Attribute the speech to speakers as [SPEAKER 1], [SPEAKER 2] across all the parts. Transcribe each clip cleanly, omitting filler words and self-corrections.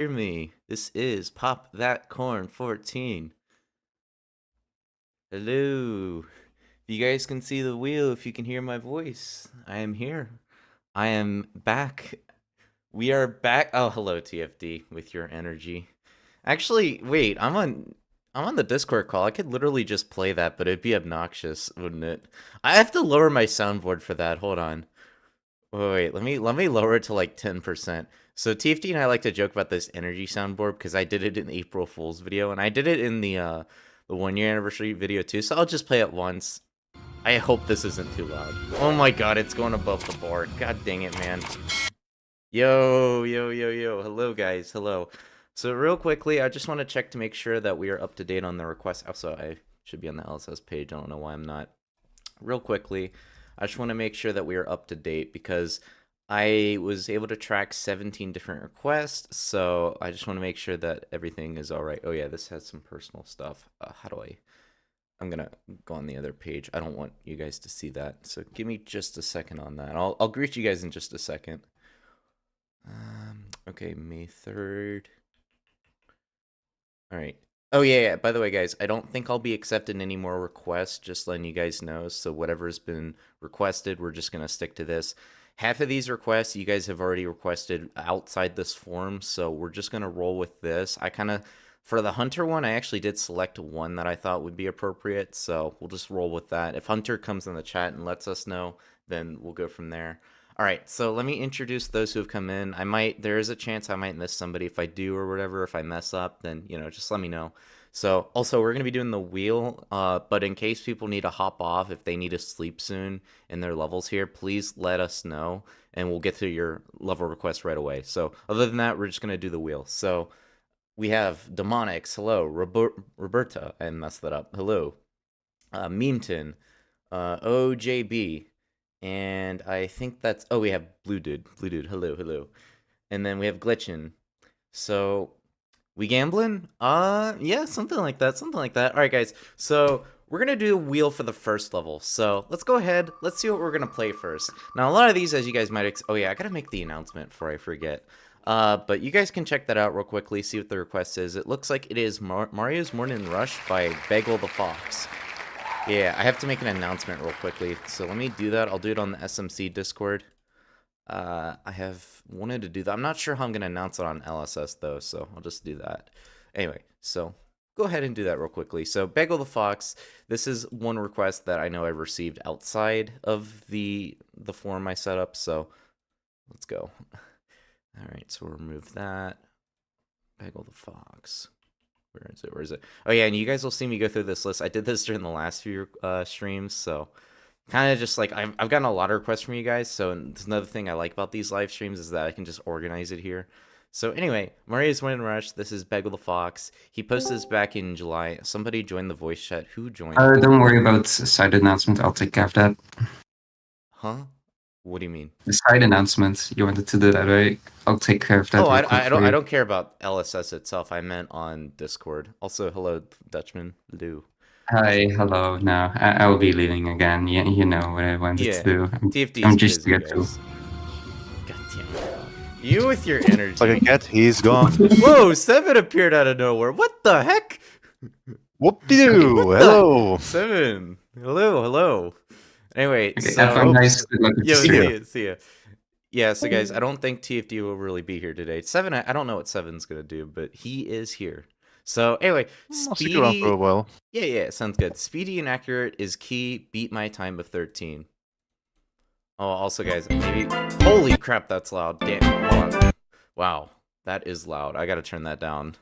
[SPEAKER 1] hear me? This is Pop That Corn 14. Hello. You guys can see the wheel if you can hear my voice. I am here. I am back. We are back. Oh, hello TFD with your energy. Actually, wait, I'm on the Discord call. I could literally just play that, but it'd be obnoxious, wouldn't it? I have to lower my soundboard for that. Hold on. Wait, let me lower it to like 10%. So TFD and I like to joke about this energy soundboard because I did it in the April Fool's video and I did it in the 1 year anniversary video too. So I'll just play it once. I hope this isn't too loud. Oh my god, it's going above the board. God dang it, man. Yo, hello guys, hello. So real quickly, I just want to check to make sure that we are up to date on the request. Also, I should be on the LSS page. I don't know why I'm not. Real quickly, I just want to make sure that we are up to date because I was able to track 17 different requests. So I just want to make sure that everything is all right. Oh yeah, this has some personal stuff. How do I'm gonna go on the other page. I don't want you guys to see that. So give me just a second on that. I'll greet you guys in just a second. Okay, May 3rd. All right. Oh yeah, by the way, guys, I don't think I'll be accepting any more requests, just letting you guys know. So whatever's been requested, we're just going to stick to this. Half of these requests you guys have already requested outside this form, so we're just going to roll with this. For the Hunter one, I actually did select one that I thought would be appropriate, so we'll just roll with that. If Hunter comes in the chat and lets us know, then we'll go from there. All right, so let me introduce those who have come in. There is a chance I might miss somebody. If I do or whatever, if I mess up, then, just let me know. So also we're going to be doing the wheel, but in case people need to hop off, if they need to sleep soon in their levels here, please let us know and we'll get to your level request right away. So other than that, we're just going to do the wheel. So we have Demonix, hello. Roberta, I messed that up, hello. Memeton, OJB. And I think that's... Oh, we have Blue Dude. Hello. And then we have Glitchin. So, we gambling? Yeah, something like that. All right, guys. So, we're going to do a wheel for the first level. So, let's go ahead. Let's see what we're going to play first. Now, a lot of these, as you guys might... Oh, yeah, I got to make the announcement before I forget. But you guys can check that out real quickly, see what the request is. It looks like it is Mario's Morning Rush by Bagel the Fox. Yeah, I have to make an announcement real quickly, so let me do that. I'll do it on the SMC Discord. I have wanted to do that. I'm not sure how I'm going to announce it on LSS, though, so I'll just do that. Anyway, so go ahead and do that real quickly. So, Bagel the Fox, this is one request that I know I've received outside of the form I set up, so let's go. All right, so we'll remove that. Bagel the Fox. Where is it? Oh yeah, and you guys will see me go through this list. I did this during the last few streams, so kind of just like I've gotten a lot of requests from you guys. So there's another thing I like about these live streams is that I can just organize it here. So anyway, Mario's Morning Rush. This is Bagel the Fox. He posted this back in July. Somebody joined the voice chat. Who joined?
[SPEAKER 2] Don't worry about side announcement. I'll take care of that.
[SPEAKER 1] Huh? What do you mean?
[SPEAKER 2] The side announcement. You wanted to do that, right? I'll take care of that.
[SPEAKER 1] Oh, I don't care about LSS itself. I meant on Discord. Also, hello, Dutchman Lou.
[SPEAKER 2] Hi, hello. No, I will be leaving again. You know what I wanted to do.
[SPEAKER 1] TFD
[SPEAKER 2] I'm
[SPEAKER 1] is
[SPEAKER 2] just
[SPEAKER 1] busy,
[SPEAKER 2] to get to.
[SPEAKER 1] God damn it. You with your energy.
[SPEAKER 3] Like a cat, he's gone.
[SPEAKER 1] Whoa, Seven appeared out of nowhere. What the heck?
[SPEAKER 3] Whoop-de-doo. Hello.
[SPEAKER 1] Seven. Hello. Anyway,
[SPEAKER 2] Okay,
[SPEAKER 1] so...
[SPEAKER 2] have a nice good luck.
[SPEAKER 1] See ya. Yeah, so guys, I don't think TFD will really be here today. Seven, I don't know what Seven's gonna do, but he is here. So anyway,
[SPEAKER 3] I'll stick around for a while.
[SPEAKER 1] Yeah, sounds good. Speedy and accurate is key. Beat my time of 13. Oh, also guys, maybe... Holy crap, that's loud. Damn, hold on. Wow, that is loud. I gotta turn that down.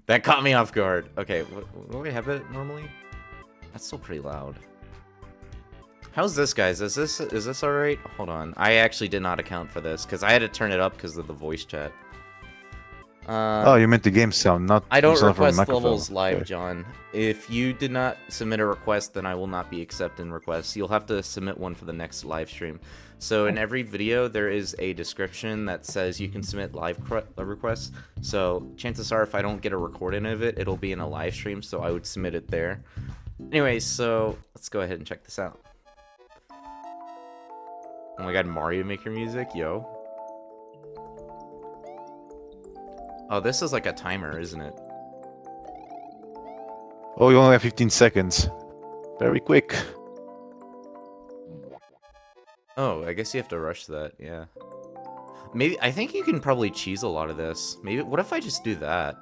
[SPEAKER 1] That caught me off guard. Okay, what do we have it normally? That's still pretty loud. How's this, guys? Is this alright? Hold on. I actually did not account for this, because I had to turn it up because of the voice chat.
[SPEAKER 3] Oh, you meant the game sound, not...
[SPEAKER 1] I don't request levels live, John. If you did not submit a request, then I will not be accepting requests. You'll have to submit one for the next live stream. So in every video, there is a description that says you can submit live requests. So chances are, if I don't get a recording of it, it'll be in a live stream, so I would submit it there. Anyway, so let's go ahead and check this out. Oh my god, Mario Maker music, yo. Oh, this is like a timer, isn't it?
[SPEAKER 3] Oh, you only have 15 seconds. Very quick.
[SPEAKER 1] Oh, I guess you have to rush that, yeah. Maybe, I think you can probably cheese a lot of this. Maybe, what if I just do that?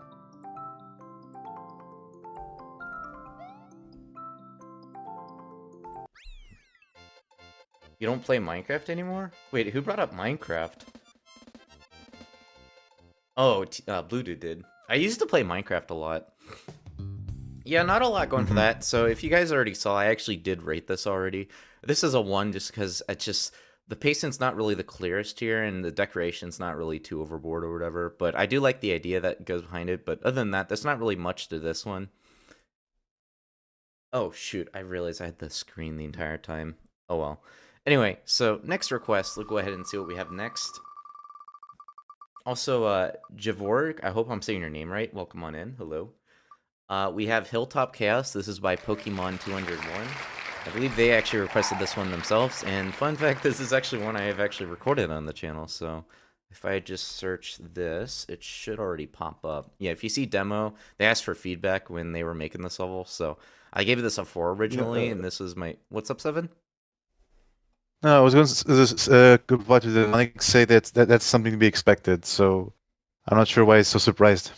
[SPEAKER 1] You don't play Minecraft anymore? Wait, who brought up Minecraft? Oh, Blue Dude did. I used to play Minecraft a lot. Yeah, not a lot going for that. So if you guys already saw, I actually did rate this already. This is a 1 just because it's just... The pacing's not really the clearest here, and the decoration's not really too overboard or whatever. But I do like the idea that goes behind it. But other than that, there's not really much to this one. Oh, shoot. I realized I had the screen the entire time. Oh, well. Anyway, so next request. Let's go ahead and see what we have next. Also, Javorg, I hope I'm saying your name right. Welcome on in. Hello. We have Hilltop Chaos. This is by Pokemon 201. I believe they actually requested this one themselves. And fun fact, this is actually one I have actually recorded on the channel. So if I just search this, it should already pop up. Yeah, if you see demo, they asked for feedback when they were making this level. So I gave this a 4 originally, and this was my... What's up, 7?
[SPEAKER 3] No, I was going to goodbye to Demonix say that's something to be expected. So I'm not sure why he's so surprised.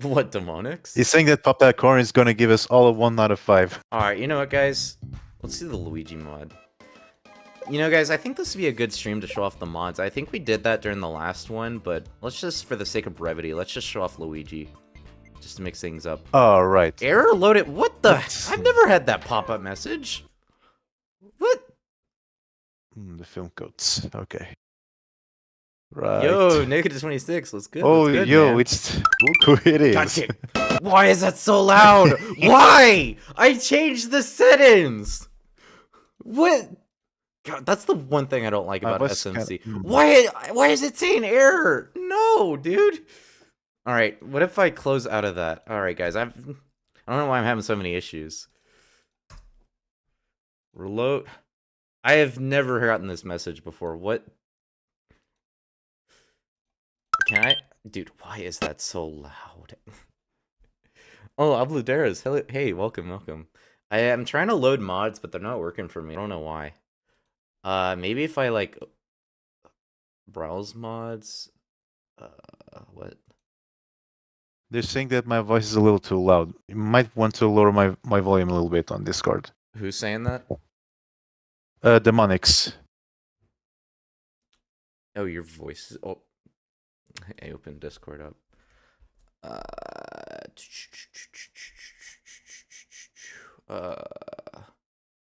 [SPEAKER 1] What, Demonix?
[SPEAKER 3] He's saying that Pop That Corn is going to give us all a 1 out of 5.
[SPEAKER 1] Alright, you know what, guys? Let's do the Luigi mod. You know, guys, I think this would be a good stream to show off the mods. I think we did that during the last one, but let's just, for the sake of brevity, let's just show off Luigi. Just to mix things up.
[SPEAKER 3] All right.
[SPEAKER 1] Error loaded? What the? I've never had that pop-up message. What?
[SPEAKER 3] The film codes. Okay. Right.
[SPEAKER 1] Yo, Negative26, let's go.
[SPEAKER 3] Oh,
[SPEAKER 1] good,
[SPEAKER 3] yo,
[SPEAKER 1] man.
[SPEAKER 3] it's... Look who it is.
[SPEAKER 1] Gotcha. Why is that so loud? Why? I changed the settings. What? God, that's the one thing I don't like about SMC. Why is it saying error? No, dude. All right, what if I close out of that? All right, guys, I don't know why I'm having so many issues. Reload. I have never gotten this message before. What? Can I? Dude, why is that so loud? Oh, Abluderas. Hey, welcome. I am trying to load mods, but they're not working for me. I don't know why. Maybe if I, like, browse mods. What?
[SPEAKER 3] They're saying that my voice is a little too loud. You might want to lower my volume a little bit on Discord.
[SPEAKER 1] Who's saying that?
[SPEAKER 3] Demonix.
[SPEAKER 1] Oh, your voice is... Oh. I opened Discord up.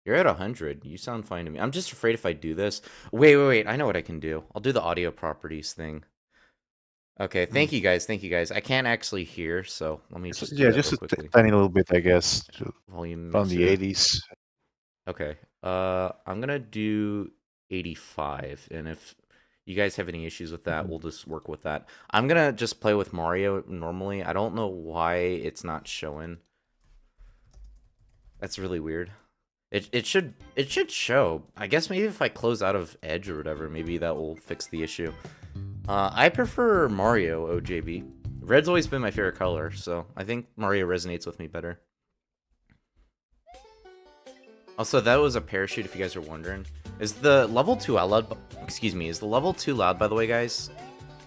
[SPEAKER 1] You're at 100. You sound fine to me. I'm just afraid if I do this... Wait. I know what I can do. I'll do the audio properties thing. Okay, thank you guys. I can't actually hear, so let me just...
[SPEAKER 3] Yeah, just a tiny little bit, I guess.
[SPEAKER 1] Volume
[SPEAKER 3] from the 80s.
[SPEAKER 1] Okay. I'm gonna do 85, and if you guys have any issues with that, we'll just work with that. I'm gonna just play with Mario normally. I don't know why it's not showing. That's really weird. It should show. I guess maybe if I close out of Edge or whatever, maybe that will fix the issue. I prefer Mario OJB. Red's always been my favorite color, so I think Mario resonates with me better. Also, that was a parachute, if you guys are wondering. Is the level too loud? Excuse me, is the level too loud, by the way, guys?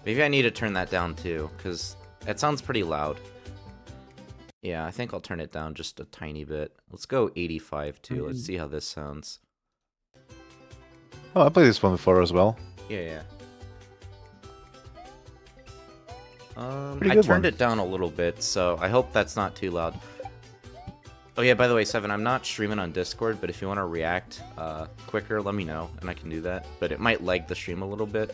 [SPEAKER 1] Maybe I need to turn that down, too, because it sounds pretty loud. Yeah, I think I'll turn it down just a tiny bit. Let's go 85, too. Let's see how this sounds.
[SPEAKER 3] Oh, I played this one before as well.
[SPEAKER 1] Yeah. I turned it down a little bit, so I hope that's not too loud. Oh yeah, by the way, 7, I'm not streaming on Discord, but if you want to react quicker, let me know, and I can do that. But it might lag the stream a little bit.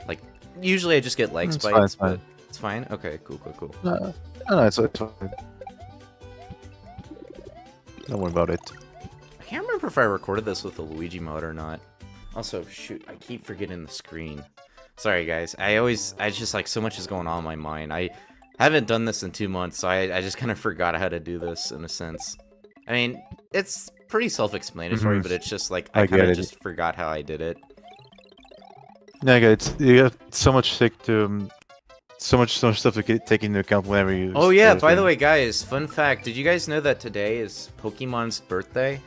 [SPEAKER 1] Like, usually I just get lag spikes, but it's fine? Okay, cool.
[SPEAKER 3] No, it's fine. Don't worry about it.
[SPEAKER 1] I can't remember if I recorded this with the Luigi mode or not. Also, shoot, I keep forgetting the screen. Sorry, guys. I just, like, so much is going on in my mind. I haven't done this in 2 months, so I just kind of forgot how to do this, in a sense. I mean, it's pretty self-explanatory, but it's just, like, I kind of just forgot how I did it.
[SPEAKER 3] Yeah, you got so much sick to so much stuff to take into account whenever you.
[SPEAKER 1] Oh yeah,
[SPEAKER 3] start
[SPEAKER 1] by the
[SPEAKER 3] doing-
[SPEAKER 1] way, guys, fun fact. Did you guys know that today is Pokemon's birthday?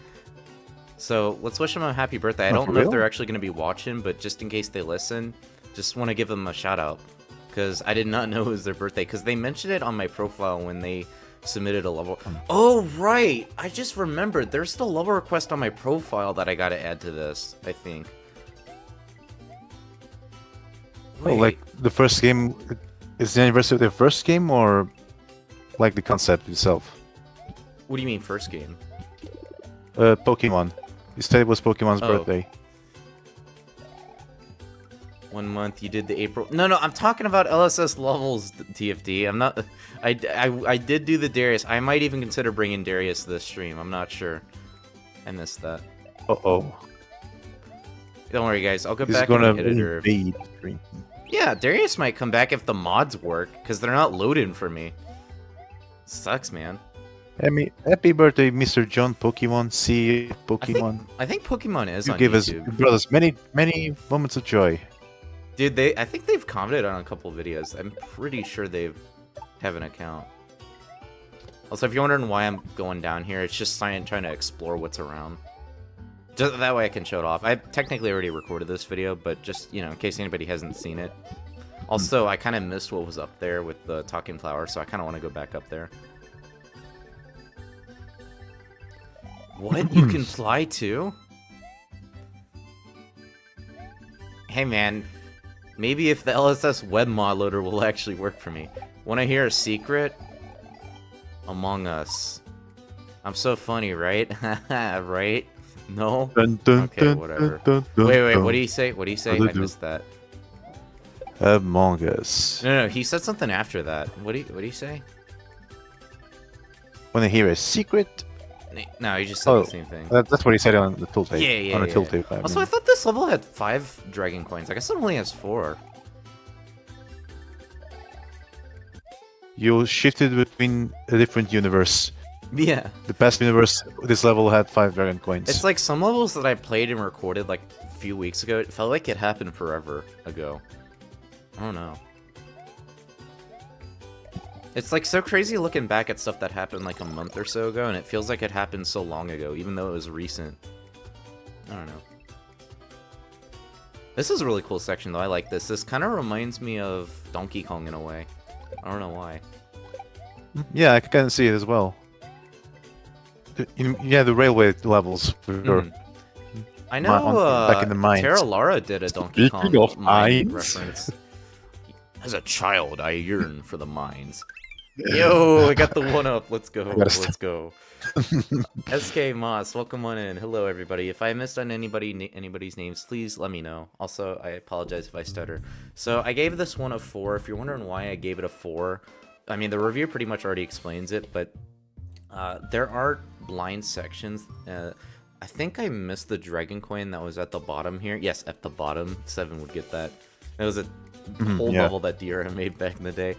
[SPEAKER 1] So let's wish them a happy birthday. I
[SPEAKER 3] Oh,
[SPEAKER 1] don't
[SPEAKER 3] for
[SPEAKER 1] know if
[SPEAKER 3] real?
[SPEAKER 1] they're actually going to be watching, but just in case they listen, just want to give them a shout out. Because I did not know it was their birthday. Because they mentioned it on my profile when they submitted a level. Oh, right. I just remembered. There's still a level request on my profile that I got to add to this, I think.
[SPEAKER 3] Oh, like the first game is the anniversary of their first game, or like the concept itself?
[SPEAKER 1] What do you mean, first game?
[SPEAKER 3] Pokemon. You said it was Pokemon's
[SPEAKER 1] Oh.
[SPEAKER 3] birthday.
[SPEAKER 1] 1 month, you did the April. No, I'm talking about LSS levels, TFD. I'm not. I did do the Darius. I might even consider bringing Darius to this stream. I'm not sure. I missed that.
[SPEAKER 3] Uh-oh.
[SPEAKER 1] Don't worry, guys. I'll go
[SPEAKER 3] He's
[SPEAKER 1] back
[SPEAKER 3] gonna
[SPEAKER 1] and hit it. Or...
[SPEAKER 3] invade. Stream.
[SPEAKER 1] Yeah, Darius might come back if the mods work, because they're not loading for me. Sucks, man.
[SPEAKER 3] Happy birthday, Mr. John Pokemon. See Pokemon.
[SPEAKER 1] I think Pokemon is
[SPEAKER 3] You
[SPEAKER 1] on
[SPEAKER 3] gave us,
[SPEAKER 1] YouTube.
[SPEAKER 3] you brought us many moments of joy.
[SPEAKER 1] Dude, I think they've commented on a couple videos. I'm pretty sure they have an account. Also, if you're wondering why I'm going down here, it's just trying to explore what's around. Just that way I can show it off. I technically already recorded this video, but just, you know, in case anybody hasn't seen it. Also, I kind of missed what was up there with the talking flower, so I kind of want to go back up there. What? You can fly too? Hey man, maybe if the LSS web mod loader will actually work for me. Wanna hear a secret? Among Us. I'm so funny, right? Right? No? Okay, whatever. Wait, what do you say? What do you say? I missed that.
[SPEAKER 3] Among Us.
[SPEAKER 1] No, he said something after that. What do you say?
[SPEAKER 3] Wanna hear a secret?
[SPEAKER 1] No, he just said the same thing.
[SPEAKER 3] That's what he said on the tool tape.
[SPEAKER 1] Yeah.
[SPEAKER 3] On the tool tape.
[SPEAKER 1] Also, I thought this level had 5 dragon coins. I guess it only has 4.
[SPEAKER 3] You shifted between a different universe.
[SPEAKER 1] Yeah.
[SPEAKER 3] The past universe, this level had 5 dragon coins.
[SPEAKER 1] It's like some levels that I played and recorded like a few weeks ago. It felt like it happened forever ago. I don't know. It's like so crazy looking back at stuff that happened like a month or so ago, and it feels like it happened so long ago, even though it was recent. I don't know. This is a really cool section, though. I like this. This kind of reminds me of Donkey Kong in a way. I don't know why.
[SPEAKER 3] Yeah, I can kind of see it as well. Yeah, the railway levels, for sure.
[SPEAKER 1] I know
[SPEAKER 3] back in the mines.
[SPEAKER 1] Tara Lara did a Donkey
[SPEAKER 3] Speaking
[SPEAKER 1] Kong
[SPEAKER 3] of
[SPEAKER 1] mine
[SPEAKER 3] mines.
[SPEAKER 1] reference. As a child, I yearn for the mines. Yo, I got the one up. Let's go. Let's go. SK Moss, welcome on in. Hello, everybody. If I missed on anybody's names, please let me know. Also, I apologize if I stutter. So I gave this one a 4. If you're wondering why I gave it a 4, I mean, the review pretty much already explains it, but there are blind sections. I think I missed the dragon coin that was at the bottom here. Yes, at the bottom. 7 would get that. It was a whole level that DRM made back in the day.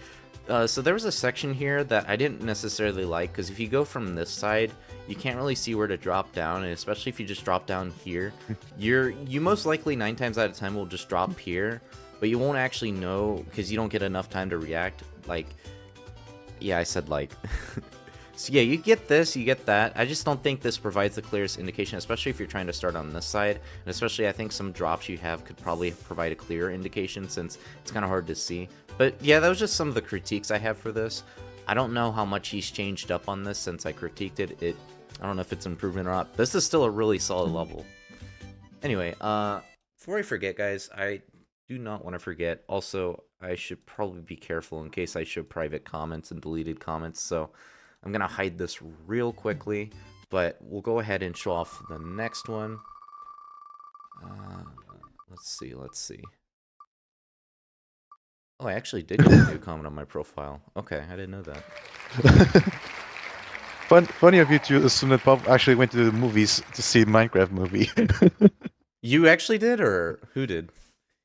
[SPEAKER 1] So there was a section here that I didn't necessarily like, because if you go from this side, you can't really see where to drop down, and especially if you just drop down here, you most likely 9 times out of 10 will just drop here, but you won't actually know because you don't get enough time to react. Like, yeah, I said like. So yeah, you get this, you get that. I just don't think this provides the clearest indication, especially if you're trying to start on this side. And especially I think some drops you have could probably provide a clearer indication, since it's kind of hard to see. But yeah, that was just some of the critiques I have for this. I don't know how much he's changed up on this since I critiqued it. I don't know if it's improvement or not. This is still a really solid level. Anyway, before I forget, guys, I do not want to forget. Also, I should probably be careful in case I show private comments and deleted comments. So I'm going to hide this real quickly, but we'll go ahead and show off the next one. Let's see. Oh, I actually did get a new comment on my profile. Okay, I didn't know that.
[SPEAKER 3] Funny of you to assume that Pop actually went to the movies to see the Minecraft movie.
[SPEAKER 1] You actually did, or who did?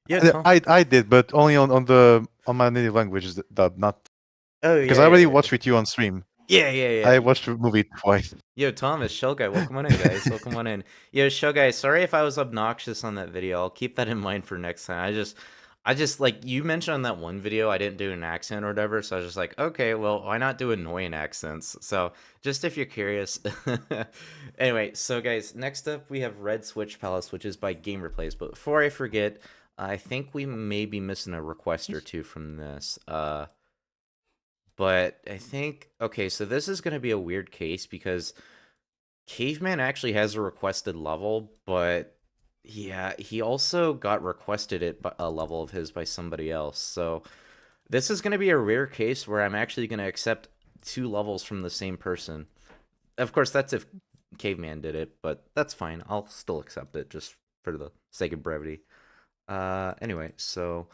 [SPEAKER 1] Yeah, Tom.
[SPEAKER 3] I did, but only on my native language, dub, not.
[SPEAKER 1] Oh, yeah.
[SPEAKER 3] Because I already watched with you on stream.
[SPEAKER 1] Yeah.
[SPEAKER 3] I watched the movie twice.
[SPEAKER 1] Yo, Thomas, Shell Guy, welcome on in, guys. Welcome on in. Yo, Shell Guy, sorry if I was obnoxious on that video. I'll keep that in mind for next time. I just like you mentioned on that one video I didn't do an accent or whatever, so I was just like, okay, well, why not do annoying accents? So just if you're curious. Anyway, so guys, next up we have Red Switch Palace, which is by GamerPlayz. But before I forget, I think we may be missing a request or two from this. But I think okay, so this is gonna be a weird case because Caveman actually has a requested level, but yeah, he also got requested it by a level of his by somebody else. So this is going to be a rare case where I'm actually going to accept 2 levels from the same person. Of course, that's if Caveman did it, but that's fine. I'll still accept it just for the sake of brevity. Anyway, so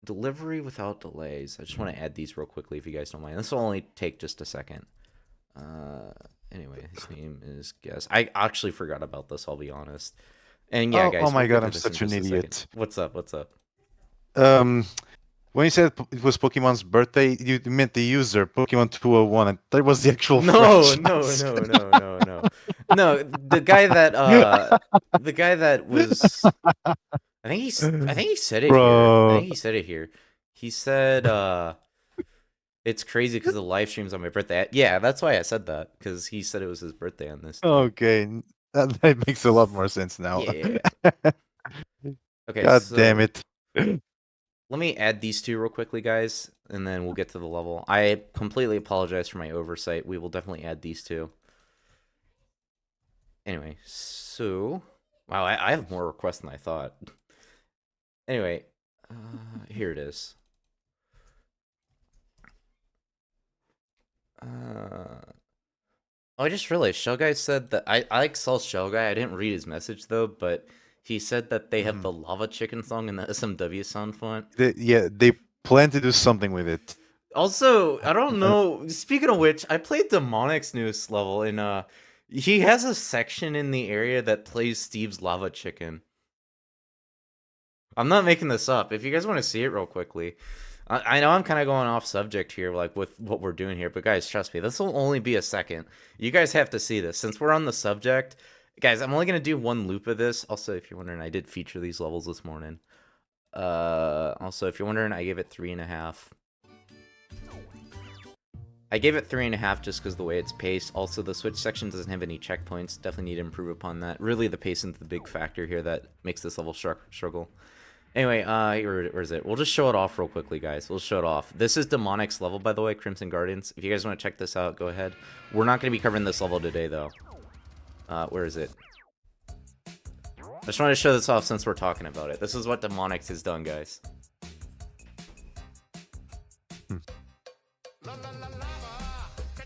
[SPEAKER 1] delivery without delays. I just want to add these real quickly if you guys don't mind. This will only take just a second. Anyway, his name is Guest. I actually forgot about this, I'll be honest. And yeah, guys.
[SPEAKER 3] Oh my
[SPEAKER 1] we'll
[SPEAKER 3] god,
[SPEAKER 1] get
[SPEAKER 3] I'm
[SPEAKER 1] to this
[SPEAKER 3] such
[SPEAKER 1] in
[SPEAKER 3] an
[SPEAKER 1] just a second.
[SPEAKER 3] idiot.
[SPEAKER 1] What's up? What's up?
[SPEAKER 3] When you said it was Pokemon's birthday, you meant the user, Pokemon 201, and that was the actual
[SPEAKER 1] No,
[SPEAKER 3] franchise.
[SPEAKER 1] no. The guy that was I think he said it here. I
[SPEAKER 3] Bro.
[SPEAKER 1] think he said it here. He said it's crazy because the live stream's on my birthday. Yeah, that's why I said that, because he said it was his birthday on this.
[SPEAKER 3] Okay, that makes a lot more sense now.
[SPEAKER 1] Yeah. Okay,
[SPEAKER 3] God
[SPEAKER 1] so
[SPEAKER 3] damn it.
[SPEAKER 1] let me add these 2 real quickly, guys, and then we'll get to the level. I completely apologize for my oversight. We will definitely add these 2. Anyway, so wow, I have more requests than I thought. Anyway, here it is. I just realized Shell Guy said that I like saw Shell Guy. I didn't read his message though, but he said that they have the Lava Chicken song in the SMW sound font.
[SPEAKER 3] They plan to do something with it.
[SPEAKER 1] Also, I don't know. Speaking of which, I played Demonix newest level, and he has a section in the area that plays Steve's Lava Chicken. I'm not making this up. If you guys want to see it real quickly. I know I'm kind of going off subject here, like with what we're doing here, but guys, trust me, this will only be a second. You guys have to see this. Since we're on the subject, guys, I'm only going to do 1 loop of this. Also, if you're wondering, I did feature these levels this morning. Also, if you're wondering, I gave it 3.5. I gave it 3.5 just because the way it's paced. Also, the switch section doesn't have any checkpoints. Definitely need to improve upon that. Really, the pacing's the big factor here that makes this level struggle. Anyway, where is it? We'll just show it off real quickly, guys. We'll show it off. This is Demonix level, by the way, Crimson Guardians. If you guys want to check this out, go ahead. We're not going to be covering this level today, though. Where is it? I just wanted to show this off since we're talking about it. This is what Demonix has done, guys. Oh,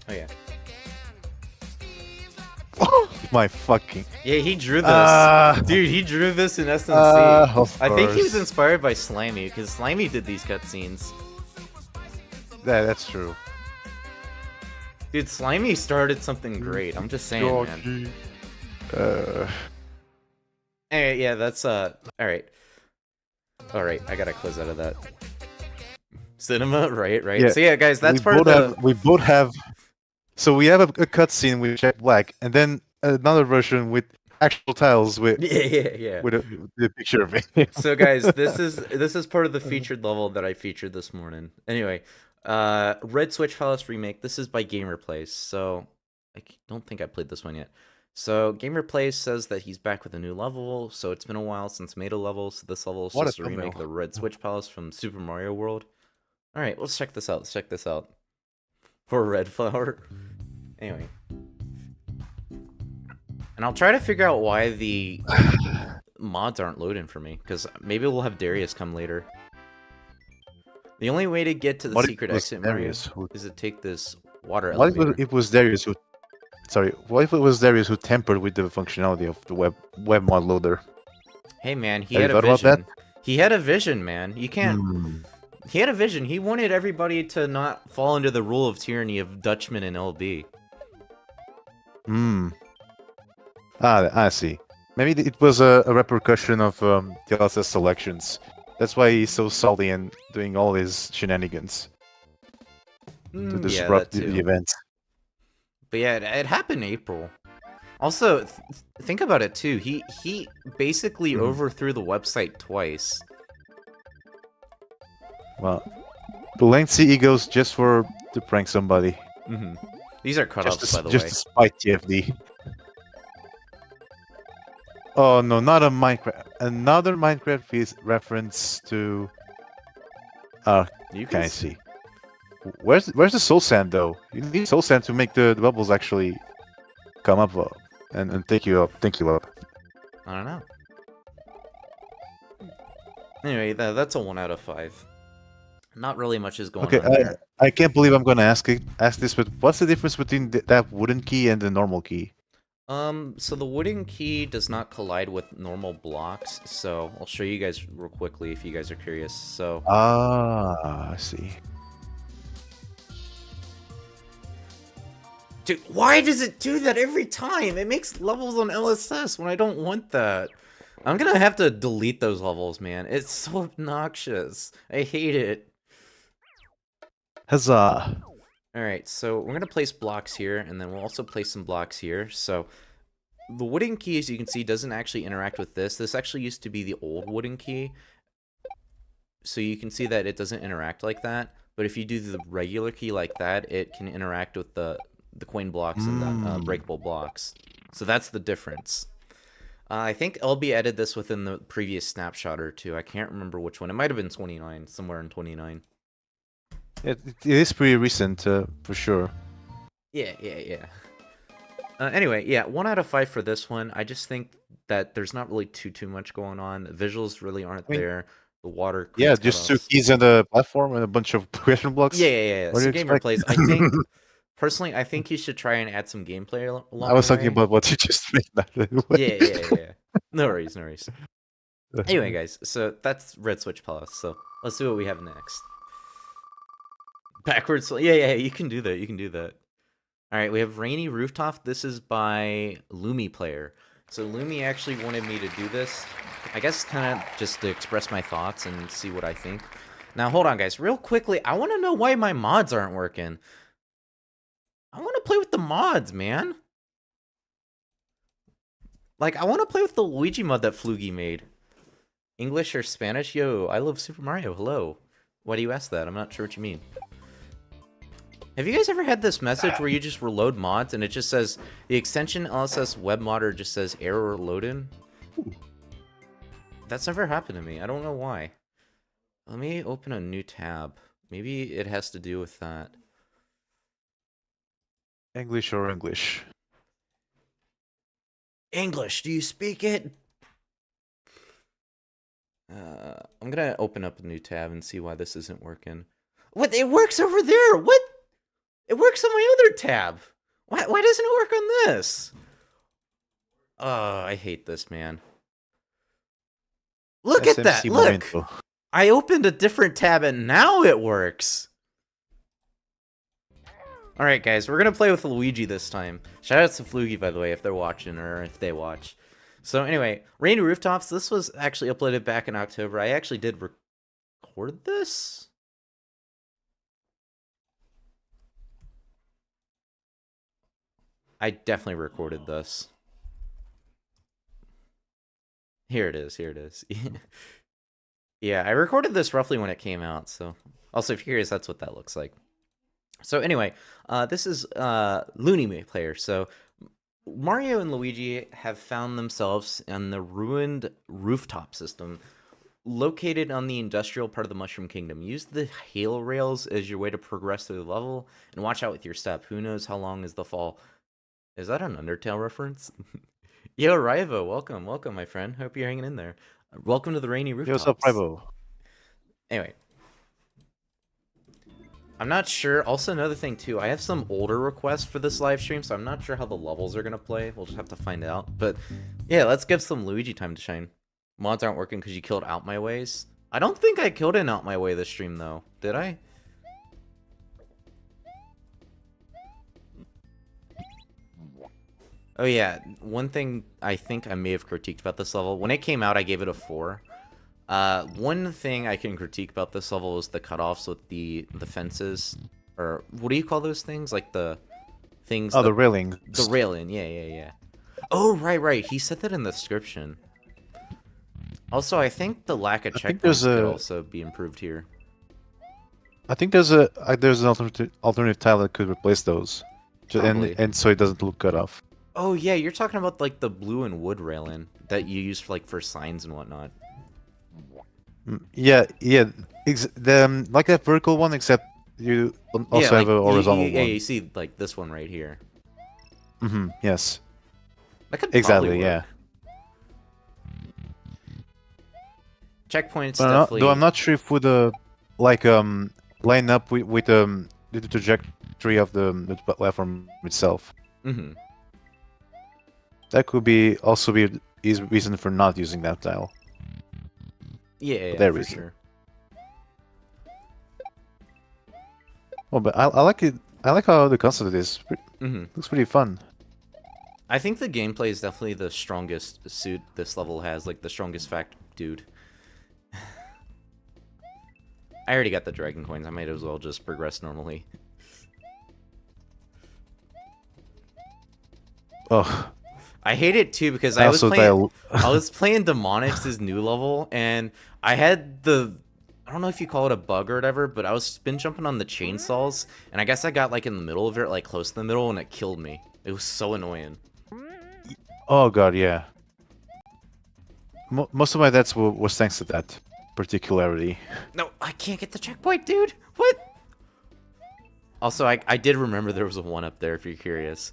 [SPEAKER 1] yeah.
[SPEAKER 3] My fucking...
[SPEAKER 1] Yeah, he drew this. Dude, he drew this in SNC. I think he was inspired by Slimy, because Slimy did these cutscenes.
[SPEAKER 3] Yeah, that's true.
[SPEAKER 1] Dude, Slimy started something great. I'm just saying, man. Anyway, yeah, that's, alright. Alright, I gotta close out of that. Cinema, right?
[SPEAKER 3] Yeah,
[SPEAKER 1] so yeah, guys, that's part of the...
[SPEAKER 3] we both have... So we have a cutscene with Jack Black, and then another version with actual tiles with with a picture of it.
[SPEAKER 1] So guys, this is part of the featured level that I featured this morning. Anyway, Red Switch Palace remake. This is by GamerPlayz. So I don't think I played this one yet. So GamerPlayz says that he's back with a new level. So it's been a while since made a level. So this level is just a remake of the Red Switch Palace from Super Mario World. All right, let's check this out. Let's check this out. Poor Red Flower. Anyway. And I'll try to figure out why the mods aren't loading for me, because maybe we'll have Darius come later. The only way to get to the secret exit, Mario, is to take this water elevator.
[SPEAKER 3] What if it was Darius who... Sorry, what if it was Darius who tampered with the functionality of the web mod loader?
[SPEAKER 1] Hey man, he
[SPEAKER 3] Have
[SPEAKER 1] had
[SPEAKER 3] you
[SPEAKER 1] a
[SPEAKER 3] thought about
[SPEAKER 1] vision. He had a vision, man. You can't... He had a vision. He wanted everybody to not fall under the rule of tyranny of Dutchman and LB.
[SPEAKER 3] I see. Maybe it was a repercussion of the LSS selections. That's why he's so salty and doing all his shenanigans to disrupt the event.
[SPEAKER 1] But yeah, it happened in April. Also, think about it too. He basically overthrew the website twice.
[SPEAKER 3] Well, the lengthy egos just for to prank somebody.
[SPEAKER 1] Mm-hmm. These are cutoffs, by the
[SPEAKER 3] Just
[SPEAKER 1] way.
[SPEAKER 3] to spite TFD. Oh no, not a Minecraft. Another Minecraft reference to.
[SPEAKER 1] You
[SPEAKER 3] Can I
[SPEAKER 1] guys?
[SPEAKER 3] see? Where's the soul sand though? You need soul sand to make the bubbles actually come up and take you up.
[SPEAKER 1] I don't know. Anyway, that's a 1 out of 5. Not really much is going
[SPEAKER 3] Okay,
[SPEAKER 1] on there.
[SPEAKER 3] I can't believe I'm gonna ask this, but what's the difference between that wooden key and the normal key?
[SPEAKER 1] So the wooden key does not collide with normal blocks, so I'll show you guys real quickly if you guys are curious. So
[SPEAKER 3] Ah, I see.
[SPEAKER 1] dude, why does it do that every time? It makes levels on LSS when I don't want that. I'm gonna have to delete those levels, man. It's so obnoxious. I hate it.
[SPEAKER 3] Huzzah!
[SPEAKER 1] Alright, so we're gonna place blocks here, and then we'll also place some blocks here. So the wooden key, as you can see, doesn't actually interact with this. This actually used to be the old wooden key. So you can see that it doesn't interact like that. But if you do the regular key like that, it can interact with the coin blocks and the breakable blocks. So that's the difference. I think LB added this within the previous snapshot or two. I can't remember which one. It might have been 29, somewhere in 29.
[SPEAKER 3] It is pretty recent, for sure.
[SPEAKER 1] Yeah. Anyway, yeah, 1 out of 5 for this one. I just think that there's not really too much going on. The visuals really aren't there. The water.
[SPEAKER 3] Yeah, just 2 keys on the platform and a bunch of question blocks.
[SPEAKER 1] Yeah.
[SPEAKER 3] What do
[SPEAKER 1] So
[SPEAKER 3] you expect?
[SPEAKER 1] GamerPlayz, I think, personally, I think you should try and add some gameplay along
[SPEAKER 3] I was
[SPEAKER 1] the
[SPEAKER 3] talking
[SPEAKER 1] way.
[SPEAKER 3] about what you just made.
[SPEAKER 1] Yeah. No worries. Anyway, guys, so that's Red Switch Palace. So let's see what we have next. Backwards. Yeah. You can do that. All right, we have Rainy Rooftop. This is by LumiPlayer. So Lumi actually wanted me to do this. I guess kind of just to express my thoughts and see what I think. Now, hold on, guys. Real quickly, I want to know why my mods aren't working. I want to play with the mods, man. Like, I want to play with the Luigi mod that Flugy made. English or Spanish? Yo, I love Super Mario. Hello. Why do you ask that? I'm not sure what you mean. Have you guys ever had this message where you just reload mods and it just says the extension LSS web modder just says error loaded? That's never happened to me. I don't know why. Let me open a new tab. Maybe it has to do with that.
[SPEAKER 3] English or English?
[SPEAKER 1] English, do you speak it? I'm gonna open up a new tab and see why this isn't working. What? It works over there! What? It works on my other tab! Why doesn't it work on this? Oh, I hate this, man. Look at that!
[SPEAKER 3] SMC
[SPEAKER 1] Look!
[SPEAKER 3] Momento.
[SPEAKER 1] I opened a different tab and now it works! Alright, guys, we're gonna play with Luigi this time. Shout out to Flugy, by the way, if they're watching or if they watch. So anyway, Rainy Rooftops, this was actually uploaded back in October. I actually did record this? I definitely recorded this. Here it is. Yeah, I recorded this roughly when it came out, so... Also, if you're curious, that's what that looks like. So anyway, this is LumiPlayer. So Mario and Luigi have found themselves in the ruined rooftop system located on the industrial part of the Mushroom Kingdom. Use the hail rails as your way to progress through the level, and watch out with your step. Who knows how long is the fall? Is that an Undertale reference? Yo, Rivo, welcome, my friend. Hope you're hanging in there. Welcome to the Rainy Rooftops.
[SPEAKER 3] Yo, what's up, Rivo?
[SPEAKER 1] Anyway. I'm not sure. Also, another thing, too. I have some older requests for this live stream, so I'm not sure how the levels are going to play. We'll just have to find out. But, yeah, let's give some Luigi time to shine. Mods aren't working because you killed Out My Ways. I don't think I killed an Out My Way this stream, though. Did I? Oh, yeah. One thing I think I may have critiqued about this level. When it came out, I gave it a 4. One thing I can critique about this level is the cutoffs with the fences, or what do you call those things? Like the things.
[SPEAKER 3] Oh, the railing.
[SPEAKER 1] The railing, yeah. Oh, right. He said that in the description. Also, I think the lack of checkpoints could also be improved here.
[SPEAKER 3] I think there's an alternative tile that could replace those,
[SPEAKER 1] Probably.
[SPEAKER 3] and so it doesn't look cut off.
[SPEAKER 1] Oh yeah, you're talking about like the blue and wood railing that you use for like for signs and whatnot.
[SPEAKER 3] Yeah, yeah. Like that vertical one, except you also have a horizontal
[SPEAKER 1] yeah,
[SPEAKER 3] one.
[SPEAKER 1] you see like this one right here.
[SPEAKER 3] Yes.
[SPEAKER 1] That could
[SPEAKER 3] Exactly.
[SPEAKER 1] probably work.
[SPEAKER 3] Yeah.
[SPEAKER 1] Checkpoints
[SPEAKER 3] But
[SPEAKER 1] definitely.
[SPEAKER 3] though I'm not sure if would like line up with the trajectory of the platform itself.
[SPEAKER 1] Mm-hmm.
[SPEAKER 3] That could be also be a reason for not using that tile.
[SPEAKER 1] Yeah,
[SPEAKER 3] There
[SPEAKER 1] for
[SPEAKER 3] we go.
[SPEAKER 1] sure.
[SPEAKER 3] Oh, but I like it. I like how the concept of this looks pretty fun.
[SPEAKER 1] I think the gameplay is definitely the strongest suit this level has, like the strongest fact, dude. I already got the dragon coins. I might as well just progress normally.
[SPEAKER 3] Oh,
[SPEAKER 1] I hate it too because
[SPEAKER 3] I
[SPEAKER 1] I was
[SPEAKER 3] also
[SPEAKER 1] playing. I was playing Demonix's new level, and I had the. I don't know if you call it a bug or whatever, but I was spin jumping on the chainsaws, and I guess I got like in the middle of it, like close to the middle, and it killed me. It was so annoying.
[SPEAKER 3] oh god, yeah. Most of my deaths was thanks to that particularity.
[SPEAKER 1] No, I can't get the checkpoint, dude. What? Also, I did remember there was a one up there, if you're curious.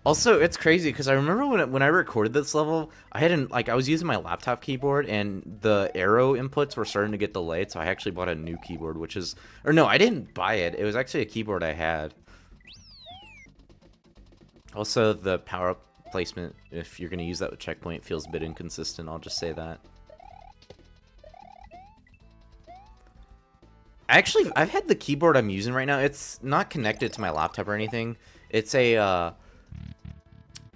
[SPEAKER 1] Also, it's crazy because I remember when I recorded this level, I was using my laptop keyboard and the arrow inputs were starting to get delayed, so I actually bought a new keyboard, or no, I didn't buy it. It was actually a keyboard I had. Also, the power up placement, if you're gonna use that with checkpoint, feels a bit inconsistent. I'll just say that. Actually, I've had the keyboard I'm using right now. It's not connected to my laptop or anything. It's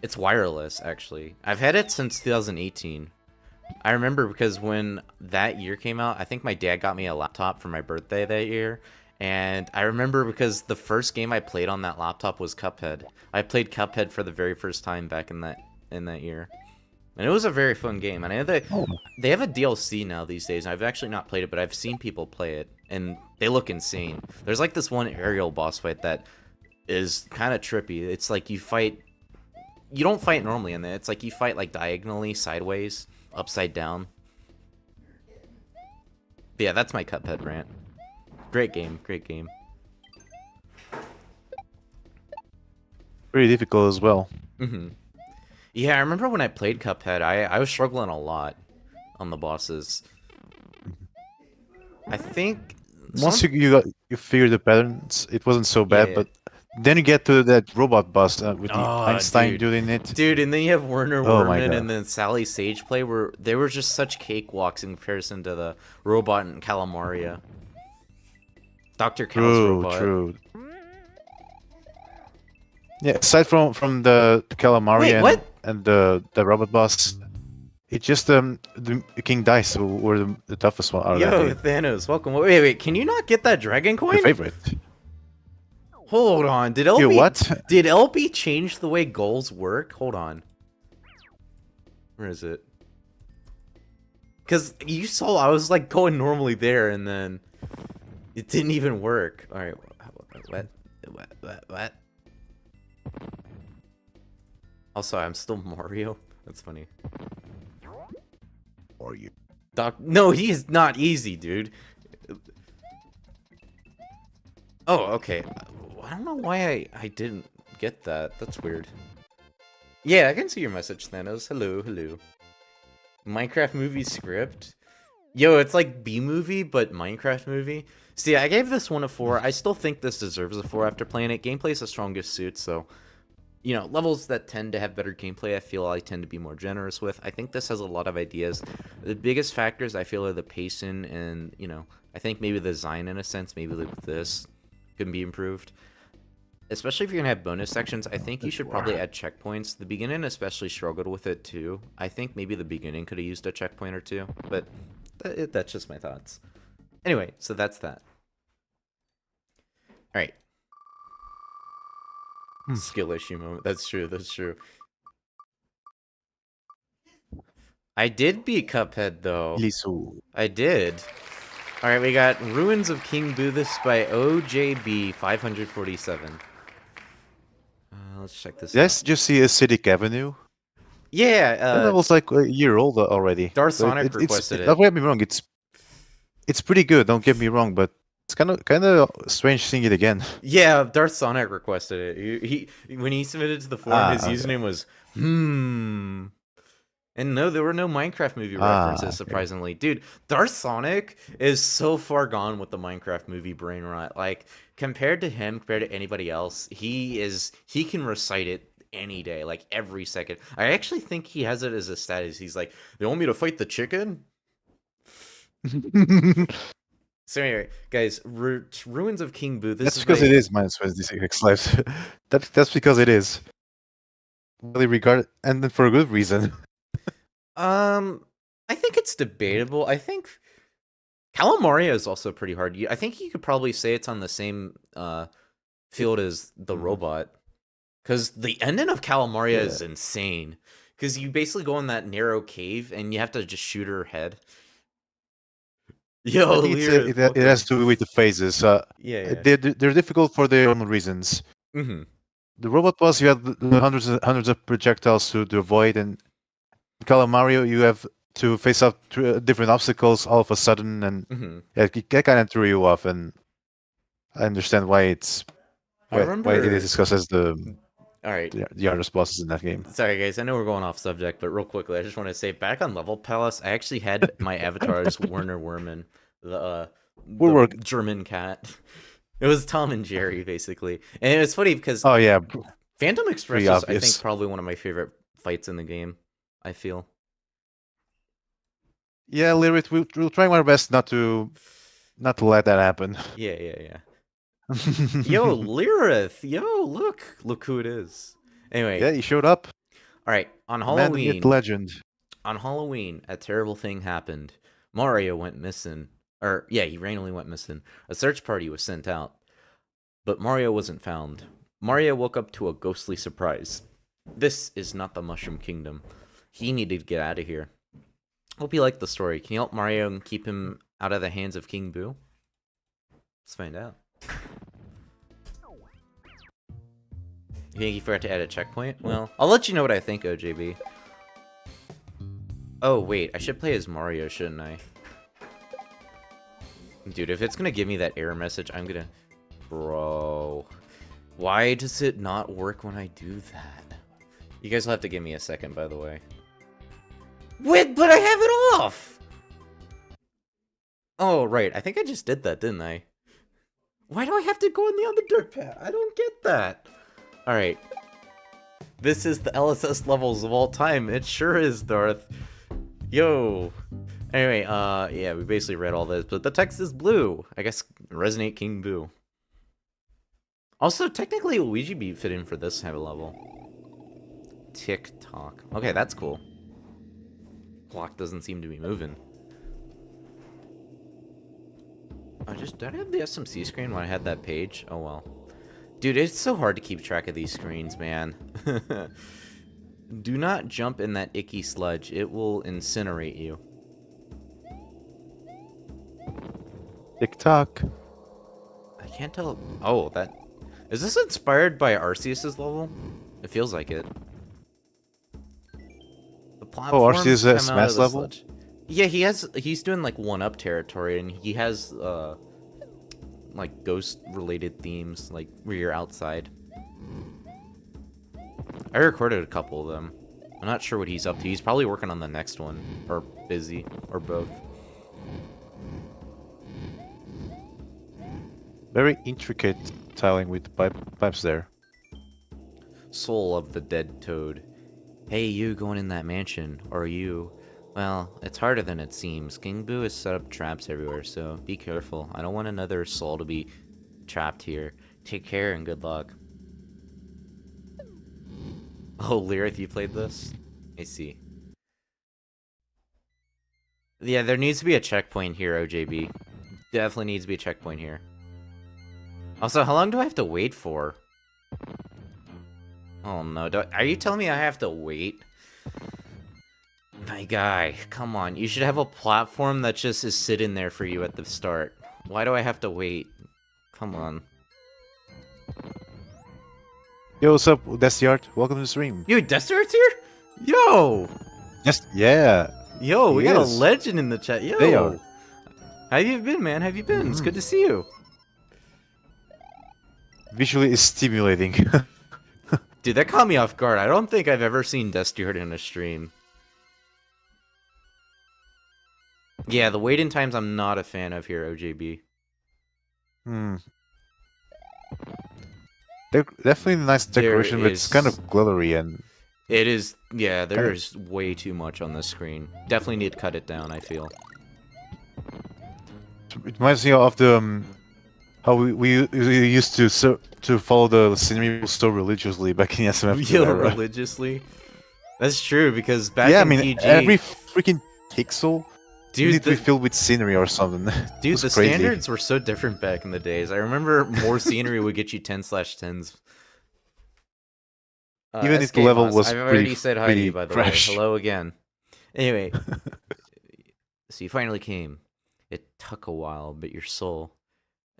[SPEAKER 1] it's wireless, actually. I've had it since 2018. I remember because when that year came out, I think my dad got me a laptop for my birthday that year. And I remember because the first game I played on that laptop was Cuphead. I played Cuphead for the very first time back in that year. And it was a very fun game. And I know they have a DLC now these days. I've actually not played it, but I've seen people play it. And they look insane. There's like this one aerial boss fight that is kind of trippy. It's like you don't fight normally in there. It's like you fight like diagonally, sideways, upside down. But yeah, that's my Cuphead rant. Great game, great game.
[SPEAKER 3] Pretty difficult as well.
[SPEAKER 1] Yeah, I remember when I played Cuphead, I was struggling a lot on the bosses. I think
[SPEAKER 3] Once you figured the patterns, it wasn't so bad,
[SPEAKER 1] Yeah.
[SPEAKER 3] but then you get to that robot boss with the
[SPEAKER 1] Oh,
[SPEAKER 3] Einstein
[SPEAKER 1] dude.
[SPEAKER 3] doing it.
[SPEAKER 1] Dude, and then you have Werner
[SPEAKER 3] Oh my
[SPEAKER 1] Werman
[SPEAKER 3] God.
[SPEAKER 1] and then Sally Sage play where they were just such cakewalks in comparison to the robot and Calamaria. Dr. Cal's robot.
[SPEAKER 3] True. Yeah, aside from the Calamari
[SPEAKER 1] Wait, what?
[SPEAKER 3] and the robot boss, it's just the King Dice who were the toughest one out of that
[SPEAKER 1] Yo,
[SPEAKER 3] game.
[SPEAKER 1] Thanos, welcome. Wait, can you not get that dragon coin?
[SPEAKER 3] Your favorite.
[SPEAKER 1] Hold on, did LB
[SPEAKER 3] Yo, what?
[SPEAKER 1] Did LB change the way goals work? Hold on. Where is it? Because you saw I was like going normally there and then it didn't even work. All right, what? Also, I'm still Mario. That's funny.
[SPEAKER 3] Or you?
[SPEAKER 1] No, he is not easy, dude. Oh, okay. I don't know why I didn't get that. That's weird. Yeah, I can see your message, Thanos. Hello. Minecraft movie script. Yo, it's like B-movie, but Minecraft movie. See, I gave this one a 4. I still think this deserves a 4 after playing it. Gameplay's the strongest suit, so... You know, levels that tend to have better gameplay, I feel I tend to be more generous with. I think this has a lot of ideas. The biggest factors, I feel, are the pacing and, you know, I think maybe the design in a sense, maybe like this can be improved. Especially if you're going to have bonus sections, I think you should probably add checkpoints. The beginning especially struggled with it too. I think maybe the beginning could have used a checkpoint or two, but that's just my thoughts. Anyway, so that's that. Alright. Skill issue moment. That's true. I did beat Cuphead though.
[SPEAKER 3] Lisu.
[SPEAKER 1] I did. All right, we got Ruins of King Boothus by OJB 547. Let's check this
[SPEAKER 3] Yes,
[SPEAKER 1] out.
[SPEAKER 3] just see Acidic Avenue.
[SPEAKER 1] Yeah,
[SPEAKER 3] That level's like a year old already.
[SPEAKER 1] Darth
[SPEAKER 3] So
[SPEAKER 1] Sonic requested it.
[SPEAKER 3] don't get me wrong, it's pretty good. Don't get me wrong, but it's kind of strange seeing it again.
[SPEAKER 1] Yeah, Darth Sonic requested it. He when he submitted to the forum, his
[SPEAKER 3] okay.
[SPEAKER 1] username was And no, there were no Minecraft movie references, surprisingly. Dude, Darth Sonic is so far gone with the Minecraft movie brain rot. Like, compared to him, compared to anybody else, he can recite it any day, like every second. I actually think he has it as a status. He's like, they want me to fight the chicken? So anyway, guys, Ruins of King Boo.
[SPEAKER 3] That's because it is minus 26 lives. That's because it is. Really regarded, and then for a good reason.
[SPEAKER 1] I think it's debatable. I think Calamaria is also pretty hard. I think you could probably say it's on the same field as the robot, because the ending of Calamaria is insane. Because you basically go in that narrow cave and you have to just shoot her head. Yo,
[SPEAKER 3] it has to do with the phases.
[SPEAKER 1] Yeah.
[SPEAKER 3] They're difficult for their own reasons.
[SPEAKER 1] Mm-hmm.
[SPEAKER 3] The robot boss, you have hundreds of projectiles to avoid, and Calamario, you have to face up to different obstacles all of a sudden, and it kind of threw you off. And I understand why why it is discussed as the hardest bosses in that game.
[SPEAKER 1] Sorry guys, I know we're going off subject, but real quickly, I just want to say, back on Level Palace, I actually had my avatar as Werner Werman, the German cat. It was Tom and Jerry, basically. And it was funny because Phantom Express is, I think, probably one of my favorite fights in the game, I feel.
[SPEAKER 3] Yeah, Lyrit, we'll try our best not to let that happen.
[SPEAKER 1] Yeah. Yo, Lyrith! Yo, look who it is. Anyway.
[SPEAKER 3] Yeah, he showed up.
[SPEAKER 1] All right, on Halloween.
[SPEAKER 3] Legend.
[SPEAKER 1] On Halloween, a terrible thing happened. Mario went missing. He randomly went missing. A search party was sent out, but Mario wasn't found. Mario woke up to a ghostly surprise. This is not the Mushroom Kingdom. He needed to get out of here. Hope you liked the story. Can you help Mario and keep him out of the hands of King Boo? Let's find out. You think he forgot to add a checkpoint? Well, I'll let you know what I think, OJB. Oh, wait. I should play as Mario, shouldn't I? Dude, if it's gonna give me that error message, I'm gonna... Bro. Why does it not work when I do that? You guys will have to give me a second, by the way. Wait, but I have it off! Oh, right. I think I just did that, didn't I? Why do I have to go on the other dirt path? I don't get that. Alright. This is the LSS levels of all time. It sure is, Darth. Yo. Anyway, yeah, we basically read all this, but the text is blue. I guess Resonate King Boo. Also, technically, Luigi be fit in for this type of level. Tick-tock. Okay, that's cool. Clock doesn't seem to be moving. Did I have the SMC screen when I had that page? Oh, well. Dude, it's so hard to keep track of these screens, man. Do not jump in that icky sludge. It will incinerate you.
[SPEAKER 3] TikTok.
[SPEAKER 1] I can't tell. Oh, that... Is this inspired by Arceus's level? It feels like it. The platforms
[SPEAKER 3] Arceus is Smash level?
[SPEAKER 1] sludge. Yeah, he's doing like 1-up territory, and he has like ghost-related themes, like where you're outside. I recorded a couple of them. I'm not sure what he's up to. He's probably working on the next one, or busy, or both.
[SPEAKER 3] Very intricate tiling with the pipes there.
[SPEAKER 1] Soul of the dead toad. Hey, you going in that mansion, or you... Well, it's harder than it seems. King Boo has set up traps everywhere, so be careful. I don't want another soul to be trapped here. Take care and good luck. Oh, Lyrith, you played this? I see. Yeah, there needs to be a checkpoint here, OJB. Definitely needs to be a checkpoint here. Also, how long do I have to wait for? Oh no, are you telling me I have to wait? My guy, come on. You should have a platform that just is sitting there for you at the start. Why do I have to wait? Come on.
[SPEAKER 3] Yo, what's up, Destyard? Welcome to the stream.
[SPEAKER 1] Yo, Destert's here? Yo!
[SPEAKER 3] Just yeah.
[SPEAKER 1] Yo, we
[SPEAKER 3] He
[SPEAKER 1] got a
[SPEAKER 3] is.
[SPEAKER 1] legend in the chat. Yo!
[SPEAKER 3] They are.
[SPEAKER 1] How you been, man? How you been? It's good to see you.
[SPEAKER 3] Visually is stimulating.
[SPEAKER 1] Dude, that caught me off guard. I don't think I've ever seen Destyard in a stream. Yeah, the wait-in times I'm not a fan of here, OJB.
[SPEAKER 3] They're definitely nice decoration, but it's
[SPEAKER 1] is-
[SPEAKER 3] kind of glittery and
[SPEAKER 1] It is, yeah, there's way too much on this screen. Definitely need to cut it down, I feel.
[SPEAKER 3] it reminds me of the how we used to follow the scenery so religiously back in the SMF.
[SPEAKER 1] Yo,
[SPEAKER 3] era.
[SPEAKER 1] religiously? That's true, because back
[SPEAKER 3] Yeah, I
[SPEAKER 1] in
[SPEAKER 3] mean
[SPEAKER 1] PG...
[SPEAKER 3] every freaking pixel
[SPEAKER 1] dude,
[SPEAKER 3] needed to be filled with scenery or something.
[SPEAKER 1] Dude,
[SPEAKER 3] It's
[SPEAKER 1] the
[SPEAKER 3] crazy.
[SPEAKER 1] standards were so different back in the days. I remember more scenery would get you 10/10s.
[SPEAKER 3] Even if
[SPEAKER 1] SK
[SPEAKER 3] the level
[SPEAKER 1] Moss,
[SPEAKER 3] was
[SPEAKER 1] I've already
[SPEAKER 3] pretty-
[SPEAKER 1] said hi to you,
[SPEAKER 3] pretty
[SPEAKER 1] by the
[SPEAKER 3] fresh.
[SPEAKER 1] way. Hello again. Anyway, so you finally came. It took a while, but your soul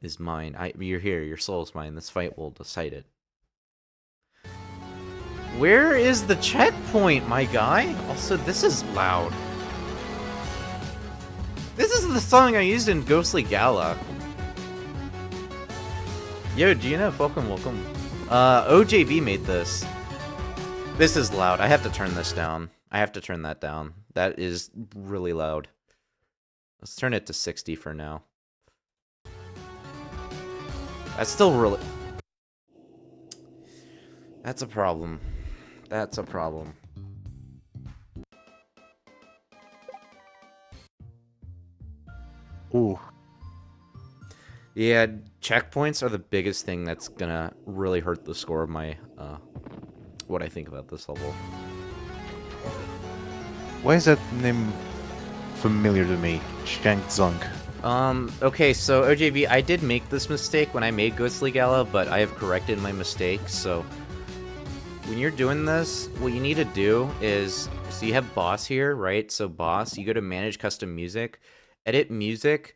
[SPEAKER 1] is mine. You're here. Your soul is mine. This fight will decide it. Where is the checkpoint, my guy? Also, this is loud. This is the song I used in Ghostly Gala. Yo, Gina, welcome, welcome. OJB made this. This is loud. I have to turn this down. I have to turn that down. That is really loud. Let's turn it to 60 for now. That's still really... That's a problem. That's a problem.
[SPEAKER 3] Ooh.
[SPEAKER 1] Yeah, checkpoints are the biggest thing that's gonna really hurt the score of my, what I think about this level.
[SPEAKER 3] Why is that name familiar to me? Shang Tsung.
[SPEAKER 1] Okay, so OJV, I did make this mistake when I made Ghostly Gala, but I have corrected my mistake, so when you're doing this, what you need to do is, so you have boss here, right? So boss, you go to manage custom music, edit music,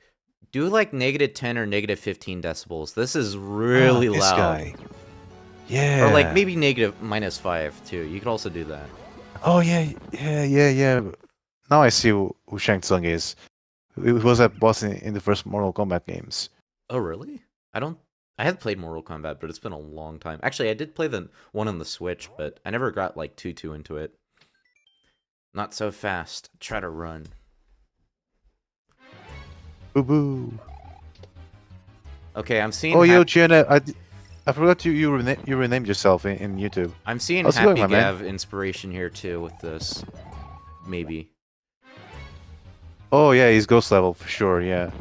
[SPEAKER 1] do like -10 or -15 decibels. This is really
[SPEAKER 3] this
[SPEAKER 1] loud.
[SPEAKER 3] guy. Yeah.
[SPEAKER 1] Or like maybe -5 too. You could also do that.
[SPEAKER 3] Oh yeah. Now I see who Shang Tsung is. It was that boss in the first Mortal Kombat games.
[SPEAKER 1] Oh really? I had played Mortal Kombat, but it's been a long time. Actually, I did play the one on the Switch, but I never got like too into it. Not so fast. Try to run.
[SPEAKER 3] Boo boo.
[SPEAKER 1] Okay, I'm seeing.
[SPEAKER 3] Oh yo, Jenna, I forgot you renamed yourself in YouTube.
[SPEAKER 1] I'm seeing
[SPEAKER 3] How's it
[SPEAKER 1] Happy
[SPEAKER 3] going, my man?
[SPEAKER 1] Gav inspiration here too with this. Maybe.
[SPEAKER 3] Oh yeah, he's ghost level for sure. Yeah.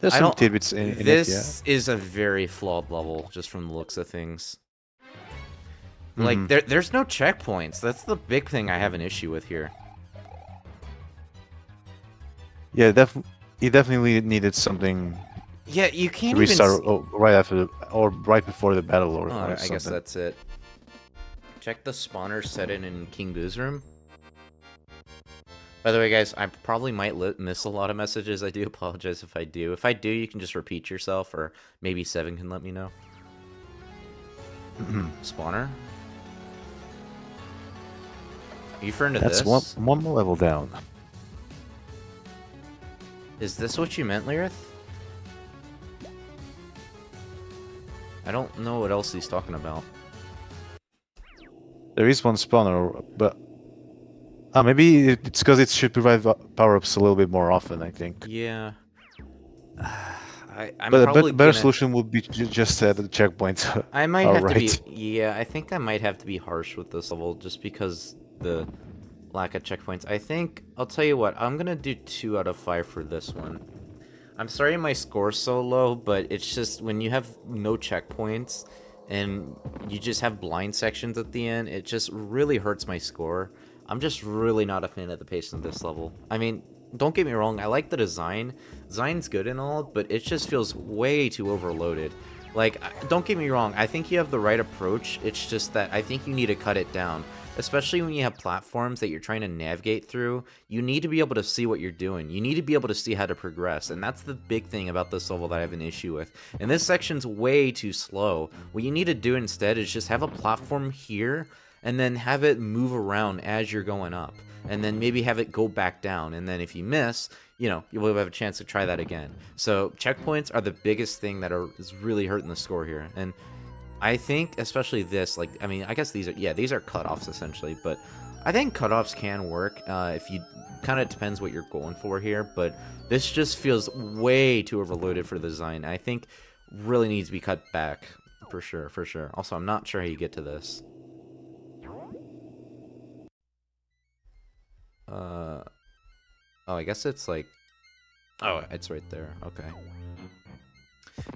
[SPEAKER 3] There's
[SPEAKER 1] I
[SPEAKER 3] some
[SPEAKER 1] don't-
[SPEAKER 3] tidbits in it. Yeah.
[SPEAKER 1] This is a very flawed level, just from the looks of things. Like,
[SPEAKER 3] Mhm.
[SPEAKER 1] there's no checkpoints. That's the big thing I have an issue with here.
[SPEAKER 3] Yeah, he definitely needed something
[SPEAKER 1] Yeah, you
[SPEAKER 3] to
[SPEAKER 1] can't
[SPEAKER 3] restart
[SPEAKER 1] even...
[SPEAKER 3] right after or right before the battle or
[SPEAKER 1] I
[SPEAKER 3] something.
[SPEAKER 1] guess that's it. Check the spawner set in King Boo's room. By the way, guys, I probably might miss a lot of messages. I do apologize if I do. If I do, you can just repeat yourself, or maybe Seven can let me know. Spawner? Are you referring to
[SPEAKER 3] That's
[SPEAKER 1] this?
[SPEAKER 3] one more level down.
[SPEAKER 1] Is this what you meant, Lyrith? I don't know what else he's talking about.
[SPEAKER 3] There is one spawner, but maybe it's because it should provide power-ups a little bit more often, I think.
[SPEAKER 1] Yeah. I'm
[SPEAKER 3] But
[SPEAKER 1] probably
[SPEAKER 3] better
[SPEAKER 1] gonna...
[SPEAKER 3] solution would be just at the checkpoint.
[SPEAKER 1] I might have to be...
[SPEAKER 3] Alright.
[SPEAKER 1] Yeah, I think I might have to be harsh with this level just because the lack of checkpoints. I think... I'll tell you what, I'm gonna do 2 out of 5 for this one. I'm sorry my score's so low, but it's just when you have no checkpoints and you just have blind sections at the end, it just really hurts my score. I'm just really not a fan of the pace of this level. I mean, don't get me wrong, I like the design. Design's good and all, but it just feels way too overloaded. Like, don't get me wrong, I think you have the right approach. It's just that I think you need to cut it down. Especially when you have platforms that you're trying to navigate through, you need to be able to see what you're doing. You need to be able to see how to progress, and that's the big thing about this level that I have an issue with. And this section's way too slow. What you need to do instead is just have a platform here, and then have it move around as you're going up. And then maybe have it go back down, and then if you miss, you know, you will have a chance to try that again. So checkpoints are the biggest thing that is really hurting the score here. And I think, especially this, like, I mean, I guess these are, yeah, these are cutoffs essentially, but I think cutoffs can work if you, kind of depends what you're going for here, but this just feels way too overloaded for the design. I think really needs to be cut back, for sure, for sure. Also, I'm not sure how you get to this. Oh, I guess it's like, oh, it's right there, okay.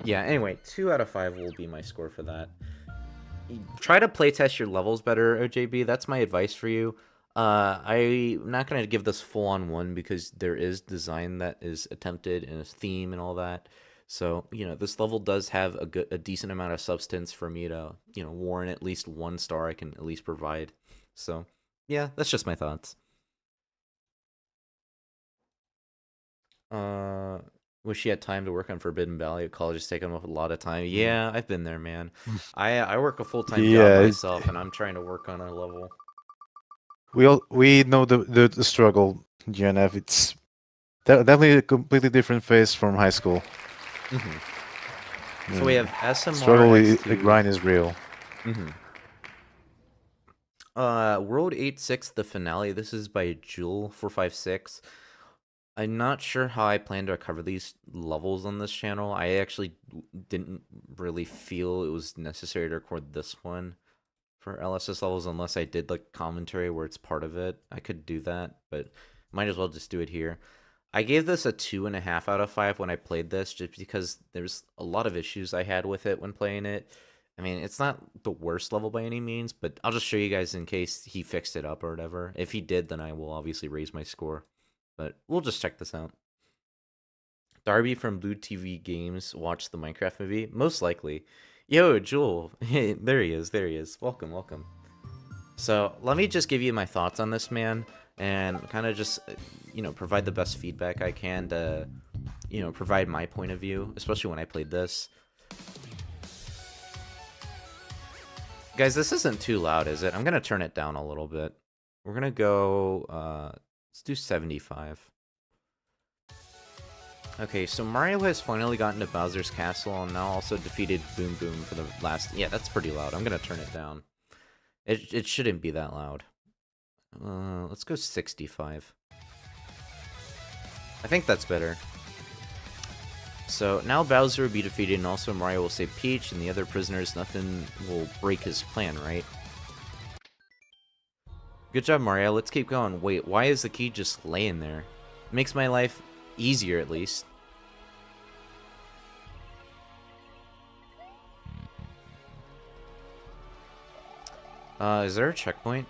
[SPEAKER 1] Yeah, anyway, 2 out of 5 will be my score for that. Try to playtest your levels better, OJB. That's my advice for you. I'm not going to give this full-on 1 because there is design that is attempted and a theme and all that. So, you know, this level does have a decent amount of substance for me to, you know, warrant at least 1 star I can at least provide. So, yeah, that's just my thoughts. Wish he had time to work on Forbidden Valley. College has taken up a lot of time. Yeah, I've been there, man. I work a full-time job myself, and I'm trying to work on a level.
[SPEAKER 3] We know the struggle, GNF. It's definitely a completely different phase from high school.
[SPEAKER 1] Mm-hmm. So we have SMR.
[SPEAKER 3] Struggle, the grind is real.
[SPEAKER 1] Mm-hmm. World 8-6, the finale. This is by Jewel456. I'm not sure how I plan to cover these levels on this channel. I actually didn't really feel it was necessary to record this one for LSS levels unless I did like commentary where it's part of it. I could do that, but might as well just do it here. I gave this a 2.5 out of 5 when I played this just because there's a lot of issues I had with it when playing it. I mean, it's not the worst level by any means, but I'll just show you guys in case he fixed it up or whatever. If he did, then I will obviously raise my score. But we'll just check this out. Darby from Blue TV Games watched the Minecraft movie? Most likely. Yo, Jewel. There he is. There he is. Welcome, welcome. So, let me just give you my thoughts on this, man. And kind of just, you know, provide the best feedback I can to, you know, provide my point of view. Especially when I played this. Guys, this isn't too loud, is it? I'm going to turn it down a little bit. We're going to go... let's do 75. Okay, so Mario has finally gotten to Bowser's Castle and now also defeated Boom Boom for the last... Yeah, that's pretty loud. I'm going to turn it down. It shouldn't be that loud. Let's go 65. I think that's better. So now Bowser will be defeated and also Mario will save Peach and the other prisoners. Nothing will break his plan, right? Good job, Mario. Let's keep going. Wait, why is the key just laying there? It makes my life easier, at least. Is there a checkpoint?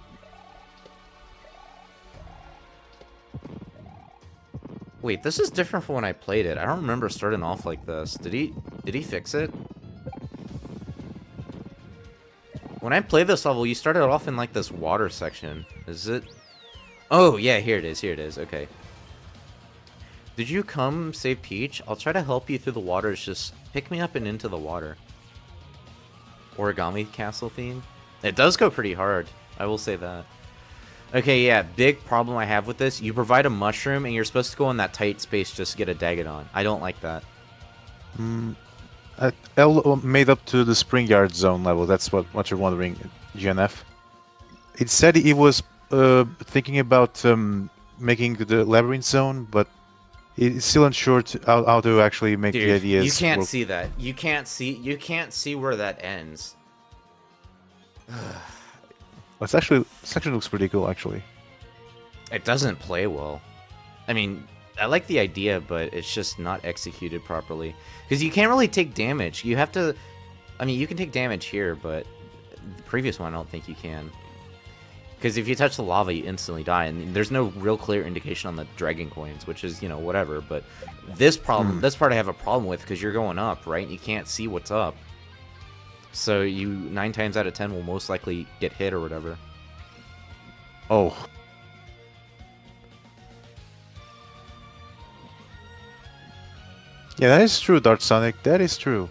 [SPEAKER 1] Wait, this is different from when I played it. I don't remember starting off like this. Did he fix it? When I played this level, you started off in like this water section. Is it? Oh, yeah, here it is. Here it is. Okay. Did you come save Peach? I'll try to help you through the waters. Just pick me up and into the water. Origami castle theme. It does go pretty hard. I will say that. Okay, yeah. Big problem I have with this. You provide a mushroom and you're supposed to go in that tight space just to get a Dagadon. I don't like that.
[SPEAKER 3] L made up to the Spring Yard zone level. That's what you're wondering, GNF. It said he was thinking about making the labyrinth zone, but it's still unsure how to actually make the ideas.
[SPEAKER 1] You can't see that. You can't see where that ends.
[SPEAKER 3] It's actually, this section looks pretty cool, actually.
[SPEAKER 1] It doesn't play well. I mean, I like the idea, but it's just not executed properly. Because you can't really take damage. You have to... I mean, you can take damage here, but the previous one I don't think you can. Because if you touch the lava, you instantly die, and there's no real clear indication on the dragon coins, which is, you know, whatever. But this problem, this part I have a problem with, because you're going up, right? You can't see what's up. So you 9 times out of 10 will most likely get hit or whatever.
[SPEAKER 3] Oh. Yeah, that is true, Dark Sonic. That is true.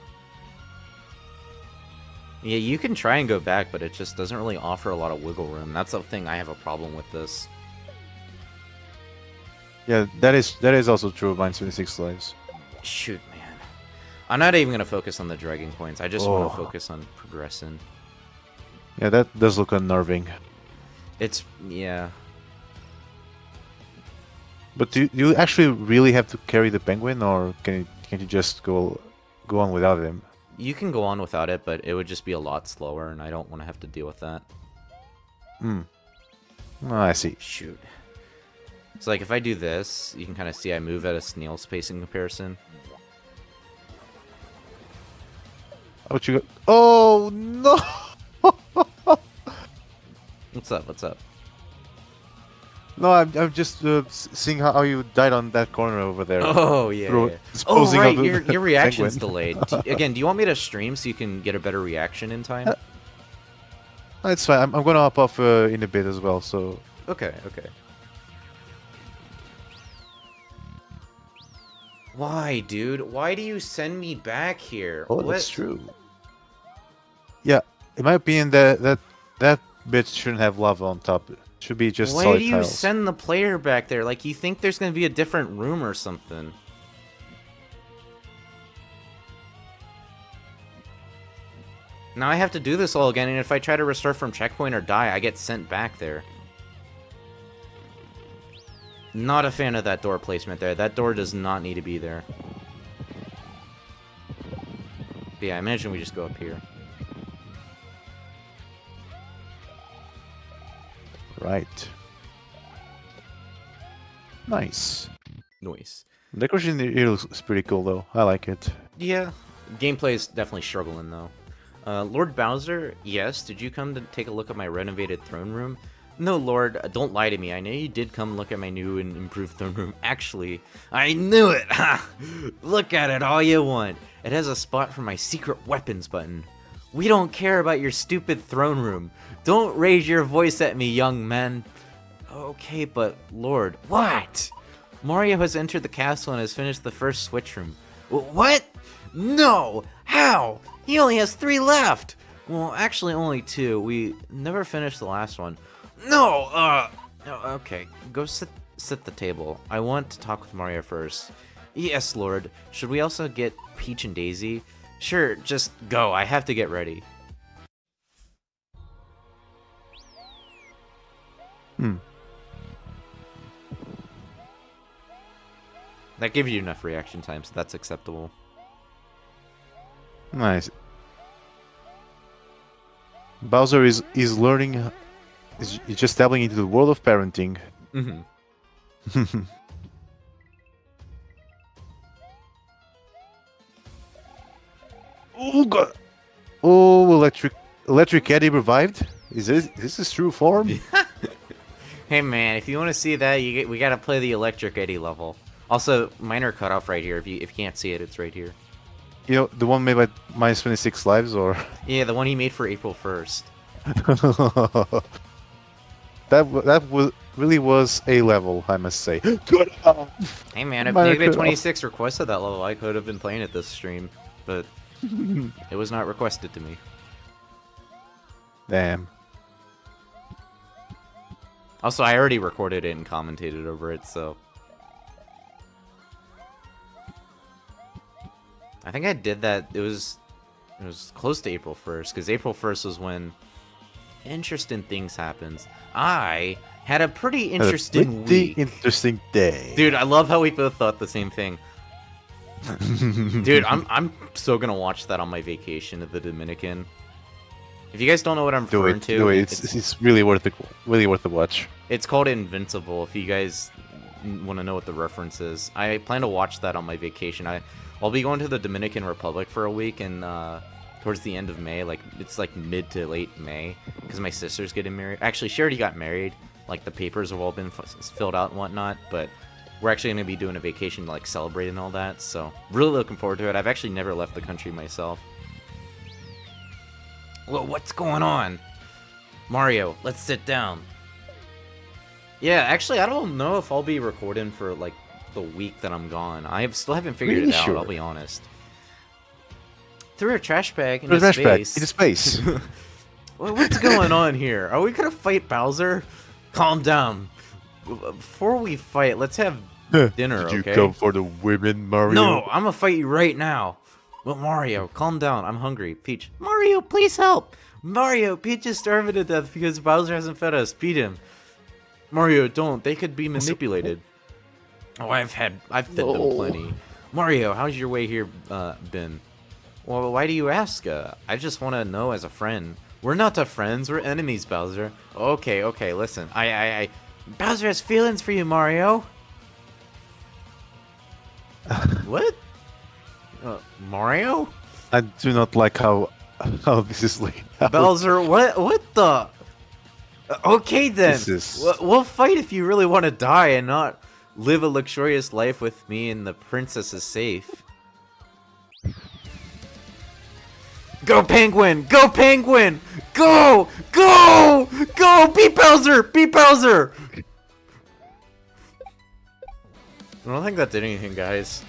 [SPEAKER 1] Yeah, you can try and go back, but it just doesn't really offer a lot of wiggle room. That's the thing I have a problem with this.
[SPEAKER 3] Yeah, that is also true. Mine's 26 lives.
[SPEAKER 1] Shoot, man. I'm not even going to focus on the dragging points. I just want
[SPEAKER 3] Oh.
[SPEAKER 1] to focus on progressing.
[SPEAKER 3] Yeah, that does look unnerving.
[SPEAKER 1] It's, yeah.
[SPEAKER 3] But do you actually really have to carry the penguin, or can't you just go on without him?
[SPEAKER 1] You can go on without it, but it would just be a lot slower, and I don't want to have to deal with that.
[SPEAKER 3] Hmm. Oh, I see.
[SPEAKER 1] Shoot. So, like, if I do this, you can kind of see I move at a snail's pace in comparison.
[SPEAKER 3] What you got? Oh no!
[SPEAKER 1] What's up? What's up?
[SPEAKER 3] No, I'm just seeing how you died on that corner over there.
[SPEAKER 1] Oh, yeah.
[SPEAKER 3] Through
[SPEAKER 1] Yeah. Oh,
[SPEAKER 3] disposing of
[SPEAKER 1] right.
[SPEAKER 3] the
[SPEAKER 1] Your reaction's
[SPEAKER 3] penguin.
[SPEAKER 1] delayed. Again, do you want me to stream so you can get a better reaction in time?
[SPEAKER 3] It's fine. I'm gonna hop off in a bit as well, so...
[SPEAKER 1] Okay, okay. Why, dude? Why do you send me back here?
[SPEAKER 3] Oh,
[SPEAKER 1] What?
[SPEAKER 3] that's true. Yeah, in my opinion, that bit shouldn't have lava on top. It should be just
[SPEAKER 1] Why
[SPEAKER 3] solid
[SPEAKER 1] do you
[SPEAKER 3] tiles.
[SPEAKER 1] send the player back there? Like, you think there's gonna be a different room or something? Now I have to do this all again, and if I try to restart from checkpoint or die, I get sent back there. Not a fan of that door placement there. That door does not need to be there. But yeah, I imagine we just go up here.
[SPEAKER 3] Right. Nice.
[SPEAKER 1] Noise.
[SPEAKER 3] Decoration here looks pretty cool, though. I like it.
[SPEAKER 1] Yeah. Gameplay is definitely struggling, though. Lord Bowser, yes, did you come to take a look at my renovated throne room? No, Lord, don't lie to me. I know you did come look at my new and improved throne room. Actually, I knew it! Ha! Look at it all you want. It has a spot for my secret weapons button. We don't care about your stupid throne room. Don't raise your voice at me, young man. Okay, but Lord, what? Mario has entered the castle and has finished the first switch room. What? No! How? He only has 3 left! Well, actually only 2. We never finished the last one. No! Okay. Go sit the table. I want to talk with Mario first. Yes, Lord. Should we also get Peach and Daisy? Sure, just go. I have to get ready. That gives you enough reaction time, so that's acceptable.
[SPEAKER 3] Nice. Bowser is learning, is just dabbling into the world of parenting.
[SPEAKER 1] Mm-hmm.
[SPEAKER 3] Oh god! Oh, electric Eddie revived. Is this his true form?
[SPEAKER 1] Hey man, if you want to see that, we gotta play the Electric Eddie level. Also, minor cutoff right here. If you can't see it, it's right here.
[SPEAKER 3] You know, the one made by minus 26 lives, or
[SPEAKER 1] Yeah, the one he made for April 1st.
[SPEAKER 3] that really was a level, I must say. Good.
[SPEAKER 1] Hey man, if
[SPEAKER 3] Minor
[SPEAKER 1] Negative
[SPEAKER 3] cutoff.
[SPEAKER 1] 26 requested that level, I could have been playing it this stream, but it was not requested to me.
[SPEAKER 3] Damn.
[SPEAKER 1] Also, I already recorded it and commentated over it, so... I think I did that, it was close to April 1st, because April 1st was when interesting things happens. I had a pretty interesting week.
[SPEAKER 3] Interesting day.
[SPEAKER 1] Dude, I love how we both thought the same thing. Dude, I'm so gonna watch that on my vacation to the Dominican. If you guys don't know what I'm referring to,
[SPEAKER 3] do it. It's really worth the watch.
[SPEAKER 1] it's called Invincible. If you guys want to know what the reference is, I plan to watch that on my vacation. I'll be going to the Dominican Republic for a week, and towards the end of May, like it's like mid to late May, because my sister's getting married. Actually, she already got married. Like the papers have all been filled out and whatnot, but we're actually going to be doing a vacation to like celebrate and all that. So really looking forward to it. I've actually never left the country myself. Well, what's going on? Mario, let's sit down. Yeah, actually, I don't know if I'll be recording for, like, the week that I'm gone. Still haven't figured
[SPEAKER 3] Really
[SPEAKER 1] it out,
[SPEAKER 3] sure?
[SPEAKER 1] I'll be honest. Threw a trash bag
[SPEAKER 3] There's
[SPEAKER 1] into
[SPEAKER 3] a flashback
[SPEAKER 1] space.
[SPEAKER 3] into space.
[SPEAKER 1] What's going on here? Are we gonna fight Bowser? Calm down. Before we fight, let's have dinner,
[SPEAKER 3] Did you
[SPEAKER 1] okay?
[SPEAKER 3] come for the women, Mario?
[SPEAKER 1] No, I'm gonna fight you right now. But Mario, calm down. I'm hungry. Peach. Mario, please help. Mario, Peach is starving to death because Bowser hasn't fed us. Beat him. Mario, don't. They could be manipulated. Oh, I've fed them plenty. Mario, how's your way here been? Well, why do you ask? I just want to know as a friend. We're not friends. We're enemies, Bowser. Okay, listen. Bowser has feelings for you, Mario. What? Mario?
[SPEAKER 3] I do not like how this is laid out.
[SPEAKER 1] Bowser, what the? Okay then. We'll fight if you really want to die and not live a luxurious life with me and the princess is safe. Go Penguin! Go Penguin! Go! Go! Go! Beat Bowser! Beat Bowser! I don't think that did anything, guys.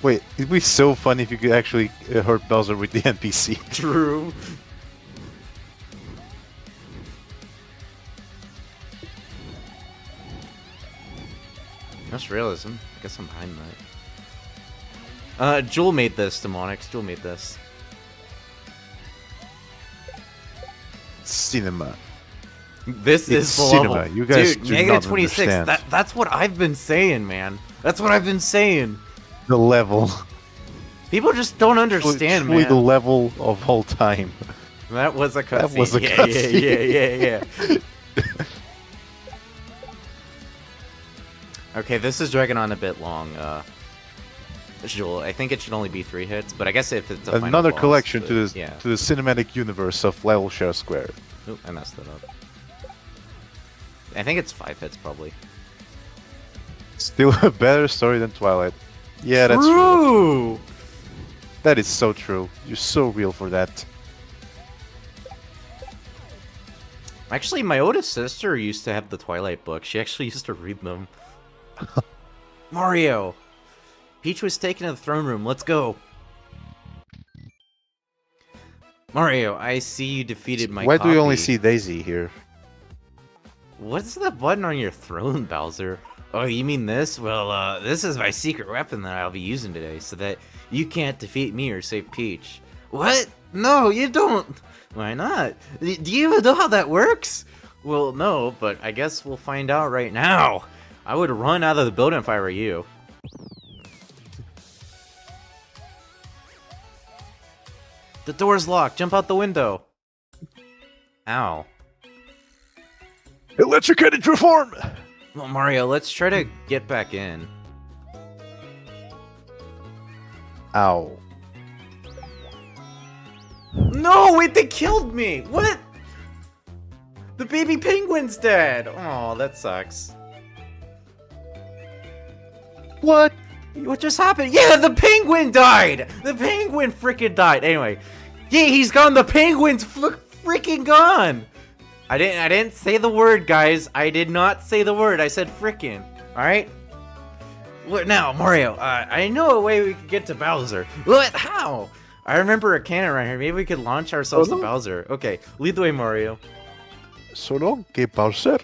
[SPEAKER 3] Wait, it'd be so funny if you could actually hurt Bowser with the NPC.
[SPEAKER 1] True. That's realism. I guess I'm behind that. Jewel made this, Demonix. Jewel made this.
[SPEAKER 3] Cinema.
[SPEAKER 1] This
[SPEAKER 3] It's
[SPEAKER 1] is the
[SPEAKER 3] cinema.
[SPEAKER 1] level.
[SPEAKER 3] You guys
[SPEAKER 1] Dude,
[SPEAKER 3] do
[SPEAKER 1] negative
[SPEAKER 3] not
[SPEAKER 1] 26.
[SPEAKER 3] understand.
[SPEAKER 1] That's what I've been saying, man. That's what I've been saying.
[SPEAKER 3] The level.
[SPEAKER 1] People just don't understand,
[SPEAKER 3] Truly
[SPEAKER 1] man.
[SPEAKER 3] the level of all time.
[SPEAKER 1] That was a cutscene.
[SPEAKER 3] That was a cutscene.
[SPEAKER 1] Yeah. Okay, this is dragging on a bit long. Jewel, I think it should only be 3 hits, but I guess if it's a final
[SPEAKER 3] Another
[SPEAKER 1] boss,
[SPEAKER 3] collection
[SPEAKER 1] but,
[SPEAKER 3] to the
[SPEAKER 1] yeah.
[SPEAKER 3] to the cinematic universe of Level Share Square.
[SPEAKER 1] Oop, I messed that up. I think it's 5 hits probably.
[SPEAKER 3] Still a better story than Twilight. Yeah, that's true.
[SPEAKER 1] True.
[SPEAKER 3] That is so true. You're so real for that.
[SPEAKER 1] Actually, my oldest sister used to have the Twilight book. She actually used to read them. Mario! Peach was taken to the throne room. Let's go! Mario, I see you defeated my
[SPEAKER 3] Why do we only
[SPEAKER 1] copy.
[SPEAKER 3] see Daisy here?
[SPEAKER 1] What's that button on your throne, Bowser? Oh, you mean this? Well, this is my secret weapon that I'll be using today, so that you can't defeat me or save Peach. What? No, you don't! Why not? Do you even know how that works? Well, no, but I guess we'll find out right now. I would run out of the building if I were you. The door's locked. Jump out the window. Ow.
[SPEAKER 3] Electrocuted reform!
[SPEAKER 1] Well, Mario, let's try to get back in.
[SPEAKER 3] Ow.
[SPEAKER 1] No, wait, they killed me! What? The baby penguin's dead! Oh, that sucks.
[SPEAKER 3] What?
[SPEAKER 1] What just happened? Yeah, the penguin died! The penguin freaking died. Anyway, yeah, he's gone. The penguin's freaking gone. I didn't say the word, guys. I did not say the word. I said freaking. All right. What now, Mario? I know a way we could get to Bowser. What? How? I remember a cannon right here. Maybe we could launch ourselves to Bowser. Okay, lead the way, Mario.
[SPEAKER 3] So long, que Bowser.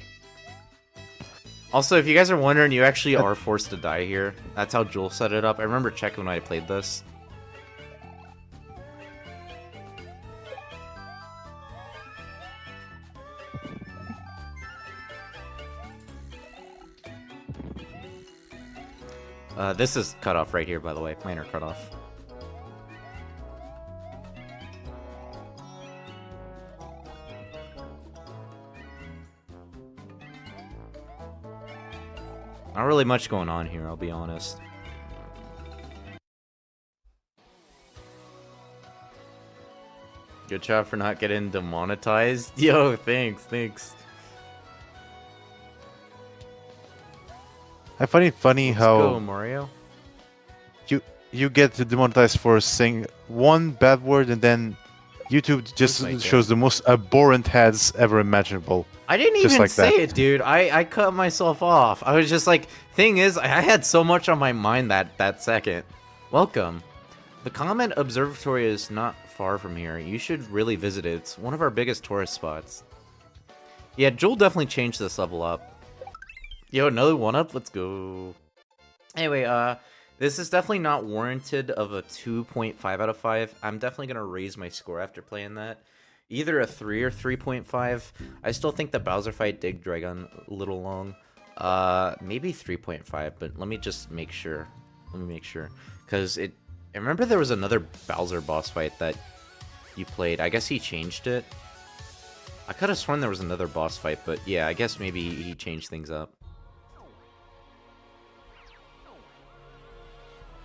[SPEAKER 1] Also, if you guys are wondering, you actually are forced to die here. That's how Jewel set it up. I remember checking when I played this. This is cut off right here, by the way. Minor cut off. Not really much going on here, I'll be honest. Good job for not getting demonetized. Yo, thanks.
[SPEAKER 3] I find it funny
[SPEAKER 1] Let's
[SPEAKER 3] how
[SPEAKER 1] go, Mario.
[SPEAKER 3] you get demonetized for saying one bad word, and then YouTube just
[SPEAKER 1] Where's my
[SPEAKER 3] shows the most abhorrent ads ever imaginable.
[SPEAKER 1] I didn't
[SPEAKER 3] Just
[SPEAKER 1] even
[SPEAKER 3] like
[SPEAKER 1] say
[SPEAKER 3] that.
[SPEAKER 1] it, dude. I cut myself off. I was just like, thing is, I had so much on my mind that second. Welcome. The Comment Observatory is not far from here. You should really visit it. It's one of our biggest tourist spots. Yeah, Joel definitely changed this level up. Yo, another one up? Let's go. Anyway, this is definitely not warranted of a 2.5 out of 5. I'm definitely going to raise my score after playing that. Either a 3 or 3.5. I still think the Bowser fight did drag on a little long. Maybe 3.5, but let me just make sure. Because I remember there was another Bowser boss fight that you played. I guess he changed it. I could have sworn there was another boss fight, but yeah, I guess maybe he changed things up.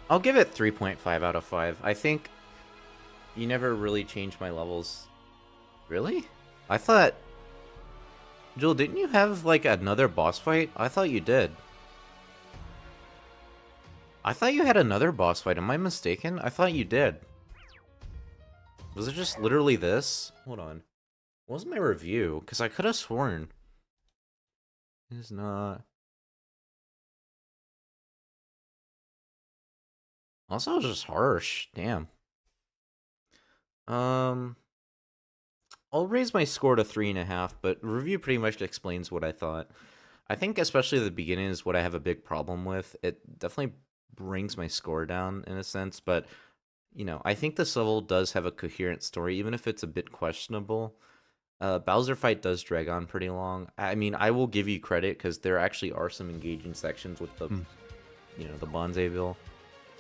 [SPEAKER 1] I'll give it 3.5 out of 5. I think you never really changed my levels. Really? I thought... Joel, didn't you have, like, another boss fight? I thought you did. I thought you had another boss fight. Am I mistaken? I thought you did. Was it just literally this? Hold on. What was my review? Because I could have sworn. It's not... Also, it was just harsh. Damn. I'll raise my score to 3.5, but review pretty much explains what I thought. I think especially the beginning is what I have a big problem with. It definitely brings my score down in a sense, but you know, I think this level does have a coherent story, even if it's a bit questionable. Bowser fight does drag on pretty long. I mean, I will give you credit because there actually are some engaging sections with the, you know, the Bonzeville.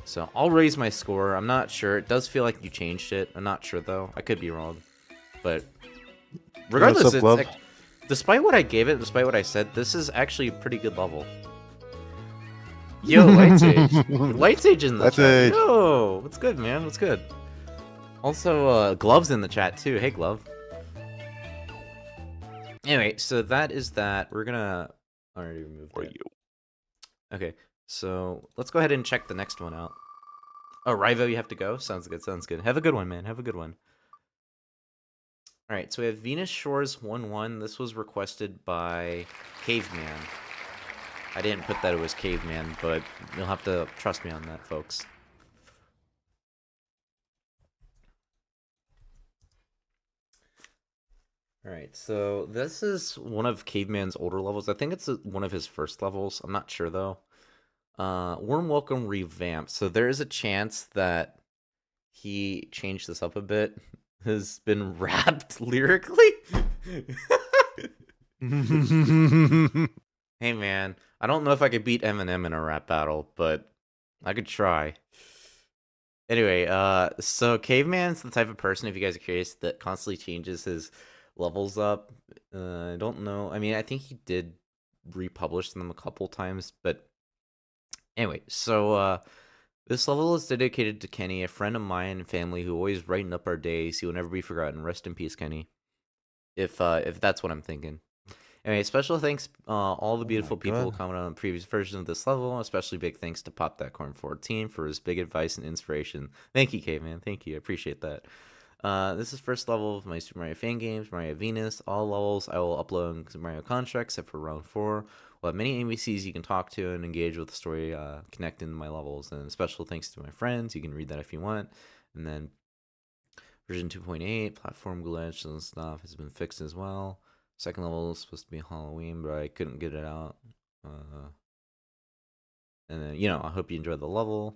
[SPEAKER 1] So I'll raise my score. I'm not sure. It does feel like you changed it. I'm not sure though. I could be wrong. But regardless, despite what I gave it, despite what I said, this is actually a pretty good level. Yo, Light Sage. Light Sage in the chat. Yo, what's good, man? What's good? Also, Glove's in the chat too. Hey, Glove. Anyway, so that is that. We're gonna already remove that. Okay, so let's go ahead and check the next one out. Oh, Rivo, you have to go? Sounds good, sounds good. Have a good one, man. Have a good one. Alright, so we have Venus Shores 1-1. This was requested by Caveman. I didn't put that it was Caveman, but you'll have to trust me on that, folks. Alright, so this is one of Caveman's older levels. I think it's one of his first levels. I'm not sure, though. Warm Welcome Revamped. So there is a chance that he changed this up a bit. Has been rapped lyrically? Hey, man. I don't know if I could beat Eminem in a rap battle, but I could try. Anyway, so Caveman's the type of person, if you guys are curious, that constantly changes his levels up. I don't know. I mean, I think he did republish them a couple times, but anyway, so this level is dedicated to Kenny, a friend of mine and family who always brighten up our days. He will never be forgotten. Rest in peace, Kenny. If that's what I'm thinking. Anyway, special thanks all the beautiful people who commented on the previous version of this level. Especially big thanks to Pop That Corn 14 for his big advice and inspiration. Thank you, Caveman. Thank you. I appreciate that. This is first level of my Super Mario fan games, Mario Venus. All levels I will upload in Super Mario Contract, except for round 4. We'll have many NPCs you can talk to and engage with the story, connecting to my levels. And special thanks to my friends. You can read that if you want. And then version 2.8, platform glitch and stuff has been fixed as well. Second level is supposed to be Halloween, but I couldn't get it out. And then, you know, I hope you enjoyed the level.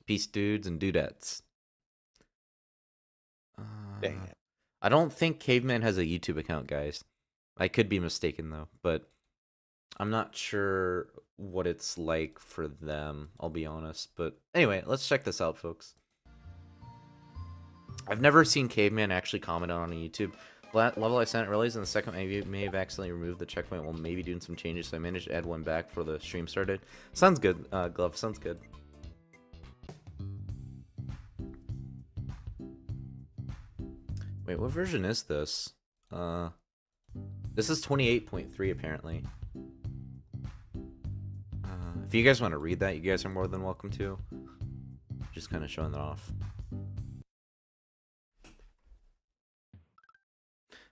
[SPEAKER 1] Peace, dudes and dudettes.
[SPEAKER 3] Dang it.
[SPEAKER 1] I don't think Caveman has a YouTube account, guys. I could be mistaken, though, but I'm not sure what it's like for them, I'll be honest. But anyway, let's check this out, folks. I've never seen Caveman actually comment on a YouTube level. I sent earlier, and the second may have accidentally removed the checkpoint while maybe doing some changes, so I managed to add one back before the stream started. Sounds good, Glove. Sounds good. Wait, what version is this? This is 28.3 apparently. If you guys want to read that, you guys are more than welcome to. Just kind of showing that off.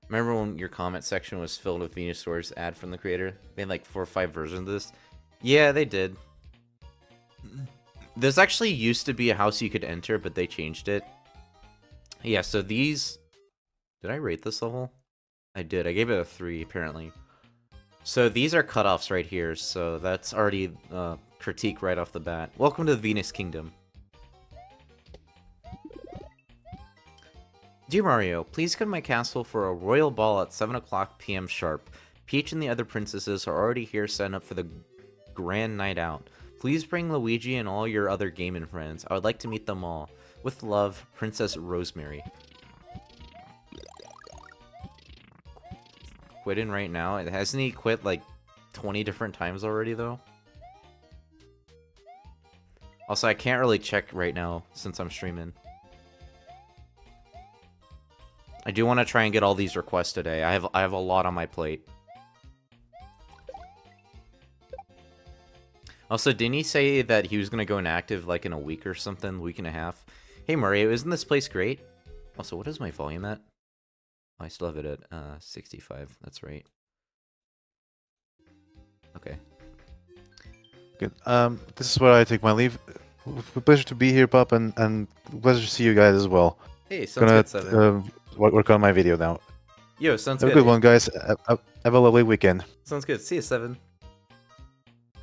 [SPEAKER 1] Remember when your comment section was filled with Venusaur's ad from the creator? They had like 4 or 5 versions of this. Yeah, they did. There's actually used to be a house you could enter, but they changed it. Yeah, so these... Did I rate this level? I did. I gave it a 3, apparently. So these are cutoffs right here, so that's already critique right off the bat. Welcome to the Venus Kingdom. Dear Mario, please come to my castle for a royal ball at 7 o'clock p.m. sharp. Peach and the other princesses are already here setting up for the grand night out. Please bring Luigi and all your other gaming friends. I would like to meet them all. With love, Princess Rosemary. Quitting right now? Hasn't he quit like 20 different times already though? Also, I can't really check right now since I'm streaming. I do want to try and get all these requests today. I have a lot on my plate. Also, didn't he say that he was going to go inactive like in a week or something? Week and a half? Hey Mario, isn't this place great? Also, what is my volume at? Oh, I still have it at 65. That's right. Okay.
[SPEAKER 3] Good. This is where I take my leave. Pleasure to be here, Pop, and pleasure to see you guys as well.
[SPEAKER 1] Hey, sounds good, Seven.
[SPEAKER 3] Work on my video now.
[SPEAKER 1] Yo, sounds
[SPEAKER 3] Have
[SPEAKER 1] good.
[SPEAKER 3] a good one, guys. Have a lovely weekend.
[SPEAKER 1] Sounds good. See you, Seven.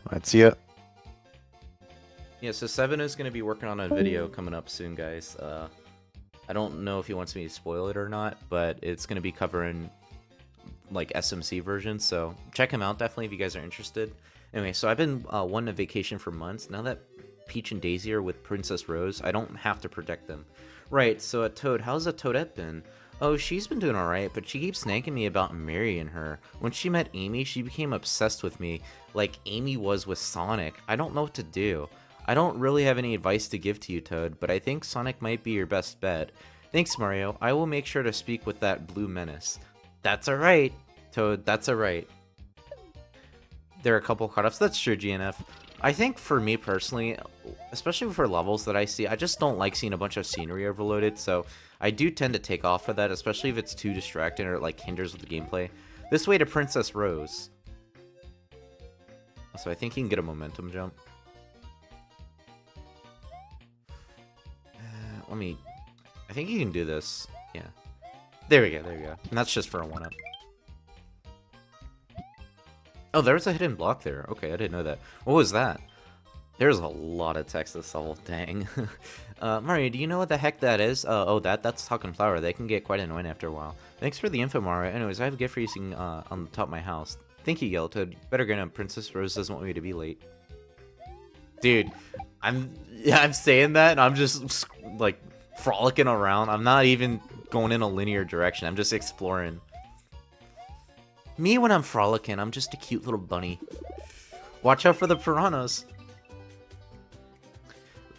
[SPEAKER 3] Alright, see ya.
[SPEAKER 1] Yeah, so Seven is going to be working on a video coming up soon, guys. I don't know if he wants me to spoil it or not, but it's going to be covering like SMC version, so check him out definitely if you guys are interested. Anyway, so I've been wanting a vacation for months. Now that Peach and Daisy are with Princess Rose, I don't have to protect them. Right, so a Toad, how's a Toadette been? Oh, she's been doing alright, but she keeps nagging me about marrying her. When she met Amy, she became obsessed with me, like Amy was with Sonic. I don't know what to do. I don't really have any advice to give to you, Toad, but I think Sonic might be your best bet. Thanks, Mario. I will make sure to speak with that blue menace. That's alright, Toad, that's alright. There are a couple cutoffs. That's true, GNF. I think for me personally, especially for levels that I see, I just don't like seeing a bunch of scenery overloaded, so I do tend to take off for that, especially if it's too distracting or it like hinders with the gameplay. This way to Princess Rose. So I think he can get a momentum jump. I think you can do this. Yeah. There we go, there we go. And that's just for a 1-up. Oh, there's a hidden block there. Okay, I didn't know that. What was that? There's a lot of text this level, dang. Mario, do you know what the heck that is? Oh, that's Talking Flower. They can get quite annoying after a while. Thanks for the info, Mario. Anyways, I have a gift for you on the top of my house. Thank you, Yellowtoad. Better get him. Princess Rose doesn't want me to be late. Dude, I'm saying that, and I'm just, like, frolicking around. I'm not even going in a linear direction. I'm just exploring. Me when I'm frolicking, I'm just a cute little bunny. Watch out for the piranhas.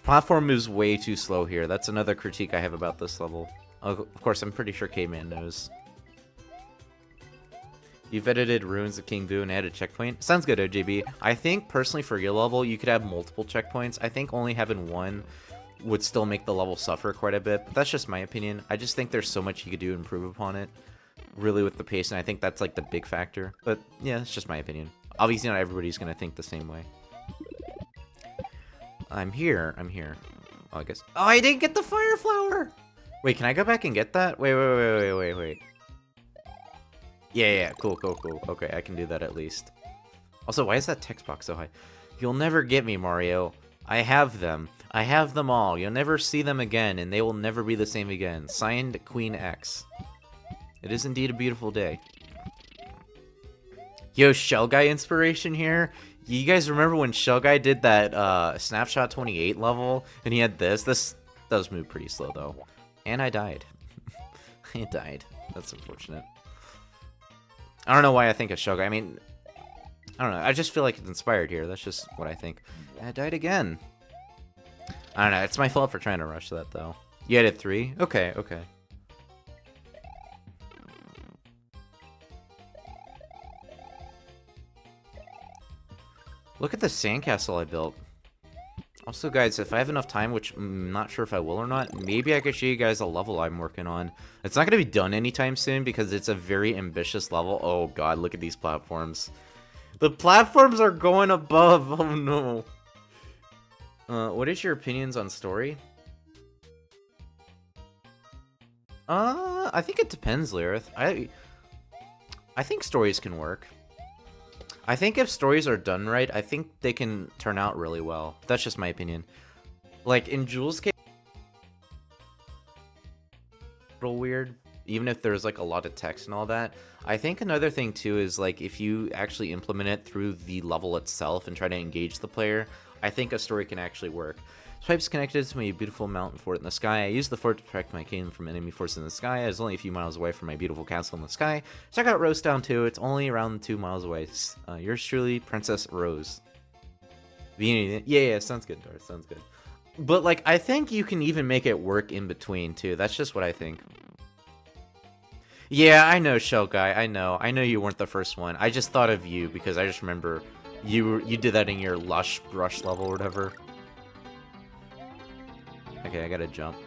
[SPEAKER 1] Platform moves way too slow here. That's another critique I have about this level. Of course, I'm pretty sure Caveman knows. You've edited Ruins of King Boo and added checkpoint? Sounds good, OJB. I think, personally, for your level, you could have multiple checkpoints. I think only having one would still make the level suffer quite a bit, but that's just my opinion. I just think there's so much you could do to improve upon it, really, with the pace, and I think that's, like, the big factor. But, yeah, it's just my opinion. Obviously, not everybody's gonna think the same way. I'm here. Oh, I guess... Oh, I didn't get the fire flower! Wait, can I go back and get that? Wait. Yeah, cool. Okay, I can do that at least. Also, why is that text box so high? You'll never get me, Mario. I have them. I have them all. You'll never see them again, and they will never be the same again. Signed, Queen X. It is indeed a beautiful day. Yo, Shell Guy inspiration here. You guys remember when Shell Guy did that Snapshot 28 level, and he had this? This does move pretty slow, though. And I died. I died. That's unfortunate. I don't know why I think of Shell Guy. I mean, I don't know. I just feel like it's inspired here. That's just what I think. I died again. I don't know. It's my fault for trying to rush that, though. You added 3? Okay. Look at the sandcastle I built. Also, guys, if I have enough time, which I'm not sure if I will or not, maybe I could show you guys a level I'm working on. It's not going to be done anytime soon because it's a very ambitious level. Oh, God, look at these platforms. The platforms are going above. Oh, no. What is your opinions on story? I think it depends, Lyrith. I think stories can work. I think if stories are done right, I think they can turn out really well. That's just my opinion. Like, in Jules' case, a little weird, even if there's, like, a lot of text and all that. I think another thing, too, is, like, if you actually implement it through the level itself and try to engage the player, I think a story can actually work. This pipe's connected to my beautiful mountain fort in the sky. I use the fort to protect my kingdom from enemy forces in the sky. I was only a few miles away from my beautiful castle in the sky. Check out Rose Town too. It's only around 2 miles away. Yours truly, Princess Rose. Yeah, sounds good, Darth. Sounds good. But, like, I think you can even make it work in between, too. That's just what I think. Yeah, I know, Shell Guy. I know you weren't the first one. I just thought of you because I just remember you did that in your Lush Brush level or whatever. Okay, I gotta jump.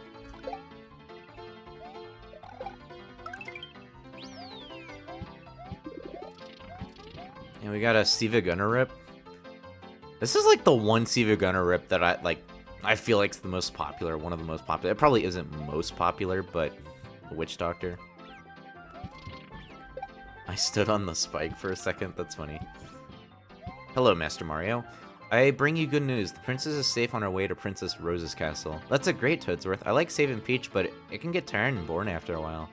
[SPEAKER 1] And we got a Siva Gunner Rip. This is like the one Siva Gunner Rip that I feel like it's the most popular, one of the most popular. It probably isn't most popular, but Witch Doctor. I stood on the spike for a second, that's funny. Hello, Master Mario. I bring you good news. The princess is safe on her way to Princess Rose's castle. That's a great Toadsworth. I like saving Peach, but it can get tired and boring after a while.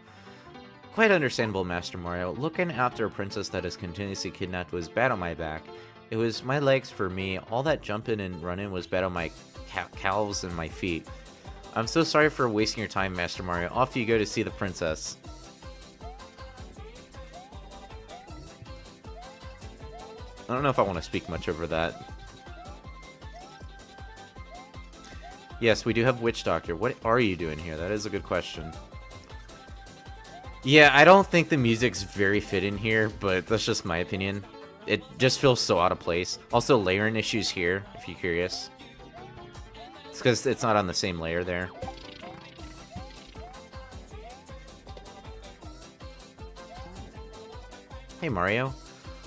[SPEAKER 1] Quite understandable, Master Mario. Looking after a princess that is continuously kidnapped was bad on my back. It was my legs for me. All that jumping and running was bad on my calves and my feet. I'm so sorry for wasting your time, Master Mario. Off you go to see the princess. I don't know if I want to speak much over that. Yes, we do have Witch Doctor. What are you doing here? That is a good question. Yeah, I don't think the music's very fit in here, but that's just my opinion. It just feels so out of place. Also, layering issues here, if you're curious. It's because it's not on the same layer there. Hey, Mario.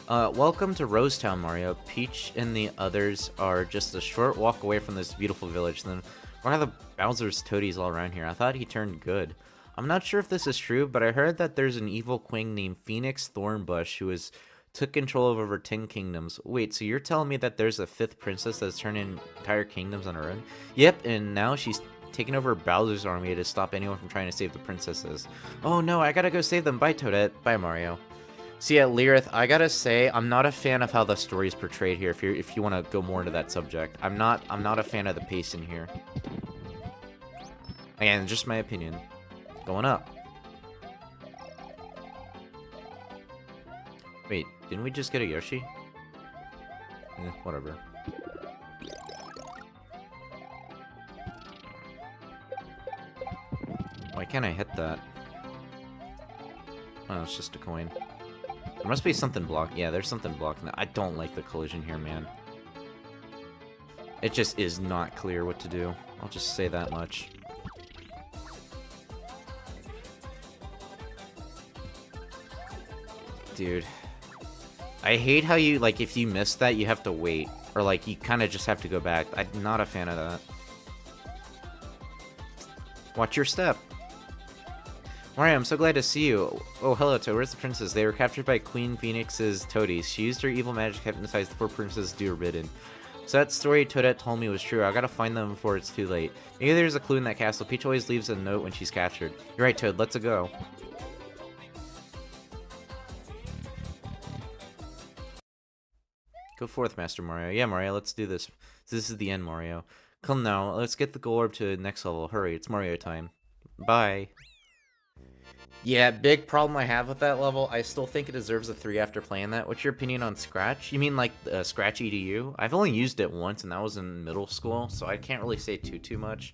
[SPEAKER 1] Welcome to Rose Town, Mario. Peach and the others are just a short walk away from this beautiful village. Then, why are the Bowser's toadies all around here? I thought he turned good. I'm not sure if this is true, but I heard that there's an evil queen named Phoenix Thornbush who took control of over 10 kingdoms. Wait, so you're telling me that there's a 5th princess that's turning entire kingdoms on her own? Yep, and now she's taking over Bowser's army to stop anyone from trying to save the princesses. Oh no, I gotta go save them. Bye, Toadette. Bye, Mario. So yeah, Lyrith, I gotta say, I'm not a fan of how the story is portrayed here. If you want to go more into that subject, I'm not a fan of the pacing here. Again, just my opinion. Going up. Wait, didn't we just get a Yoshi? Whatever. Why can't I hit that? Oh, it's just a coin. There must be something blocked. Yeah, there's something blocking that. I don't like the collision here, man. It just is not clear what to do. I'll just say that much. Dude. I hate how you, like, if you miss that, you have to wait. Or, like, you kind of just have to go back. I'm not a fan of that. Watch your step. Mario, I'm so glad to see you. Oh, hello, Toad. Where's the princess? They were captured by Queen Phoenix's toadies. She used her evil magic to hypnotize the 4 princesses to do her bidding. So that story Toadette told me was true. I gotta find them before it's too late. Maybe there's a clue in that castle. Peach always leaves a note when she's captured. You're right, Toad. Let's go. Go forth, Master Mario. Yeah, Mario, let's do this. This is the end, Mario. Come now, let's get the gold orb to the next level. Hurry, it's Mario time. Bye. Yeah, big problem I have with that level. I still think it deserves a 3 after playing that. What's your opinion on Scratch? You mean like Scratch EDU? I've only used it once, and that was in middle school, so I can't really say too much.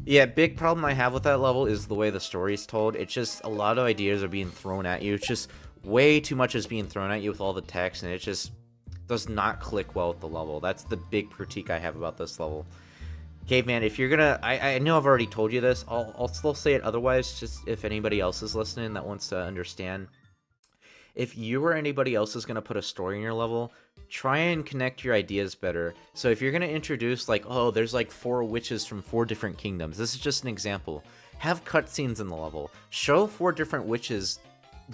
[SPEAKER 1] Yeah, big problem I have with that level is the way the story is told. It's just a lot of ideas are being thrown at you. It's just way too much is being thrown at you with all the text, and it just does not click well with the level. That's the big critique I have about this level. Caveman, if you're gonna, I know I've already told you this. I'll still say it otherwise, just if anybody else is listening that wants to understand. If you or anybody else is gonna put a story in your level, try and connect your ideas better. So if you're gonna introduce like, oh, there's like 4 witches from 4 different kingdoms. This is just an example. Have cutscenes in the level. Show 4 different witches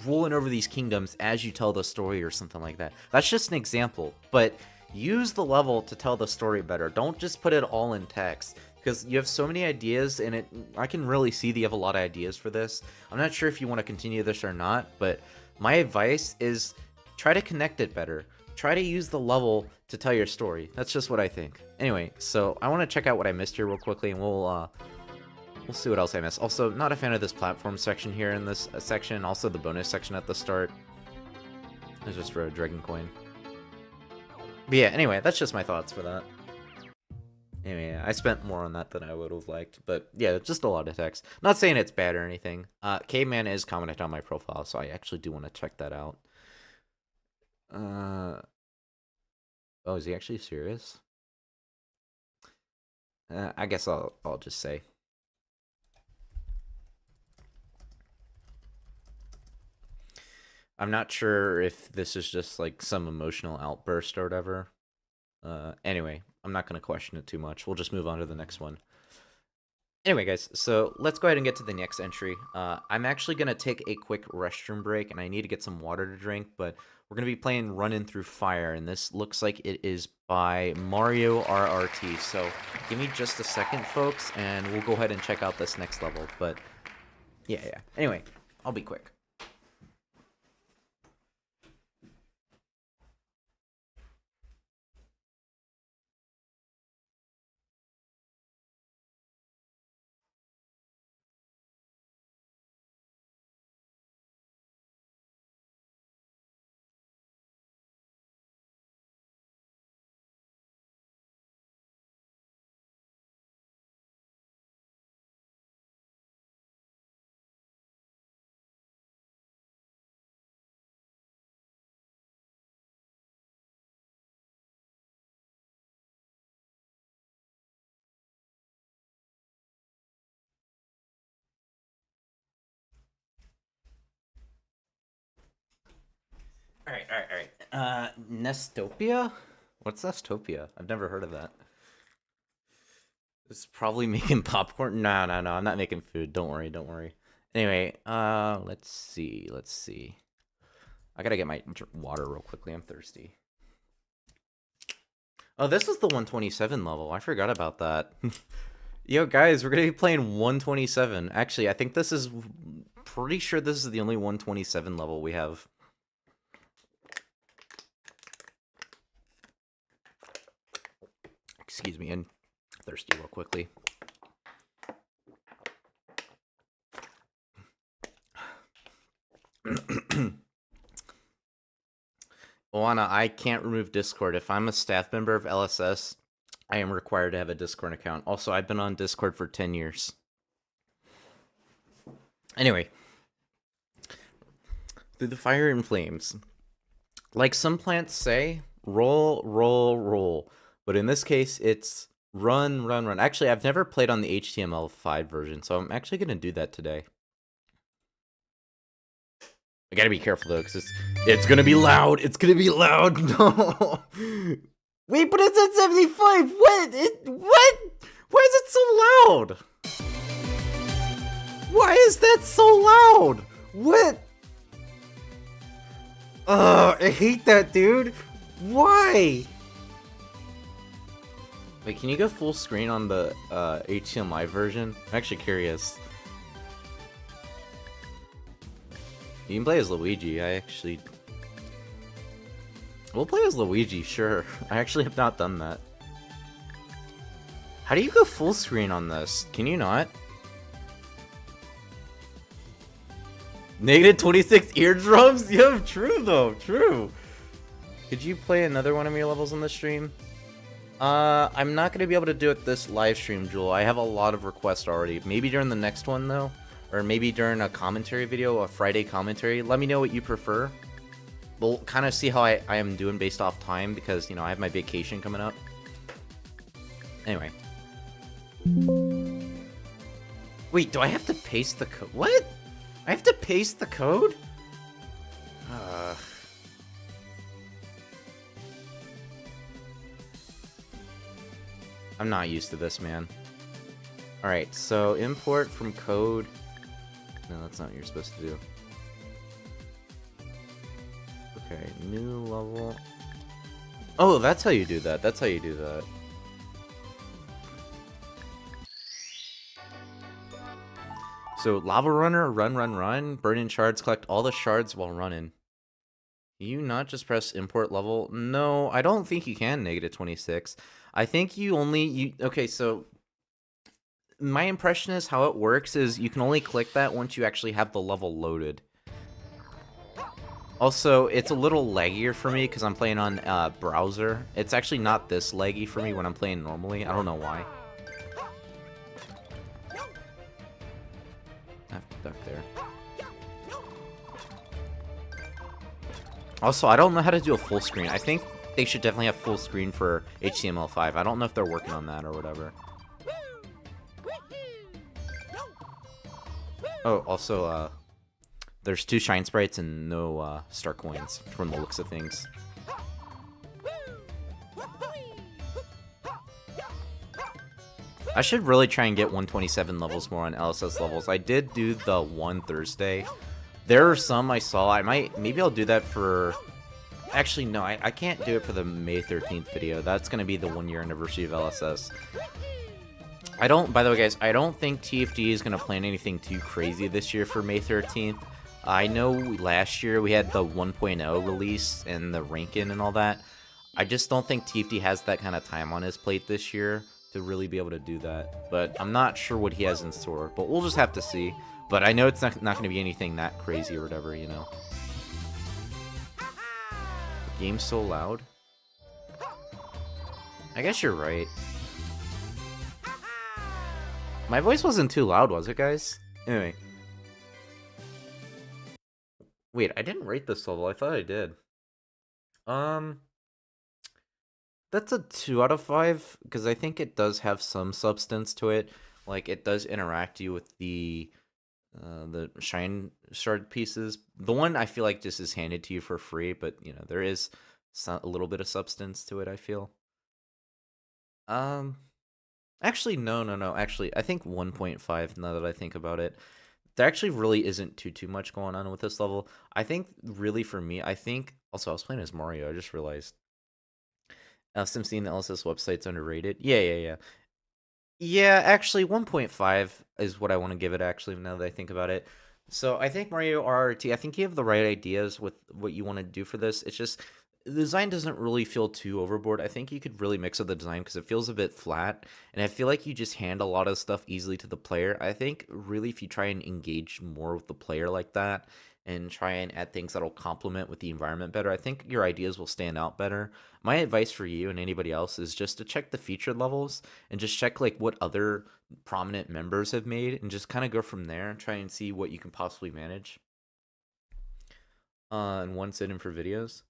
[SPEAKER 1] ruling over these kingdoms as you tell the story or something like that. That's just an example, but use the level to tell the story better. Don't just put it all in text, because you have so many ideas, and I can really see that you have a lot of ideas for this. I'm not sure if you want to continue this or not, but my advice is try to connect it better. Try to use the level to tell your story. That's just what I think. Anyway, so I want to check out what I missed here real quickly, and we'll see what else I missed. Also, not a fan of this platform section here in this section. Also, the bonus section at the start. It's just for a dragon coin. But yeah, anyway, that's just my thoughts for that. Anyway, I spent more on that than I would have liked. But yeah, just a lot of text. Not saying it's bad or anything. Caveman is commented on my profile, so I actually do want to check that out. Oh, is he actually serious? I guess I'll just say. I'm not sure if this is just like some emotional outburst or whatever. Anyway, I'm not going to question it too much. We'll just move on to the next one. Anyway, guys, so let's go ahead and get to the next entry. I'm actually going to take a quick restroom break, and I need to get some water to drink, but we're going to be playing Running Through Fire, and this looks like it is by Mariorrt. So give me just a second, folks, and we'll go ahead and check out this next level. But yeah. Anyway, I'll be quick. All right. Nestopia? What's Nestopia? I've never heard of that. It's probably making popcorn. No. I'm not making food. Don't worry. Anyway, let's see. I gotta get my water real quickly. I'm thirsty. Oh, this is the 127 level. I forgot about that. Yo, guys, we're gonna be playing 127. Actually, I think this is... pretty sure this is the only 127 level we have. Excuse me, and thirsty real quickly. Oana, I can't remove Discord. If I'm a staff member of LSS, I am required to have a Discord account. Also, I've been on Discord for 10 years. Anyway. Through the fire and flames. Like some plants say, roll. But in this case, it's run. Actually, I've never played on the HTML5 version, so I'm actually going to do that today. I gotta be careful, though, because it's going to be loud. It's going to be loud. No. Wait, but it's at 75. What? Why is it so loud? Why is that so loud? What? I hate that, dude. Why? Wait, can you go full screen on the HTML version? I'm actually curious. You can play as Luigi. We'll play as Luigi, sure. I actually have not done that. How do you go full screen on this? Can you not? Negative 26 eardrums? Yo, true though, true. Could you play another one of your levels on the stream? I'm not going to be able to do it this live stream, Jewel. I have a lot of requests already. Maybe during the next one, though. Or maybe during a commentary video, a Friday commentary. Let me know what you prefer. We'll kind of see how I am doing based off time, because, you know, I have my vacation coming up. Anyway. Wait, do I have to paste the code? What? I have to paste the code? I'm not used to this, man. Alright, so import from code. No, that's not what you're supposed to do. Okay, new level. Oh, that's how you do that. That's how you do that. So, lava runner, run. Burn in shards, collect all the shards while running. Can you not just press import level? No, I don't think you can -26. I think you only, okay, so my impression is how it works is you can only click that once you actually have the level loaded. Also, it's a little laggier for me because I'm playing on browser. It's actually not this laggy for me when I'm playing normally. I don't know why. I have to duck there. Also, I don't know how to do a full screen. I think they should definitely have full screen for HTML5. I don't know if they're working on that or whatever. Oh, also, there's 2 shine sprites and no star coins from the looks of things. I should really try and get 127 levels more on LSS levels. I did do the one Thursday. There are some I saw. Maybe I'll do that for... Actually, no, I can't do it for the May 13th video. That's going to be the 1-year anniversary of LSS. By the way, guys, I don't think TFD is going to plan anything too crazy this year for May 13th. I know last year we had the 1.0 release and the ranking and all that. I just don't think TFD has that kind of time on his plate this year to really be able to do that. But I'm not sure what he has in store, but we'll just have to see. But I know it's not going to be anything that crazy or whatever, you know. The game's so loud. I guess you're right. My voice wasn't too loud, was it, guys? Anyway. Wait, I didn't rate this level. I thought I did. That's a 2 out of 5, because I think it does have some substance to it. Like, it does interact you with the shine shard pieces. The one I feel like just is handed to you for free, but, you know, there is a little bit of substance to it, I feel. Actually, no. Actually, I think 1.5, now that I think about it. There actually really isn't too much going on with this level. I think, really, for me, also, I was playing as Mario, I just realized. Simpson and the LSS website's underrated. Yeah. Yeah, actually, 1.5 is what I want to give it, actually, now that I think about it. So, I think Mario RRT, I think you have the right ideas with what you want to do for this. It's just, the design doesn't really feel too overboard. I think you could really mix up the design because it feels a bit flat, and I feel like you just hand a lot of stuff easily to the player. I think, really, if you try and engage more with the player like that, and try and add things that'll complement with the environment better, I think your ideas will stand out better. My advice for you and anybody else is just to check the featured levels and just check like what other prominent members have made and just kind of go from there and try and see what you can possibly manage. And one sit in for videos.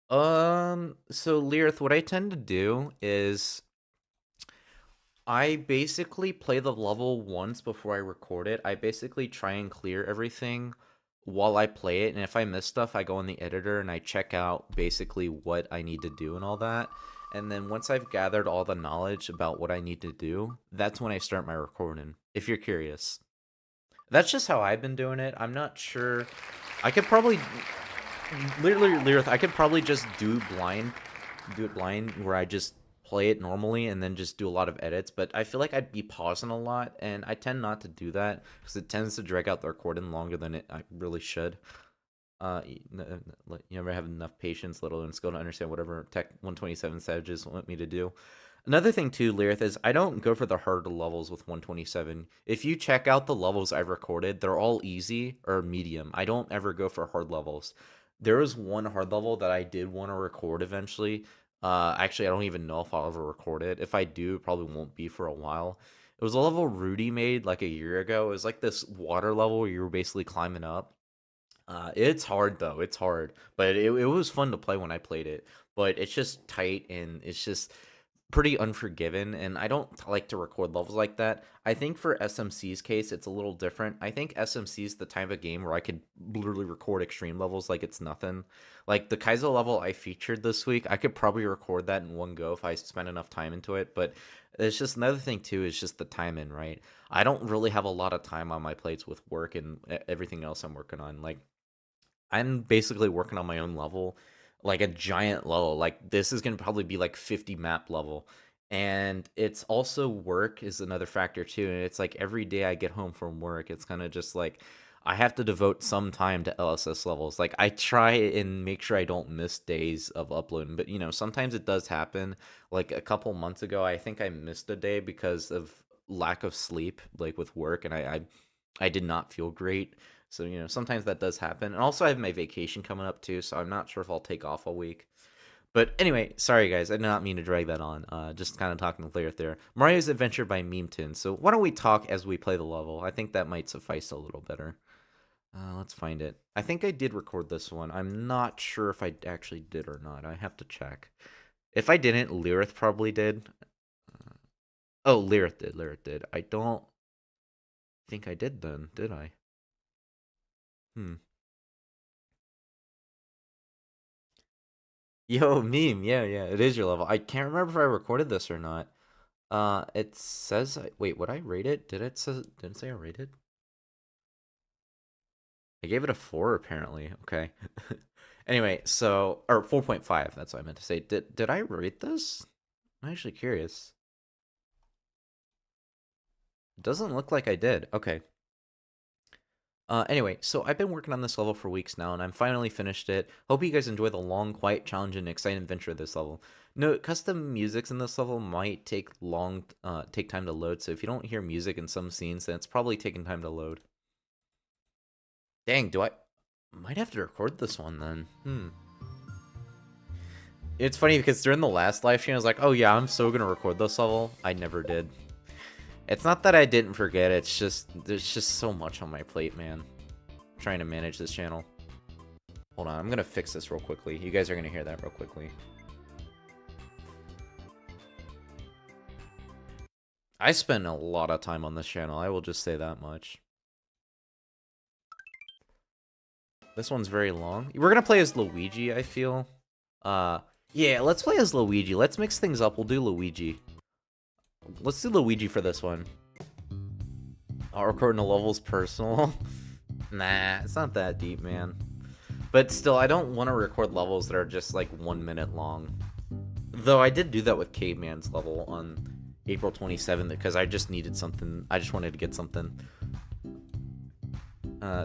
[SPEAKER 1] So Lirith, what I tend to do is I basically play the level once before I record it. I basically try and clear everything while I play it, and if I miss stuff, I go in the editor and I check out basically what I need to do and all that. And then once I've gathered all the knowledge about what I need to do, that's when I start my recording, if you're curious. That's just how I've been doing it. I'm not sure. I could probably, literally, I could probably just do it blind, where I just play it normally and then just do a lot of edits, but I feel like I'd be pausing a lot, and I tend not to do that because it tends to drag out the recording longer than I really should. You never have enough patience, let alone skill to understand whatever Tech 127 Savages want me to do. Another thing too, Lirith, is I don't go for the harder levels with 127. If you check out the levels I've recorded, they're all easy or medium. I don't ever go for hard levels. There was one hard level that I did want to record eventually. Actually, I don't even know if I'll ever record it. If I do, it probably won't be for a while. It was a level Rudy made like a year ago. It was like this water level where you were basically climbing up. It's hard though. It's hard, but it was fun to play when I played it. But it's just tight, and it's just pretty unforgiving, and I don't like to record levels like that. I think for SMC's case, it's a little different. I think SMC's the type of game where I could literally record extreme levels like it's nothing. Like the Kaizo level I featured this week, I could probably record that in one go if I spent enough time into it, but it's just another thing too, is just the timing, right? I don't really have a lot of time on my plates with work and everything else I'm working on. Like, I'm basically working on my own level, like a giant level. Like this is gonna probably be like 50 map level. And it's also work is another factor too. And it's like every day I get home from work, it's kind of just like I have to devote some time to LSS levels. Like I try and make sure I don't miss days of uploading, but you know, sometimes it does happen. Like a couple months ago, I think I missed a day because of lack of sleep, like with work, and I did not feel great. So, you know, sometimes that does happen. And also I have my vacation coming up too, so I'm not sure if I'll take off a week. But anyway, sorry guys, I did not mean to drag that on. Just kind of talking to Laird there. Mario's Adventure by Memeton. So why don't we talk as we play the level? I think that might suffice a little better. Let's find it. I think I did record this one. I'm not sure if I actually did or not. I have to check. If I didn't, Lyrith probably did. Oh, Lyrith did. Lyrith did. I don't think I did then, did I? Yo, meme. Yeah, it is your level. I can't remember if I recorded this or not. It says wait, would I rate it? Didn't it say I rated? I gave it a 4 apparently. Okay. Anyway, so or 4.5, that's what I meant to say. Did I rate this? I'm actually curious. It doesn't look like I did. Okay. Anyway, so I've been working on this level for weeks now, and I'm finally finished it. Hope you guys enjoy the long, quiet, challenge, and exciting adventure of this level. Note, custom musics in this level might take time to load, so if you don't hear music in some scenes, then it's probably taking time to load. Dang, might have to record this one then. It's funny because during the last live stream, I was like, oh yeah, I'm so gonna record this level. I never did. It's not that I didn't forget, it's just, there's just so much on my plate, man. I'm trying to manage this channel. Hold on, I'm gonna fix this real quickly. You guys are gonna hear that real quickly. I spend a lot of time on this channel, I will just say that much. This one's very long. We're gonna play as Luigi, I feel. Yeah, let's play as Luigi. Let's mix things up, we'll do Luigi. Let's do Luigi for this one. I'll record the levels personal. Nah, it's not that deep, man. But still, I don't want to record levels that are just like 1 minute long. Though I did do that with Caveman's level on April 27th because I just needed something. I just wanted to get something.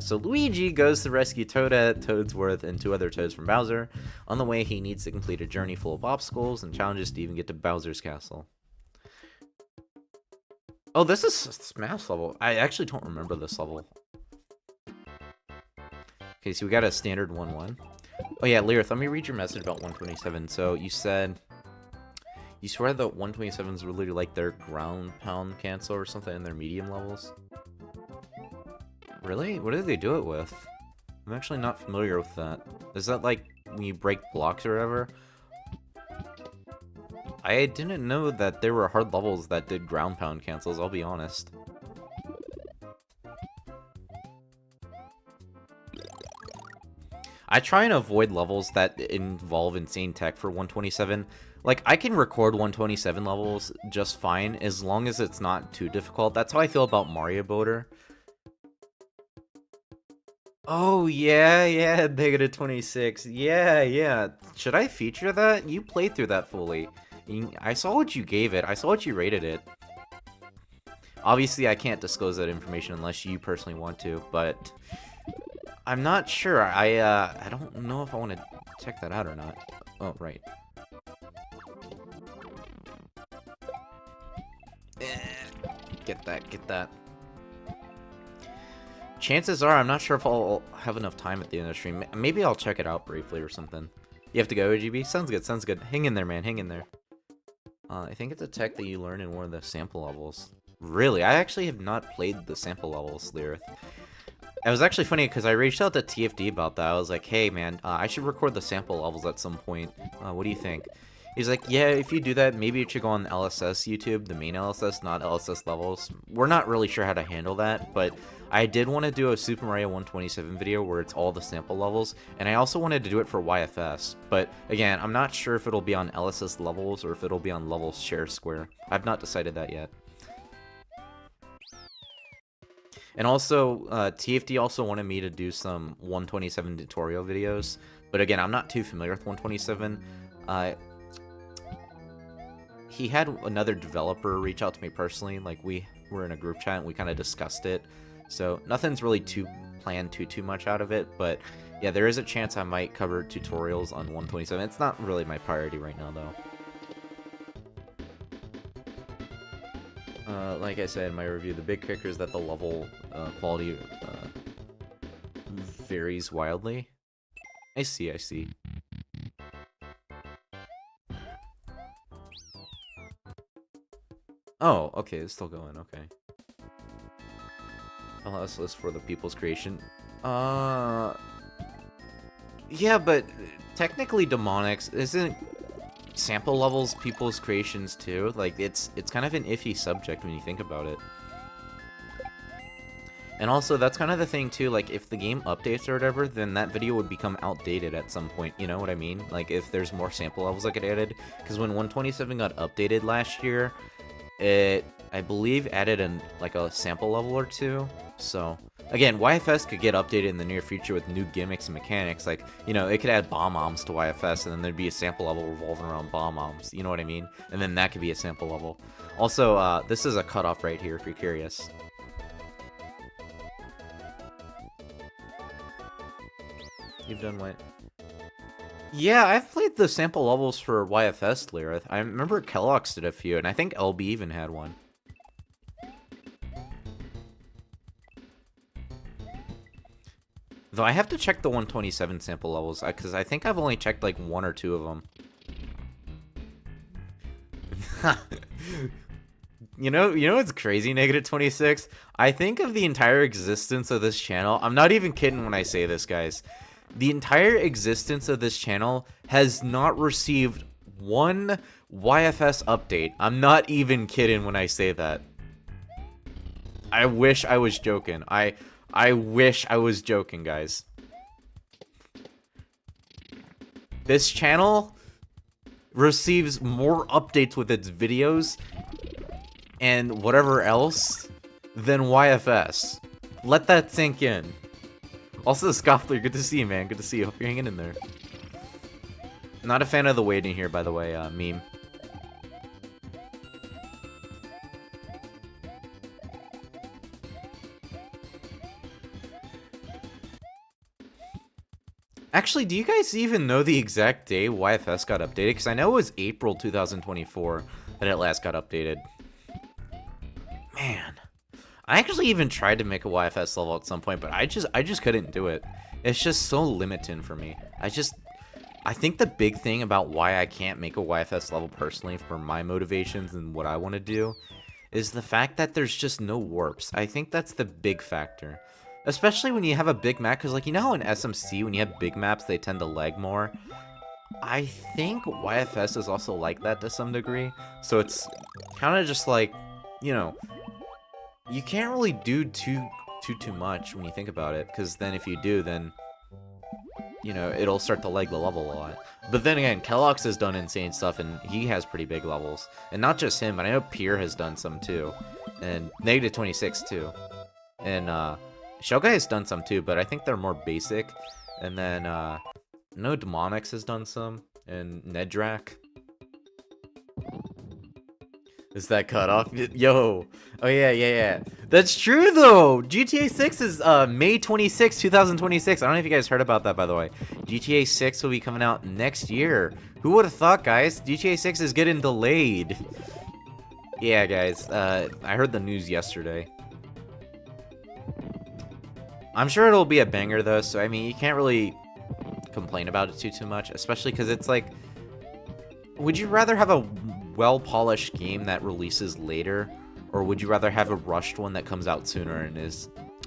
[SPEAKER 1] So Luigi goes to rescue Toadette, Toadsworth, and 2 other Toads from Bowser. On the way, he needs to complete a journey full of obstacles and challenges to even get to Bowser's castle. Oh, this is a Smash level. I actually don't remember this level. Okay, so we got a standard 1-1. Oh yeah, Lyrith, let me read your message about 127. So you said you swear that 127s really like their ground pound cancel or something in their medium levels? Really? What do they do it with? I'm actually not familiar with that. Is that like when you break blocks or whatever? I didn't know that there were hard levels that did ground pound cancels, I'll be honest. I try and avoid levels that involve insane tech for 127. Like, I can record 127 levels just fine as long as it's not too difficult. That's how I feel about Mario Boater. Oh, yeah, negative 26. Yeah. Should I feature that? You played through that fully. I saw what you gave it. I saw what you rated it. Obviously, I can't disclose that information unless you personally want to, but I'm not sure. I don't know if I want to check that out or not. Oh, right. Get that. Chances are, I'm not sure if I'll have enough time at the end of the stream. Maybe I'll check it out briefly or something. You have to go, OGB? Sounds good. Hang in there, man. Hang in there. I think it's a tech that you learn in one of the sample levels. Really? I actually have not played the sample levels, Lyrith. It was actually funny because I reached out to TFD about that. I was like, hey, man, I should record the sample levels at some point. What do you think? He's like, yeah, if you do that, maybe it should go on LSS YouTube, the main LSS, not LSS levels. We're not really sure how to handle that, but I did want to do a Super Mario 127 video where it's all the sample levels, and I also wanted to do it for YFS. But again, I'm not sure if it'll be on LSS levels or if it'll be on levels share square. I've not decided that yet. And also, TFD also wanted me to do some 127 tutorial videos, but again, I'm not too familiar with 127. He had another developer reach out to me personally, like we were in a group chat and we kind of discussed it. So nothing's really planned too much out of it, but yeah, there is a chance I might cover tutorials on 127. It's not really my priority right now though. Like I said in my review, the big kicker is that the level quality varies wildly. I see. Oh, okay, it's still going, okay. LSS for the people's creation. Yeah, but technically Demonix isn't sample levels people's creations too. Like it's kind of an iffy subject when you think about it. And also that's kind of the thing too, like if the game updates or whatever, then that video would become outdated at some point, you know what I mean? Like if there's more sample levels that get added, because when 127 got updated last year, it, I believe, added like a sample level or two. So again, YFS could get updated in the near future with new gimmicks and mechanics. Like, you know, it could add bomb-bombs to YFS, and then there'd be a sample level revolving around bomb-bombs. You know what I mean? And then that could be a sample level. Also, this is a cutoff right here if you're curious. You've done what? Yeah, I've played the sample levels for YFS, Lyrith. I remember Kellogg's did a few, and I think LB even had one. Though I have to check the 127 sample levels, because I think I've only checked like 1 or 2 of them. You know what's crazy, -26? I think of the entire existence of this channel. I'm not even kidding when I say this, guys. The entire existence of this channel has not received one YFS update. I'm not even kidding when I say that. I wish I was joking. I wish I was joking, guys. This channel receives more updates with its videos and whatever else than YFS. Let that sink in. Also, Scoffler, good to see you, man. Good to see you. Hope you're hanging in there. Not a fan of the waiting here, by the way, meme. Actually, do you guys even know the exact day YFS got updated? Because I know it was April 2024 that it last got updated. Man. I actually even tried to make a YFS level at some point, but I just couldn't do it. It's just so limiting for me. I think the big thing about why I can't make a YFS level personally for my motivations and what I want to do is the fact that there's just no warps. I think that's the big factor. Especially when you have a big map, because like, you know how in SMC, when you have big maps, they tend to lag more? I think YFS is also like that to some degree. So it's kind of just like, you know, you can't really do too much when you think about it, because then if you do, then, you know, it'll start to lag the level a lot. But then again, Kellogg's has done insane stuff, and he has pretty big levels. And not just him, but I know Pier has done some too. And -26 too. And, Shogai has done some too, but I think they're more basic. And then, I know Demonix has done some, and Nedrak. Is that cut off? Yo. Oh, yeah. That's true, though. GTA 6 is May 26, 2026. I don't know if you guys heard about that, by the way. GTA 6 will be coming out next year. Who would have thought, guys? GTA 6 is getting delayed. Yeah, guys. I heard the news yesterday. I'm sure it'll be a banger, though. So, I mean, you can't really complain about it too much. Especially because it's like... Would you rather have a well-polished game that releases later, or would you rather have a rushed one that comes out sooner and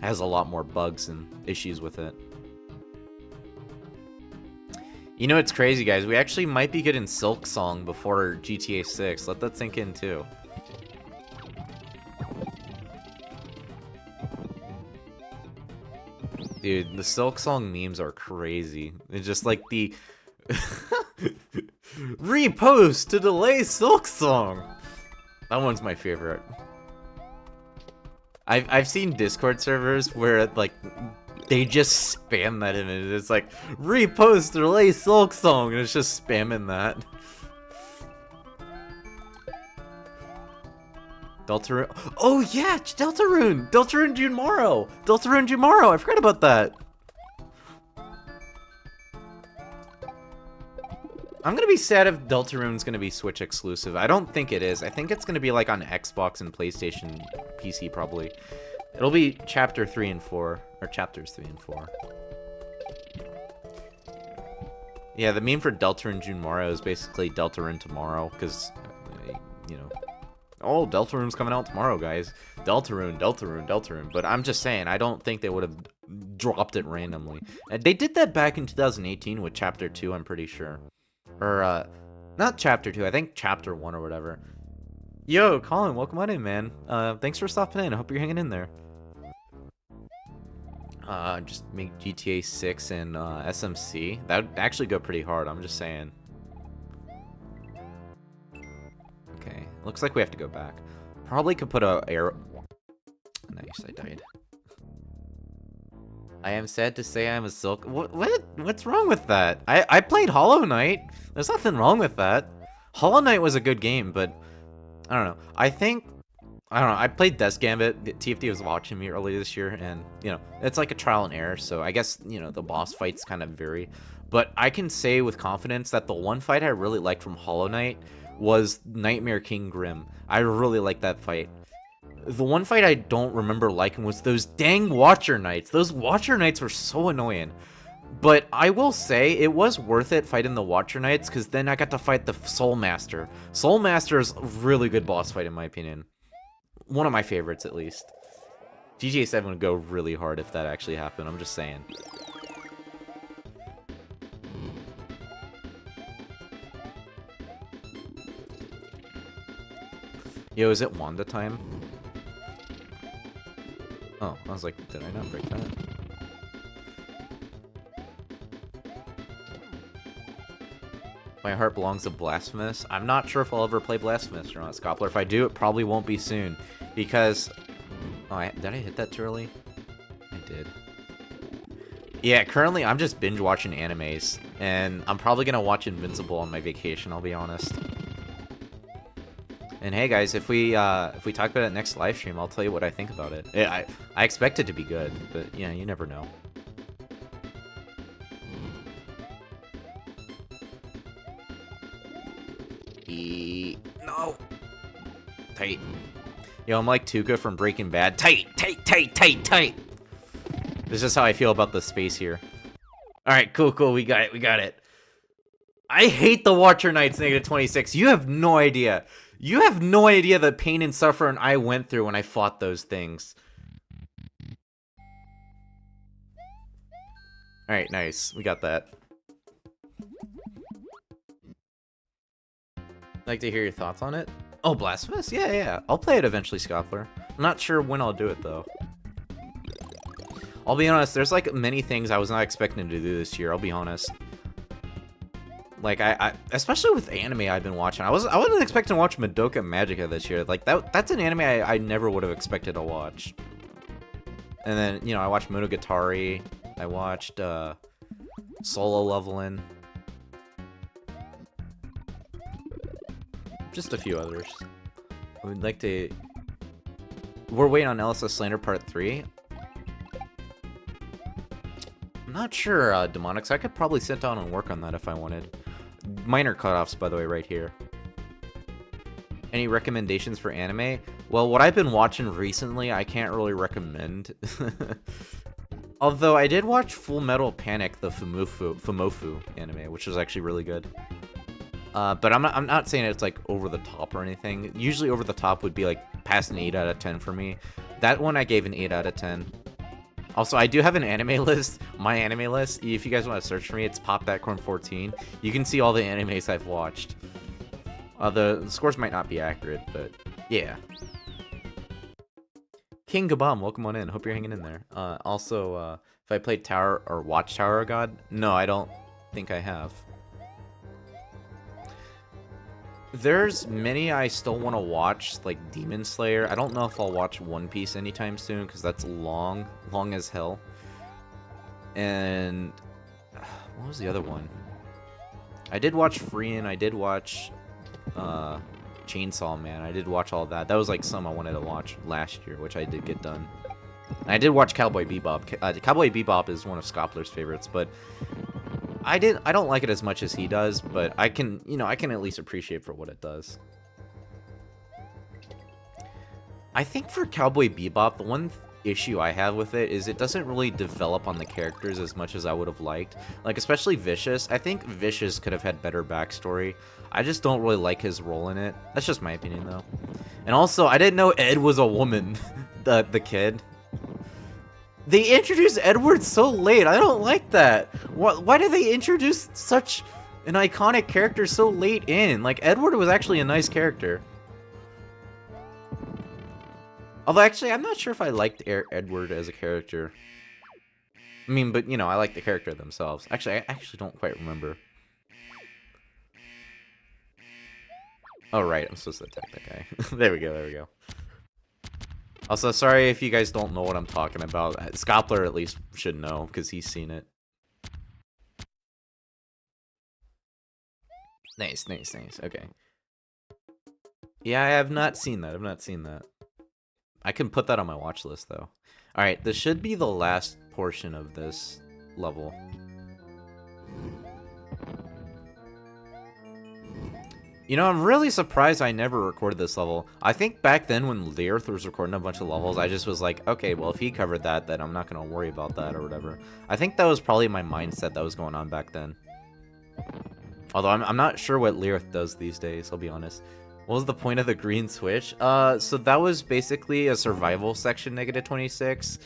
[SPEAKER 1] has a lot more bugs and issues with it? You know, it's crazy, guys. We actually might be getting Silk Song before GTA 6. Let that sink in, too. Dude, the Silk Song memes are crazy. It's just like the... Repost to delay Silk Song! That one's my favorite. I've seen Discord servers where, like, they just spam that image. It's like, repost to delay Silk Song, and it's just spamming that. Deltarune. Oh yeah, Deltarune! Deltarune Junmaro! Deltarune Junmaro! I forgot about that. I'm gonna be sad if Deltarune's gonna be Switch exclusive. I don't think it is. I think it's gonna be like on Xbox and PlayStation, PC probably. It'll be Chapter 3 and 4, or Chapters 3 and 4. Yeah, the meme for Deltarune Junmaro is basically Deltarune tomorrow, because, you know. Oh, Deltarune's coming out tomorrow, guys. Deltarune, Deltarune, Deltarune. But I'm just saying, I don't think they would have dropped it randomly. And they did that back in 2018 with Chapter 2, I'm pretty sure. Or, not Chapter 2, I think Chapter 1 or whatever. Yo, Colin, welcome on in, man. Thanks for stopping in. I hope you're hanging in there. Just make GTA 6 and, SMC. That would actually go pretty hard, I'm just saying. Okay, looks like we have to go back. Probably could put a arrow. Nice, I died. I am sad to say I'm a Silk. What's wrong with that? I played Hollow Knight. There's nothing wrong with that. Hollow Knight was a good game, but I don't know. I don't know. I played Death Gambit. TFT was watching me earlier this year, and you know, it's like a trial and error. So I guess, you know, the boss fights kind of vary. But I can say with confidence that the one fight I really liked from Hollow Knight was Nightmare King Grim. I really liked that fight. The one fight I don't remember liking was those dang Watcher Knights. Those Watcher Knights were so annoying. But I will say, it was worth it fighting the Watcher Knights, because then I got to fight the Soul Master. Soul Master is a really good boss fight, in my opinion. One of my favorites, at least. GTA 7 would go really hard if that actually happened, I'm just saying. Yo, is it Wanda time? Oh, I was like, did I not break that? My heart belongs to Blasphemous. I'm not sure if I'll ever play Blasphemous or not, Scoppler. If I do, it probably won't be soon. Because... Oh, did I hit that too early? I did. Yeah, currently I'm just binge watching animes. And I'm probably going to watch Invincible on my vacation, I'll be honest. And hey guys, if we talk about it next live stream, I'll tell you what I think about it. I expect it to be good, but yeah, you never know. No. Tight. Yo, I'm like Tuca from Breaking Bad. Tight, tight, tight, tight, tight. This is how I feel about the space here. All right, cool, cool. We got it. We got it. I hate the Watcher Knights -26. You have no idea. You have no idea the pain and suffering I went through when I fought those things. Alright, nice. We got that. Like to hear your thoughts on it? Oh, Blasphemous? Yeah, yeah. I'll play it eventually, Scoffler. I'm not sure when I'll do it, though. I'll be honest, there's like many things I was not expecting to do this year, I'll be honest. Like, I especially with anime I've been watching. I wasn't expecting to watch Madoka Magica this year. Like, that's an anime I never would have expected to watch. And then, you know, I watched Monogatari. I watched, Solo Leveling. Just a few others. We'd like to... We're waiting on LSS Slander Part 3. I'm not sure, Demonix. I could probably sit down and work on that if I wanted. Minor cutoffs, by the way, right here. Any recommendations for anime? Well, what I've been watching recently, I can't really recommend. Although I did watch Full Metal Panic, the Fumofu anime, which was actually really good. But I'm not saying it's like over the top or anything. Usually over the top would be like past an 8 out of 10 for me. That one I gave an 8 out of 10. Also, I do have an anime list. My anime list. If you guys want to search for me, it's PopThatCorn14. You can see all the animes I've watched. The scores might not be accurate, but yeah. King Gabam, welcome on in. Hope you're hanging in there. Also, if I played Tower or watched Tower of God, no, I don't think I have. There's many I still want to watch, like Demon Slayer. I don't know if I'll watch One Piece anytime soon because that's long as hell. And what was the other one? I did watch Freein. I did watch Chainsaw Man. I did watch all that. That was like some I wanted to watch last year, which I did get done. And I did watch Cowboy Bebop. Cowboy Bebop is one of Scoppler's favorites, but I don't like it as much as he does, but I can at least appreciate for what it does. I think for Cowboy Bebop, the one issue I have with it is it doesn't really develop on the characters as much as I would have liked. Like, especially Vicious. I think Vicious could have had better backstory. I just don't really like his role in it. That's just my opinion, though. And also, I didn't know Ed was a woman. the kid. They introduced Edward so late. I don't like that. Why did they introduce such an iconic character so late in? Like, Edward was actually a nice character. Although, actually, I'm not sure if I liked Edward as a character. I mean, but, you know, I like the character themselves. Actually, I actually don't quite remember. Oh, right. I'm supposed to attack that guy. There we go. Also, sorry if you guys don't know what I'm talking about. Scoppler at least should know, because he's seen it. Nice. Okay. Yeah, I have not seen that. I can put that on my watch list, though. Alright, this should be the last portion of this level. You know, I'm really surprised I never recorded this level. I think back then when Learth was recording a bunch of levels, I just was like, okay, well, if he covered that, then I'm not going to worry about that or whatever. I think that was probably my mindset that was going on back then. Although I'm not sure what Learth does these days, I'll be honest. What was the point of the green switch? So that was basically a survival section, -26.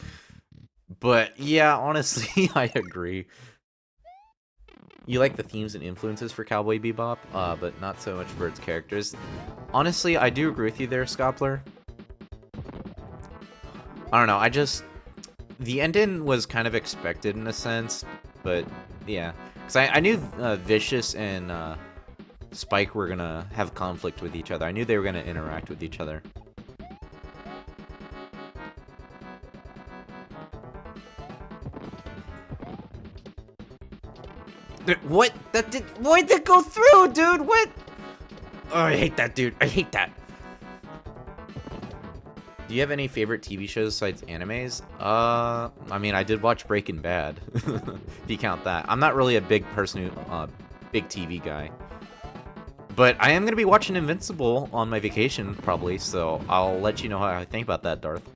[SPEAKER 1] But yeah, honestly, I agree. You like the themes and influences for Cowboy Bebop, but not so much for its characters. Honestly, I do agree with you there, Scoppler. I don't know, the ending was kind of expected in a sense, but yeah. Because I knew Vicious and Spike were gonna have conflict with each other. I knew they were gonna interact with each other. What? Why'd that go through, dude? What? Oh, I hate that, dude. I hate that. Do you have any favorite TV shows besides animes? I mean, I did watch Breaking Bad. If you count that. I'm not really a big person who, big TV guy. But I am gonna be watching Invincible on my vacation, probably, so I'll let you know how I think about that, Darth.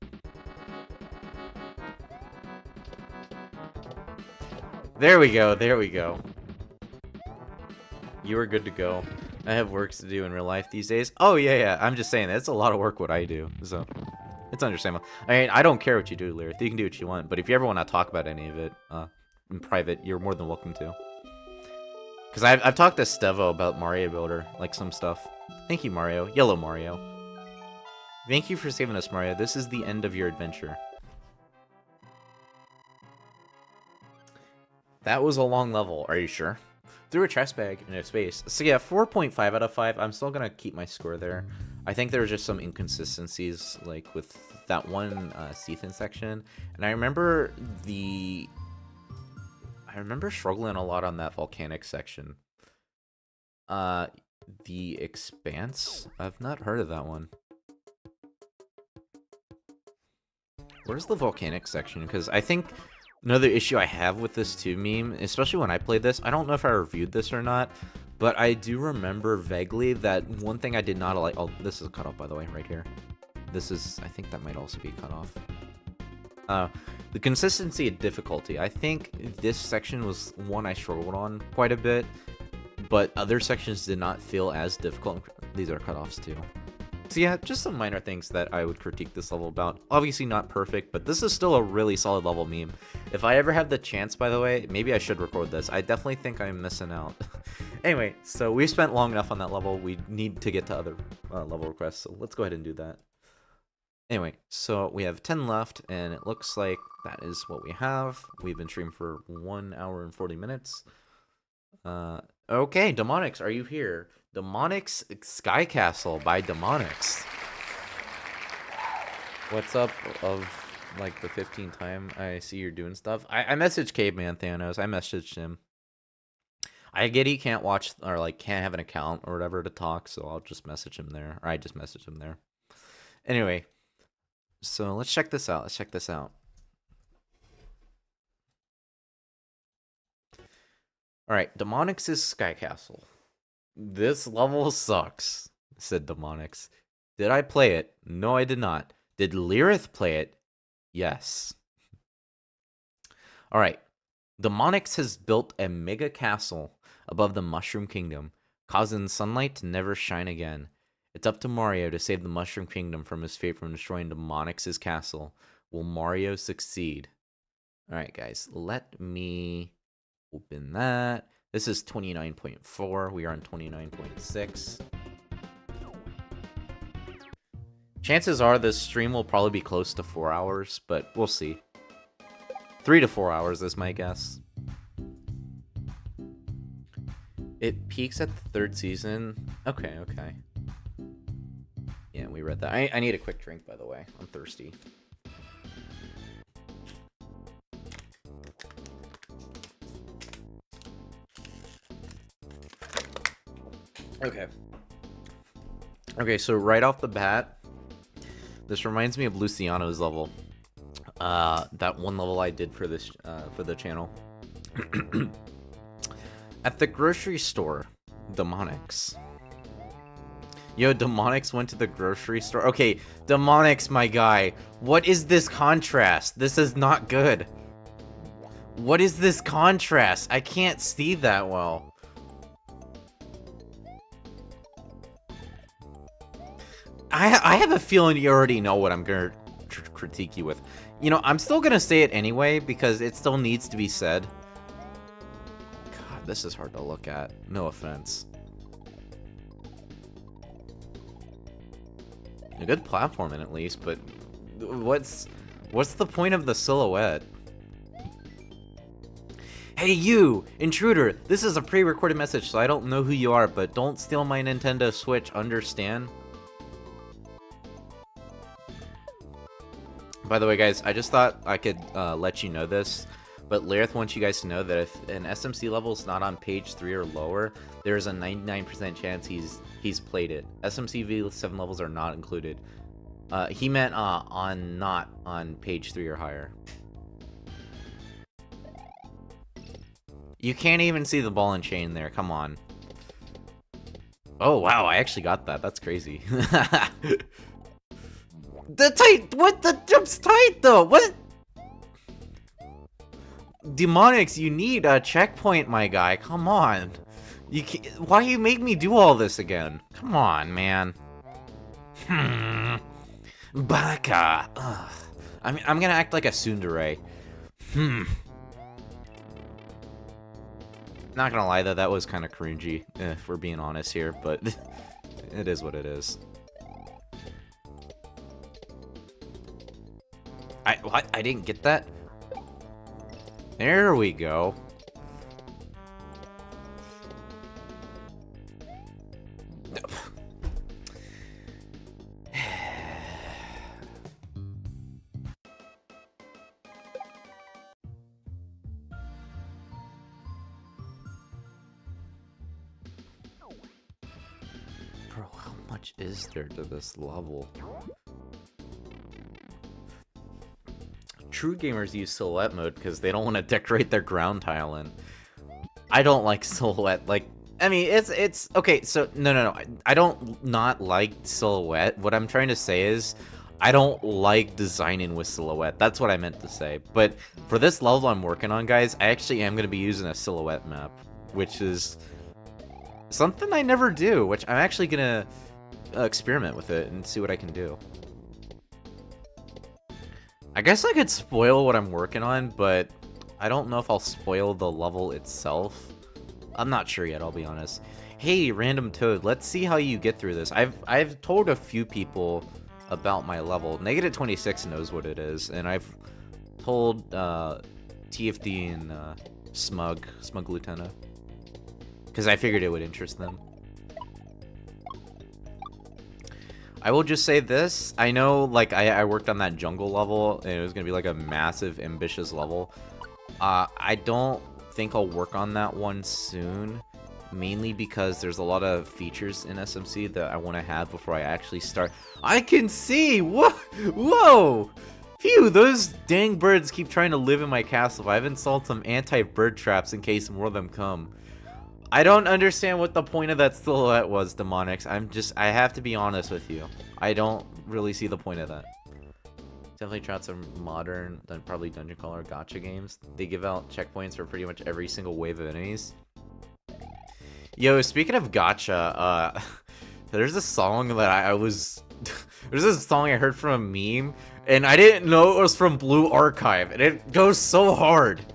[SPEAKER 1] There we go. You are good to go. I have works to do in real life these days. Oh, yeah. I'm just saying, that's a lot of work what I do, so it's understandable. I mean, I don't care what you do, Lyric. You can do what you want, but if you ever want to talk about any of it in private, you're more than welcome to. Because I've talked to Stevo about Mario Builder, like some stuff. Thank you, Mario. Yellow Mario. Thank you for saving us, Mario. This is the end of your adventure. That was a long level. Are you sure? Through a chest bag in a space. So yeah, 4.5 out of 5. I'm still going to keep my score there. I think there were just some inconsistencies, like with that one Sethan section. And I remember struggling a lot on that volcanic section. The Expanse? I've not heard of that one. Where's the volcanic section? Because I think another issue I have with this too meme, especially when I played this, I don't know if I reviewed this or not, but I do remember vaguely that one thing I did not like. Oh, this is cut off, by the way, right here. This is, I think that might also be cut off. The consistency and difficulty. I think this section was one I struggled on quite a bit, but other sections did not feel as difficult. These are cut offs too. So yeah, just some minor things that I would critique this level about. Obviously not perfect, but this is still a really solid level meme. If I ever have the chance, by the way, maybe I should record this. I definitely think I'm missing out. Anyway, so we've spent long enough on that level. We need to get to other level requests, so let's go ahead and do that. Anyway, so we have 10 left, and it looks like that is what we have. We've been streaming for 1 hour and 40 minutes. Okay, Demonix, are you here? Demonix Sky Castle by Demonix. What's up of like the 15th time I see you're doing stuff? I messaged Caveman Thanos. I messaged him. I get he can't watch or like can't have an account or whatever to talk, so I'll just message him there. Or I just messaged him there. Anyway, so let's check this out. Let's check this out. Alright, Demonix's Sky Castle. This level sucks, said Demonix. Did I play it? No, I did not. Did Lyrith play it? Yes. Alright, Demonix has built a mega castle above the Mushroom Kingdom, causing sunlight to never shine again. It's up to Mario to save the Mushroom Kingdom from his fate from destroying Demonix's castle. Will Mario succeed? Alright, guys, let me open that. This is 29.4. We are on 29.6. Chances are this stream will probably be close to 4 hours, but we'll see. 3 to 4 hours is my guess. It peaks at the 3rd season. Okay, okay. Yeah, we read that. I need a quick drink, by the way. I'm thirsty. Okay. Okay, so right off the bat, this reminds me of Luciano's level. That one level I did for this for the channel. At the grocery store, Demonix. Yo, Demonix went to the grocery store. Okay, Demonix, my guy. What is this contrast? This is not good. What is this contrast? I can't see that well. I have a feeling you already know what I'm going to critique you with. You know, I'm still going to say it anyway because it still needs to be said. God, this is hard to look at. No offense. A good platforming at least, but what's the point of the silhouette? Hey you, intruder, this is a pre-recorded message, so I don't know who you are, but don't steal my Nintendo Switch, understand? By the way, guys, I just thought I could let you know this, but Lyrith wants you guys to know that if an SMC level is not on page 3 or lower, there's a 99% chance he's played it. SMC V7 levels are not included. He meant not on page 3 or higher. You can't even see the ball and chain there. Come on. Oh wow, I actually got that. That's crazy. The tight, what? The jump's tight though. What? Demonix, you need a checkpoint, my guy. Come on. You can't, why you make me do all this again? Come on, man. Baka. Ugh. I'm gonna act like a tsundere. Not gonna lie though, that was kind of cringy, if we're being honest here, but it is what it is. What? I didn't get that? There we go. Bro, how much is there to this level? True gamers use silhouette mode because they don't want to decorate their ground tile in. I don't like silhouette. Like, I mean, it's okay. So no. I don't not like silhouette. What I'm trying to say is, I don't like designing with silhouette. That's what I meant to say. But for this level I'm working on, guys, I actually am going to be using a silhouette map, which is something I never do. Which I'm actually gonna experiment with it and see what I can do. I guess I could spoil what I'm working on, but I don't know if I'll spoil the level itself. I'm not sure yet, I'll be honest. Hey, Random Toad, let's see how you get through this. I've told a few people about my level. Negative 26 knows what it is, and I've told TFD and Smug Lieutenant, because I figured it would interest them. I will just say this, I know, like, I worked on that jungle level, and it was gonna be like a massive, ambitious level. I don't think I'll work on that one soon, mainly because there's a lot of features in SMC that I want to have before I actually start. I can see! Whoa! Phew, those dang birds keep trying to live in my castle. I've installed some anti-bird traps in case more of them come. I don't understand what the point of that silhouette was, Demonix. I have to be honest with you. I don't really see the point of that. Definitely tried some modern, probably dungeon crawler gacha games. They give out checkpoints for pretty much every single wave of enemies. Yo, speaking of gacha, there's a song that there's this song I heard from a meme, and I didn't know it was from Blue Archive, and it goes so hard.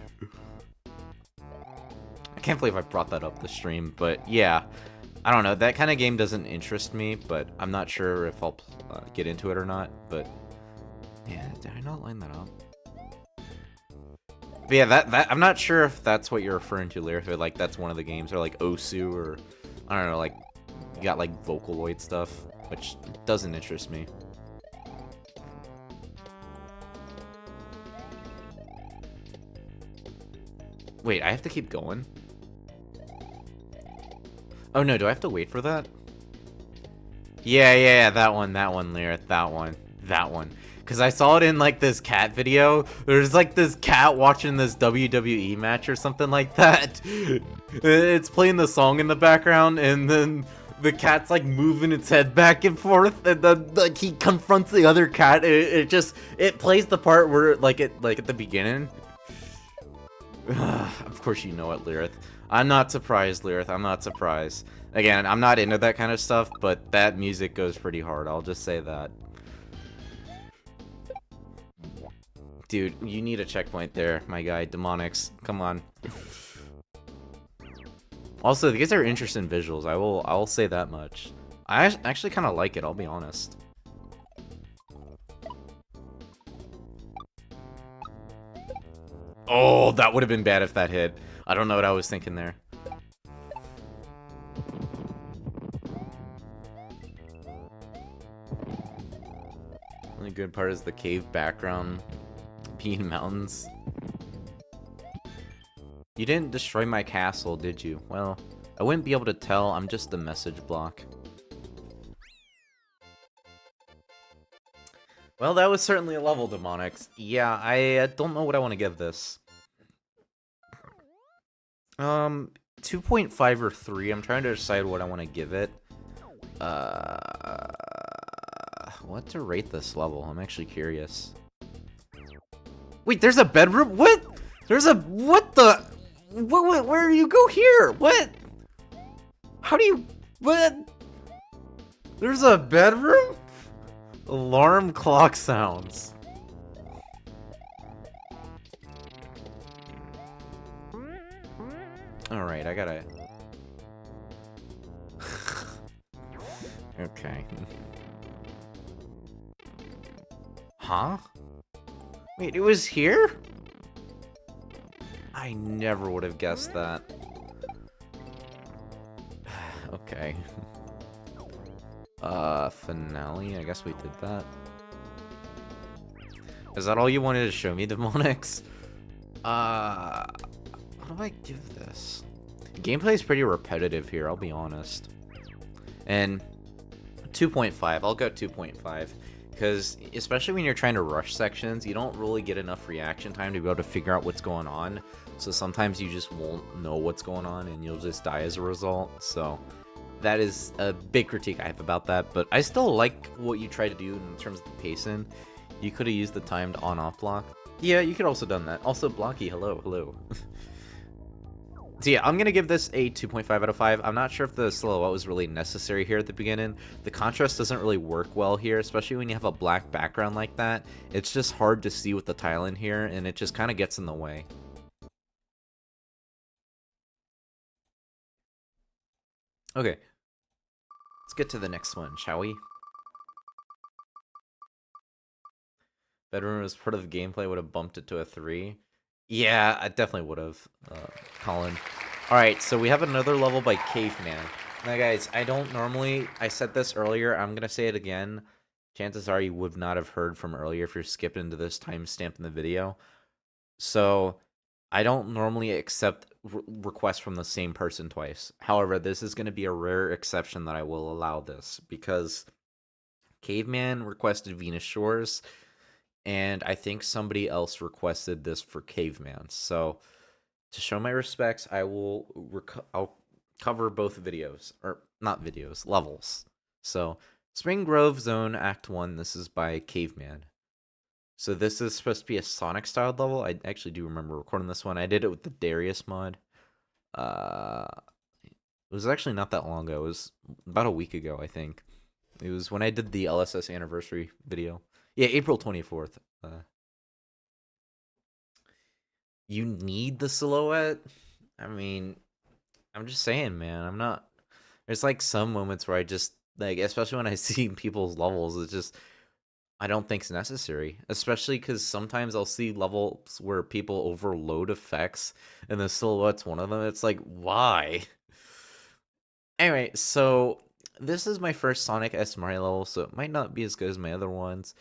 [SPEAKER 1] I can't believe I brought that up the stream, but yeah. I don't know, that kind of game doesn't interest me, but I'm not sure if I'll get into it or not, but yeah, did I not line that up? But yeah, that I'm not sure if that's what you're referring to, Lyric, or like that's one of the games, or like Osu, or I don't know, like you got like Vocaloid stuff, which doesn't interest me. Wait, I have to keep going? Oh no, do I have to wait for that? Yeah, that one, Lyric, that one. Because I saw it in like this cat video. There's like this cat watching this WWE match or something like that. It's playing the song in the background, and then the cat's like moving its head back and forth, and then like he confronts the other cat. It plays the part where like at the beginning. Of course you know it, Lyric. I'm not surprised, Lyric. I'm not surprised. Again, I'm not into that kind of stuff, but that music goes pretty hard. I'll just say that. Dude, you need a checkpoint there, my guy, Demonix. Come on. Also, these are interesting visuals. I'll say that much. I actually kind of like it, I'll be honest. Oh, that would have been bad if that hit. I don't know what I was thinking there. Only good part is the cave background being mountains. You didn't destroy my castle, did you? Well, I wouldn't be able to tell. I'm just the message block. Well, that was certainly a level, Demonix. Yeah, I don't know what I want to give this. 2.5 or 3. I'm trying to decide what I want to give it. What to rate this level? I'm actually curious. Wait, there's a bedroom? What? There's a... What the... What, where do you go here? What? How do you... What? There's a bedroom? Alarm clock sounds. Alright, I gotta... Okay. Huh? Wait, it was here? I never would have guessed that. Okay. Finale? I guess we did that. Is that all you wanted to show me, Demonix? What do I give this? Gameplay is pretty repetitive here, I'll be honest. And 2.5, I'll go 2.5. Because, especially when you're trying to rush sections, you don't really get enough reaction time to be able to figure out what's going on. So sometimes you just won't know what's going on and you'll just die as a result. So that is a big critique I have about that. But I still like what you try to do in terms of the pacing. You could have used the timed on-off block. Yeah, you could also done that. Also, Blocky, hello. So yeah, I'm going to give this a 2.5 out of 5. I'm not sure if the silhouette was really necessary here at the beginning. The contrast doesn't really work well here, especially when you have a black background like that. It's just hard to see with the tile in here, and it just kind of gets in the way. Okay, let's get to the next one, shall we? Bedroom as part of the gameplay would have bumped it to a 3. Yeah, I definitely would have, Colin. Alright, so we have another level by Caveman. Now guys, I said this earlier, I'm gonna say it again. Chances are you would not have heard from earlier if you're skipping into this timestamp in the video. So, I don't normally accept requests from the same person twice. However, this is gonna be a rare exception that I will allow this, because Caveman requested Venus Shores, and I think somebody else requested this for Caveman. So, to show my respects, I'll cover both videos, or not videos, levels. So, Spring Grove Zone Act 1, this is by Caveman. So this is supposed to be a Sonic-styled level. I actually do remember recording this one. I did it with the Darius mod. It was actually not that long ago. It was about a week ago, I think. It was when I did the LSS anniversary video. Yeah, April 24th. You need the silhouette? I mean, I'm just saying, man. I'm not... There's like some moments where I just, like, especially when I see people's levels, it's just... I don't think it's necessary, especially because sometimes I'll see levels where people overload effects, and the silhouette's one of them. It's like, why? Anyway, so this is my first Sonic S Mario level, so it might not be as good as my other ones.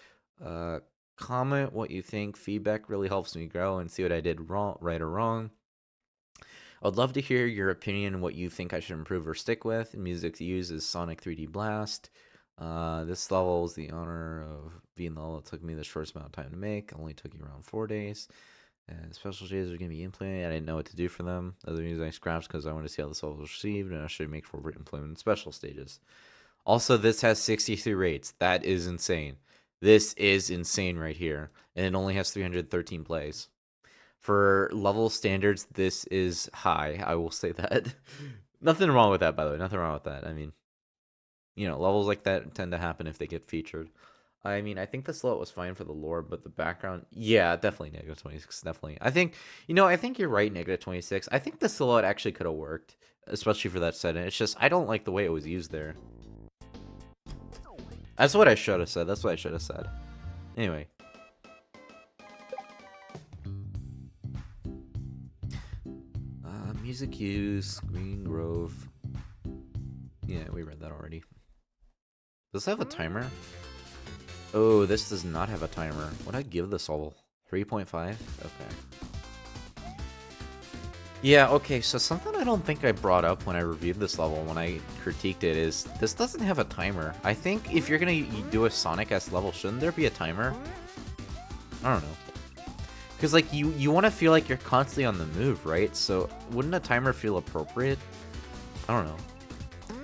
[SPEAKER 1] Comment what you think. Feedback really helps me grow and see what I did wrong, right or wrong. I'd love to hear your opinion on what you think I should improve or stick with. Music to use is Sonic 3D Blast. This level is the honor of being the level it took me the shortest amount of time to make. It only took you around 4 days. And special stages are going to be implemented. I didn't know what to do for them. Other news I scrapped because I wanted to see how this level was received, and I should make for implement special stages. Also, this has 63 rates. That is insane. This is insane right here. And it only has 313 plays. For level standards, this is high. I will say that. Nothing wrong with that, by the way. Nothing wrong with that. I mean, you know, levels like that tend to happen if they get featured. I mean, I think the silhouette was fine for the lore, but the background, yeah, definitely negative 26, definitely. I think, you know, I think you're right, negative 26. I think the silhouette actually could have worked, especially for that setting. It's just, I don't like the way it was used there. That's what I should have said. That's what I should have said. Anyway. Music use, Green Grove. Yeah, we read that already. Does this have a timer? Oh, this does not have a timer. What would I give this level? 3.5? Okay. Yeah, okay, so something I don't think I brought up when I reviewed this level, when I critiqued it, is this doesn't have a timer. I think if you're gonna do a Sonic-esque level, shouldn't there be a timer? I don't know. Because, like, you want to feel like you're constantly on the move, right? So, wouldn't a timer feel appropriate? I don't know.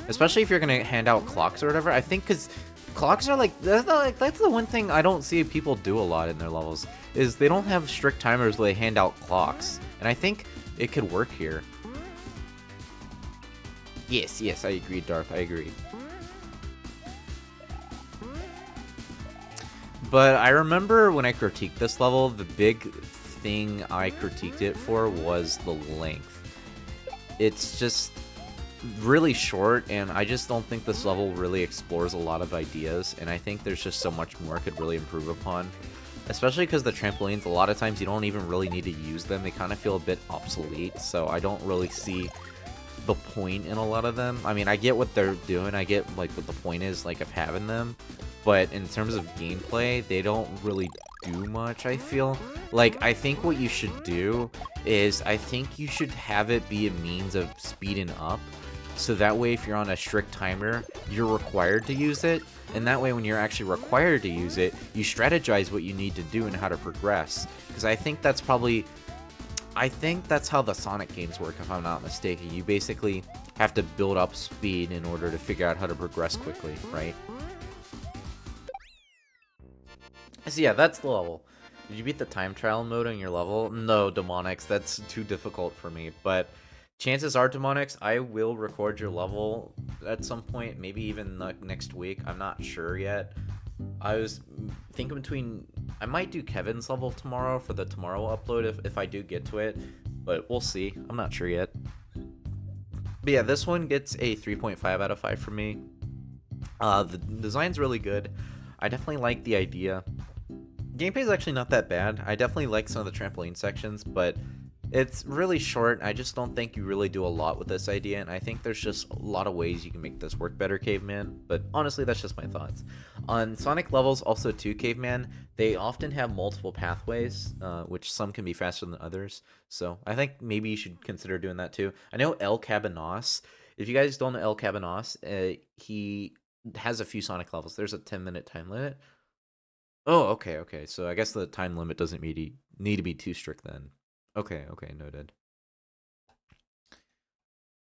[SPEAKER 1] Especially if you're going to hand out clocks or whatever. I think because clocks are, like, that's the one thing I don't see people do a lot in their levels. Is they don't have strict timers where they hand out clocks. And I think it could work here. Yes, I agree, Darth. I agree. But I remember when I critiqued this level, the big thing I critiqued it for was the length. It's just really short, and I just don't think this level really explores a lot of ideas, and I think there's just so much more it could really improve upon. Especially because the trampolines, a lot of times you don't even really need to use them. They kind of feel a bit obsolete, so I don't really see the point in a lot of them. I mean, I get what they're doing. I get, like, what the point is, like, of having them. But in terms of gameplay, they don't really do much, I feel. Like, I think what you should do is, I think you should have it be a means of speeding up. So that way, if you're on a strict timer, you're required to use it. And that way, when you're actually required to use it, you strategize what you need to do and how to progress. Because I think that's probably... I think that's how the Sonic games work, if I'm not mistaken. You basically have to build up speed in order to figure out how to progress quickly, right? So yeah, that's the level. Did you beat the time trial mode on your level? No, Demonix, that's too difficult for me. But Chances are, Demonix, I will record your level at some point, maybe even like next week. I'm not sure yet. I was thinking between... I might do Kevin's level tomorrow for the tomorrow upload if I do get to it, but we'll see. I'm not sure yet. But yeah, this one gets a 3.5 out of 5 for me. The design's really good. I definitely like the idea. Gameplay is actually not that bad. I definitely like some of the trampoline sections, but it's really short. I just don't think you really do a lot with this idea, and I think there's just a lot of ways you can make this work better, Caveman. But honestly, that's just my thoughts. On Sonic levels, also too, Caveman, they often have multiple pathways, which some can be faster than others. So I think maybe you should consider doing that too. I know El Cabanos. If you guys don't know El Cabanos, he has a few Sonic levels. There's a 10-minute time limit. Oh, okay. So I guess the time limit doesn't need to be too strict then. Okay, noted.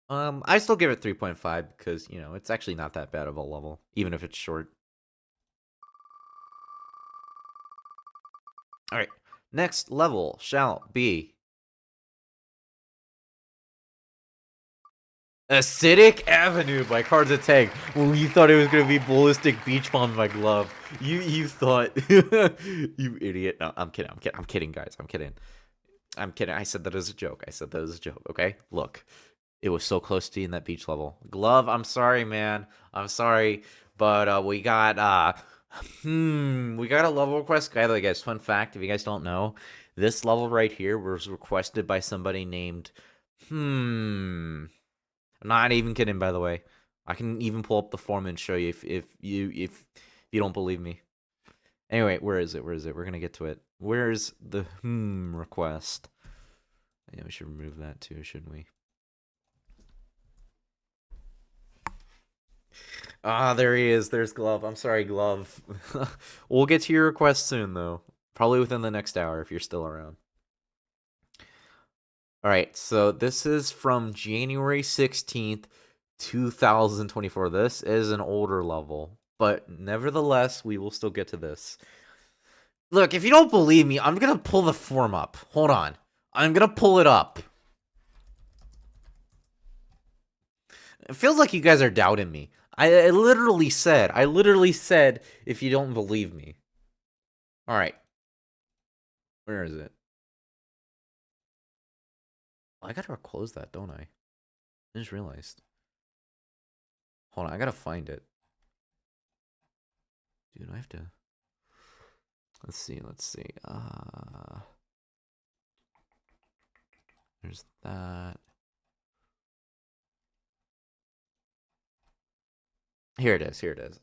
[SPEAKER 1] I still give it 3.5 because, you know, it's actually not that bad of a level, even if it's short. Alright, next level shall be Acidic Avenue by CardsofTAG. Well, you thought it was gonna be Ballistic Beach Bomb by Glove. You thought you idiot. No, I'm kidding, guys. I'm kidding. I said that as a joke. Okay? Look. It was so close to being that beach level. Glove, I'm sorry, man. I'm sorry. But we got we got a level request. By the way, guys, fun fact, if you guys don't know, this level right here was requested by somebody named I'm not even kidding, by the way. I can even pull up the form and show you if you don't believe me. Anyway, where is it? We're gonna get to it. Where's the request? Yeah, we should remove that too, shouldn't we? Ah, there he is. There's Glove. I'm sorry, Glove. We'll get to your request soon, though. Probably within the next hour if you're still around. Alright, so this is from January 16th, 2024. This is an older level, but nevertheless, we will still get to this. Look, if you don't believe me, I'm gonna pull the form up. Hold on. I'm gonna pull it up. It feels like you guys are doubting me. I literally said, if you don't believe me. Alright. Where is it? I gotta close that, don't I? I just realized. Hold on, I gotta find it. Dude, I have to... Let's see. There's that. Here it is.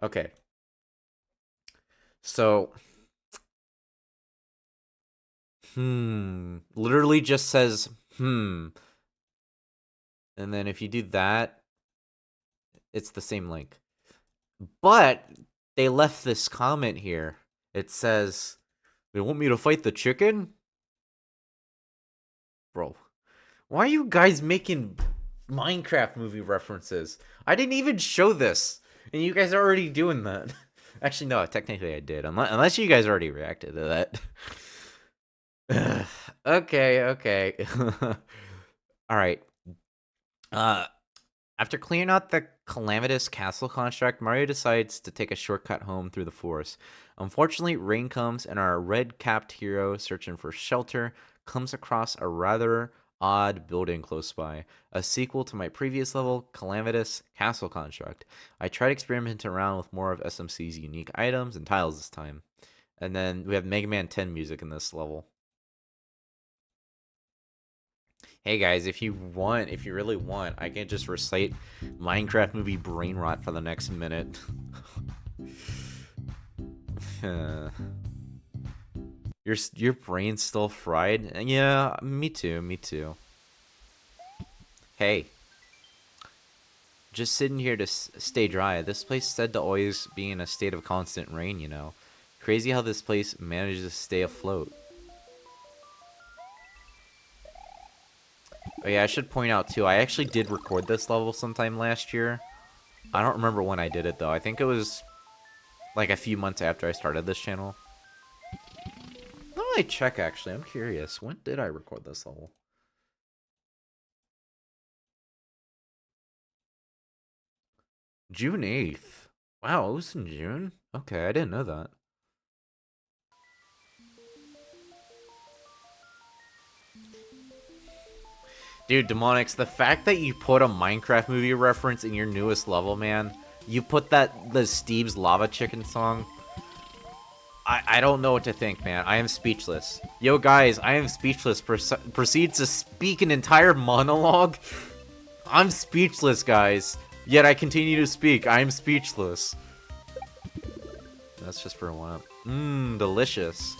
[SPEAKER 1] Okay. So... Literally just says, And then if you do that, it's the same link. But they left this comment here. It says, they want me to fight the chicken? Bro, why are you guys making Minecraft movie references? I didn't even show this, and you guys are already doing that. Actually, no, technically I did, unless you guys already reacted to that. Okay. Alright. After clearing out the calamitous castle construct, Mario decides to take a shortcut home through the forest. Unfortunately, rain comes, and our red-capped hero, searching for shelter, comes across a rather odd building close by. A sequel to my previous level, Calamitous Castle Construct. I tried experimenting around with more of SMC's unique items and tiles this time. And then we have Mega Man 10 music in this level. Hey guys, if you really want, I can just recite Minecraft movie brain rot for the next minute. Your brain's still fried? Yeah, me too. Hey. Just sitting here to stay dry. This place said to always be in a state of constant rain, you know. Crazy how this place manages to stay afloat. Oh yeah, I should point out too, I actually did record this level sometime last year. I don't remember when I did it though. I think it was like a few months after I started this channel. Let me check actually, I'm curious. When did I record this level? June 8th. Wow, it was in June? Okay, I didn't know that. Dude, Demonix, the fact that you put a Minecraft movie reference in your newest level, man, you put the Steve's Lava Chicken song. I don't know what to think, man. I am speechless. Yo, guys, I am speechless. Proceeds to speak an entire monologue. I'm speechless, guys. Yet I continue to speak. I am speechless. That's just for a while. Mmm, delicious.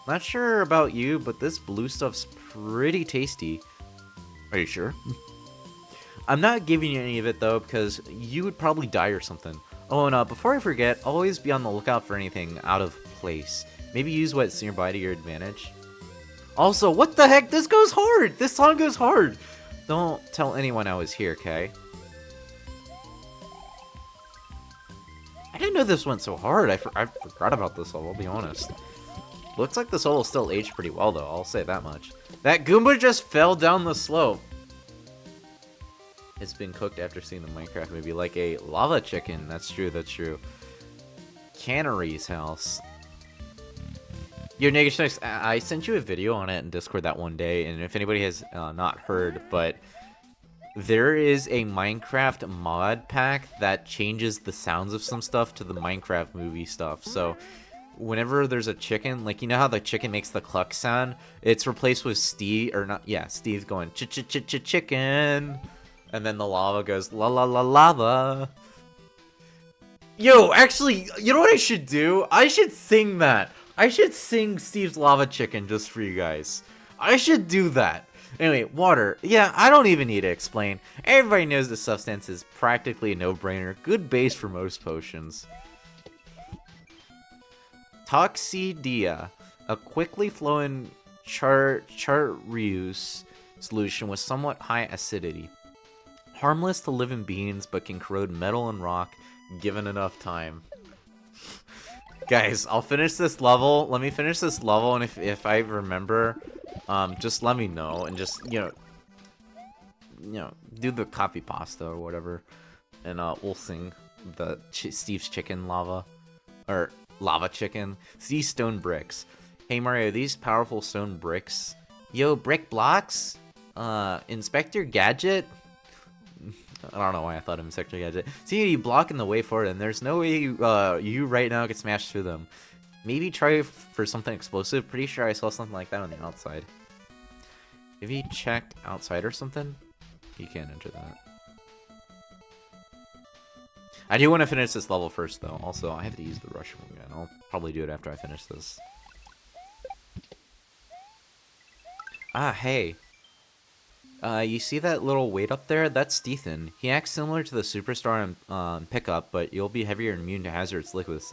[SPEAKER 1] Not sure about you, but this blue stuff's pretty tasty. Are you sure? I'm not giving you any of it, though, because you would probably die or something. Oh, and before I forget, always be on the lookout for anything out of place. Maybe use what's nearby to your advantage. Also, what the heck? This goes hard! This song goes hard! Don't tell anyone I was here, okay? I didn't know this went so hard. I forgot about this level, I'll be honest. Looks like this level still aged pretty well, though. I'll say that much. That Goomba just fell down the slope. It's been cooked after seeing the Minecraft movie, like a lava chicken. That's true, that's true. Cannery's house. Yo, Negationix, I sent you a video on it in Discord that one day, and if anybody has not heard, but there is a Minecraft mod pack that changes the sounds of some stuff to the Minecraft movie stuff. So whenever there's a chicken, like, you know how the chicken makes the cluck sound? It's replaced with Steve, or not, yeah, Steve going chicken. And then the lava goes la la la lava. Yo, actually, you know what I should do? I should sing that. I should sing Steve's Lava Chicken just for you guys. I should do that. Anyway, water. Yeah, I don't even need to explain. Everybody knows the substance is practically a no-brainer. Good base for most potions. Toxidia. A quickly flowing chartreuse solution with somewhat high acidity. Harmless to living beings, but can corrode metal and rock given enough time. Guys, I'll finish this level. Let me finish this level, and if I remember, just let me know, and just, you know, do the copy pasta or whatever, and we'll sing the Steve's Chicken Lava, or Lava Chicken. These stone bricks. Hey Mario, these powerful stone bricks. Yo, brick blocks. Inspector Gadget. I don't know why I thought of Inspector Gadget. See, you blocking the way forward, and there's no way you right now can smash through them. Maybe try for something explosive. Pretty sure I saw something like that on the outside. If you checked outside or something, you can't enter that. I do want to finish this level first, though. Also, I have to use the rush again. I'll probably do it after I finish this. Ah, hey. You see that little weight up there? That's Stethan. He acts similar to the Superstar in Pickup, but you'll be heavier and immune to hazardous liquids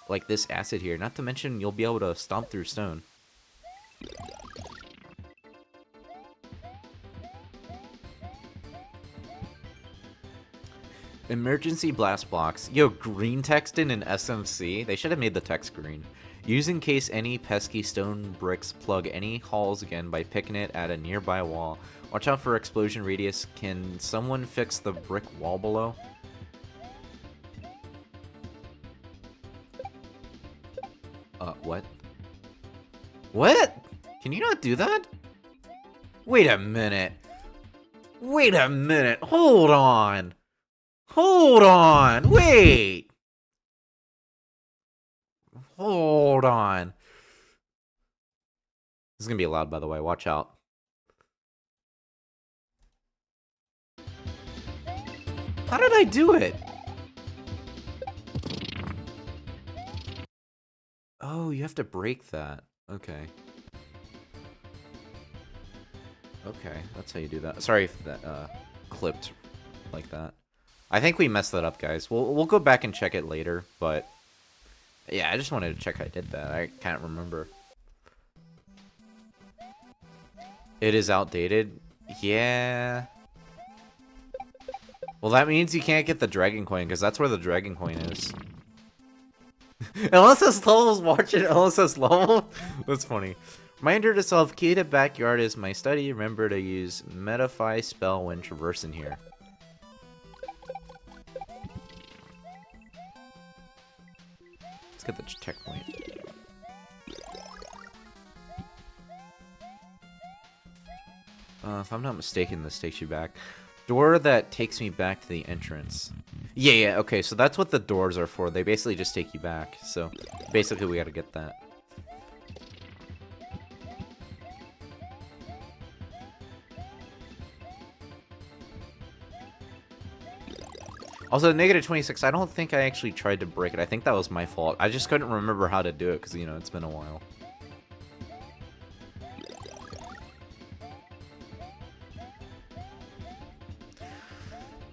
[SPEAKER 1] like this acid here. Not to mention, you'll be able to stomp through stone. Emergency blast blocks. Yo, green text in an SMC? They should have made the text green. Use in case any pesky stone bricks plug any holes again by picking it at a nearby wall. Watch out for explosion radius. Can someone fix the brick wall below? What? What? Can you not do that? Wait a minute. Wait a minute. Hold on. Hold on. Wait. Hold on. This is gonna be loud, by the way. Watch out. How did I do it? Oh, you have to break that. Okay. Okay, that's how you do that. Sorry if that clipped like that. I think we messed that up, guys. We'll go back and check it later, but yeah, I just wanted to check I did that. I can't remember. It is outdated. Yeah. Well, that means you can't get the Dragon Coin, because that's where the Dragon Coin is. LSS level's watching LSS level? That's funny. Reminder to self, key to backyard is my study. Remember to use Metafy spell when traversing here. Let's get the checkpoint. If I'm not mistaken, this takes you back. Door that takes me back to the entrance. Yeah, okay, so that's what the doors are for. They basically just take you back. So, basically we gotta get that. Also, negative 26, I don't think I actually tried to break it. I think that was my fault. I just couldn't remember how to do it because, you know, it's been a while.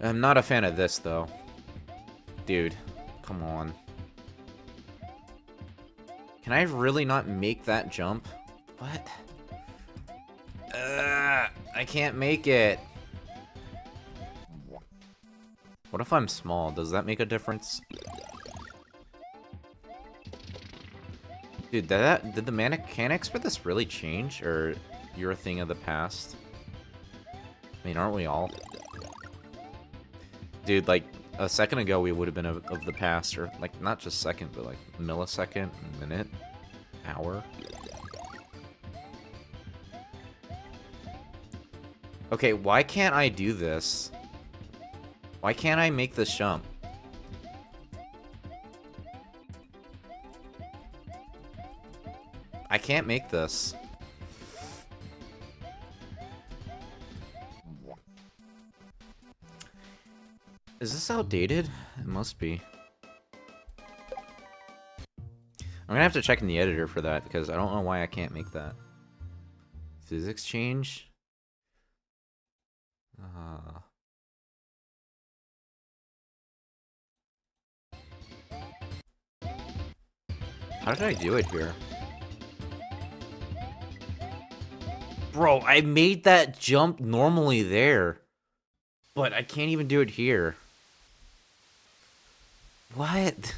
[SPEAKER 1] I'm not a fan of this, though. Dude, come on. Can I really not make that jump? What? I can't make it. What if I'm small? Does that make a difference? Dude, did the mechanics for this really change? Or you're a thing of the past? I mean, aren't we all? Dude, like, a second ago we would have been of the past, or, like, not just second, but, like, millisecond, minute, hour. Okay, why can't I do this? Why can't I make this jump? I can't make this. Is this outdated? It must be. I'm gonna have to check in the editor for that, because I don't know why I can't make that. Physics change? How did I do it here? Bro, I made that jump normally there. But I can't even do it here. What?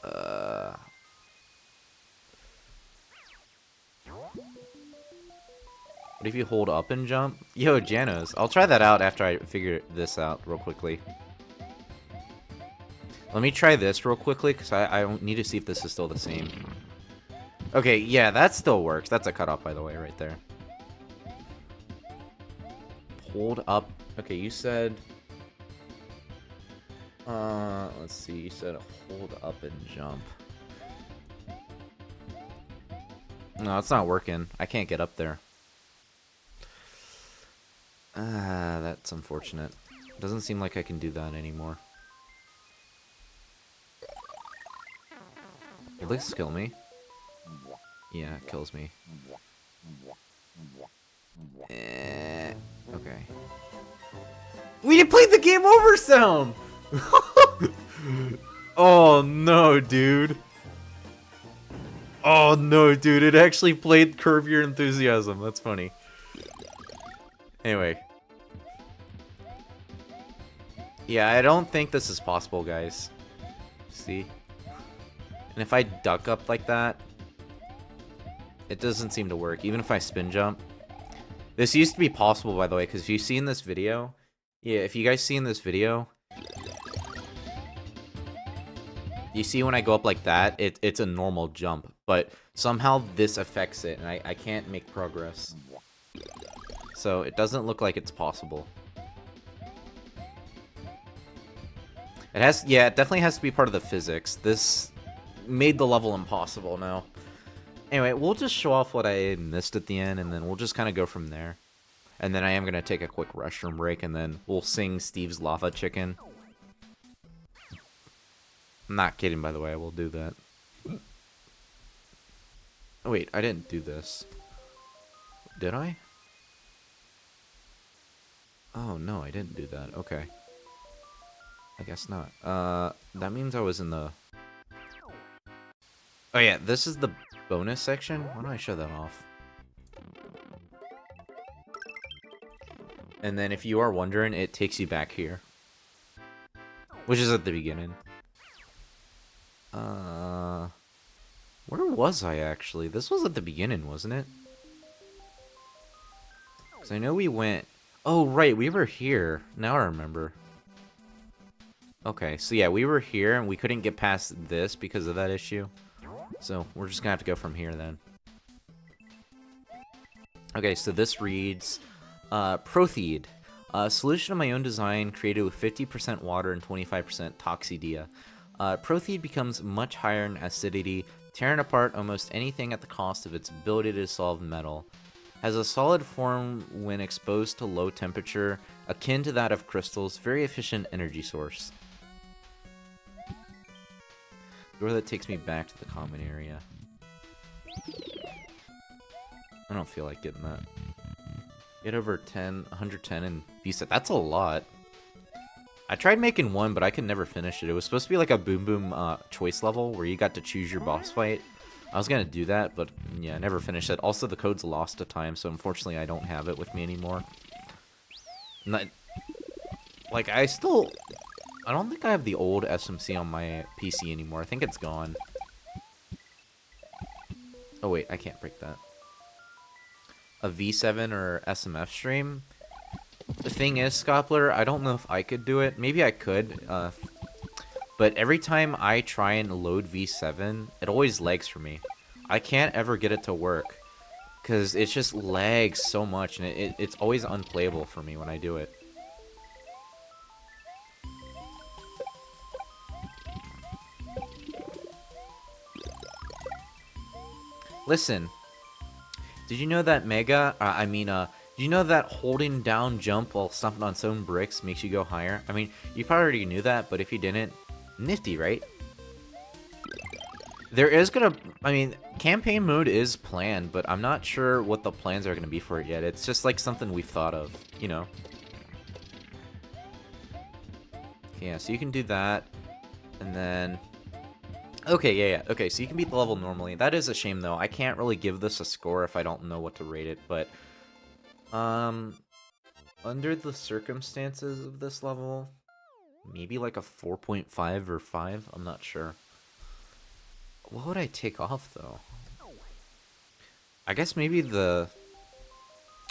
[SPEAKER 1] What if you hold up and jump? Yo, Janos. I'll try that out after I figure this out real quickly. Let me try this real quickly, because I need to see if this is still the same. Okay, yeah, that still works. That's a cutoff, by the way, right there. Hold up. Okay, you said... let's see. You said hold up and jump. No, it's not working. I can't get up there. That's unfortunate. Doesn't seem like I can do that anymore. Will this kill me? Yeah, it kills me. Okay. We played the game over sound! Oh no, dude. Oh no, dude. It actually played Curb Your Enthusiasm. That's funny. Anyway. Yeah, I don't think this is possible, guys. See? And if I duck up like that, it doesn't seem to work, even if I spin jump. This used to be possible, by the way, because if you see in this video... Yeah, if you guys see in this video... You see when I go up like that, it's a normal jump. But somehow this affects it, and I can't make progress. So it doesn't look like it's possible. It has... Yeah, it definitely has to be part of the physics. This made the level impossible now. Anyway, we'll just show off what I missed at the end, and then we'll just kind of go from there. And then I am going to take a quick restroom break, and then we'll sing Steve's Lava Chicken. I'm not kidding, by the way, I will do that. Oh, wait, I didn't do this. Did I? Oh, no, I didn't do that. Okay. I guess not. That means I was in the... Oh, yeah, this is the bonus section? Why don't I show that off? And then if you are wondering, it takes you back here. Which is at the beginning. Where was I, actually? This was at the beginning, wasn't it? Because I know we went... Oh, right, we were here. Now I remember. Okay, so yeah, we were here and we couldn't get past this because of that issue. So we're just gonna have to go from here then. Okay, so this reads, Protheed. A solution of my own design created with 50% water and 25% Toxidia. Protheed becomes much higher in acidity, tearing apart almost anything at the cost of its ability to dissolve metal. Has a solid form when exposed to low temperature, akin to that of crystals, very efficient energy source. Door that takes me back to the common area. I don't feel like getting that. Get over 110 and V7. That's a lot. I tried making one, but I could never finish it. It was supposed to be like a Boom Boom choice level where you got to choose your boss fight. I was gonna do that, but yeah, I never finished it. Also, the code's lost to time, so unfortunately I don't have it with me anymore. Like, I don't think I have the old SMC on my PC anymore. I think it's gone. Oh wait, I can't break that. A V7 or SMF stream? The thing is, Scoppler, I don't know if I could do it. Maybe I could, but every time I try and load V7, it always lags for me. I can't ever get it to work, because it just lags so much, and it's always unplayable for me when I do it. Listen, did you know that did you know that holding down jump while stomping on stone bricks makes you go higher? I mean, you probably already knew that, but if you didn't, nifty, right? There is campaign mode is planned, but I'm not sure what the plans are gonna be for it yet. It's just like something we've thought of, you know? Yeah, so you can do that, and then... Okay, yeah. Okay, so you can beat the level normally. That is a shame, though. I can't really give this a score if I don't know what to rate it, but... Under the circumstances of this level, maybe like a 4.5 or 5? I'm not sure. What would I take off, though? I guess maybe I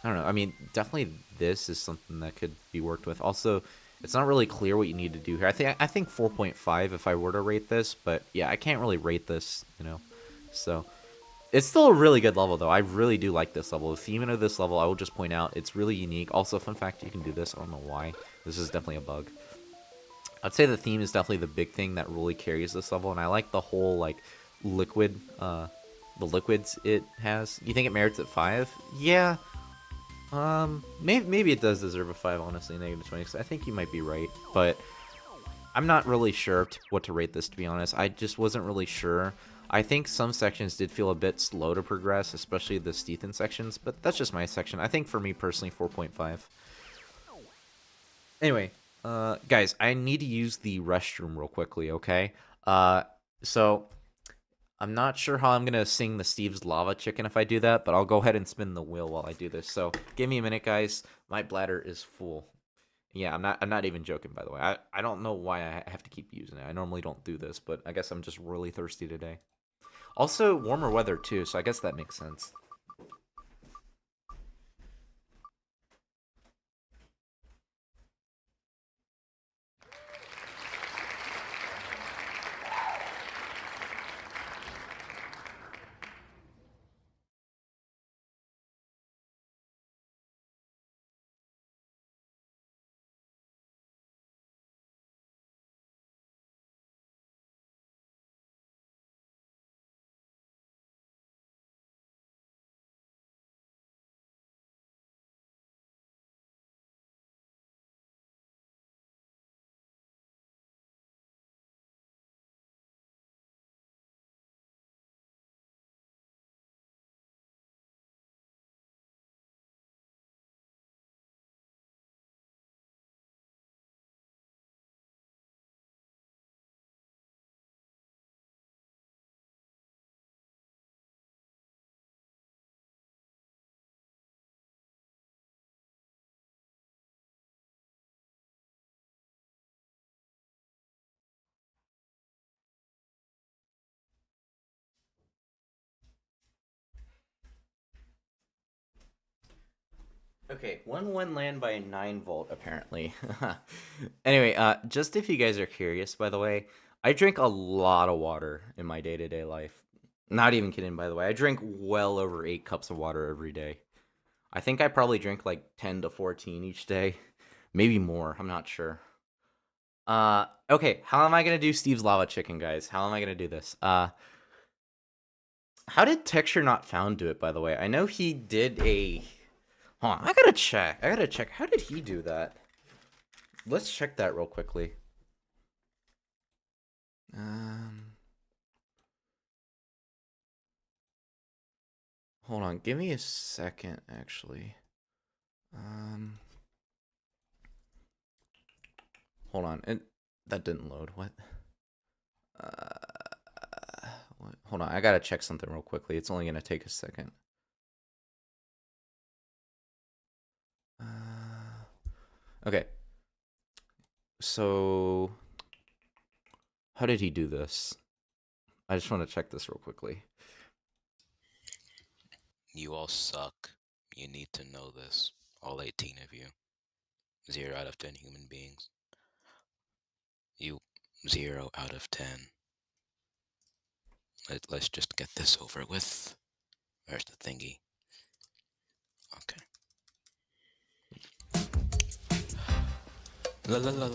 [SPEAKER 1] don't know. I mean, definitely this is something that could be worked with. Also, it's not really clear what you need to do here. I think 4.5 if I were to rate this, but yeah, I can't really rate this, you know. So, it's still a really good level, though. I really do like this level. The theme of this level, I will just point out, it's really unique. Also, fun fact, you can do this. I don't know why. This is definitely a bug. I'd say the theme is definitely the big thing that really carries this level, and I like the whole, like, liquid, the liquids it has. You think it merits at 5? Yeah. Maybe it does deserve a 5, honestly, -20, 'cause I think you might be right, but I'm not really sure what to rate this, to be honest. I just wasn't really sure. I think some sections did feel a bit slow to progress, especially the Steathen sections, but that's just my section. I think for me personally, 4.5. Anyway, guys, I need to use the restroom real quickly, okay? So I'm not sure how I'm gonna sing the Steve's Lava Chicken if I do that, but I'll go ahead and spin the wheel while I do this. So give me a minute, guys. My bladder is full. Yeah, I'm not even joking, by the way. I don't know why I have to keep using it. I normally don't do this, but I guess I'm just really thirsty today. Also, warmer weather too, so I guess that makes sense. Okay, 1-1 land by 9 volt, apparently. Anyway, just if you guys are curious, by the way, I drink a lot of water in my day-to-day life. Not even kidding, by the way. I drink well over 8 cups of water every day. I think I probably drink like 10 to 14 each day. Maybe more, I'm not sure. Okay, how am I gonna do Steve's Lava Chicken, guys? How am I gonna do this? How did Texture Not Found do it, by the way? I know he did a... Hold on, I gotta check. How did he do that? Let's check that real quickly. Hold on, give me a second, actually. Hold on, that didn't load. What? Hold on, I gotta check something real quickly. It's only gonna take a second. Okay. So, how did he do this? I just want to check this real quickly.
[SPEAKER 4] You all suck. You need to know this. All 18 of you. 0 out of 10 human beings. You 0 out of 10. Let's just get this over with. Where's the thingy? Okay. Lava.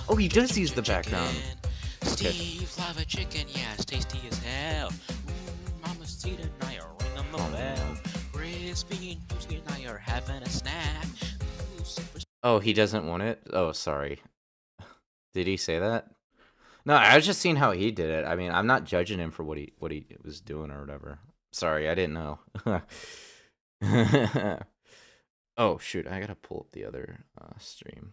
[SPEAKER 1] Oh, he does use the background. Okay.
[SPEAKER 4] Steve, lava chicken, yeah, it's tasty as hell. Mama see tonight, ring on the bell. Crispy and juicy, now you're having a snack.
[SPEAKER 1] Oh, he doesn't want it? Oh, sorry. Did he say that? No, I was just seeing how he did it. I mean, I'm not judging him for what he was doing or whatever. Sorry, I didn't know. Oh, shoot, I gotta pull up the other stream.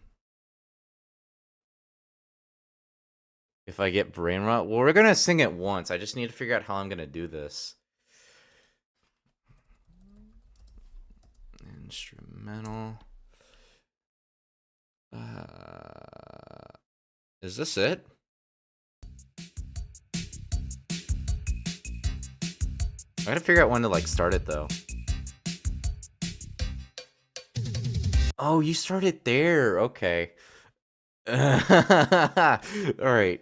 [SPEAKER 1] If I get brain rot, well, we're gonna sing it once. I just need to figure out how I'm gonna do this. Instrumental. Is this it? I gotta figure out when to like start it though. Oh, you started there. Okay. All right.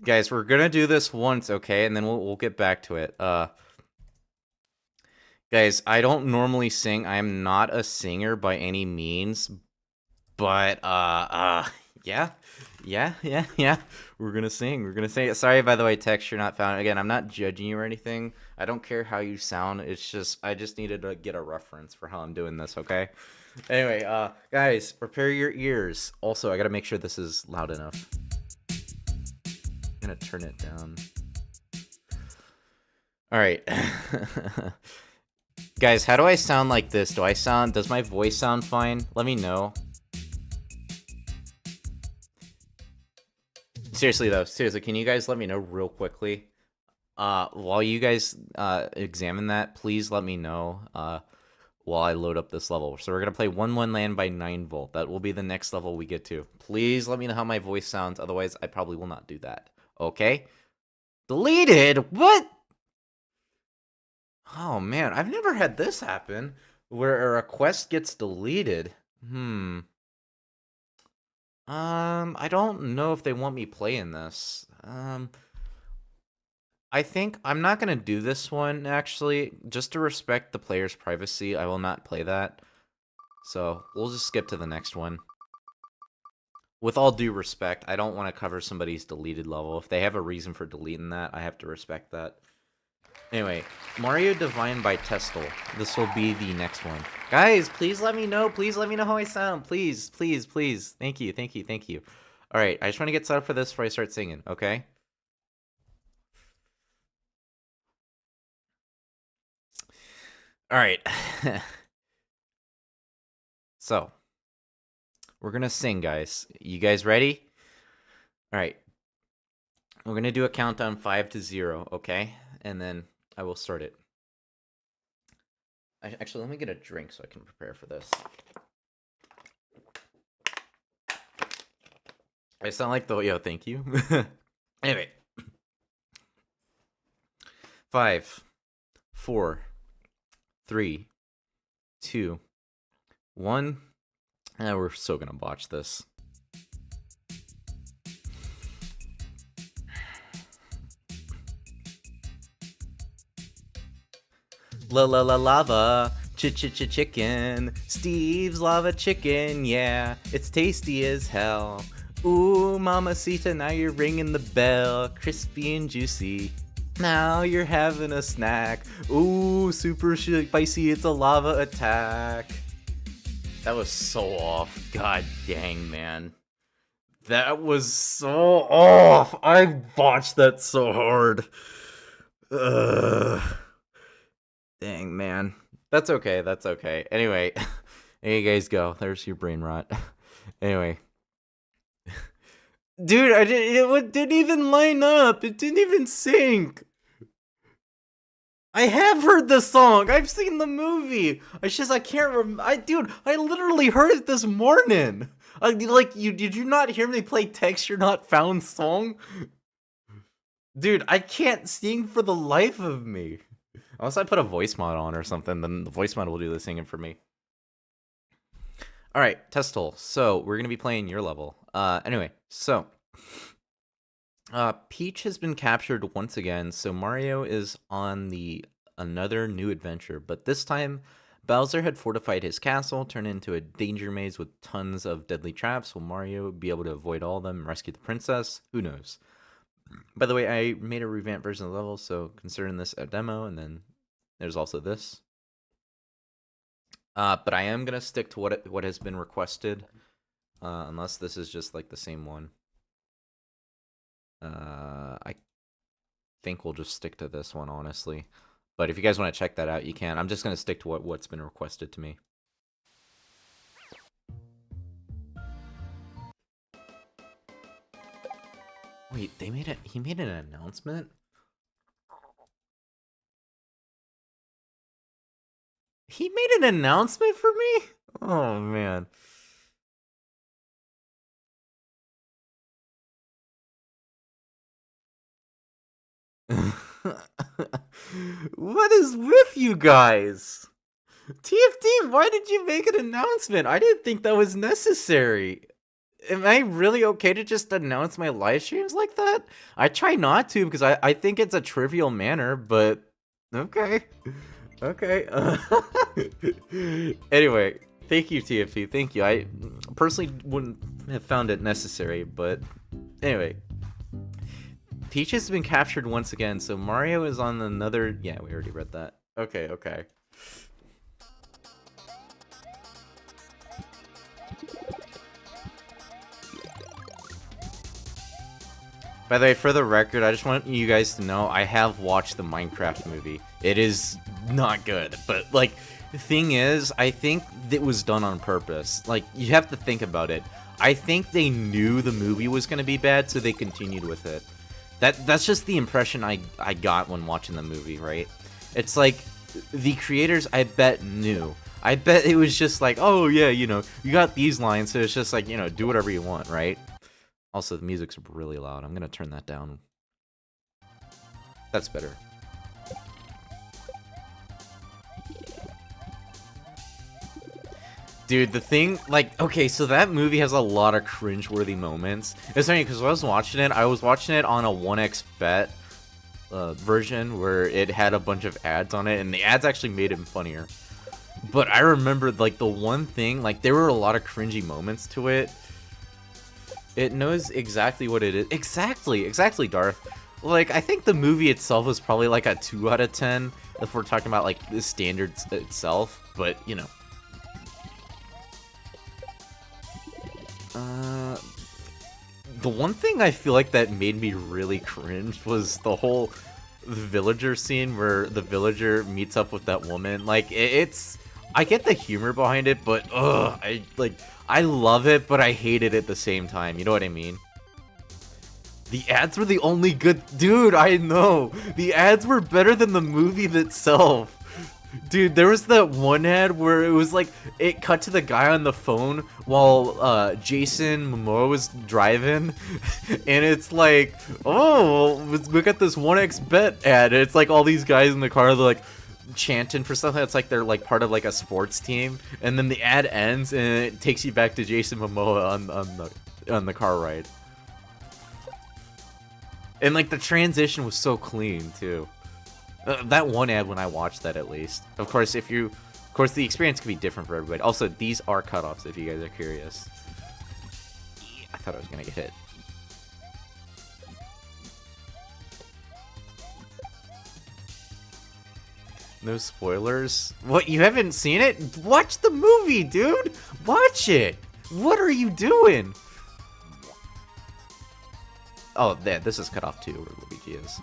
[SPEAKER 1] Guys, we're gonna do this once, okay? And then we'll get back to it. Guys, I don't normally sing. I am not a singer by any means. But yeah. We're gonna sing. We're gonna sing it. Sorry, by the way, Texture Not Found. Again, I'm not judging you or anything. I don't care how you sound. It's just I just needed to get a reference for how I'm doing this, okay? Anyway, guys, prepare your ears. Also, I gotta make sure this is loud enough. I'm gonna turn it down. All right. Guys, how do I sound like this? Does my voice sound fine? Let me know. Seriously though, can you guys let me know real quickly? While you guys examine that, please let me know while I load up this level. So we're gonna play 1-1 land by 9 volt. That will be the next level we get to. Please let me know how my voice sounds, otherwise I probably will not do that. Okay? Deleted? What? Oh man, I've never had this happen where a request gets deleted. I don't know if they want me playing this. I think I'm not gonna do this one actually, just to respect the player's privacy. I will not play that. So we'll just skip to the next one. With all due respect, I don't want to cover somebody's deleted level. If they have a reason for deleting that, I have to respect that. Anyway, Mario Divine by Testol. This will be the next one. Guys, please let me know. Please let me know how I sound. Please. Thank you. All right, I just want to get set up for this before I start singing, okay? All right. So, we're going to sing, guys. You guys ready? All right. We're going to do a countdown 5 to 0, okay? And then I will start it. Actually, let me get a drink so I can prepare for this. I sound like the... Yo, thank you. Anyway. 5, 4, 3, 2, 1. We're so gonna botch this. La la la lava, chicken, Steve's lava chicken, yeah, it's tasty as hell. Ooh, mamacita, now you're ringing the bell, crispy and juicy. Now you're having a snack. Ooh, super spicy, it's a lava attack. That was so off. God dang, man. That was so off. I botched that so hard. Ugh. Dang, man. That's okay. That's okay. Anyway, there you guys go. There's your brain rot. Anyway. Dude, it didn't even line up. It didn't even sync. I have heard the song. I've seen the movie. It's just I can't remember. Dude, I literally heard it this morning. Did you not hear me play Texture Not Found song? Dude, I can't sing for the life of me. Unless I put a voice mod on or something, then the voice mod will do the singing for me. Alright, Testol. So, we're going to be playing your level. Anyway, so... Peach has been captured once again, so Mario is on another new adventure. But this time, Bowser had fortified his castle, turned into a danger maze with tons of deadly traps. Will Mario be able to avoid all of them and rescue the princess? Who knows? By the way, I made a revamped version of the level, so considering this a demo, and then there's also this. But I am gonna stick to what has been requested, unless this is just like the same one. I think we'll just stick to this one, honestly. But if you guys want to check that out, you can. I'm just gonna stick to what's been requested to me. Wait, he made an announcement? He made an announcement for me? Oh, man. What is with you guys? TFT, why did you make an announcement? I didn't think that was necessary. Am I really okay to just announce my live streams like that? I try not to because I think it's a trivial manner, but okay. Okay. Anyway, thank you, TFT. Thank you. I personally wouldn't have found it necessary, but anyway. Peach has been captured once again, so Mario is on another... Yeah, we already read that. Okay, okay. By the way, for the record, I just want you guys to know I have watched the Minecraft movie. It is not good, but like, the thing is, I think it was done on purpose. Like, you have to think about it. I think they knew the movie was going to be bad, so they continued with it. That's just the impression I got when watching the movie, right? It's like, the creators, I bet, knew. I bet it was just like, oh yeah, you know, you got these lines, so it's just like, you know, do whatever you want, right? Also, the music's really loud. I'm gonna turn that down. That's better. Dude, the thing, like, okay, so that movie has a lot of cringe-worthy moments. It's funny, because when I was watching it on a 1xBet version, where it had a bunch of ads on it, and the ads actually made it funnier. But I remember, like, the one thing, like, there were a lot of cringy moments to it. It knows exactly what it is. Exactly, Darth. Like, I think the movie itself was probably like a 2 out of 10, if we're talking about, like, the standards itself, but, you know. The one thing I feel like that made me really cringe was the whole villager scene where the villager meets up with that woman. Like, it's... I get the humor behind it, but, ugh, I love it, but I hate it at the same time. You know what I mean? The ads were the only good... Dude, I know! The ads were better than the movie itself. Dude, there was that one ad where it was like, it cut to the guy on the phone while Jason Momoa was driving, and it's like, oh, we got this 1xBet ad, and it's like all these guys in the car, they're like, chanting for something that's like they're like part of like a sports team, and then the ad ends and it takes you back to Jason Momoa on the car ride. And like the transition was so clean too. That one ad when I watched that, at least. Of course, the experience can be different for everybody. Also, these are cutoffs if you guys are curious. I thought I was gonna get hit. No spoilers? What, you haven't seen it? Watch the movie, dude! Watch it! What are you doing? Oh, there, this is cut off too, where Luigi is.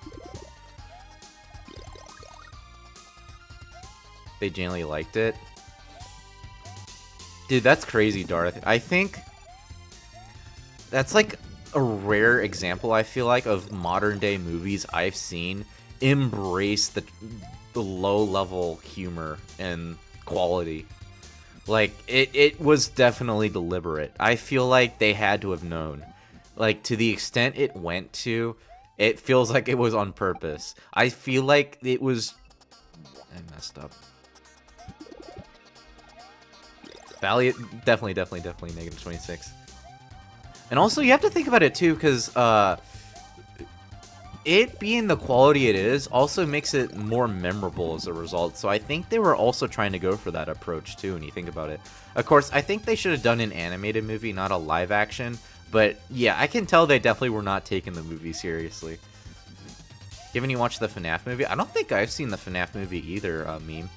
[SPEAKER 1] They genuinely liked it. Dude, that's crazy, Darth. I think that's like a rare example, I feel like, of modern day movies I've seen embrace the low-level humor and quality. Like, it was definitely deliberate. I feel like they had to have known. Like, to the extent it went to, it feels like it was on purpose. I feel like it was... I messed up. Valiant, definitely -26. And also, you have to think about it too, because it being the quality it is also makes it more memorable as a result. So I think they were also trying to go for that approach too, when you think about it. Of course, I think they should have done an animated movie, not a live action. But yeah, I can tell they definitely were not taking the movie seriously. Given you watched the FNAF movie, I don't think I've seen the FNAF movie either, meme.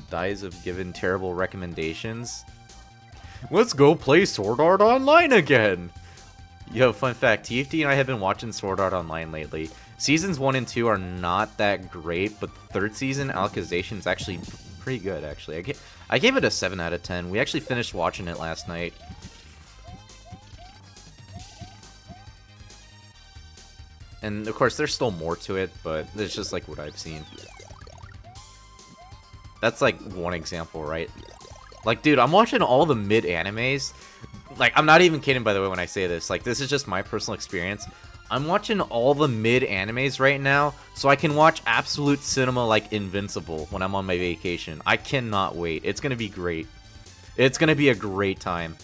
[SPEAKER 1] Dies have given terrible recommendations. Let's go play Sword Art Online again! Yo, fun fact, TFT and I have been watching Sword Art Online lately. Seasons 1 and 2 are not that great, but the third season, Alicization, is actually pretty good, actually. I gave it a 7 out of 10. We actually finished watching it last night. And, of course, there's still more to it, but it's just, like, what I've seen. That's, like, one example, right? Like, dude, I'm watching all the mid-animes. Like, I'm not even kidding, by the way, when I say this. Like, this is just my personal experience. I'm watching all the mid-animes right now, so I can watch absolute cinema like Invincible when I'm on my vacation. I cannot wait. It's gonna be great. It's gonna be a great time.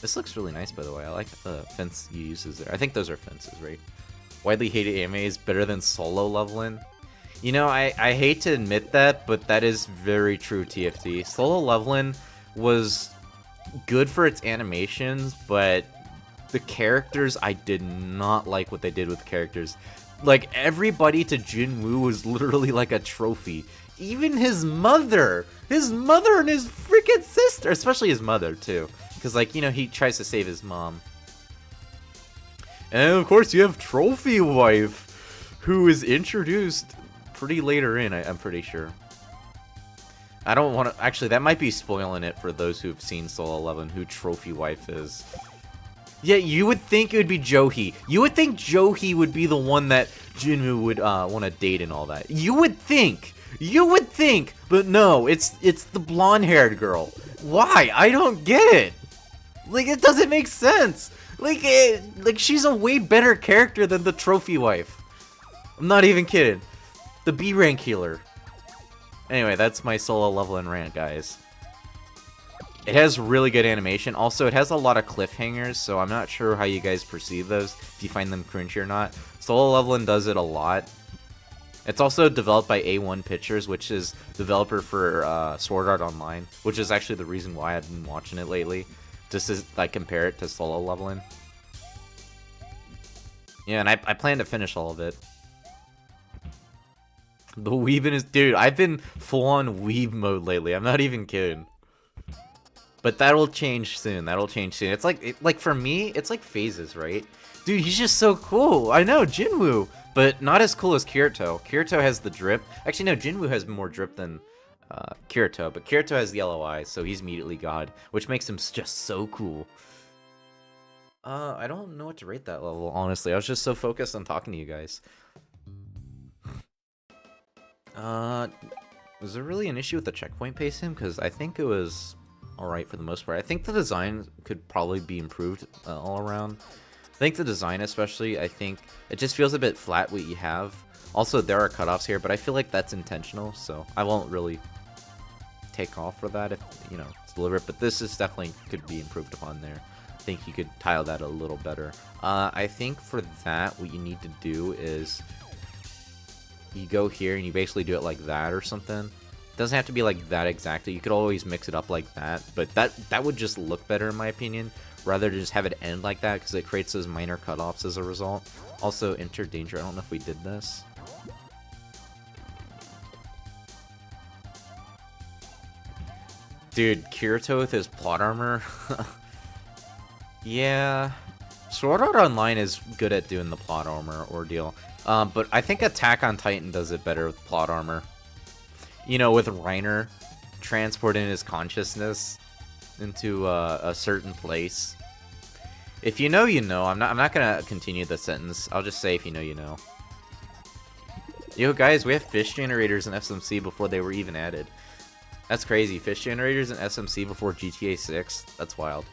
[SPEAKER 1] This looks really nice, by the way. I like the fence you uses there. I think those are fences, right? Widely hated anime is better than solo leveling. You know, I hate to admit that, but that is very true, TFT. Solo leveling was good for its animations, but the characters, I did not like what they did with the characters. Like, everybody to Jinwoo was literally like a trophy. Even his mother! His mother and his freaking sister! Especially his mother, too. Because, like, you know, he tries to save his mom. And, of course, you have Trophy Wife, who is introduced pretty later in, I'm pretty sure. I don't want to... Actually, that might be spoiling it for those who've seen Solo 11, who Trophy Wife is. Yeah, you would think it would be Johi. You would think Johi would be the one that Jinwoo would want to date and all that. You would think. You would think. But no, it's the blonde-haired girl. Why? I don't get it. Like, it doesn't make sense. Like, she's a way better character than the Trophy Wife. I'm not even kidding. The B rank healer. Anyway, that's my solo leveling rant, guys. It has really good animation. Also, it has a lot of cliffhangers, so I'm not sure how you guys perceive those, if you find them cringy or not. Solo leveling does it a lot. It's also developed by A1 Pictures, which is developer for Sword Art Online, which is actually the reason why I've been watching it lately, just to like compare it to solo leveling. Yeah, and I plan to finish all of it. The weebin is... Dude, I've been full-on weeb mode lately. I'm not even kidding. But that'll change soon. That'll change soon. It's like for me, it's like phases, right? Dude, he's just so cool. I know, Jinwoo. But not as cool as Kirito. Kirito has the drip. Actually, no, Jinwoo has more drip than Kirito. But Kirito has the yellow eyes, so he's immediately God. Which makes him just so cool. I don't know what to rate that level, honestly. I was just so focused on talking to you guys. Was there really an issue with the checkpoint pacing? Because I think it was alright for the most part. I think the design could probably be improved all around. think the design especially, I think it just feels a bit flat what you have. Also, there are cutoffs here, but I feel like that's intentional, so I won't really take off for that if, you know, it's deliberate. But this is definitely could be improved upon there. I think you could tile that a little better. I think for that, what you need to do is you go here and you basically do it like that or something. It doesn't have to be like that exactly. You could always mix it up like that, but that would just look better in my opinion, rather than just have it end like that, because it creates those minor cutoffs as a result. Also, enter danger. I don't know if we did this. Dude, Kirito with his plot armor. Yeah. Sword Art Online is good at doing the plot armor ordeal. But I think Attack on Titan does it better with plot armor. You know, with Reiner transporting his consciousness into a certain place. If you know, you know. I'm not gonna continue the sentence. I'll just say if you know, you know. Yo, guys, we have fish generators in SMC before they were even added. That's crazy. Fish generators in SMC before GTA 6. That's wild.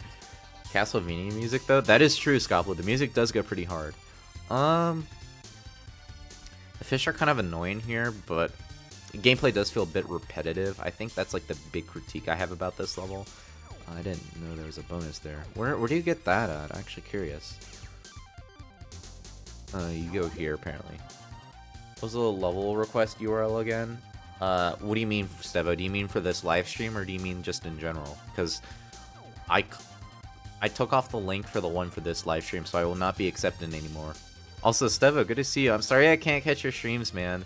[SPEAKER 1] Castlevania music, though? That is true, Scoplo. The music does go pretty hard. The fish are kind of annoying here, but gameplay does feel a bit repetitive. I think that's like the big critique I have about this level. I didn't know there was a bonus there. Where do you get that at? I'm actually curious. You go here, apparently. What was the level request URL again? What do you mean, Stevo? Do you mean for this live stream, or do you mean just in general? Because I took off the link for the one for this live stream, so I will not be accepting anymore. Also, Stevo, good to see you. I'm sorry I can't catch your streams, man.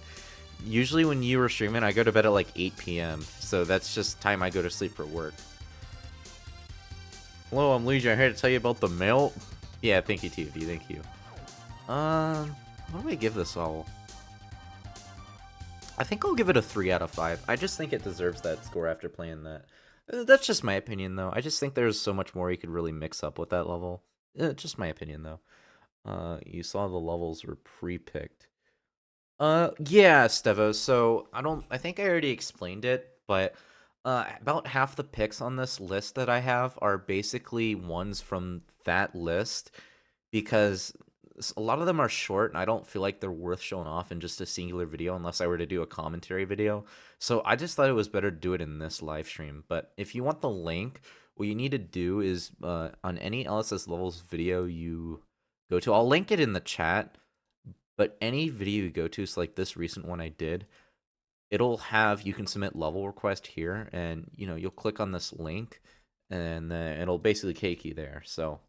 [SPEAKER 1] Usually when you were streaming, I go to bed at like 8 p.m. So that's just time I go to sleep for work. Hello, I'm Luigi. I'm here to tell you about the mail. Yeah, thank you, TFD. Thank you. What do I give this level? I think I'll give it a 3 out of 5. I just think it deserves that score after playing that. That's just my opinion, though. I just think there's so much more you could really mix up with that level. Just my opinion, though. You saw the levels were pre-picked. Yeah, Stevo. So I think I already explained it, but about half the picks on this list that I have are basically ones from that list, because a lot of them are short and I don't feel like they're worth showing off in just a singular video unless I were to do a commentary video. So I just thought it was better to do it in this live stream. But if you want the link, what you need to do is on any LSS levels video you go to, I'll link it in the chat, but any video you go to, so like this recent one I did, it'll have, you can submit level request here, and you know, you'll click on this link and then it'll basically take you there. So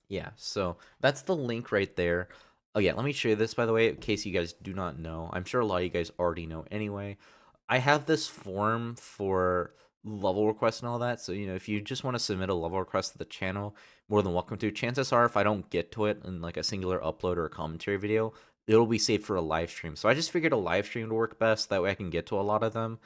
[SPEAKER 1] yeah, so that's the link right there. Oh yeah, let me show you this, by the way, in case you guys do not know. I'm sure a lot of you guys already know anyway. I have this form for level requests and all that, so you know, if you just want to submit a level request to the channel, more than welcome to. Chances are, if I don't get to it in like a singular upload or a commentary video, it'll be saved for a live stream. So I just figured a live stream would work best, that way I can get to a lot of them.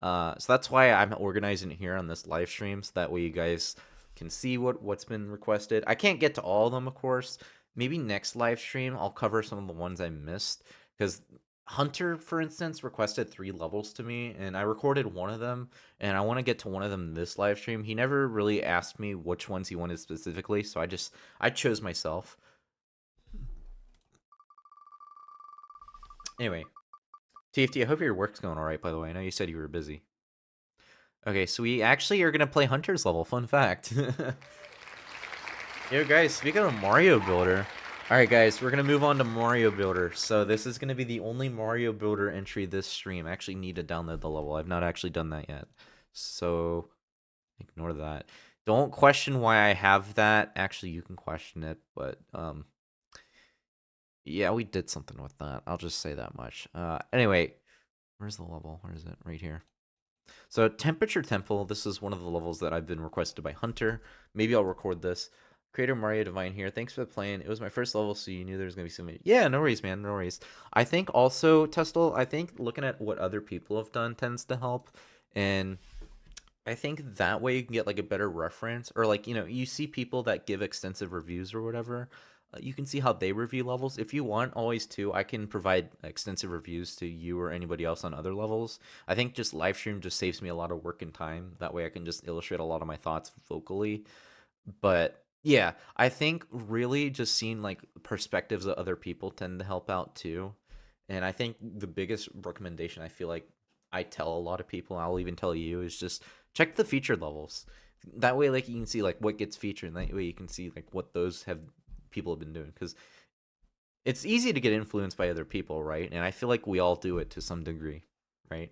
[SPEAKER 1] So that's why I'm organizing it here on this live stream, so that way you guys can see what's been requested. I can't get to all of them, of course. Maybe next live stream I'll cover some of the ones I missed, because Hunter, for instance, requested 3 levels to me, and I recorded one of them, and I want to get to one of them this live stream. He never really asked me which ones he wanted specifically, so I chose myself. Anyway, TFT, I hope your work's going alright, by the way. I know you said you were busy. Okay, so we actually are going to play Hunter's level. Fun fact. Yo, guys, speaking of Mario Builder. Alright, guys, we're going to move on to Mario Builder. So this is going to be the only Mario Builder entry this stream. I actually need to download the level. I've not actually done that yet. So ignore that. Don't question why I have that. Actually, you can question it, but yeah, we did something with that. I'll just say that much. Anyway, where's the level? Where is it? Right here. So Temperature Temple, this is one of the levels that I've been requested by Hunter. Maybe I'll record this. Creator Mario Divine here. Thanks for playing. It was my first level, so you knew there was going to be so many. Yeah, no worries, man. No worries. I think also, Testol, I think looking at what other people have done tends to help. And I think that way you can get like a better reference. Or like, you know, you see people that give extensive reviews or whatever. You can see how they review levels. If you want, always too, I can provide extensive reviews to you or anybody else on other levels. I think just live stream just saves me a lot of work and time. That way I can just illustrate a lot of my thoughts vocally. But Yeah, I think really just seeing like perspectives of other people tend to help out too. And I think the biggest recommendation I feel like I tell a lot of people, I'll even tell you, is just check the featured levels. That way, like you can see like what gets featured, and that way you can see like what those have people have been doing. Because it's easy to get influenced by other people, right? And I feel like we all do it to some degree, right?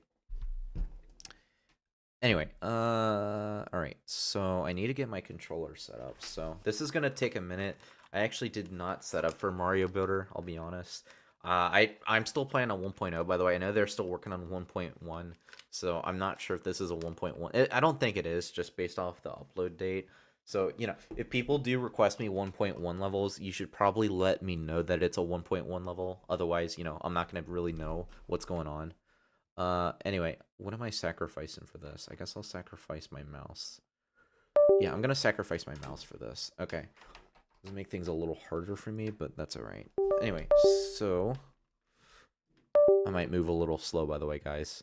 [SPEAKER 1] Anyway, all right. So I need to get my controller set up. So this is gonna take a minute. I actually did not set up for Mario Builder. I'll be honest. I'm still playing on 1.0. By the way, I know they're still working on 1.1. So I'm not sure if this is a 1.1. I don't think it is, just based off the upload date. So, you know, if people do request me 1.1 levels, you should probably let me know that it's a 1.1 level. Otherwise, you know, I'm not going to really know what's going on. Anyway, what am I sacrificing for this? I guess I'll sacrifice my mouse. Yeah, I'm going to sacrifice my mouse for this. Okay. This will make things a little harder for me, but that's all right. Anyway, so I might move a little slow, by the way, guys.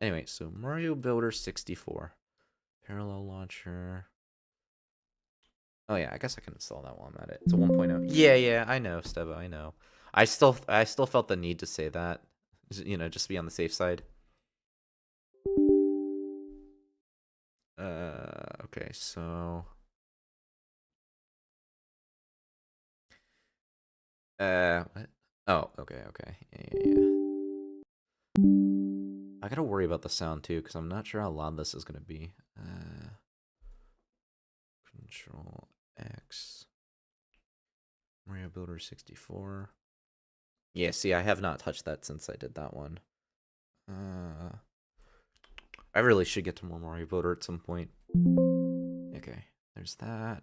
[SPEAKER 1] Anyway, so Mario Builder 64. Parallel launcher. Oh yeah, I guess I can install that while I'm at it. It's a 1.0. Yeah, I know, Stevo, I know. I still felt the need to say that, you know, just to be on the safe side. Okay, so what? Oh, okay. Yeah. I gotta worry about the sound too, because I'm not sure how loud this is gonna be. Control X. Mario Builder 64. Yeah, see, I have not touched that since I did that one. I really should get to more Mario Builder at some point. Okay, there's that.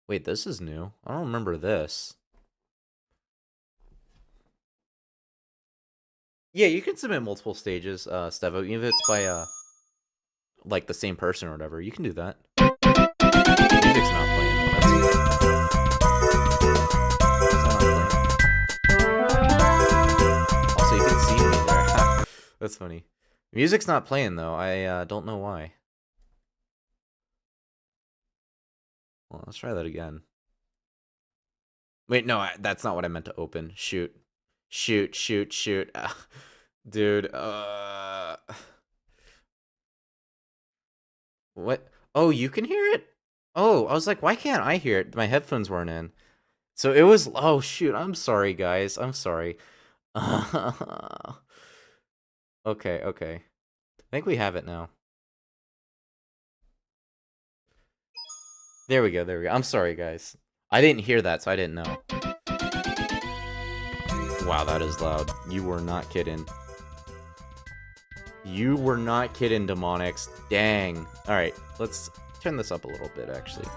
[SPEAKER 1] Wait, this is new. I don't remember this. Yeah, you can submit multiple stages, Stevo, even if it's by, like, the same person or whatever. You can do that. Music's not playing, though. That's also, you can see me there. That's funny. Music's not playing, though. I don't know why. Well, let's try that again. Wait, no, that's not what I meant to open. Shoot. Dude, what? Oh, you can hear it? Oh, I was like, why can't I hear it? My headphones weren't in. So it was, oh shoot, I'm sorry, guys. I'm sorry. Okay. I think we have it now. There we go. I'm sorry, guys. I didn't hear that, so I didn't know. Wow, that is loud. You were not kidding. You were not kidding, Demonix. Dang. Alright, let's turn this up a little bit, actually.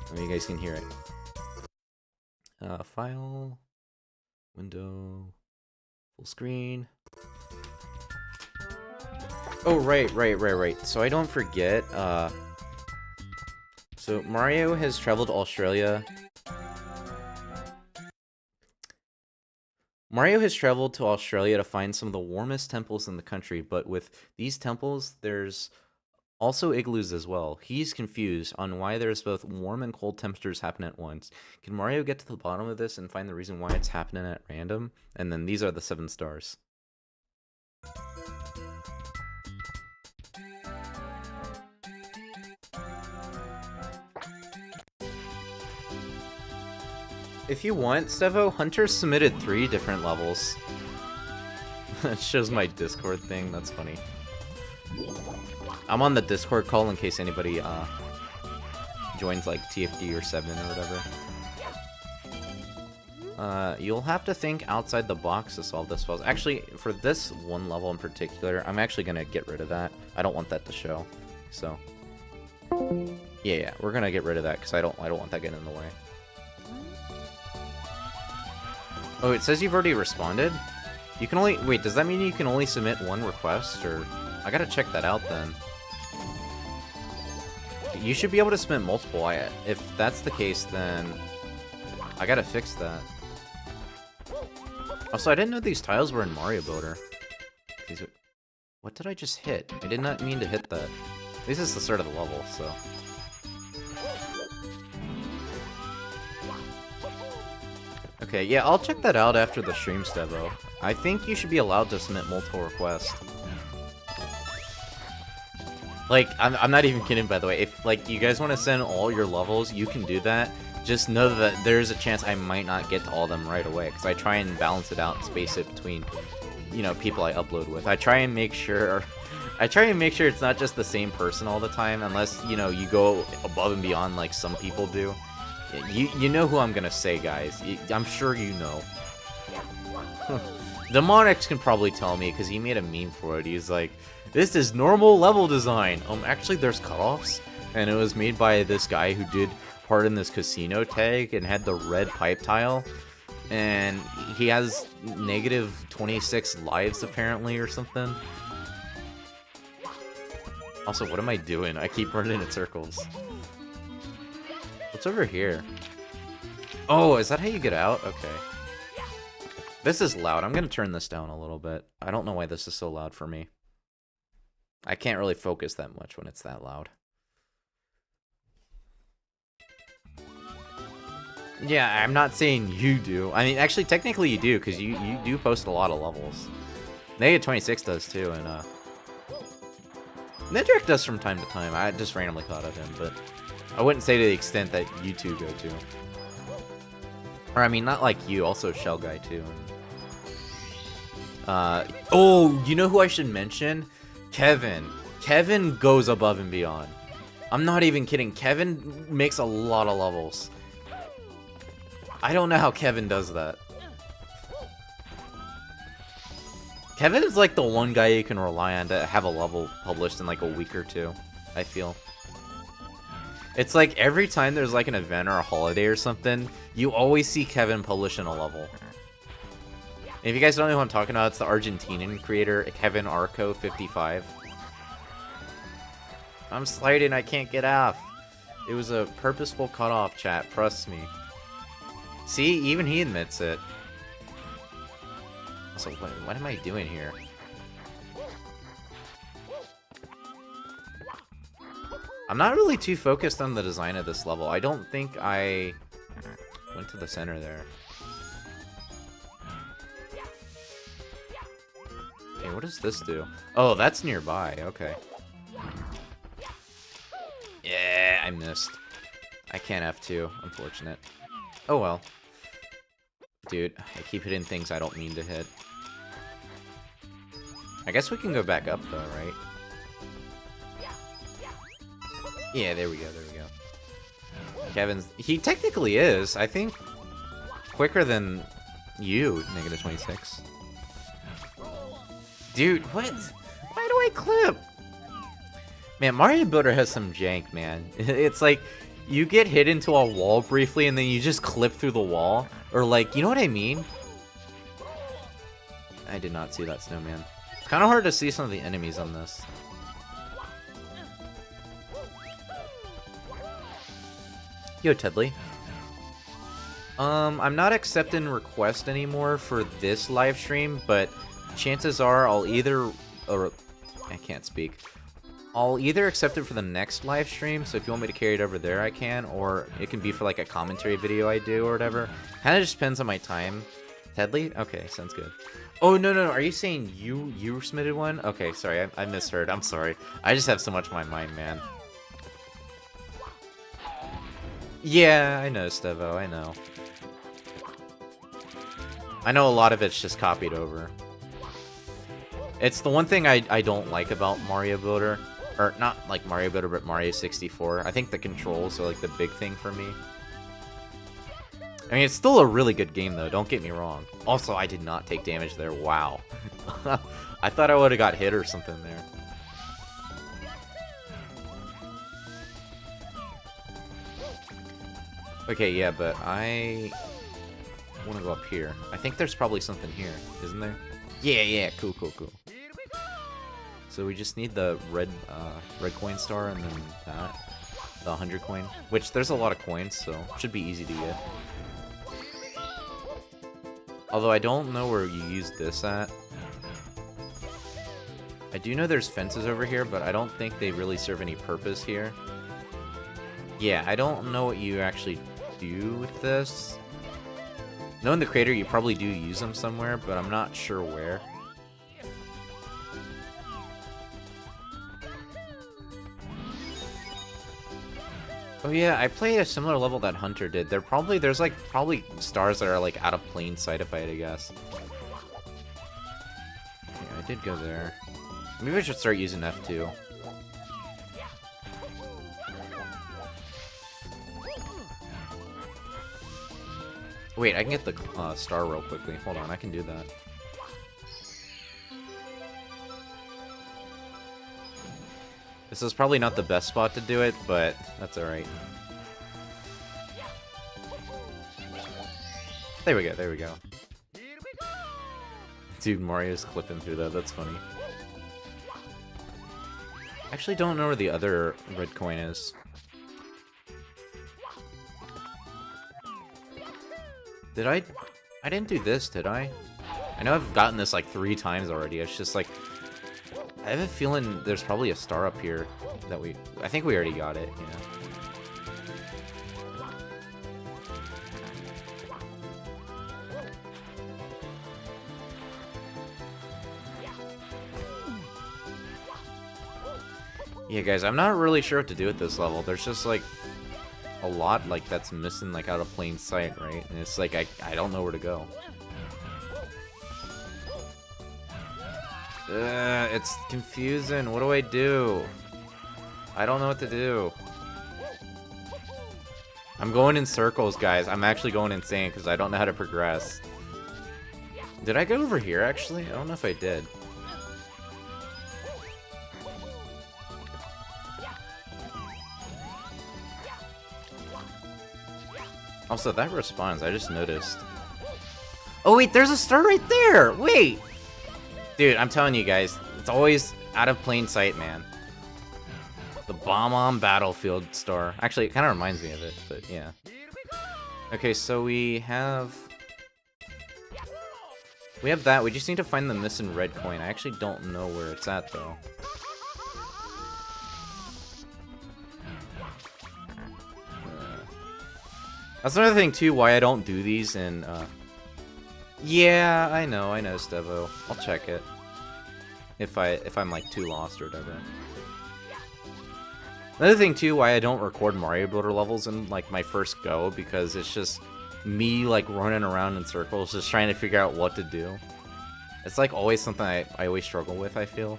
[SPEAKER 1] So you guys can hear it. File. Window. Full screen. Oh, right. So I don't forget, so Mario has traveled to Australia. Mario has traveled to Australia to find some of the warmest temples in the country, but with these temples, there's also igloos as well. He's confused on why there's both warm and cold temperatures happen at once. Can Mario get to the bottom of this and find the reason why it's happening at random? And then these are the 7 stars. If you want, Stevo, Hunter submitted 3 different levels. That shows my Discord thing, that's funny. I'm on the Discord call in case anybody joins like TFD or 7 or whatever. You'll have to think outside the box to solve this puzzle. Actually, for this one level in particular, I'm actually gonna get rid of that. I don't want that to show. So yeah, we're gonna get rid of that because I don't want that getting in the way. Oh, it says you've already responded? You can only... Wait, does that mean you can only submit 1 request, or... I gotta check that out, then. You should be able to submit multiple. If that's the case, then... I gotta fix that. Also, I didn't know these tiles were in Mario Builder. What did I just hit? I did not mean to hit that. This is the start of the level, so... Okay, yeah, I'll check that out after the stream, Stevo. I think you should be allowed to submit multiple requests. Like, I'm not even kidding, by the way. If, like, you guys want to send all your levels, you can do that. Just know that there's a chance I might not get to all of them right away, because I try and balance it out and space it between, you know, people I upload with. I try and make sure it's not just the same person all the time, unless, you know, you go above and beyond like some people do. You know who I'm gonna say, guys. I'm sure you know. Demonix can probably tell me, because he made a meme for it. He's like, this is normal level design. Actually, there's cutoffs, and it was made by this guy who did part in this casino tag and had the red pipe tile, and he has negative 26 lives apparently or something. Also, what am I doing? I keep running in circles. What's over here? Oh, is that how you get out? Okay. This is loud. I'm gonna turn this down a little bit. I don't know why this is so loud for me. I can't really focus that much when it's that loud. Yeah, I'm not saying you do. I mean, actually, technically you do, because you do post a lot of levels. Negative 26 does too, and Nedrick does from time to time. I just randomly thought of him, but I wouldn't say to the extent that you two go to. Or, I mean, not like you, also Shell Guy too. Oh, you know who I should mention? Kevin. Kevin goes above and beyond. I'm not even kidding. Kevin makes a lot of levels. I don't know how Kevin does that. Kevin is like the one guy you can rely on to have a level published in like a week or two, I feel. It's like every time there's like an event or a holiday or something, you always see Kevin publishing a level. And if you guys don't know who I'm talking about, it's the Argentinian creator, Kevin Arco 55. I'm sliding, I can't get off. It was a purposeful cutoff, chat, trust me. See, even he admits it. So what am I doing here? I'm not really too focused on the design of this level. I don't think I went to the center there. Okay, what does this do? Oh, that's nearby. Okay. Yeah, I missed. I can't F2. Unfortunate. Oh well. Dude, I keep hitting things I don't mean to hit. I guess we can go back up though, right? Yeah, there we go, there we go. Kevin's... He technically is, I think, quicker than you, negative 26. Dude, what? Why do I clip? Man, Mario Builder has some jank, man. It's like, you get hit into a wall briefly and then you just clip through the wall. Or like, you know what I mean? I did not see that snowman. It's kind of hard to see some of the enemies on this. Yo, Tedley. I'm not accepting requests anymore for this live stream, but chances are I'll either... Or, I can't speak. I'll either accept it for the next live stream, so if you want me to carry it over there, I can, or it can be for like a commentary video I do or whatever. Kind of just depends on my time. Tedley? Okay, sounds good. Oh, no, are you saying you submitted one? Okay, sorry, I misheard. I'm sorry. I just have so much in my mind, man. Yeah, I know, Stevo, I know. I know a lot of it's just copied over. It's the one thing I don't like about Mario Builder. Or, not like Mario Builder, but Mario 64. I think the controls are like the big thing for me. I mean, it's still a really good game, though, don't get me wrong. Also, I did not take damage there, wow. I thought I would have got hit or something there. Okay, yeah, but I want to go up here. I think there's probably something here, isn't there? Yeah, cool. So we just need the red coin star and then that. The 100 coin. Which, there's a lot of coins, so it should be easy to get. Although I don't know where you use this at. I do know there's fences over here, but I don't think they really serve any purpose here. Yeah, I don't know what you actually do with this. Knowing the creator, you probably do use them somewhere, but I'm not sure where. Oh yeah, I played a similar level that Hunter did. There's like probably stars that are like out of plain sight if I had to guess. Yeah, I did go there. Maybe I should start using F2. Wait, I can get the star real quickly. Hold on, I can do that. This is probably not the best spot to do it, but that's alright. There we go, there we go. Dude, Mario's clipping through that, that's funny. Actually don't know where the other red coin is. Did I didn't do this, did I? I know I've gotten this like 3 times already. It's just like I have a feeling there's probably a star up here that I think we already got it, you know. Yeah, guys, I'm not really sure what to do at this level. There's just like a lot like that's missing like out of plain sight, right? And it's like I don't know where to go. It's confusing. What do I do? I don't know what to do. I'm going in circles, guys. I'm actually going insane because I don't know how to progress. Did I go over here, actually? I don't know if I did. Also, that responds. I just noticed. Oh, wait, there's a star right there! Wait! Dude, I'm telling you guys, it's always out of plain sight, man. The bomb on battlefield star. Actually, it kind of reminds me of it, but yeah. Okay, so we have that. We just need to find the missing red coin. I actually don't know where it's at, though. That's another thing, too, why I don't do these in, Yeah, I know, Stevo. I'll check it. If I'm, like, too lost or whatever. Another thing, too, why I don't record Mario Builder levels in, like, my first go, because it's just me, like, running around in circles, just trying to figure out what to do. It's, like, always something I always struggle with, I feel.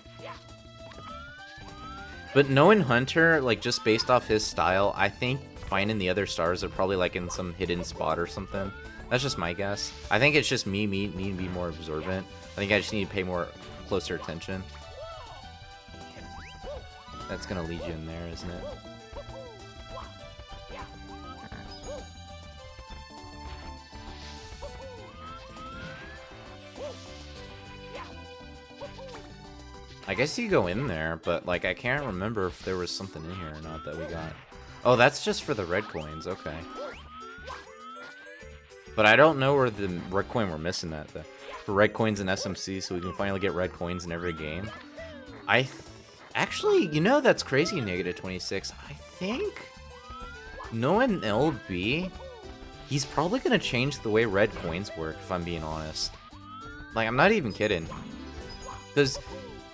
[SPEAKER 1] But knowing Hunter, like, just based off his style, I think finding the other stars are probably, like, in some hidden spot or something. That's just my guess. I think it's just me needing to be more observant. I think I just need to pay more closer attention. That's gonna lead you in there, isn't it? I guess you go in there, but like I can't remember if there was something in here or not that we got. Oh, that's just for the red coins, okay. But I don't know where the red coin we're missing at. For red coins in SMC, so we can finally get red coins in every game. Actually, you know, that's crazy, -26. I think knowing LB, he's probably gonna change the way red coins work, if I'm being honest. Like, I'm not even kidding. Because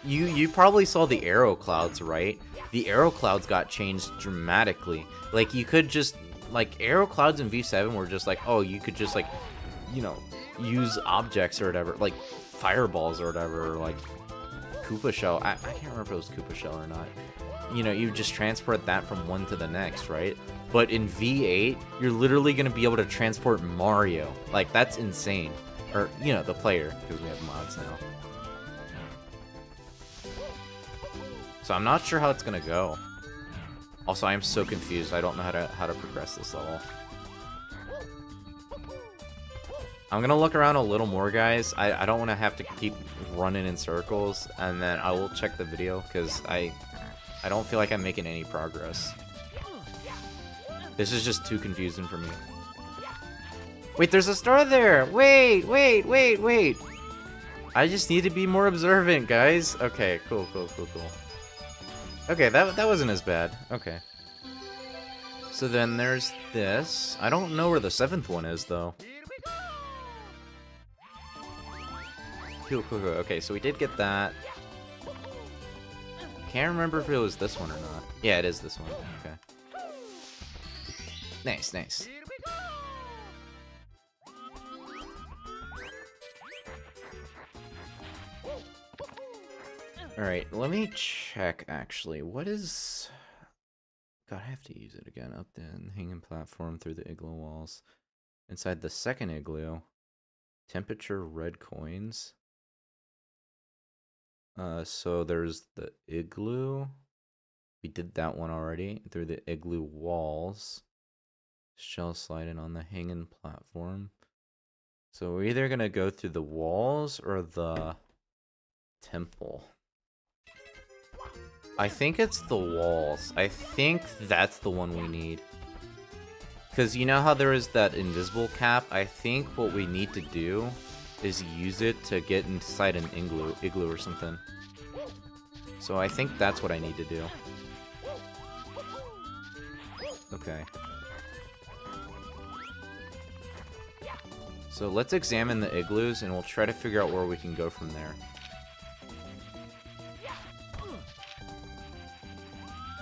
[SPEAKER 1] you probably saw the arrow clouds, right? The arrow clouds got changed dramatically. Like, you could just, like, arrow clouds in V7 were just like, oh, you could just, like, you know, use objects or whatever, like fireballs or whatever, or like Koopa Shell. I can't remember if it was Koopa Shell or not. You know, you just transport that from one to the next, right? But in V8, you're literally going to be able to transport Mario. Like, that's insane. Or, you know, the player, because we have mods now. So I'm not sure how it's going to go. Also, I am so confused. I don't know how to progress this level. I'm gonna look around a little more, guys. I don't want to have to keep running in circles, and then I will check the video, because I don't feel like I'm making any progress. This is just too confusing for me. Wait, there's a star there! Wait! I just need to be more observant, guys. Okay, cool. Okay, that wasn't as bad. Okay. So then there's this. I don't know where the 7th one is, though. Cool. Okay, so we did get that. Can't remember if it was this one or not. Yeah, it is this one. Okay. Nice. Alright, let me check, actually. What is... God, I have to use it again. Up then, hanging platform through the igloo walls. Inside the second igloo, temperature red coins. So there's the igloo. We did that one already. Through the igloo walls. Shell sliding on the hanging platform. So we're either going to go through the walls or the temple. I think it's the walls. I think that's the one we need. Because you know how there is that invisible cap? I think what we need to do is use it to get inside an igloo or something. So I think that's what I need to do. Okay. So let's examine the igloos and we'll try to figure out where we can go from there.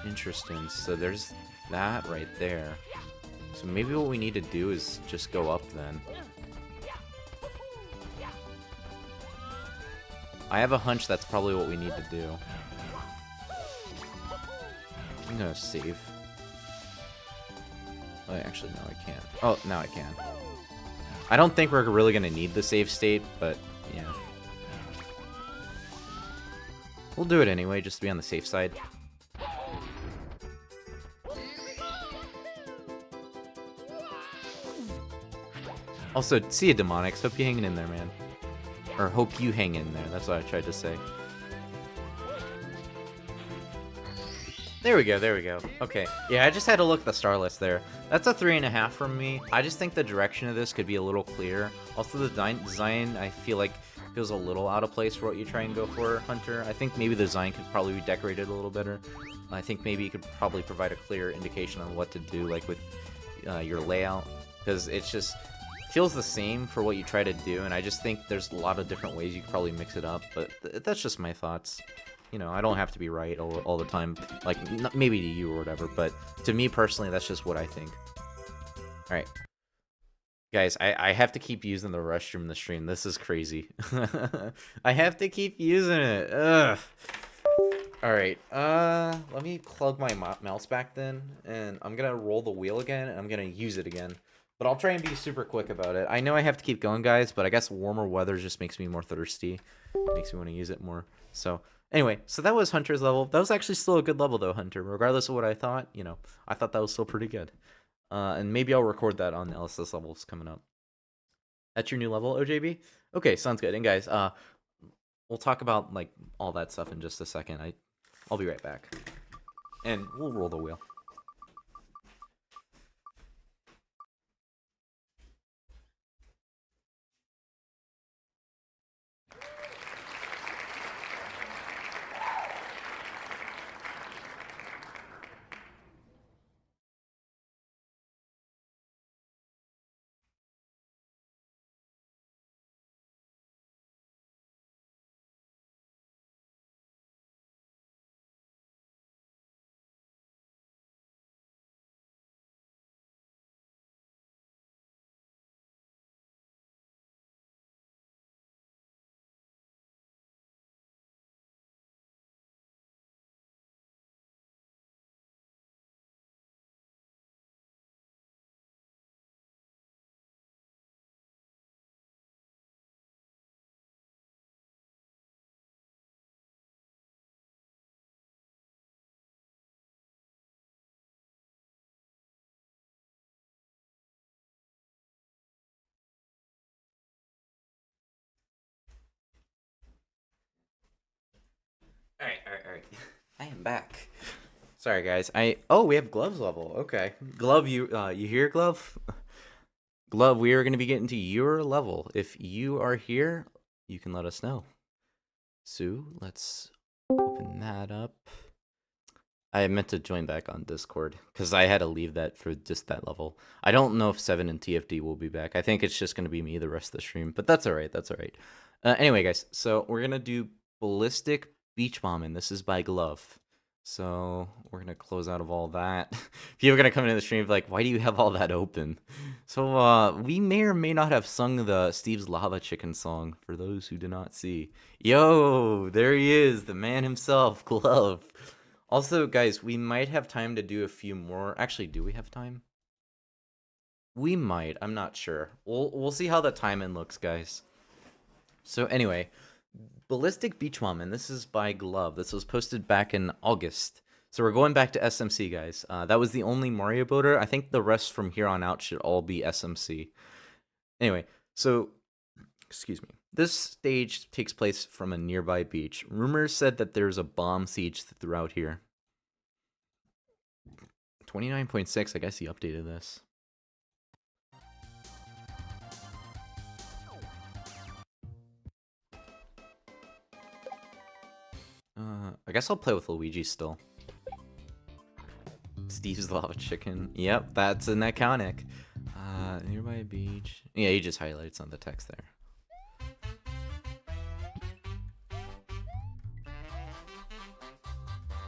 [SPEAKER 1] Interesting. So there's that right there. So maybe what we need to do is just go up then. I have a hunch that's probably what we need to do. I'm gonna save. Oh, actually, no, I can't. Oh, now I can. I don't think we're really gonna need the save state, but yeah. We'll do it anyway, just to be on the safe side. Also, see you, Demonix. Hope you hanging in there, man. Or hope you hang in there. That's what I tried to say. There we go. Okay. Yeah, I just had to look at the star list there. That's a 3.5 from me. I just think the direction of this could be a little clearer. Also, the design, I feel like, feels a little out of place for what you try and go for, Hunter. I think maybe the design could probably be decorated a little better. I think maybe you could probably provide a clear indication on what to do, like with your layout. Because it's just... feels the same for what you try to do, and I just think there's a lot of different ways you could probably mix it up, but that's just my thoughts. You know, I don't have to be right all the time, like, maybe to you or whatever, but to me personally, that's just what I think. Alright. Guys, I have to keep using the restroom in the stream. This is crazy. I have to keep using it. Ugh. Alright, let me plug my mouse back then, and I'm gonna roll the wheel again, and I'm gonna use it again. But I'll try and be super quick about it. I know I have to keep going, guys, but I guess warmer weather just makes me more thirsty. Makes me want to use it more. So, anyway, so that was Hunter's level. That was actually still a good level, though, Hunter. Regardless of what I thought, you know, I thought that was still pretty good. And maybe I'll record that on LSS levels coming up. That's your new level, OJB? Okay, sounds good. And, guys, we'll talk about, like, all that stuff in just a second. I'll be right back. And we'll roll the wheel. Alright. I am back. Sorry, guys. Oh, we have Glove's level. Okay. Glove, you here, Glove? Glove, we are going to be getting to your level. If you are here, you can let us know. So, let's open that up. I meant to join back on Discord, because I had to leave that for just that level. I don't know if 7 and TFD will be back. I think it's just going to be me the rest of the stream, but that's alright, Anyway, guys, so we're gonna do Ballistic Beach Bombing. This is by Glove. So we're gonna close out of all that. People are gonna come into the stream and be like, why do you have all that open? So we may or may not have sung the Steve's Lava Chicken song for those who do not see. Yo, there he is, the man himself, Glove. Also, guys, we might have time to do a few more. Actually, do we have time? We might. I'm not sure. We'll see how the timing looks, guys. So anyway, Ballistic Beach Bombing. This is by Glove. This was posted back in August. So we're going back to SMC, guys. That was the only Mario boater. I think the rest from here on out should all be SMC. Anyway, so excuse me. This stage takes place from a nearby beach. Rumors said that there's a bomb siege throughout here. 29.6, I guess he updated this. I guess I'll play with Luigi still. Steve's Lava Chicken. Yep, that's an iconic. Nearby beach. Yeah, he just highlights on the text there.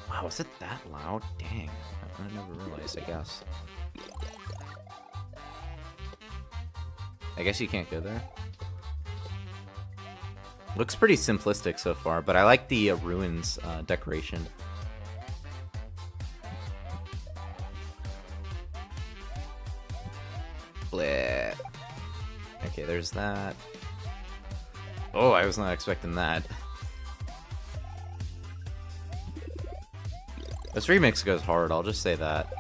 [SPEAKER 1] Wow, is it that loud? Dang, I never realized, I guess. I guess you can't go there. Looks pretty simplistic so far, but I like the ruins decoration. Bleh. Okay, there's that. Oh, I was not expecting that. This remix goes hard, I'll just say that.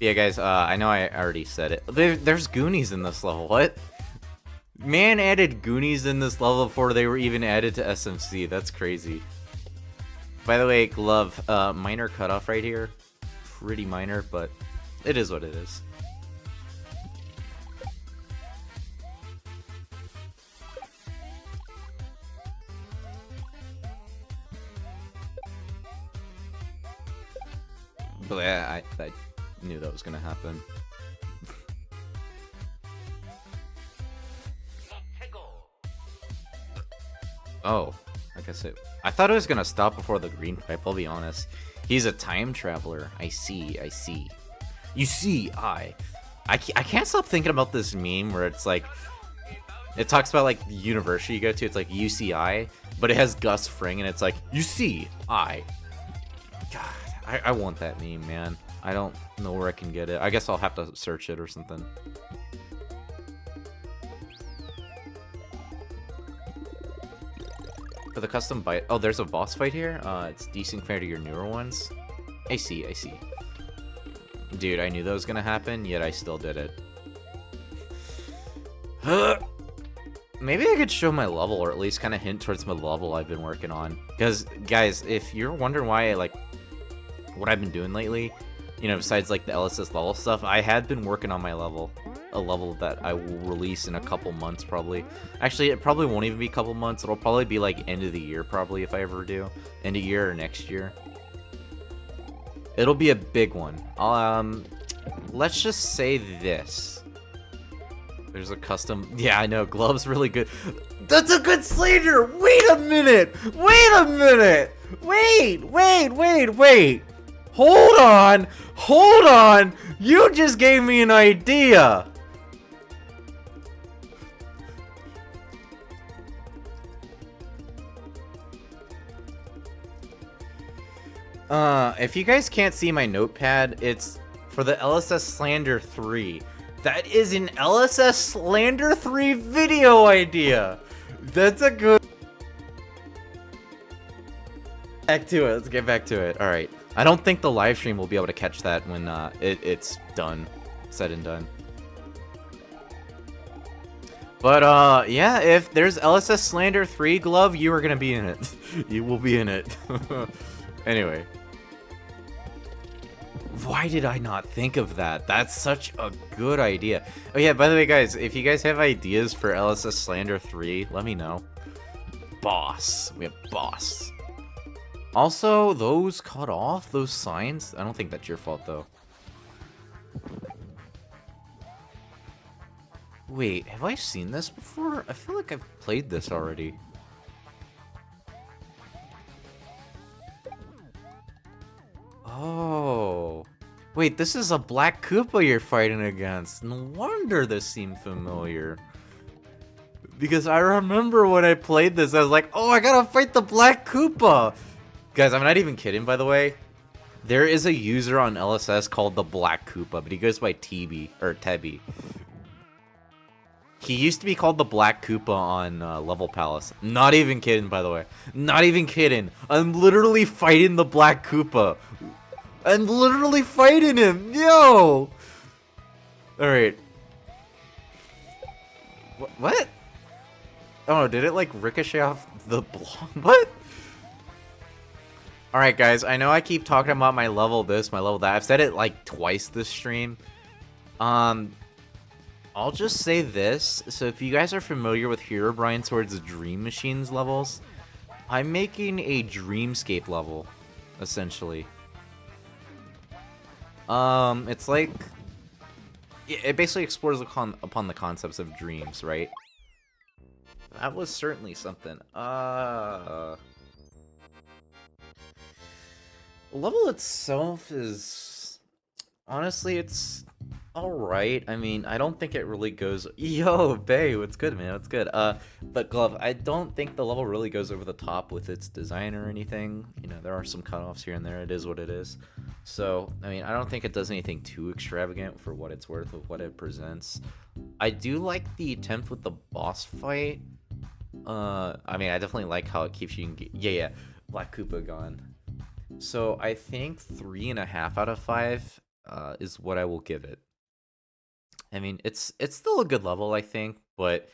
[SPEAKER 1] Yeah, guys, I know I already said it. There's Goonies in this level, what? Man added Goonies in this level before they were even added to SMC. That's crazy. By the way, Glove, minor cutoff right here. Pretty minor, but it is what it is. But yeah, I knew that was gonna happen. Oh, I guess I thought it was gonna stop before the green pipe, I'll be honest. He's a time traveler. I see. You see, I can't stop thinking about this meme where it's like, it talks about like the university you go to, it's like UCI, but it has Gus Fring and it's like, you see, I. God, I want that meme, man. I don't know where I can get it. I guess I'll have to search it or something. For the custom bite, oh, there's a boss fight here. It's decent compared to your newer ones. I see. Dude, I knew that was gonna happen, yet I still did it. Maybe I could show my level, or at least kind of hint towards my level I've been working on. Because, guys, if you're wondering why I like what I've been doing lately, you know, besides like the LSS level stuff, I had been working on my level. A level that I will release in a couple months, probably. Actually, it probably won't even be a couple months. It'll probably be like end of the year, probably, if I ever do. End of year or next year. It'll be a big one. Let's just say this. There's a custom... Yeah, I know. Glove's really good. That's a good slander! Wait a minute! Wait a minute! Wait! Hold on! You just gave me an idea! If you guys can't see my notepad, it's for the LSS Slander 3. That is an LSS Slander 3 video idea! That's a good... Back to it, let's get back to it. Alright. I don't think the live stream will be able to catch that when it's done. Said and done. But, yeah, if there's LSS Slander 3 Glove, you are gonna be in it. You will be in it. Anyway. Why did I not think of that? That's such a good idea. Oh yeah, by the way, guys, if you guys have ideas for LSS Slander 3, let me know. Boss. We have boss. Also, those cut off, those signs, I don't think that's your fault, though. Wait, have I seen this before? I feel like I've played this already. Oh. Wait, this is a Black Koopa you're fighting against. No wonder this seemed familiar. Because I remember when I played this, I was like, oh, I gotta fight the Black Koopa! Guys, I'm not even kidding, by the way. There is a user on LSS called the Black Koopa, but he goes by TB, or Tebby. He used to be called the Black Koopa on Level Palace. Not even kidding, by the way. Not even kidding. I'm literally fighting the Black Koopa. I'm literally fighting him! Yo! Alright. What? Oh, did it like ricochet off the block? What? Alright guys, I know I keep talking about my level this, my level that. I've said it like twice this stream. I'll just say this. So if you guys are familiar with Herobrine Sword's Dream Machines levels, I'm making a Dreamscape level, essentially. It's like... it basically explores upon the concepts of dreams, right? That was certainly something. The level itself is... honestly, it's alright. I mean, I don't think it really goes... Yo, Bay, what's good, man? What's good? But Glove, I don't think the level really goes over the top with its design or anything. You know, there are some cutoffs here and there. It is what it is. So, I mean, I don't think it does anything too extravagant for what it's worth with what it presents. I do like the attempt with the boss fight. I mean, I definitely like how it keeps you engaged. Yeah, Black Koopa gone. So, I think 3.5 out of 5 is what I will give it. I mean, it's still a good level, I think, but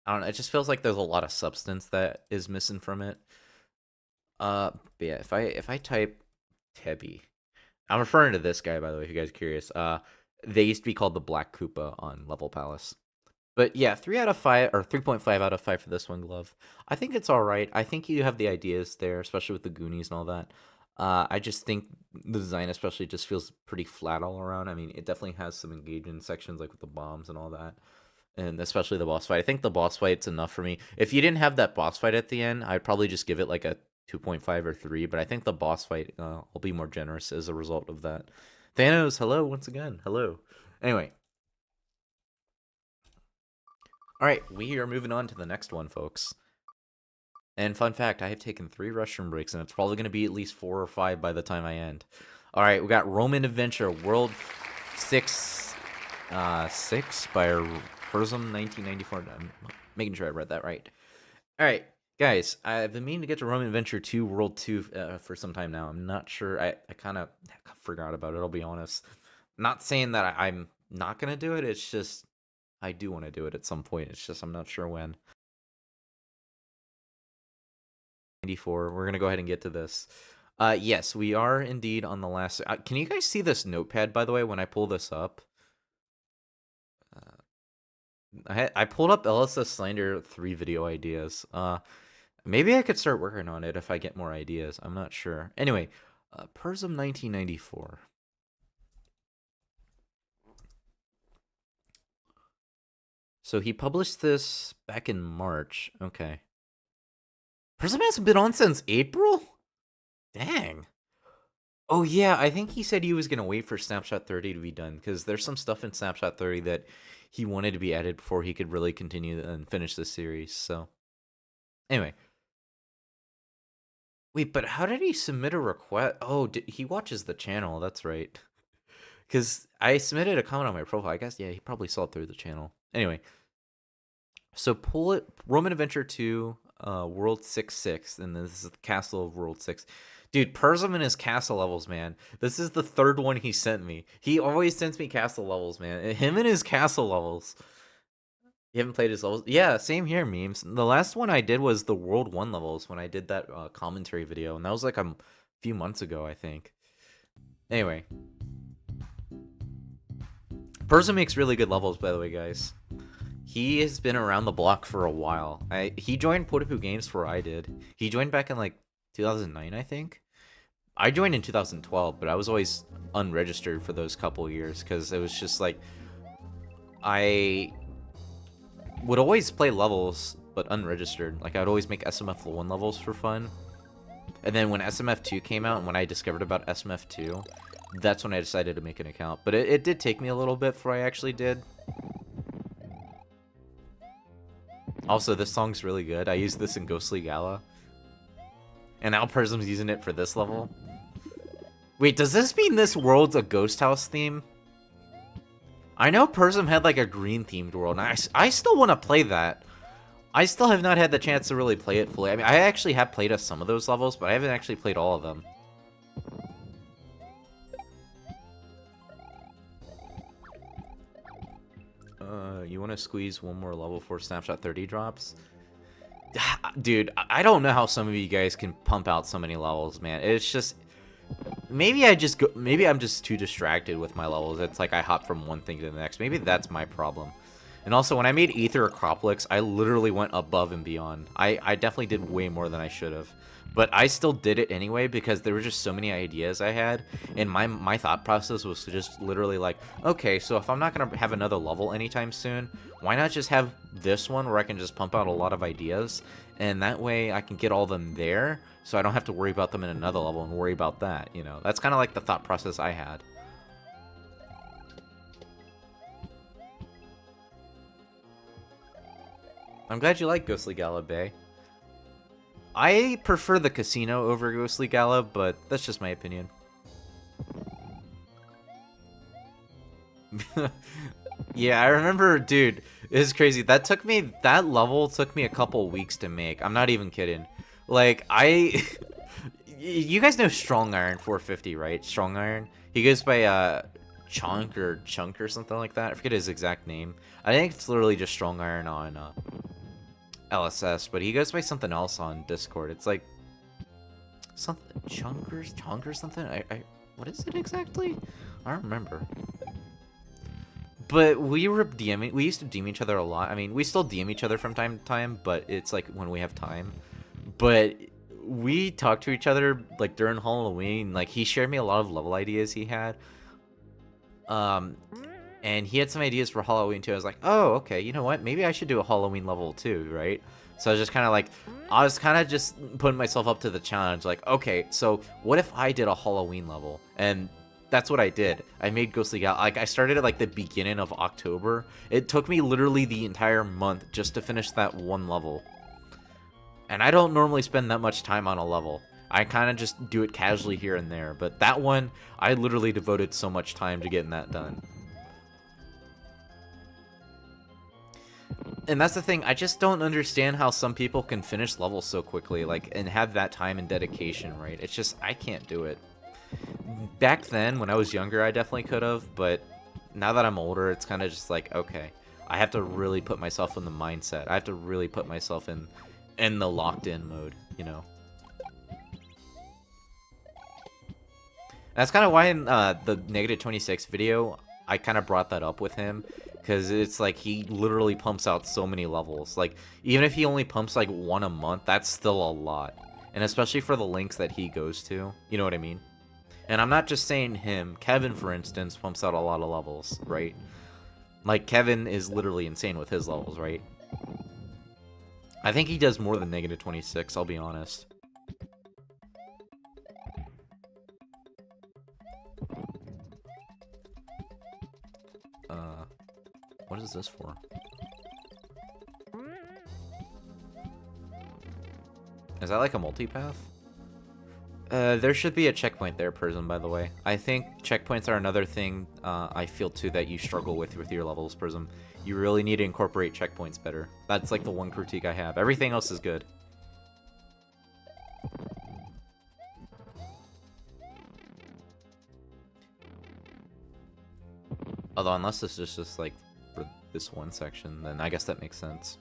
[SPEAKER 1] I don't know, it just feels like there's a lot of substance that is missing from it. But yeah, if I type Tebby, I'm referring to this guy, by the way, if you guys are curious. They used to be called the Black Koopa on Level Palace. But yeah, 3 out of 5, or 3.5 out of 5 for this one, Glove. I think it's alright. I think you have the ideas there, especially with the Goonies and all that. I just think the design especially just feels pretty flat all around. I mean, it definitely has some engaging sections, like with the bombs and all that. And especially the boss fight. I think the boss fight's enough for me. If you didn't have that boss fight at the end, I'd probably just give it like a 2.5 or 3, but I think the boss fight, I'll be more generous as a result of that. Thanos, hello once again. Hello. Anyway. Alright, we are moving on to the next one, folks. And fun fact, I have taken 3 restroom breaks, and it's probably going to be at least 4 or 5 by the time I end. Alright, we got Roman Adventure World 6 by Prism 1994. I'm making sure I read that right. Alright. Guys, I've been meaning to get to Roman Adventure 2 World 2 for some time now. I'm not sure. I kind of forgot about it, I'll be honest. Not saying that I'm not going to do it. It's just I do want to do it at some point. It's just I'm not sure when. 94. We're going to go ahead and get to this. Yes, we are indeed on the last... can you guys see this notepad, by the way, when I pull this up? I pulled up LSS Slander 3 video ideas. Maybe I could start working on it if I get more ideas. I'm not sure. Anyway, Prism 1994. So he published this back in March. Okay. Prism hasn't been on since April? Dang. Oh yeah, I think he said he was going to wait for Snapshot 30 to be done, because there's some stuff in Snapshot 30 that he wanted to be added before he could really continue and finish the series, so... Anyway. Wait, but how did he submit a request? Oh, he watches the channel, that's right. Because I submitted a comment on my profile. I guess, yeah, he probably saw it through the channel. Anyway. So pull it, Roman Adventure 2, World 6-6, and this is the Castle of World 6. Dude, Prism and his castle levels, man. This is the 3rd one he sent me. He always sends me castle levels, man. Him and his castle levels. You haven't played his levels? Yeah, same here, memes. The last one I did was the World 1 levels when I did that commentary video, and that was like a few months ago, I think. Anyway. Prism makes really good levels, by the way, guys. He has been around the block for a while. He joined Portapoo Games before I did. He joined back in like 2009, I think. I joined in 2012, but I was always unregistered for those couple years because it was just like I would always play levels, but unregistered. Like, I'd always make SMF1 levels for fun. And then when SMF2 came out, and when I discovered about SMF2, that's when I decided to make an account. But it did take me a little bit before I actually did. Also, this song's really good. I used this in Ghostly Gala. And now Prism's using it for this level. Wait, does this mean this world's a ghost house theme? I know Prism had like a green themed world, and I still want to play that. I still have not had the chance to really play it fully. I mean, I actually have played some of those levels, but I haven't actually played all of them. You want to squeeze one more level 4 snapshot 30 drops? Dude, I don't know how some of you guys can pump out so many levels, man. It's just... Maybe I'm just too distracted with my levels. It's like I hop from one thing to the next. Maybe that's my problem. And also, when I made Aether Acropolis, I literally went above and beyond. I definitely did way more than I should have. But I still did it anyway because there were just so many ideas I had. And my thought process was just literally like, okay, so if I'm not going to have another level anytime soon, why not just have this one where I can just pump out a lot of ideas? And that way I can get all of them there, so I don't have to worry about them in another level and worry about that, you know? That's kind of like the thought process I had. I'm glad you like Ghostly Gala, Bay. I prefer the casino over Ghostly Gala, but that's just my opinion. Yeah, I remember, dude, it's crazy. That level took me a couple weeks to make. I'm not even kidding. Like, you guys know Strong Iron 450, right? Strong Iron? He goes by, Chunk or something like that. I forget his exact name. I think it's literally just Strong Iron on, LSS, but he goes by something else on Discord. It's like something Chunk or something. What is it exactly? I don't remember. But we used to DM each other a lot. I mean, we still DM each other from time to time, but it's like when we have time. But we talk to each other like during Halloween. Like, he shared me a lot of level ideas he had. And he had some ideas for Halloween too. I was like, oh, okay, you know what? Maybe I should do a Halloween level too, right? So I was just kind of just putting myself up to the challenge. Like, okay, so what if I did a Halloween level? And that's what I did. I made Ghostly Gala. Like, I started at like the beginning of October. It took me literally the entire month just to finish that one level. And I don't normally spend that much time on a level. I kind of just do it casually here and there. But that one, I literally devoted so much time to getting that done. And that's the thing, I just don't understand how some people can finish levels so quickly, like, and have that time and dedication, right? It's just, I can't do it. Back then, when I was younger, I definitely could have, but now that I'm older, it's kind of just like, okay, I have to really put myself in the mindset. I have to really put myself in the locked-in mode, you know? That's kind of why in the -26 video, I kind of brought that up with him. Because it's like he literally pumps out so many levels. Like, even if he only pumps like one a month, that's still a lot. And especially for the links that he goes to. You know what I mean? And I'm not just saying him. Kevin, for instance, pumps out a lot of levels, right? Like, Kevin is literally insane with his levels, right? I think he does more than -26, I'll be honest. What is this for? Is that like a multipath? There should be a checkpoint there, Prism, by the way. I think checkpoints are another thing I feel too that you struggle with your levels, Prism. You really need to incorporate checkpoints better. That's like the one critique I have. Everything else is good. Although, unless this is just like for this one section, then I guess that makes sense.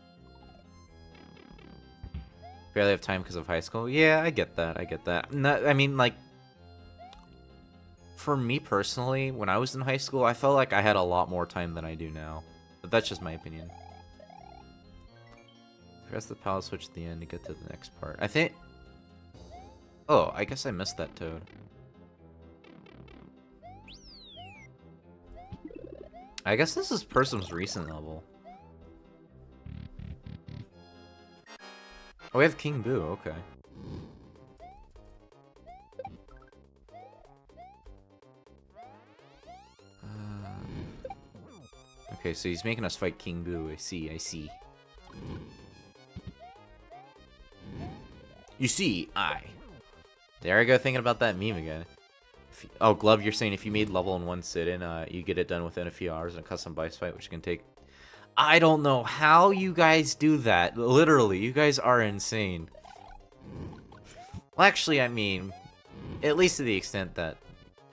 [SPEAKER 1] Barely have time because of high school. Yeah, I get that. I get that. I mean, like, for me personally, when I was in high school, I felt like I had a lot more time than I do now. But that's just my opinion. Press the power switch at the end to get to the next part. I think... Oh, I guess I missed that toad. I guess this is Prism's recent level. Oh, we have King Boo, okay. Okay, so he's making us fight King Boo. I see, I see. You see, There I go thinking about that meme again. Oh, Glove, you're saying if you made level in one sit-in, you get it done within a few hours in a custom boss fight, which can take... I don't know how you guys do that. Literally, you guys are insane. Well, actually, I mean, at least to the extent that...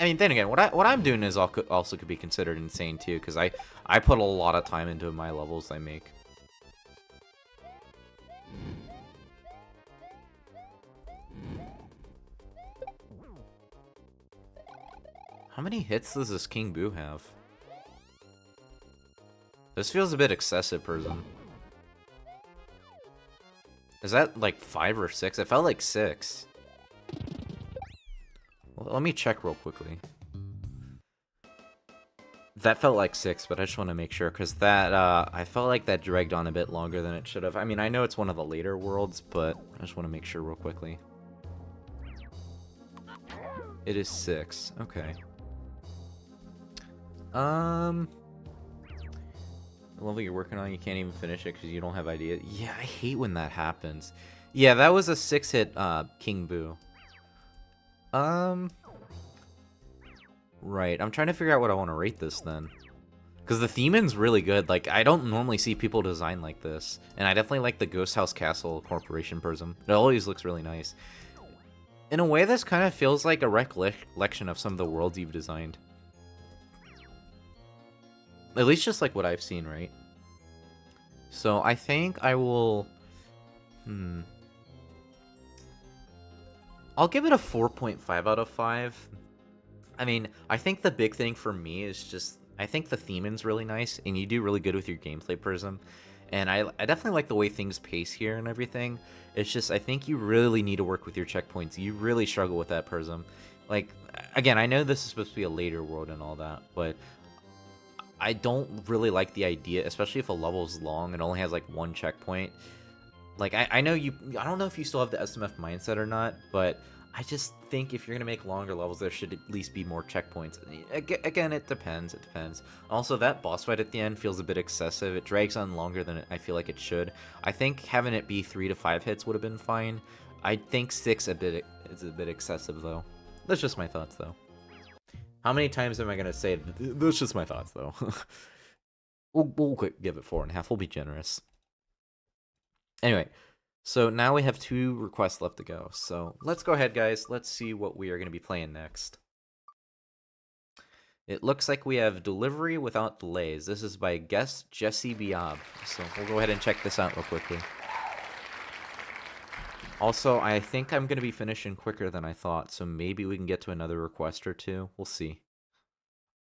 [SPEAKER 1] I mean, then again, what I'm doing is also could be considered insane, too, because I put a lot of time into my levels I make. How many hits does this King Boo have? This feels a bit excessive, Prism. Is that like 5 or 6? It felt like 6. Well, let me check real quickly. That felt like 6, but I just want to make sure, because that, I felt like that dragged on a bit longer than it should have. I mean, I know it's one of the later worlds, but I just want to make sure real quickly. It is 6. Okay. The level you're working on, you can't even finish it because you don't have ideas. Yeah, I hate when that happens. Yeah, that was a 6-hit King Boo. Right, I'm trying to figure out what I want to rate this then. Because the Themon's really good. Like, I don't normally see people design like this. And I definitely like the Ghost House Castle Corporation Prism. It always looks really nice. In a way, this kind of feels like a recollection of some of the worlds you've designed. At least just like what I've seen, right? So I think I will... I'll give it a 4.5 out of 5. I mean, I think the big thing for me is just... I think the Themon's really nice, and you do really good with your gameplay, Prism. And I definitely like the way things pace here and everything. It's just, I think you really need to work with your checkpoints. You really struggle with that, Prism. Like, again, I know this is supposed to be a later world and all that, but... I don't really like the idea, especially if a level's long and only has like one checkpoint. Like, I know you... I don't know if you still have the SMF mindset or not, but I just think if you're going to make longer levels, there should at least be more checkpoints. Again, it depends. It depends. Also, that boss fight at the end feels a bit excessive. It drags on longer than I feel like it should. I think having it be 3 to 5 hits would have been fine. I think 6 is a bit excessive, though. That's just my thoughts, though. How many times am I going to say it? That's just my thoughts, though. we'll give it 4.5. We'll be generous. Anyway, so now we have 2 requests left to go. So let's go ahead, guys. Let's see what we are going to be playing next. It looks like we have Delivery Without Delays. This is by Guest Jesebeab. So we'll go ahead and check this out real quickly. Also, I think I'm going to be finishing quicker than I thought, so maybe we can get to another request or 2. We'll see.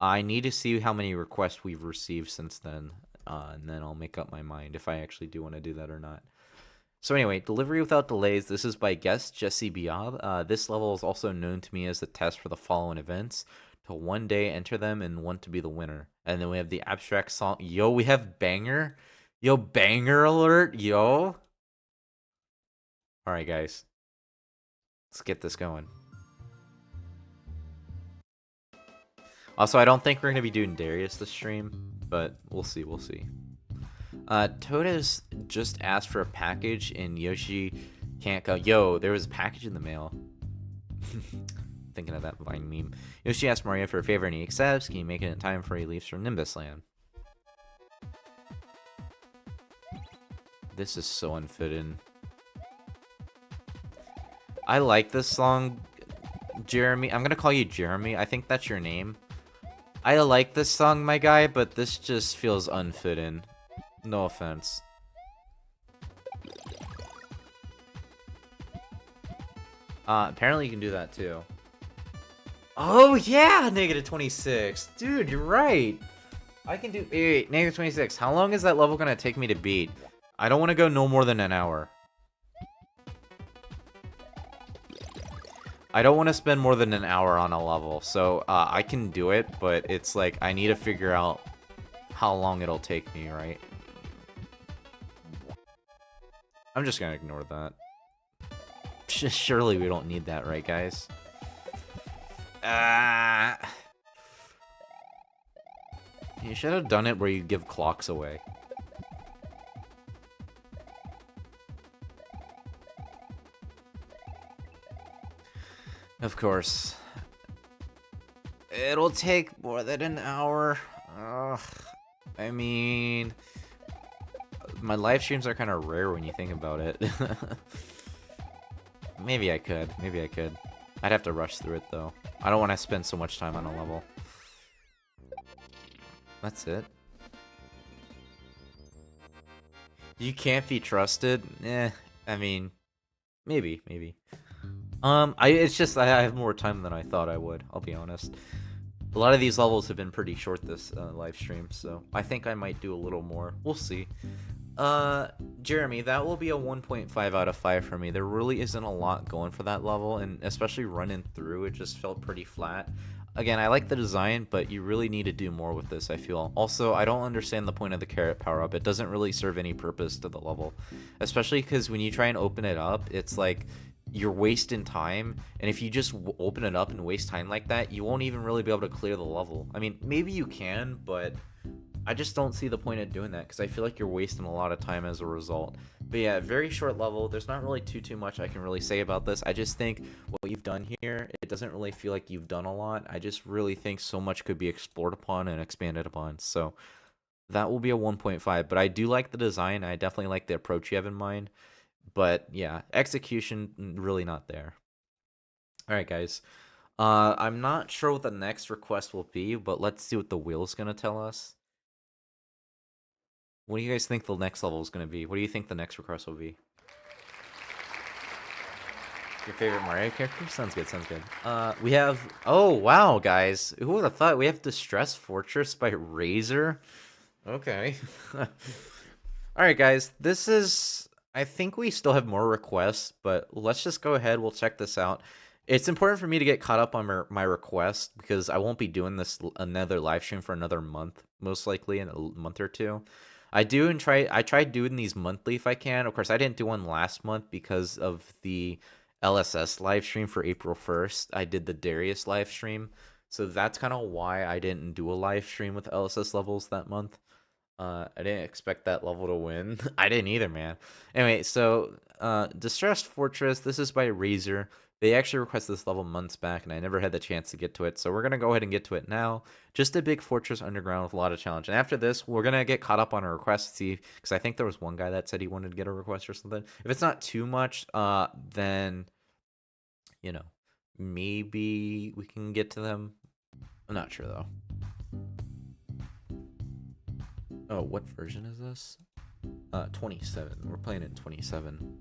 [SPEAKER 1] I need to see how many requests we've received since then, and then I'll make up my mind if I actually do want to do that or not. So anyway, Delivery Without Delays. This is by Guest Jesebeab. This level is also known to me as the test for the following events. To one day enter them and want to be the winner. And then we have the abstract song. Yo, we have banger. Yo, banger alert. Yo. Alright, guys. Let's get this going. Also, I don't think we're going to be doing Darius this stream, but we'll see, we'll see. Toda's just asked for a package, and Yoshi can't go. Yo, there was a package in the mail. Thinking of that Vine meme. Yoshi asked Mario for a favor, and he accepts. Can you make it in time before he leaves for Nimbus Land? This is so unfitting. I like this song, Jeremy. I'm gonna call you Jeremy. I think that's your name. I like this song, my guy, but this just feels unfitting. No offense. Apparently you can do that too. Oh yeah, -26. Dude, you're right. I can do... Wait, -26. How long is that level gonna take me to beat? I don't want to go no more than an hour. I don't want to spend more than an hour on a level, so I can do it, but it's like I need to figure out how long it'll take me, right? I'm just gonna ignore that. Surely we don't need that, right, guys? You should have done it where you give clocks away. Of course. It'll take more than an hour. Ugh. I mean, my live streams are kind of rare when you think about it. Maybe I could. Maybe I could. I'd have to rush through it, though. I don't want to spend so much time on a level. That's it. You can't be trusted? I mean, maybe. It's just I have more time than I thought I would, I'll be honest. A lot of these levels have been pretty short this live stream, so I think I might do a little more. We'll see. Jeremy, that will be a 1.5 out of 5 for me. There really isn't a lot going for that level, and especially running through, it just felt pretty flat. Again, I like the design, but you really need to do more with this, I feel. Also, I don't understand the point of the carrot power-up. It doesn't really serve any purpose to the level. Especially because when you try and open it up, it's like you're wasting time, and if you just open it up and waste time like that, you won't even really be able to clear the level. I mean, maybe you can, but I just don't see the point of doing that, because I feel like you're wasting a lot of time as a result. But yeah, very short level. There's not really too much I can really say about this. I just think what you've done here, it doesn't really feel like you've done a lot. I just really think so much could be explored upon and expanded upon. So that will be a 1.5, but I do like the design. I definitely like the approach you have in mind. But yeah, execution really not there. All right, guys. I'm not sure what the next request will be, but let's see what the wheel's gonna tell us. What do you guys think the next level is gonna be? What do you think the next request will be? Your favorite Mario character? Sounds good, sounds good. We have... Oh, wow, guys. Who would have thought? We have Distress Fortress by Razor. Okay. Alright, guys. This is... I think we still have more requests, but let's just go ahead. We'll check this out. It's important for me to get caught up on my request, because I won't be doing this another live stream for another month, most likely in a month or two. I tried doing these monthly if I can. Of course, I didn't do one last month because of the LSS live stream for April 1st. I did the Darius live stream, so that's kind of why I didn't do a live stream with LSS levels that month. I didn't expect that level to win. I didn't either, man. Anyway, so Distressed Fortress, this is by Razor. They actually requested this level months back, and I never had the chance to get to it. So we're going to go ahead and get to it now. Just a big fortress underground with a lot of challenge. And after this, we're going to get caught up on a request, see, because I think there was one guy that said he wanted to get a request or something. If it's not too much, then, you know, maybe we can get to them. I'm not sure, though. Oh, what version is this? 27. We're playing in 27.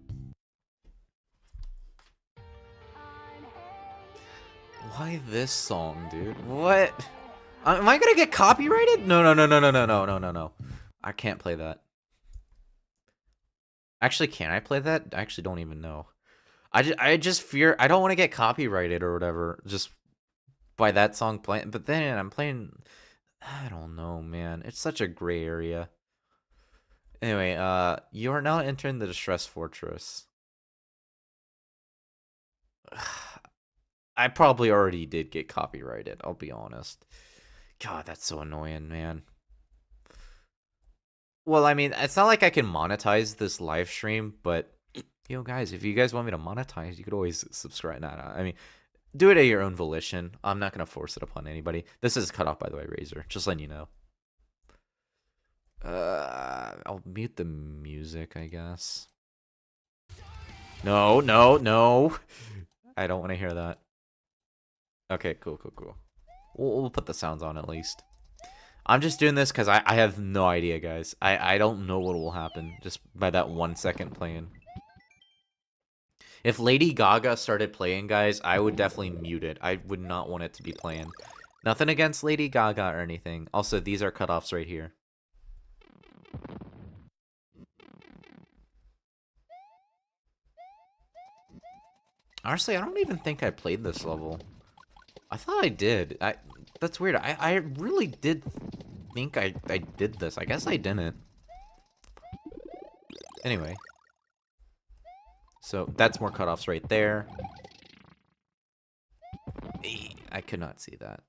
[SPEAKER 1] Why this song, dude? What? Am I gonna get copyrighted? No. I can't play that. Actually, can I play that? I actually don't even know. I just fear I don't want to get copyrighted or whatever just by that song playing. But then I'm playing. I don't know, man. It's such a gray area. Anyway, you are now entering the Distress Fortress. I probably already did get copyrighted, I'll be honest. God, that's so annoying, man. Well, I mean, it's not like I can monetize this live stream, but, you know, guys, if you guys want me to monetize, you could always subscribe. I mean, do it at your own volition. I'm not going to force it upon anybody. This is cut off, by the way, Razor. Just letting you know. I'll mute the music, I guess. No. I don't want to hear that. Okay, cool. We'll put the sounds on at least. I'm just doing this because I have no idea, guys. I don't know what will happen just by that 1 second playing. If Lady Gaga started playing, guys, I would definitely mute it. I would not want it to be playing. Nothing against Lady Gaga or anything. Also, these are cutoffs right here. Honestly, I don't even think I played this level. I thought I did. That's weird. I really did think I did this. I guess I didn't. Anyway. So that's more cutoffs right there. I could not see that.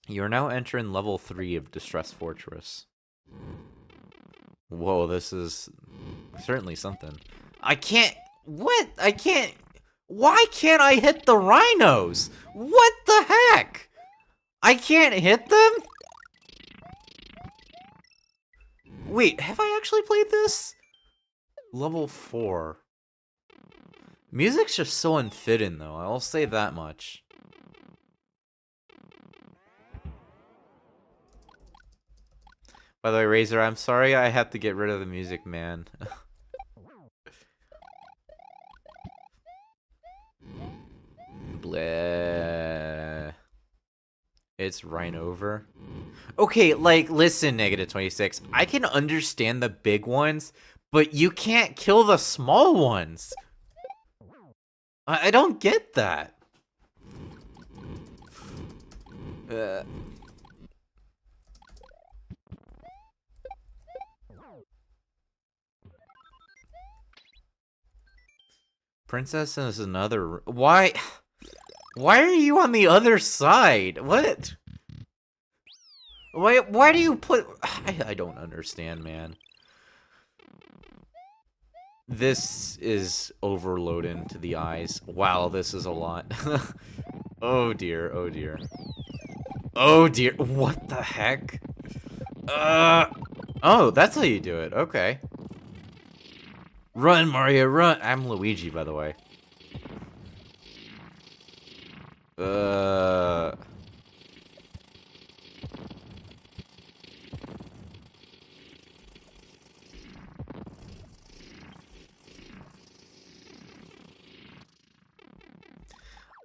[SPEAKER 1] You're now entering level 3 of Distress Fortress. Whoa, this is certainly something. I can't... What? I can't... Why can't I hit the rhinos? What the heck? I can't hit them? Wait, have I actually played this? Level 4. Music's just so unfitting, though. I'll say that much. By the way, Razor, I'm sorry I have to get rid of the music, man. Bleh. It's right over. Okay, like, listen, -26. I can understand the big ones, but you can't kill the small ones. I don't get that. Princess is another... Why are you on the other side? What? Why do you put... I don't understand, man. This is overloading to the eyes. Wow, this is a lot. Oh dear, oh dear. Oh dear, what the heck? Oh, that's how you do it, okay. Run, Mario, run! I'm Luigi, by the way.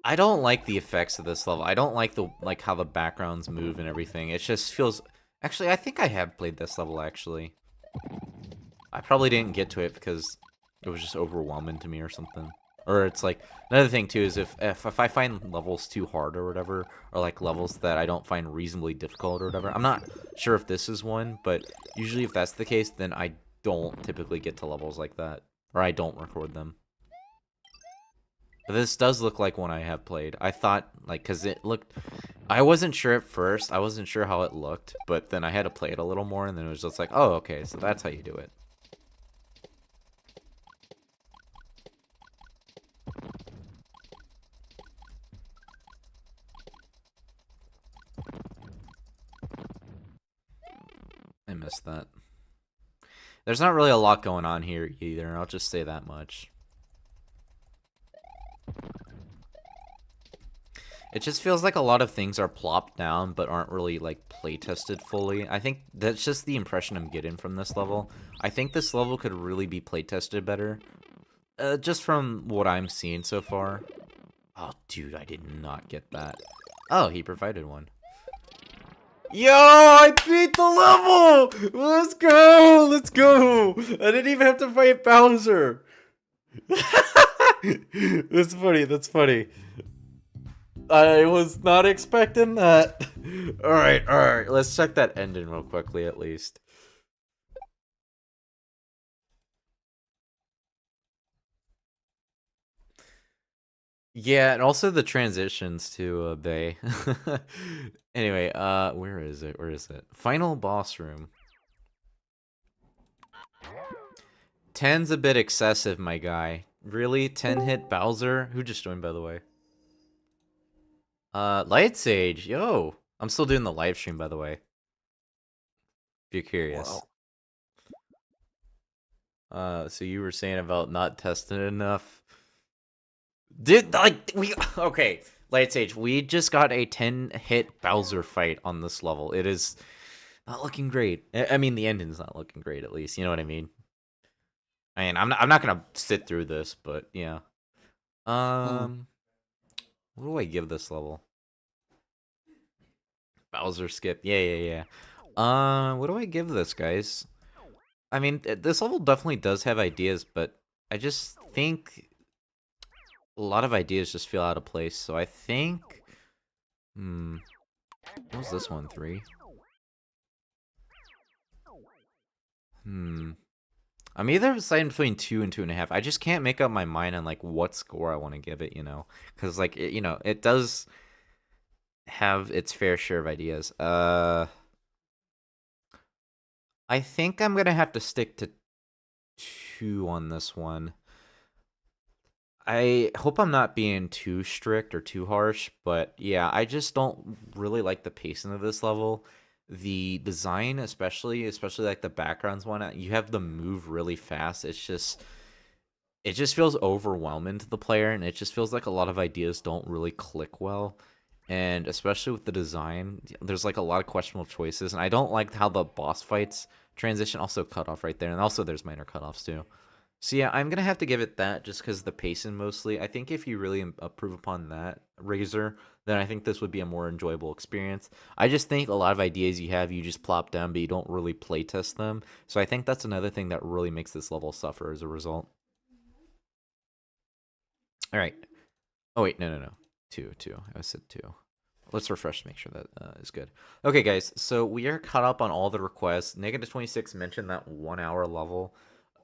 [SPEAKER 1] I don't like the effects of this level. I don't like how the backgrounds move and everything. It just feels... Actually, I think I have played this level, actually. I probably didn't get to it because it was just overwhelming to me or something. Or it's like... Another thing, too, is if I find levels too hard or whatever, or like levels that I don't find reasonably difficult or whatever, I'm not sure if this is one, but usually if that's the case, then I don't typically get to levels like that. Or I don't record them. But this does look like one I have played. I thought, like, because it looked... I wasn't sure at first. I wasn't sure how it looked. But then I had to play it a little more, and then it was just like, oh, okay, so that's how you do it. I missed that. There's not really a lot going on here either. I'll just say that much. It just feels like a lot of things are plopped down but aren't really like play tested fully. I think that's just the impression I'm getting from this level. I think this level could really be play tested better. Just from what I'm seeing so far. Oh, dude, I did not get that. Oh, he provided one. Yo, I beat the level! Let's go! Let's go! I didn't even have to fight Bowser. That's funny, that's funny. I was not expecting that. Alright, let's check that ending real quickly at least. Yeah, and also the transitions to Bay. Anyway, where is it? Where is it? Final boss room. 10's a bit excessive, my guy. Really? 10 hit Bowser? Who just joined, by the way? Light Sage, yo. I'm still doing the live stream, by the way. If you're curious. Wow. So you were saying about not testing it enough. Dude, like, okay, Light Sage, we just got a 10-hit Bowser fight on this level. It is not looking great. I mean, the ending's not looking great, at least. You know what I mean? I mean, I'm not gonna sit through this, but yeah. What do I give this level? Bowser skip. Yeah. What do I give this, guys? I mean, this level definitely does have ideas, but I just think a lot of ideas just feel out of place. So I think, what was this one? 3? I'm either deciding between 2 and 2.5. I just can't make up my mind on like what score I want to give it, you know, because like it does have its fair share of ideas. I think I'm gonna have to stick to 2 on this one. I hope I'm not being too strict or too harsh, but yeah, I just don't really like the pacing of this level. The design, especially like the backgrounds one, you have them move really fast. It just feels overwhelming to the player, and it just feels like a lot of ideas don't really click well. And especially with the design, there's like a lot of questionable choices, and I don't like how the boss fights transition. Also cut off right there, and also there's minor cutoffs too. So yeah, I'm gonna have to give it that just because the pacing mostly. I think if you really improve upon that, Razor, then I think this would be a more enjoyable experience. I just think a lot of ideas you have, you just plop down, but you don't really play test them. So I think that's another thing that really makes this level suffer as a result. All right. Oh wait, no. 2. I said 2. Let's refresh to make sure that is good. Okay, guys. So we are caught up on all the requests. Negative 26 mentioned that 1 hour level.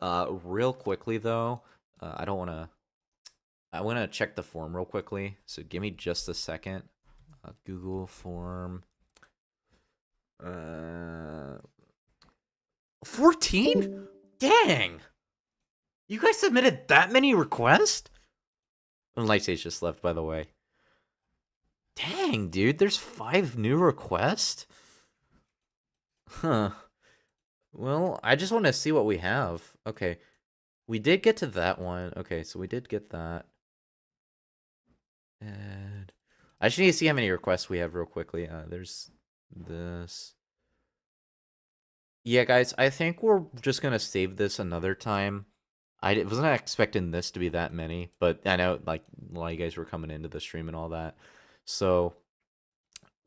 [SPEAKER 1] Real quickly though, I don't want to. I want to check the form real quickly. So give me just a second. Google form. 14? Dang! You guys submitted that many requests? And Lightstage just left, by the way. Dang, dude, there's 5 new requests? Huh. Well, I just want to see what we have. Okay. We did get to that one. Okay, so we did get that. And I just need to see how many requests we have real quickly. There's this. Yeah, guys, I think we're just going to save this another time. I wasn't expecting this to be that many, but I know like a lot of you guys were coming into the stream and all that. So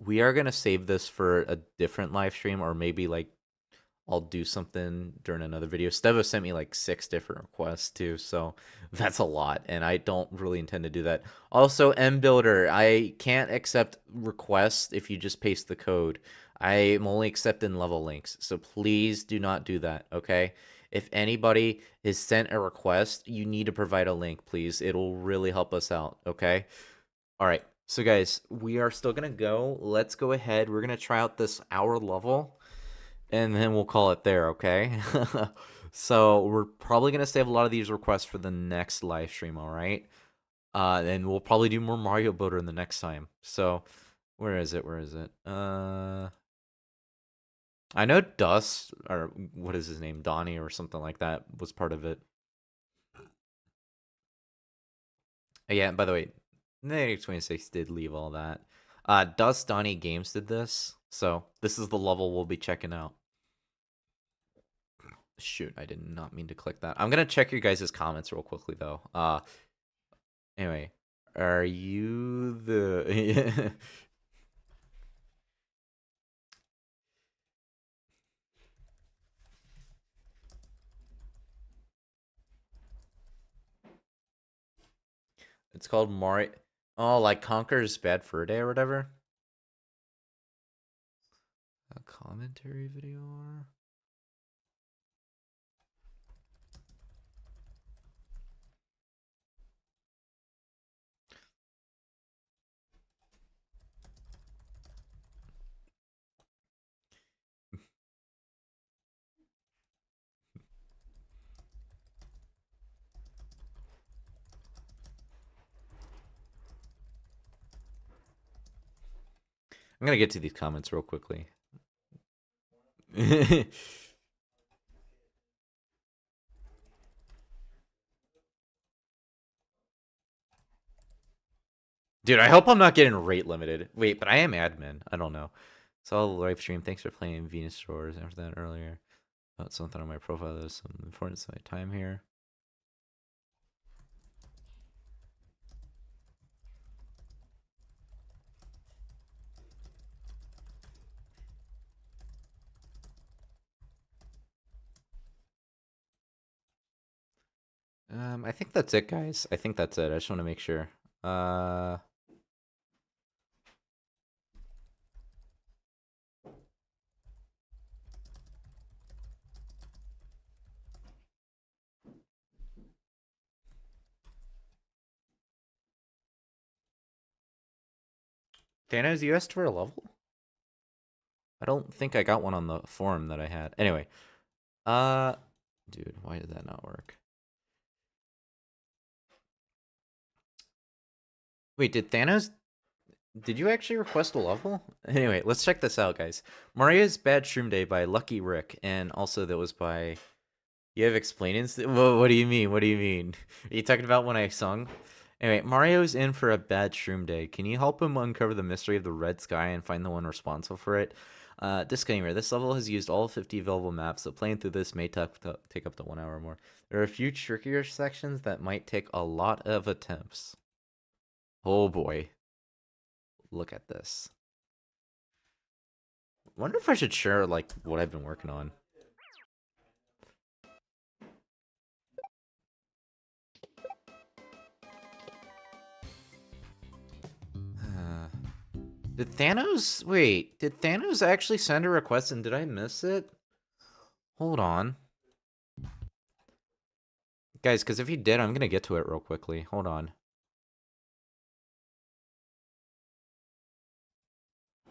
[SPEAKER 1] we are going to save this for a different live stream, or maybe like I'll do something during another video. Stevo sent me like 6 different requests too, so that's a lot, and I don't really intend to do that. Also, MBuilder, I can't accept requests if you just paste the code. I'm only accepting level links, so please do not do that, okay? If anybody is sent a request, you need to provide a link, please. It'll really help us out, okay? All right, so guys, we are still gonna go. Let's go ahead. We're gonna try out this hour level, and then we'll call it there, okay? So we're probably gonna save a lot of these requests for the next live stream, all right? And we'll probably do more Mario Builder in the next time. So where is it? I know Dust, or what is his name, Donnie or something like that, was part of it. Yeah, by the way, Negative 26 did leave all that. dusdonniegames did this, so this is the level we'll be checking out. Shoot, I did not mean to click that. I'm gonna check your guys' comments real quickly though. Anyway, are you the It's called Mario. Oh, like Conker's Bad Fur Day or whatever. A commentary video. I'm gonna get to these comments real quickly. Dude, I hope I'm not getting rate limited. Wait, but I am admin. I don't know. Saw the live stream. Thanks for playing Venus Shores after that earlier. About something on my profile. There's some importance to my time here. I think that's it, guys. I think that's it. I just want to make sure. Thanos, you asked for a level? I don't think I got one on the forum that I had. Anyway. Dude, why did that not work? Wait, did Thanos... Did you actually request a level? Anyway, let's check this out, guys. Mario's Bad Shroom Day by LUCKYRiCK, and also that was by... You have explainings? What do you mean? What do you mean? Are you talking about when I sung? Anyway, Mario's in for a bad shroom day. Can you help him uncover the mystery of the red sky and find the one responsible for it? Disclaimer, this level has used all 50 available maps, so playing through this may take up to 1 hour or more. There are a few trickier sections that might take a lot of attempts. Oh boy. Look at this. Wonder if I should share, like, what I've been working on. Did Thanos... Wait, did Thanos actually send a request and did I miss it? Hold on. Guys, because if he did, I'm going to get to it real quickly. Hold on.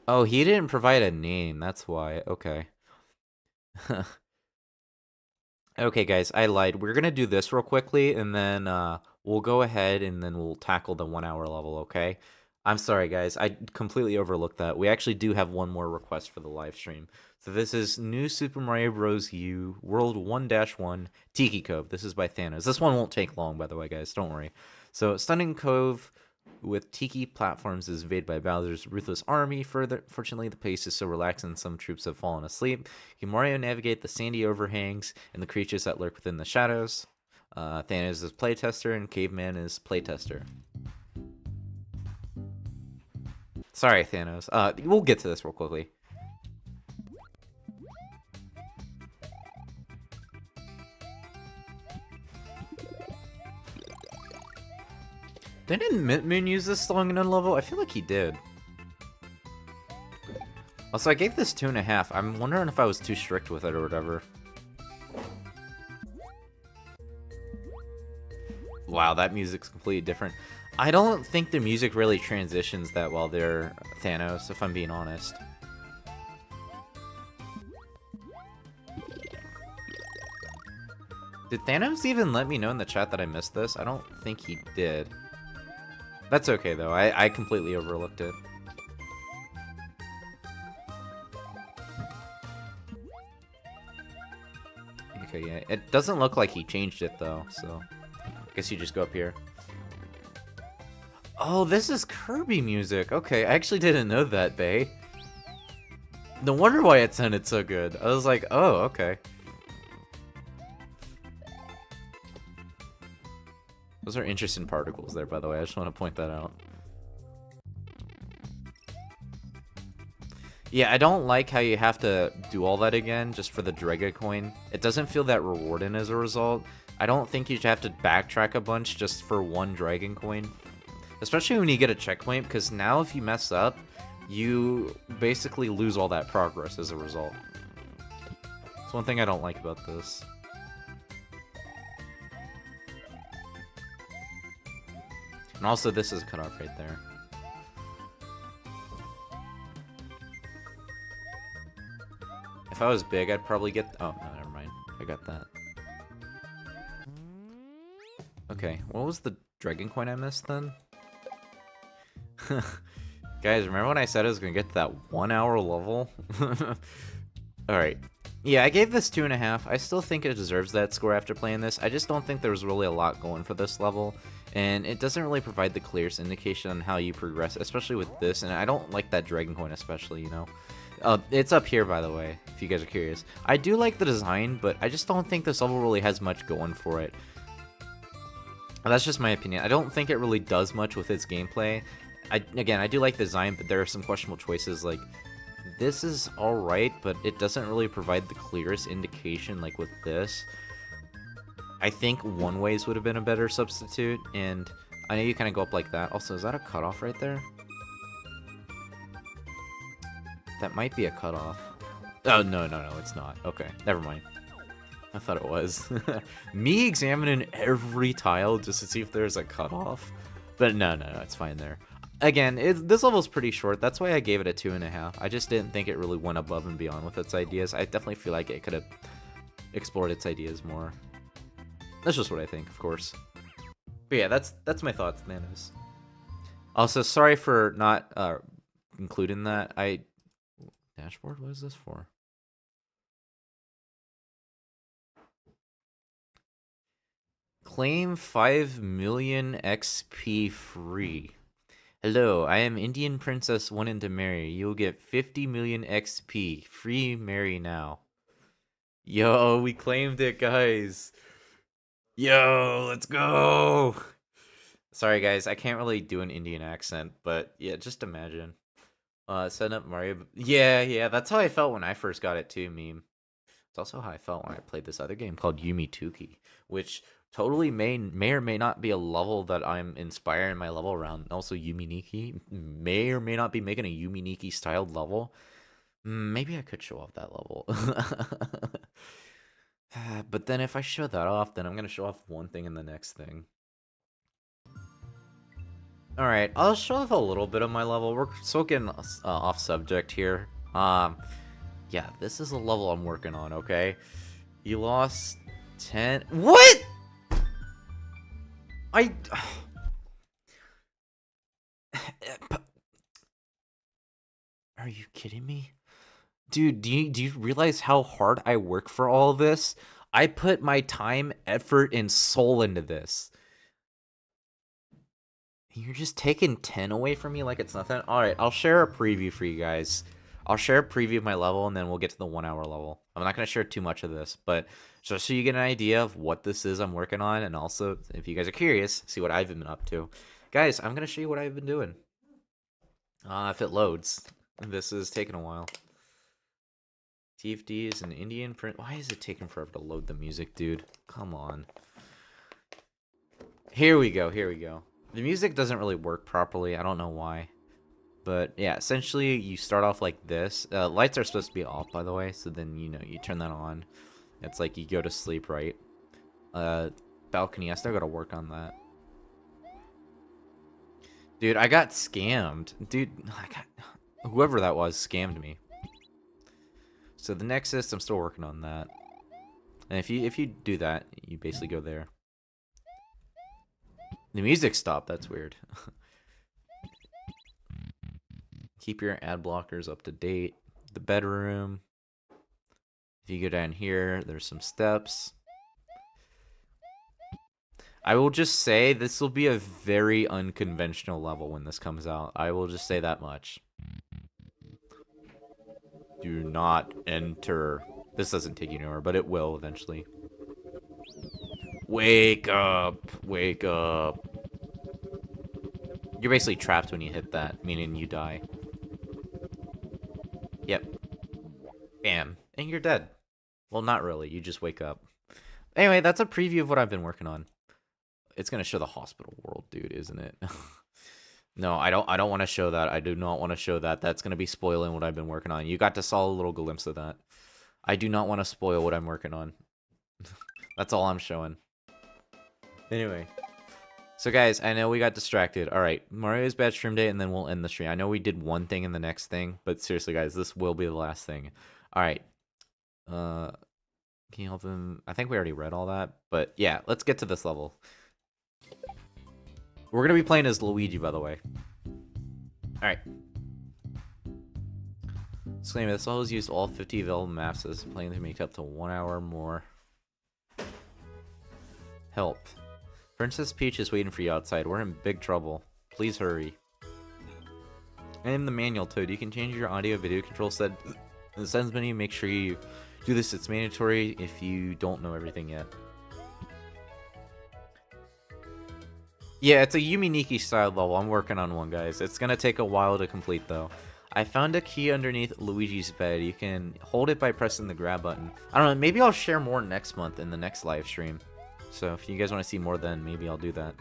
[SPEAKER 1] Oh, he didn't provide a name. That's why. Okay. Okay, guys, I lied. We're going to do this real quickly, and then we'll go ahead and then we'll tackle the 1 hour level, okay? I'm sorry, guys. I completely overlooked that. We actually do have one more request for the live stream. So this is New Super Mario Bros. U World 1-1 Tiki Cove. This is by Thanos. This one won't take long, by the way, guys. Don't worry. So, stunning Cove with Tiki platforms is invaded by Bowser's ruthless army. Fortunately, the pace is so relaxed and some troops have fallen asleep. Can Mario navigate the sandy overhangs and the creatures that lurk within the shadows? Thanos is playtester and Caveman is playtester. Sorry, Thanos. We'll get to this real quickly. Didn't Mint Moon use this song in level? I feel like he did. Also, I gave this 2.5. I'm wondering if I was too strict with it or whatever. Wow, that music's completely different. I don't think the music really transitions that well there, Thanos, if I'm being honest. Did Thanos even let me know in the chat that I missed this? I don't think he did. That's okay, though. I completely overlooked it. Okay, yeah. It doesn't look like he changed it, though, so... I guess you just go up here. Oh, this is Kirby music. Okay, I actually didn't know that, Bay. No wonder why it sounded so good. I was like, oh, okay. Those are interesting particles there, by the way. I just want to point that out. Yeah, I don't like how you have to do all that again just for the Dragon coin. It doesn't feel that rewarding as a result. I don't think you should have to backtrack a bunch just for one Dragon coin. Especially when you get a checkpoint, because now if you mess up, you basically lose all that progress as a result. It's one thing I don't like about this. And also, this is cut off right there. If I was big, I'd probably get... Oh, no, never mind. I got that. Okay, what was the Dragon coin I missed then? Guys, remember when I said I was going to get to that 1 hour level? Alright. Yeah, I gave this 2.5. I still think it deserves that score after playing this. I just don't think there was really a lot going for this level. And it doesn't really provide the clearest indication on how you progress, especially with this. And I don't like that Dragon coin especially, you know. It's up here, by the way, if you guys are curious. I do like the design, but I just don't think this level really has much going for it. And that's just my opinion. I don't think it really does much with its gameplay. Again, I do like the design, but there are some questionable choices. Like, this is alright, but it doesn't really provide the clearest indication like with this. I think one ways would have been a better substitute, and I know you kind of go up like that. Also, is that a cutoff right there? That might be a cutoff. Oh, no, it's not. Okay, never mind. I thought it was. Me examining every tile just to see if there's a cutoff. But no, it's fine there. Again, this level's pretty short. That's why I gave it a 2.5. I just didn't think it really went above and beyond with its ideas. I definitely feel like it could have explored its ideas more. That's just what I think, of course. But yeah, that's my thoughts, Thanos. Also, sorry for not including that. Dashboard, what is this for? Claim 5 million XP free. Hello, I am Indian princess wanting to marry. You'll get 50 million XP. Free marry now. Yo, we claimed it, guys. Yo, let's go. Sorry, guys, I can't really do an Indian accent, but yeah, just imagine. Set up Mario. Yeah, that's how I felt when I first got it too, meme. It's also how I felt when I played this other game called Tiki, which totally may or may not be a level that I'm inspiring my level around. Also, Niki may or may not be making a Niki styled level. Maybe I could show off that level. But then if I show that off, then I'm going to show off one thing and the next thing. Alright, I'll show off a little bit of my level. We're still getting off subject here. Yeah, this is a level I'm working on, okay? You lost 10... What?! Are you kidding me? Dude, do you realize how hard I work for all of this? I put my time, effort, and soul into this. You're just taking 10 away from me like it's nothing? Alright, I'll share a preview for you guys. I'll share a preview of my level, and then we'll get to the 1 hour level. I'm not going to share too much of this, but just so you get an idea of what this is I'm working on, and also, if you guys are curious, see what I've been up to. Guys, I'm going to show you what I've been doing. If it loads. This is taking a while. TFD is an Indian print. Why is it taking forever to load the music, dude? Come on. Here we go. The music doesn't really work properly. I don't know why. But yeah, essentially you start off like this. Lights are supposed to be off, by the way. So then, you turn that on. It's like you go to sleep, right? Balcony, I still gotta work on that. Dude, I got scammed. Dude, whoever that was scammed me. So the Nexus, I'm still working on that. And if you do that, you basically go there. The music stopped, that's weird. Keep your ad blockers up to date. The bedroom. If you go down here, there's some steps. I will just say this will be a very unconventional level when this comes out. I will just say that much. Do not enter. This doesn't take you anywhere, but it will eventually. Wake up! Wake up! You're basically trapped when you hit that, meaning you die. Yep. Bam. And you're dead. Well, not really. You just wake up. Anyway, that's a preview of what I've been working on. It's gonna show the hospital world, dude, isn't it? No, I don't want to show that. I do not want to show that. That's gonna be spoiling what I've been working on. You got to saw a little glimpse of that. I do not want to spoil what I'm working on. That's all I'm showing. Anyway. So guys, I know we got distracted. Alright, Mario's Bad Shroom Day, and then we'll end the stream. I know we did one thing in the next thing, but seriously guys, this will be the last thing. Alright. Can you help him? I think we already read all that, but yeah, let's get to this level. We're gonna be playing as Luigi, by the way. Alright. Disclaimer, this level has used all 50 available maps as playing to make up to 1 hour more. Help. Princess Peach is waiting for you outside. We're in big trouble. Please hurry. And in the manual, Toad, you can change your audio video control set in the settings menu. Make sure you do this. It's mandatory if you don't know everything yet. Yeah, it's a Niki style level. I'm working on one, guys. It's gonna take a while to complete, though. I found a key underneath Luigi's bed. You can hold it by pressing the grab button. I don't know, maybe I'll share more next month in the next live stream. So if you guys want to see more then, maybe I'll do that.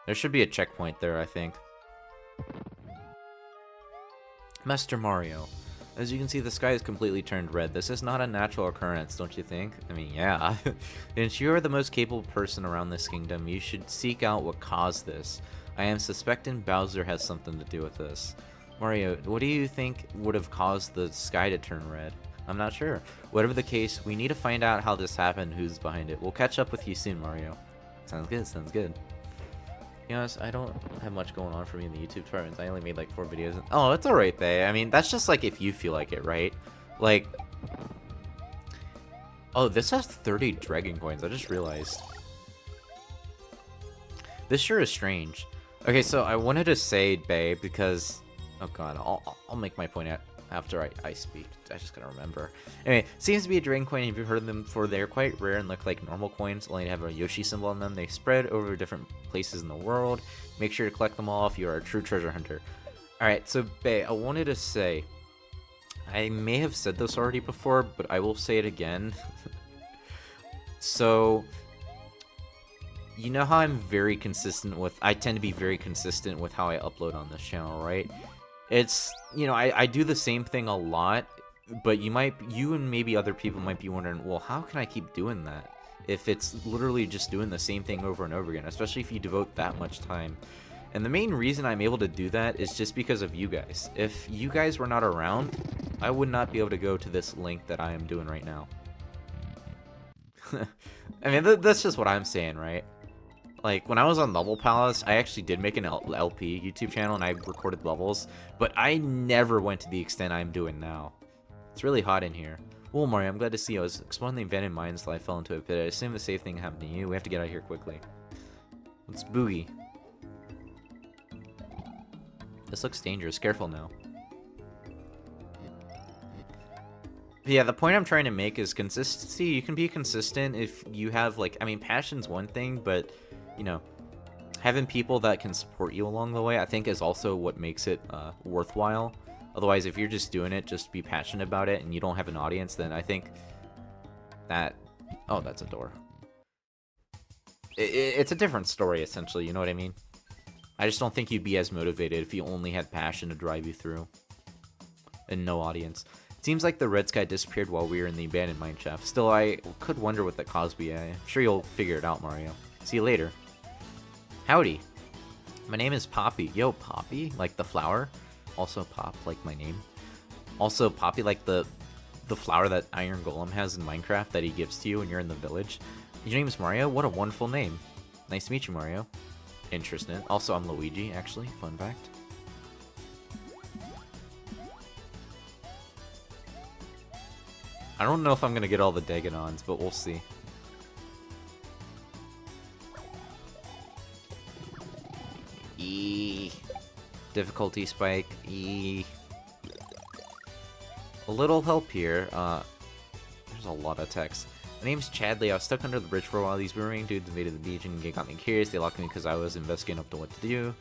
[SPEAKER 1] There should be a checkpoint there, I think. Master Mario. As you can see, the sky is completely turned red. This is not a natural occurrence, don't you think? I mean, yeah. Since you are the most capable person around this kingdom, you should seek out what caused this. I am suspecting Bowser has something to do with this. Mario, what do you think would have caused the sky to turn red? I'm not sure. Whatever the case, we need to find out how this happened, who's behind it. We'll catch up with you soon, Mario. Sounds good, sounds good. To be honest, I don't have much going on for me in the YouTube department. I only made like 4 videos. Oh, it's alright, Bae. I mean, that's just like if you feel like it, right? Like... Oh, this has 30 Dragon Coins. I just realized. This sure is strange. Okay, so I wanted to say, Bae, because... Oh god, I'll make my point after I speak. I just gotta remember. Anyway, seems to be a Dragon Coin. If you've heard of them before, they're quite rare and look like normal coins, only to have a Yoshi symbol on them. They spread over different places in the world. Make sure to collect them all if you are a true treasure hunter. Alright, so Bae, I wanted to say, I may have said this already before, but I will say it again. So, you know how I'm very consistent with, I tend to be very consistent with how I upload on this channel, right? It's, you know, I do the same thing a lot, but you and maybe other people might be wondering, well, how can I keep doing that if it's literally just doing the same thing over and over again, especially if you devote that much time. And the main reason I'm able to do that is just because of you guys. If you guys were not around, I would not be able to go to this link that I am doing right now. I mean, that's just what I'm saying, right? Like, when I was on Level Palace, I actually did make an LP YouTube channel and I recorded levels, but I never went to the extent I'm doing now. It's really hot in here. Well, Mario, I'm glad to see you. I was exploring the abandoned mines till I fell into a pit. I assume the same thing happened to you. We have to get out of here quickly. Let's boogie. This looks dangerous. Careful now. But yeah, the point I'm trying to make is consistency. You can be consistent if you have, like, I mean, passion's one thing, but, you know, having people that can support you along the way, I think, is also what makes it worthwhile. Otherwise, if you're just doing it, just be passionate about it, and you don't have an audience, then I think that... Oh, that's a door. It's a different story, essentially, you know what I mean? I just don't think you'd be as motivated if you only had passion to drive you through. And no audience. It seems like the red sky disappeared while we were in the abandoned mine shaft. Still, I could wonder what that caused me. I'm sure you'll figure it out, Mario. See you later. Howdy. My name is Poppy. Yo, Poppy? Like the flower? Also Pop, like my name. Also Poppy, like the flower that Iron Golem has in Minecraft that he gives to you when you're in the village. Your name is Mario? What a wonderful name. Nice to meet you, Mario. Interesting. Also, I'm Luigi, actually. Fun fact. I don't know if I'm going to get all the Dagonons, but we'll see. E. Difficulty spike. E. A little help here. There's a lot of text. My name's Chadley. I was stuck under the bridge for a while. These boomerang dudes invaded the beach and got me curious. They locked me because I was investigating up to what to do.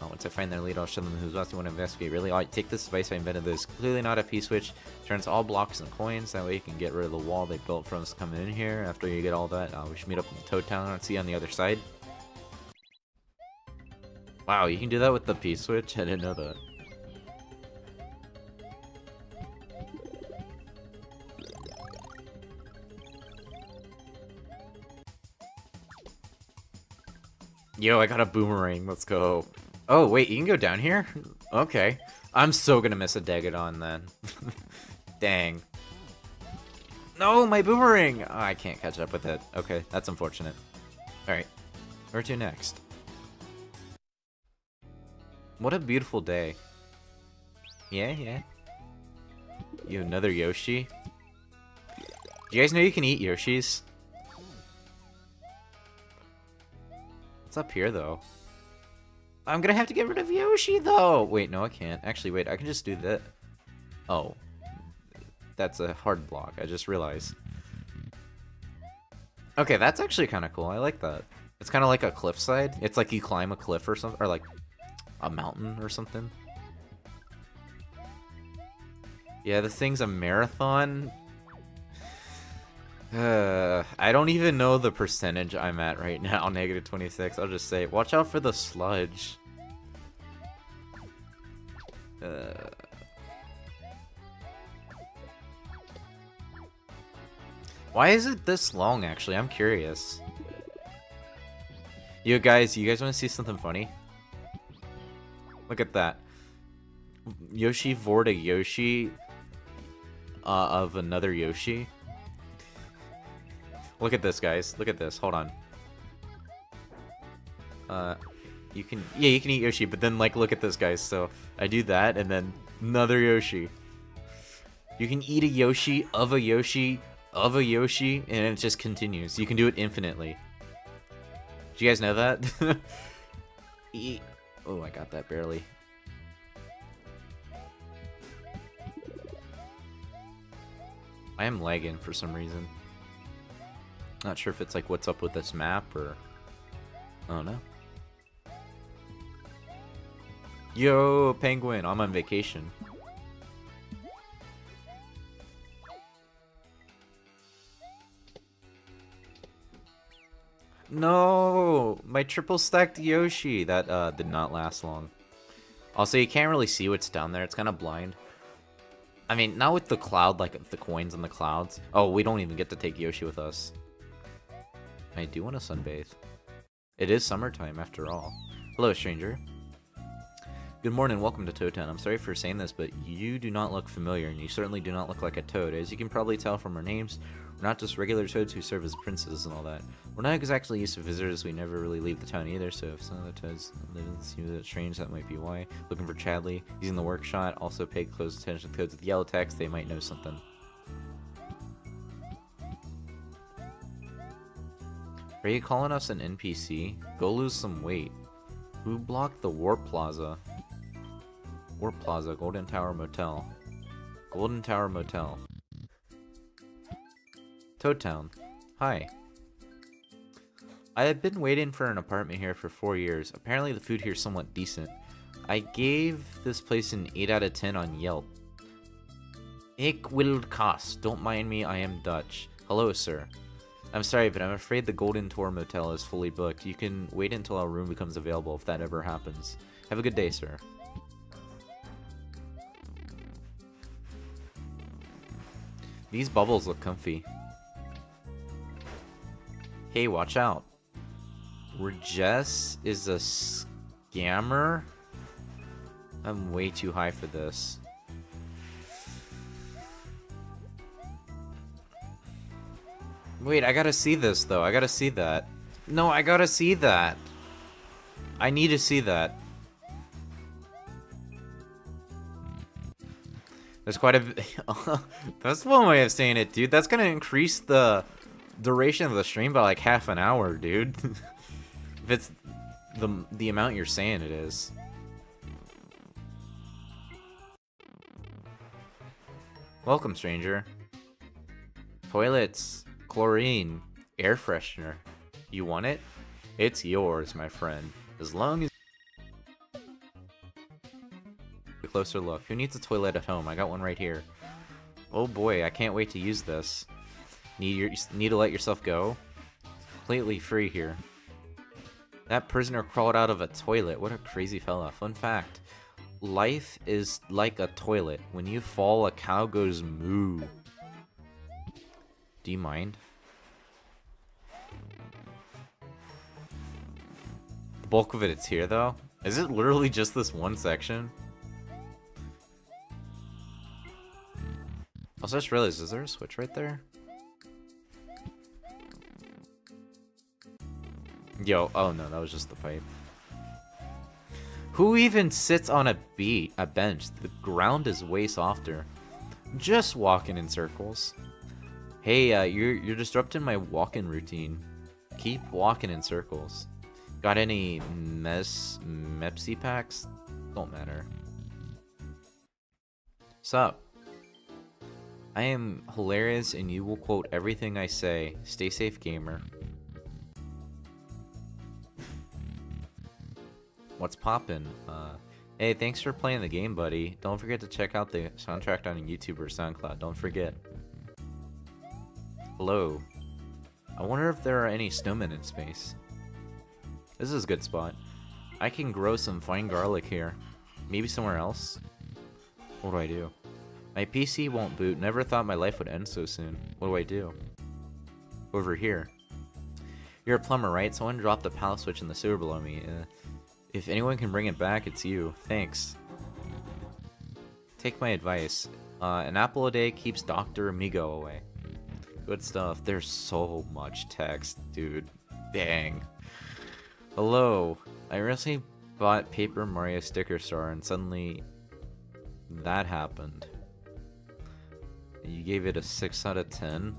[SPEAKER 1] Once I find their lead, I'll show them who's boss. You want to investigate. Really, I take this device. I invented this. Clearly not a P-switch. Turns all blocks and coins. That way you can get rid of the wall they built for us coming in here. After you get all that, we should meet up in Toad Town and see you on the other side. Wow, you can do that with the P-switch? I didn't know that. Yo, I got a boomerang. Let's go. Oh, wait, you can go down here? Okay. I'm so gonna miss a Dagadon then. Dang. No, my boomerang! Oh, I can't catch up with it. Okay, that's unfortunate. Alright. Where to next? What a beautiful day. Yeah, yeah. You another Yoshi? Do you guys know you can eat Yoshis? What's up here, though? I'm gonna have to get rid of Yoshi, though! Wait, no, I can't. Actually, wait, I can just do that. Oh. That's a hard block, I just realized. Okay, that's actually kind of cool. I like that. It's kind of like a cliffside. It's like you climb a cliff or something, or like a mountain or something. Yeah, this thing's a marathon. I don't even know the percentage I'm at right now, negative 26. I'll just say, watch out for the sludge. Why is it this long, actually? I'm curious. You guys want to see something funny? Look at that. Yoshi vored a Yoshi of another Yoshi. Look at this, guys. Look at this. Hold on. You can eat Yoshi, but then like look at this, guys. So I do that and then another Yoshi. You can eat a Yoshi of a Yoshi of a Yoshi, and it just continues. You can do it infinitely. Do you guys know that? Oh, I got that barely. I am lagging for some reason. Not sure if it's like what's up with this map or... Oh no. Yo, Penguin, I'm on vacation. No, my triple stacked Yoshi. That did not last long. Also, you can't really see what's down there. It's kind of blind. I mean, not with the cloud, like the coins in the clouds. Oh, we don't even get to take Yoshi with us. I do want to sunbathe. It is summertime after all. Hello, stranger. Good morning, welcome to Toad Town. I'm sorry for saying this, but you do not look familiar, and you certainly do not look like a toad. As you can probably tell from our names, we're not just regular toads who serve as princes and all that. We're not exactly used to visitors, we never really leave the town either, so if some of the toads seem a bit strange, that might be why. Looking for Chadley, using the work shot, also pay close attention to codes with yellow text, they might know something. Are you calling us an NPC? Go lose some weight. Who blocked the Warp Plaza? Warp Plaza, Golden Tower Motel. Golden Tower Motel. Toad Town. Hi. I have been waiting for an apartment here for 4 years. Apparently the food here is somewhat decent. I gave this place an 8 out of 10 on Yelp. Ik wil kost. Don't mind me, I am Dutch. Hello, sir. I'm sorry, but I'm afraid the Golden Tower Motel is fully booked. You can wait until our room becomes available if that ever happens. Have a good day, sir. These bubbles look comfy. Hey, watch out. Jess is a scammer? I'm way too high for this. Wait, I gotta see this though. I gotta see that. No, I gotta see that. I need to see that. There's quite a bit. That's one way of saying it, dude. That's gonna increase the duration of the stream by like half an hour, dude. If it's the amount you're saying it is. Welcome, stranger. Toilets, chlorine, air freshener. You want it? It's yours, my friend. As long as a closer look. Who needs a toilet at home? I got one right here. Oh boy, I can't wait to use this. Need to let yourself go? Completely free here. That prisoner crawled out of a toilet. What a crazy fella. Fun fact. Life is like a toilet. When you fall, a cow goes moo. Do you mind? The bulk of it's here, though. Is it literally just this one section? Also, I just realized, is there a switch right there? Yo, oh no, that was just the pipe. Who even sits on a bench? The ground is way softer. Just walking in circles. Hey, you're disrupting my walking routine. Keep walking in circles. Got any Mepsi packs? Don't matter. Sup? I am hilarious and you will quote everything I say. Stay safe, gamer. What's poppin'? Hey, thanks for playing the game, buddy. Don't forget to check out the soundtrack on YouTube or SoundCloud. Don't forget. Hello. I wonder if there are any snowmen in space. This is a good spot. I can grow some fine garlic here. Maybe somewhere else? What do I do? My PC won't boot. Never thought my life would end so soon. What do I do? over here. You're a plumber, right? Someone dropped the power switch in the sewer below me. If anyone can bring it back, it's you. Thanks. Take my advice. An apple a day keeps Dr. Amigo away. Good stuff. There's so much text, dude. Dang. Hello. I recently bought Paper Mario Sticker Star and suddenly that happened. You gave it a 6 out of 10.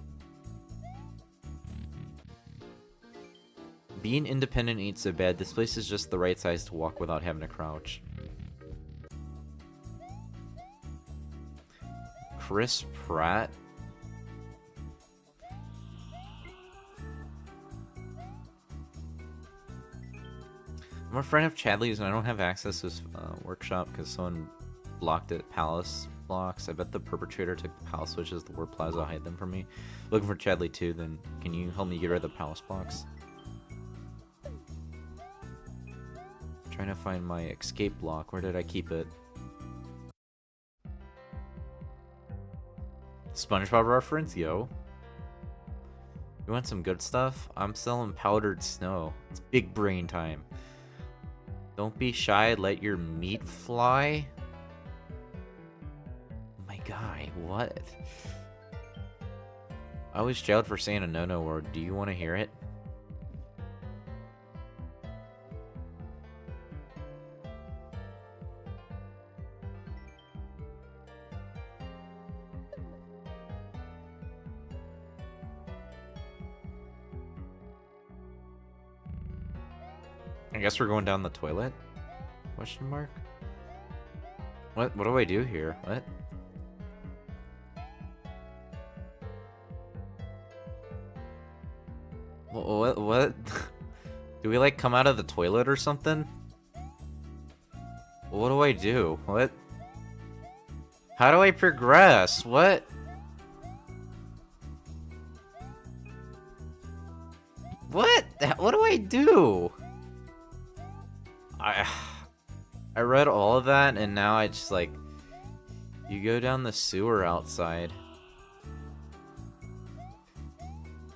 [SPEAKER 1] Being independent ain't so bad. This place is just the right size to walk without having to crouch. Chris Pratt? I'm a friend of Chadley's and I don't have access to his workshop because someone blocked it. Palace blocks. I bet the perpetrator took the palace switches, the word plaza, hide them from me. Looking for Chadley too, then can you help me get rid of the palace blocks? Trying to find my escape block. Where did I keep it? SpongeBob reference? Yo. You want some good stuff? I'm selling powdered snow. It's big brain time. Don't be shy, let your meat fly? My guy, what? I was jailed for saying a no-no word. Do you want to hear it? I guess we're going down the toilet? Question mark? What do I do here? What? What? Do we like come out of the toilet or something? What do I do? What? How do I progress? What? What? What do I do? I read all of that and now I just like, you go down the sewer outside.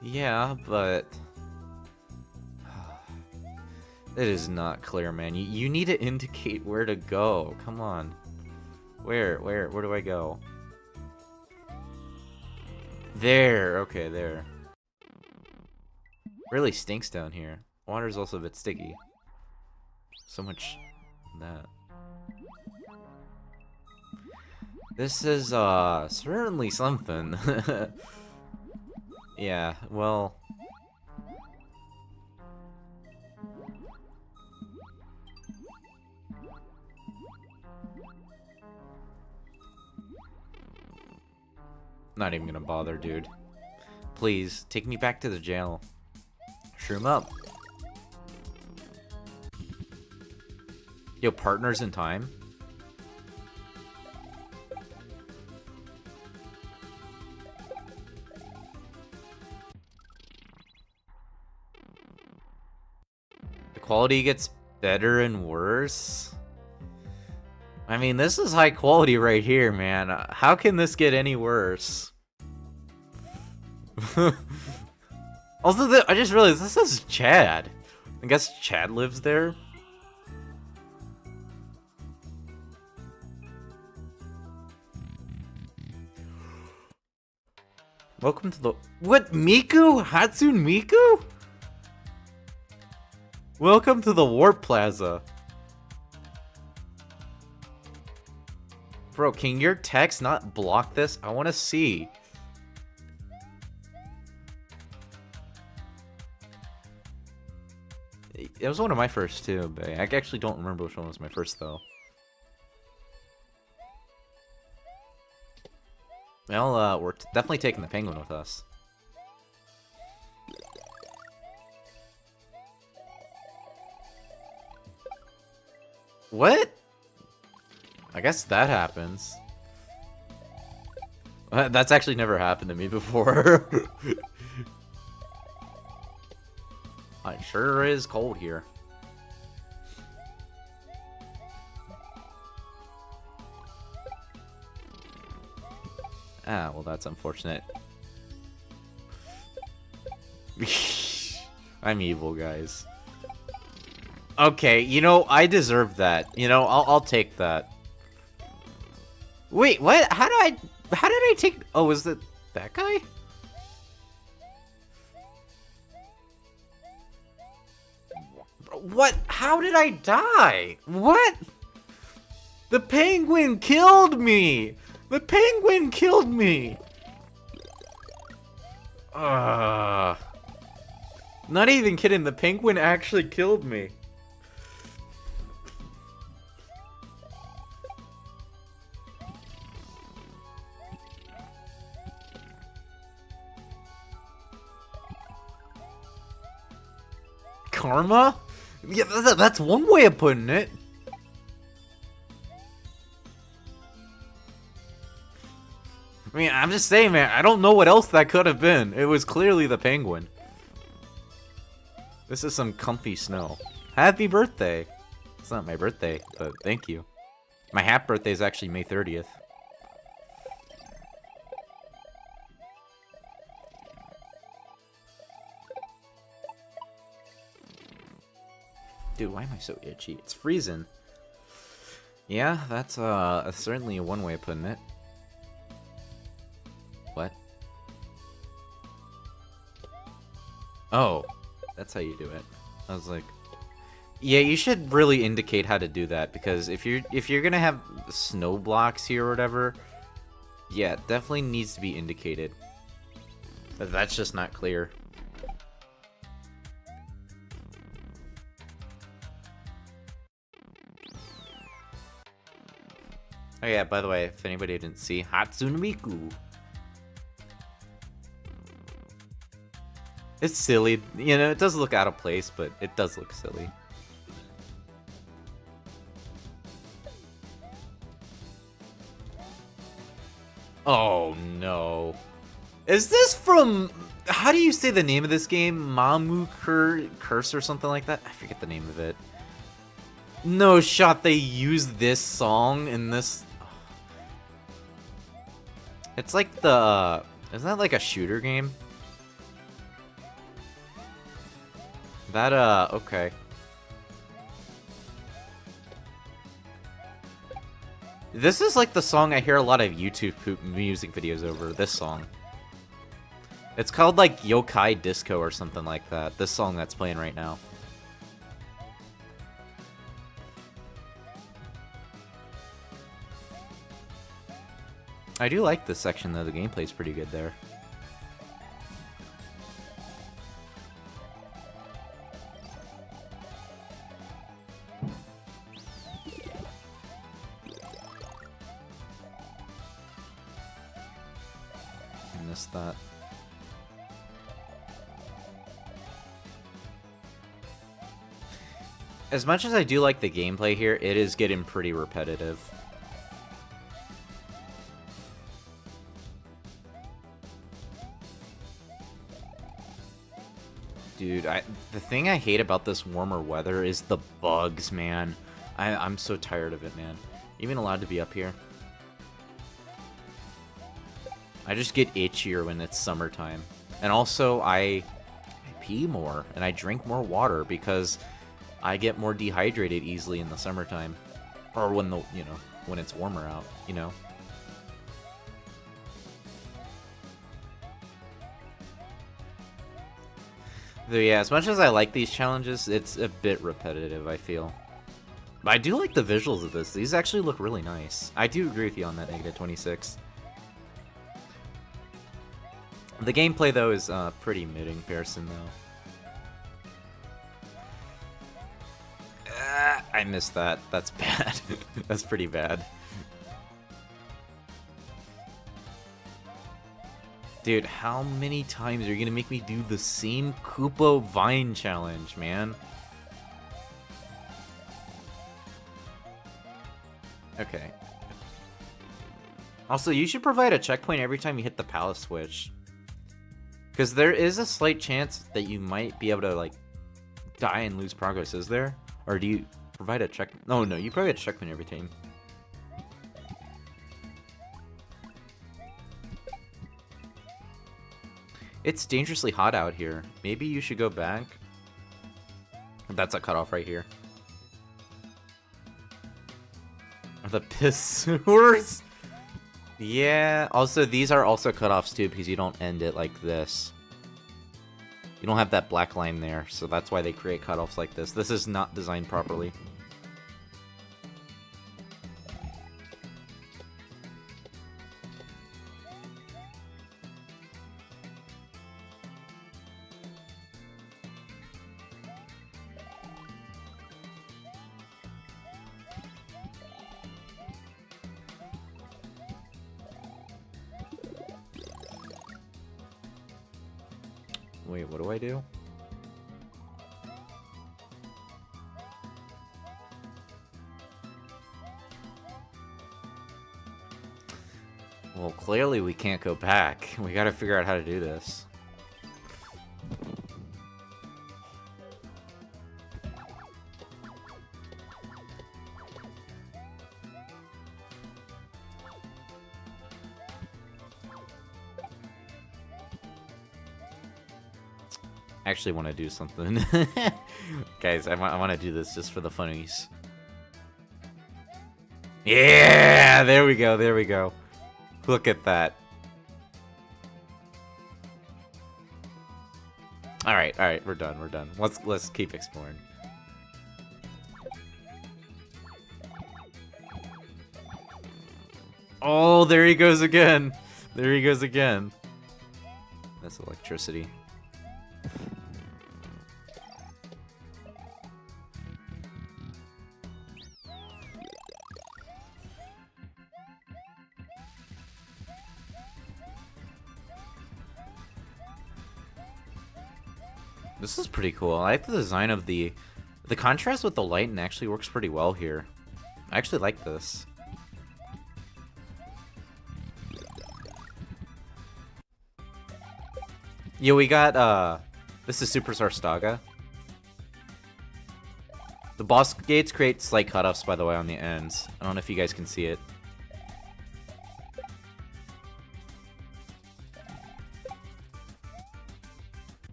[SPEAKER 1] Yeah, but it is not clear, man. You need to indicate where to go. Come on. Where do I go? There, okay, there. Really stinks down here. Water's also a bit sticky. So much that. This is certainly something. Yeah, well, not even gonna bother, dude. Please take me back to the jail. Shroom up. Yo, partners in time? The quality gets better and worse? I mean, this is high quality right here, man. How can this get any worse? Also, I just realized this is Chad. I guess Chad lives there. Welcome to the... What? Miku? Hatsune Miku? Welcome to the Warp Plaza. Bro, can your text not block this? I want to see. It was one of my first too, but I actually don't remember which one was my first though. Well, we're definitely taking the penguin with us. What? I guess that happens. That's actually never happened to me before. It sure is cold here. Ah, well, that's unfortunate. I'm evil, guys. Okay, you know, I deserve that. You know, I'll take that. Wait, what? How did I take... Oh, was it that guy? What? How did I die? What? The penguin killed me! The penguin killed me! Not even kidding, the penguin actually killed me. Karma? Yeah, that's one way of putting it. I mean, I'm just saying, man, I don't know what else that could have been. It was clearly the penguin. This is some comfy snow. Happy birthday! It's not my birthday, but thank you. My half birthday is actually May 30th. Dude, why am I so itchy? It's freezing. Yeah, that's certainly one way of putting it. What? Oh, that's how you do it. I was like, yeah, you should really indicate how to do that, because if you're gonna have snow blocks here or whatever, yeah, it definitely needs to be indicated. But that's just not clear. Oh yeah, by the way, if anybody didn't see, Hatsune Miku. It's silly. You know, it does look out of place, but it does look silly. Oh no. Is this from... How do you say the name of this game? Mamu Curse or something like that? I forget the name of it. No shot they used this song in this... It's like the... Isn't that like a shooter game? That, okay. This is like the song I hear a lot of YouTube music videos over, this song. It's called like Yokai Disco or something like that, this song that's playing right now. I do like this section though, the gameplay's pretty good there. I missed that. As much as I do like the gameplay here, it is getting pretty repetitive. Dude, the thing I hate about this warmer weather is the bugs, man. I'm so tired of it, man. Even allowed to be up here. I just get itchier when it's summertime. And also, I pee more, and I drink more water because I get more dehydrated easily in the summertime. Or when the, you know, when it's warmer out, you know? Though, yeah, as much as I like these challenges, it's a bit repetitive, I feel. But I do like the visuals of this. These actually look really nice. I do agree with you on that, -26. The gameplay, though, is pretty mid in comparison, though. I missed that. That's bad. That's pretty bad. Dude, how many times are you gonna make me do the same Koopa Vine challenge, man? Okay. Also, you should provide a checkpoint every time you hit the palace switch. Because there is a slight chance that you might be able to, like, die and lose progress, is there? Or do you provide a check... No, you provide a checkpoint every time. It's dangerously hot out here. Maybe you should go back. That's a cutoff right here. Are the pursuers? Yeah. Also, these are also cutoffs too because you don't end it like this. You don't have that black line there, so that's why they create cutoffs like this. This is not designed properly. Wait, what do I do? Well, clearly we can't go back. We gotta figure out how to do this. I actually want to do something. Guys, I want to do this just for the funnies. Yeah, there we go, there we go. Look at that. All right, we're done, we're done. Let's keep exploring. Oh, there he goes again. There he goes again. That's electricity. This is pretty cool. I like the design of the contrast with the lighting actually works pretty well here. I actually like this. Yo, we got this is Superstar Staga. The boss gates create slight cutoffs, by the way, on the ends. I don't know if you guys can see it.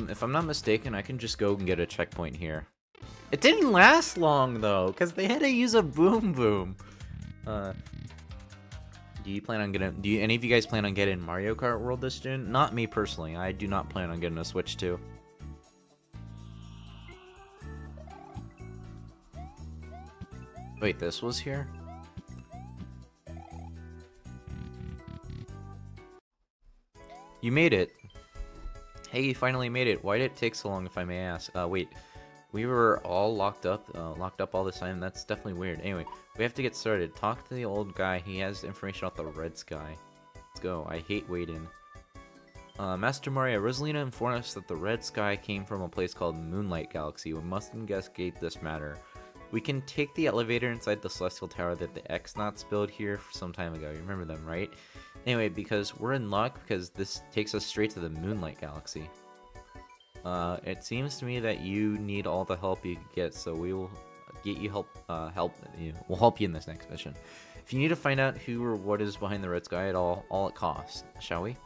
[SPEAKER 1] If I'm not mistaken, I can just go and get a checkpoint here. It didn't last long though, because they had to use a boom boom. Do you plan on getting? Do any of you guys plan on getting Mario Kart World this June? Not me personally. I do not plan on getting a Switch 2. Wait, this was here? You made it. Hey, you finally made it. Why did it take so long, if I may ask? Wait. We were all locked up all this time. That's definitely weird. Anyway, we have to get started. Talk to the old guy. He has information about the red sky. Let's go. I hate waiting. Master Mario, Rosalina informed us that the red sky came from a place called Moonlight Galaxy. We must investigate this matter. We can take the elevator inside the Celestial Tower that the X-Nauts built here some time ago. You remember them, right? Anyway, because we're in luck, because this takes us straight to the Moonlight Galaxy. It seems to me that you need all the help you can get, so we will get you we'll help you in this next mission. If you need to find out who or what is behind the red sky at all it costs, shall we?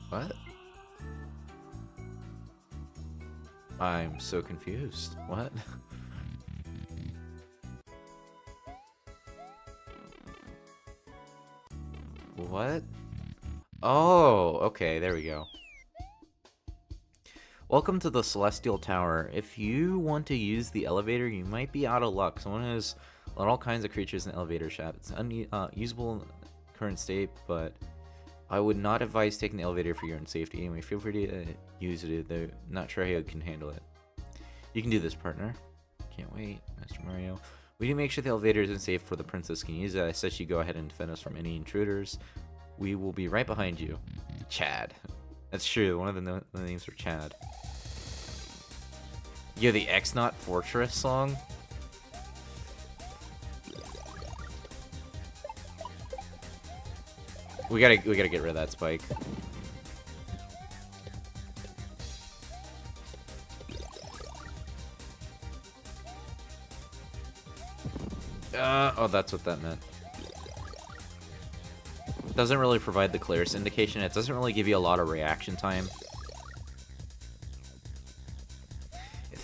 [SPEAKER 1] What? I'm so confused. What? What? Oh, okay, there we go. Welcome to the Celestial Tower. If you want to use the elevator, you might be out of luck. Someone has let all kinds of creatures in the elevator shaft. It's unusable in current state, but I would not advise taking the elevator for your own safety. Anyway, feel free to use it, though not sure how you can handle it. You can do this, partner. Can't wait, Master Mario. We need to make sure the elevator isn't safe for the princess can use it. I suggest you go ahead and defend us from any intruders. We will be right behind you. Chad. That's true, one of the names were Chad. Yo, the X-Naut Fortress song? We gotta get rid of that spike. Oh, that's what that meant. Doesn't really provide the clearest indication. It doesn't really give you a lot of reaction time.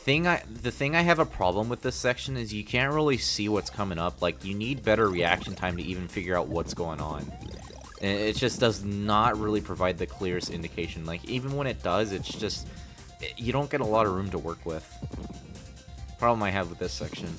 [SPEAKER 1] The thing I have a problem with this section is you can't really see what's coming up. Like, you need better reaction time to even figure out what's going on. And it just does not really provide the clearest indication. Like, even when it does, it's just... You don't get a lot of room to work with. Problem I have with this section.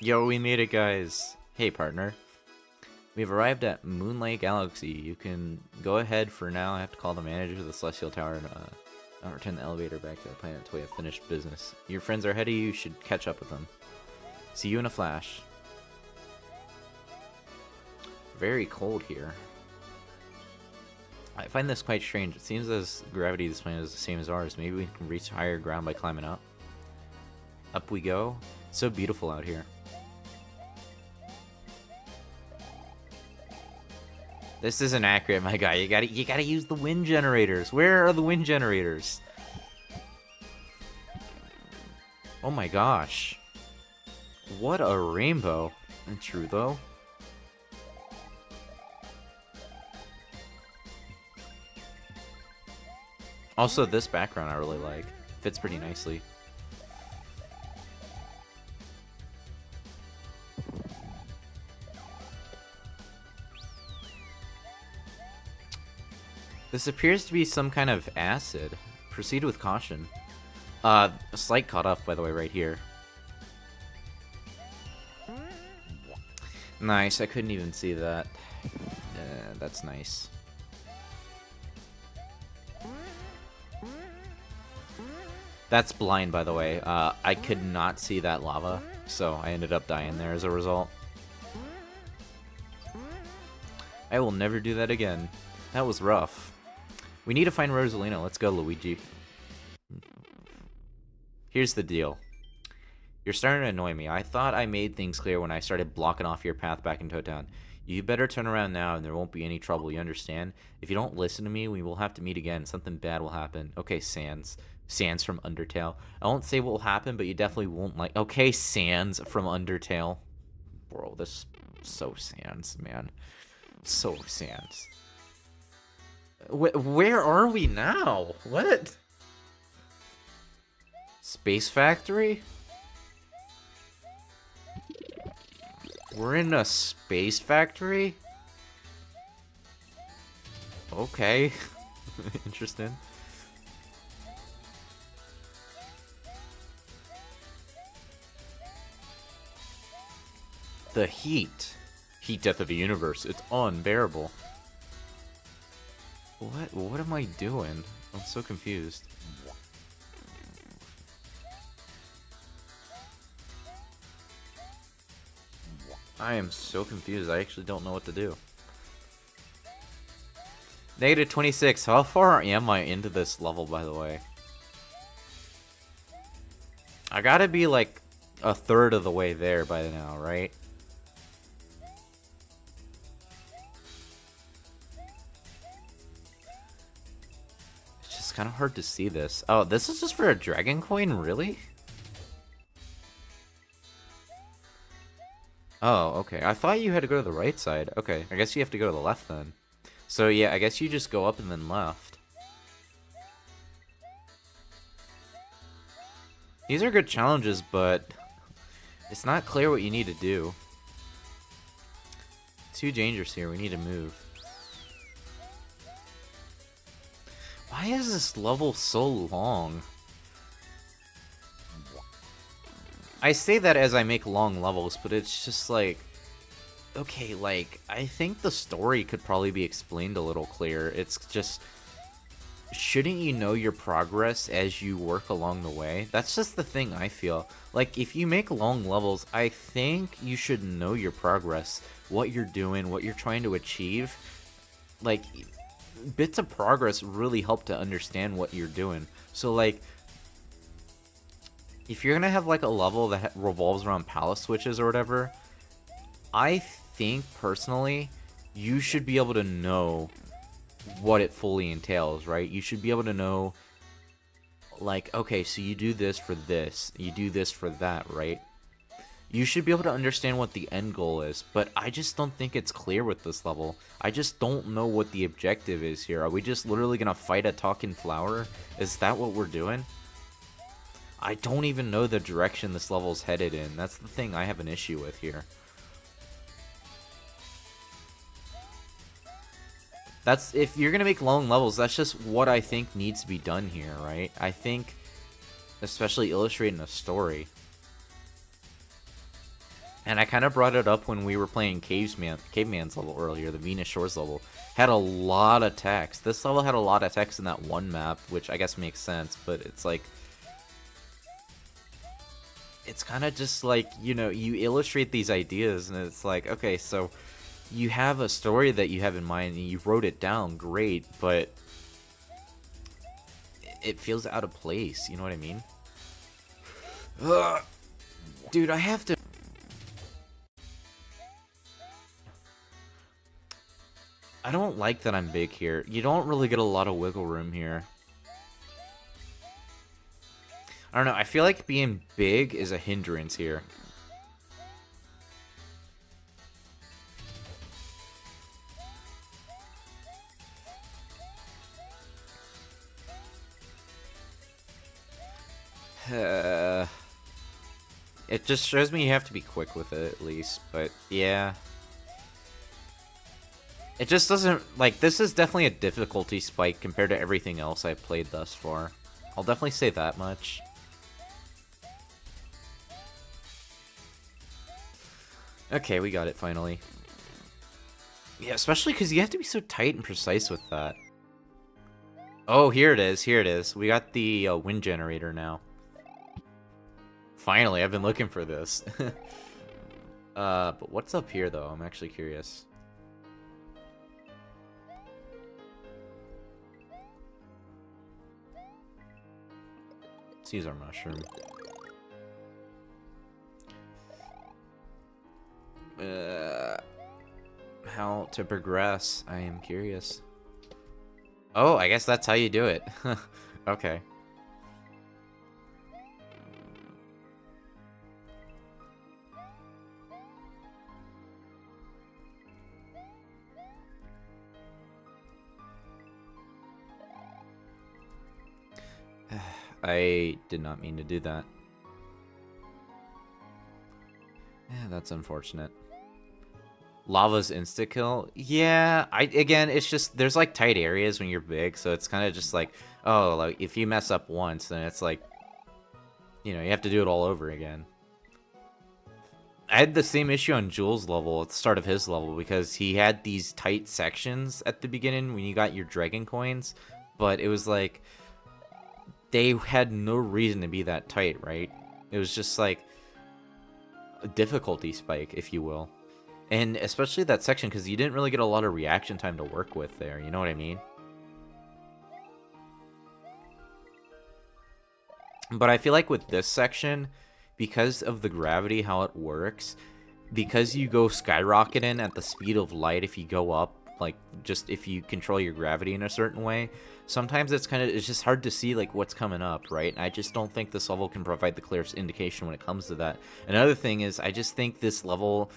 [SPEAKER 1] Yo, we made it, guys. Hey, partner. We've arrived at Moonlight Galaxy. You can go ahead for now. I have to call the manager of the Celestial Tower and I'll return the elevator back to the planet until we have finished business. Your friends are ahead of you. You should catch up with them. See you in a flash. Very cold here. I find this quite strange. It seems as gravity of this planet is the same as ours. Maybe we can reach higher ground by climbing up. Up we go. It's so beautiful out here. This isn't accurate, my guy. You gotta use the wind generators. Where are the wind generators? Oh my gosh. What a rainbow. Isn't true though. Also, this background I really like. Fits pretty nicely. This appears to be some kind of acid. Proceed with caution. A slight cut off, by the way, right here. Nice, I couldn't even see that. That's nice. That's blind, by the way. I could not see that lava, so I ended up dying there as a result. I will never do that again. That was rough. We need to find Rosalina. Let's go, Luigi. Here's the deal. You're starting to annoy me. I thought I made things clear when I started blocking off your path back in Toad Town. You better turn around now and there won't be any trouble, you understand? If you don't listen to me, we will have to meet again. Something bad will happen. Okay, Sans. Sans from Undertale. I won't say what will happen, but you definitely won't like... Okay, Sans from Undertale. Bro, this is so Sans, man. So Sans. Where are we now? What? Space Factory? We're in a space factory? Okay. Interesting. The heat. Heat death of the universe. It's unbearable. What am I doing? I'm so confused. I am so confused. I actually don't know what to do. Negative 26. How far am I into this level, by the way? I gotta be like a third of the way there by now, right? It's just kind of hard to see this. Oh, this is just for a dragon coin? Really? Oh, okay. I thought you had to go to the right side. Okay, I guess you have to go to the left then. So yeah, I guess you just go up and then left. These are good challenges, but it's not clear what you need to do. Too dangerous here. We need to move. Why is this level so long? I say that as I make long levels, but it's just like... Okay, like, I think the story could probably be explained a little clearer. It's just... Shouldn't you know your progress as you work along the way? That's just the thing I feel. Like, if you make long levels, I think you should know your progress. What you're doing, what you're trying to achieve. Like, bits of progress really help to understand what you're doing. So, like... if you're gonna have like a level that revolves around palace switches or whatever, I think personally you should be able to know what it fully entails, right? You should be able to know, like, okay, so you do this for this, you do this for that, right? You should be able to understand what the end goal is, but I just don't think it's clear with this level. I just don't know what the objective is here. Are we just literally gonna fight a talking flower? Is that what we're doing? I don't even know the direction this level's headed in. That's the thing I have an issue with here. That's, if you're gonna make long levels, that's just what I think needs to be done here, right? I think, especially illustrating a story. And I kind of brought it up when we were playing Caveman's level earlier, the Venus Shores level. Had a lot of text. This level had a lot of text in that one map, which I guess makes sense, but it's like... It's kind of just like, you know, you illustrate these ideas, and it's like, okay, so you have a story that you have in mind, and you wrote it down, great, but it feels out of place, you know what I mean? Ugh. Dude, I have to... I don't like that I'm big here. You don't really get a lot of wiggle room here. I don't know, I feel like being big is a hindrance here. It just shows me you have to be quick with it at least, but yeah. It just doesn't, like, this is definitely a difficulty spike compared to everything else I've played thus far. I'll definitely say that much. Okay, we got it finally. Yeah, especially because you have to be so tight and precise with that. Oh, here it is, here it is. We got the wind generator now. Finally, I've been looking for this. But what's up here, though? I'm actually curious. Let's use our mushroom. How to progress? I am curious. Oh, I guess that's how you do it. Okay. I did not mean to do that. Yeah, that's unfortunate. Lava's insta-kill? Yeah, again, it's just, there's like tight areas when you're big, so it's kind of just like, oh, like, if you mess up once, then it's like, you know, you have to do it all over again. I had the same issue on Jules' level at the start of his level, because he had these tight sections at the beginning when you got your dragon coins, but it was like, they had no reason to be that tight, right? It was just like a difficulty spike, if you will. And especially that section, because you didn't really get a lot of reaction time to work with there, you know what I mean? But I feel like with this section, because of the gravity, how it works, because you go skyrocketing at the speed of light if you go up, like, just if you control your gravity in a certain way, sometimes it's just hard to see, like, what's coming up, right? I just don't think this level can provide the clearest indication when it comes to that. Another thing is, I just think this level,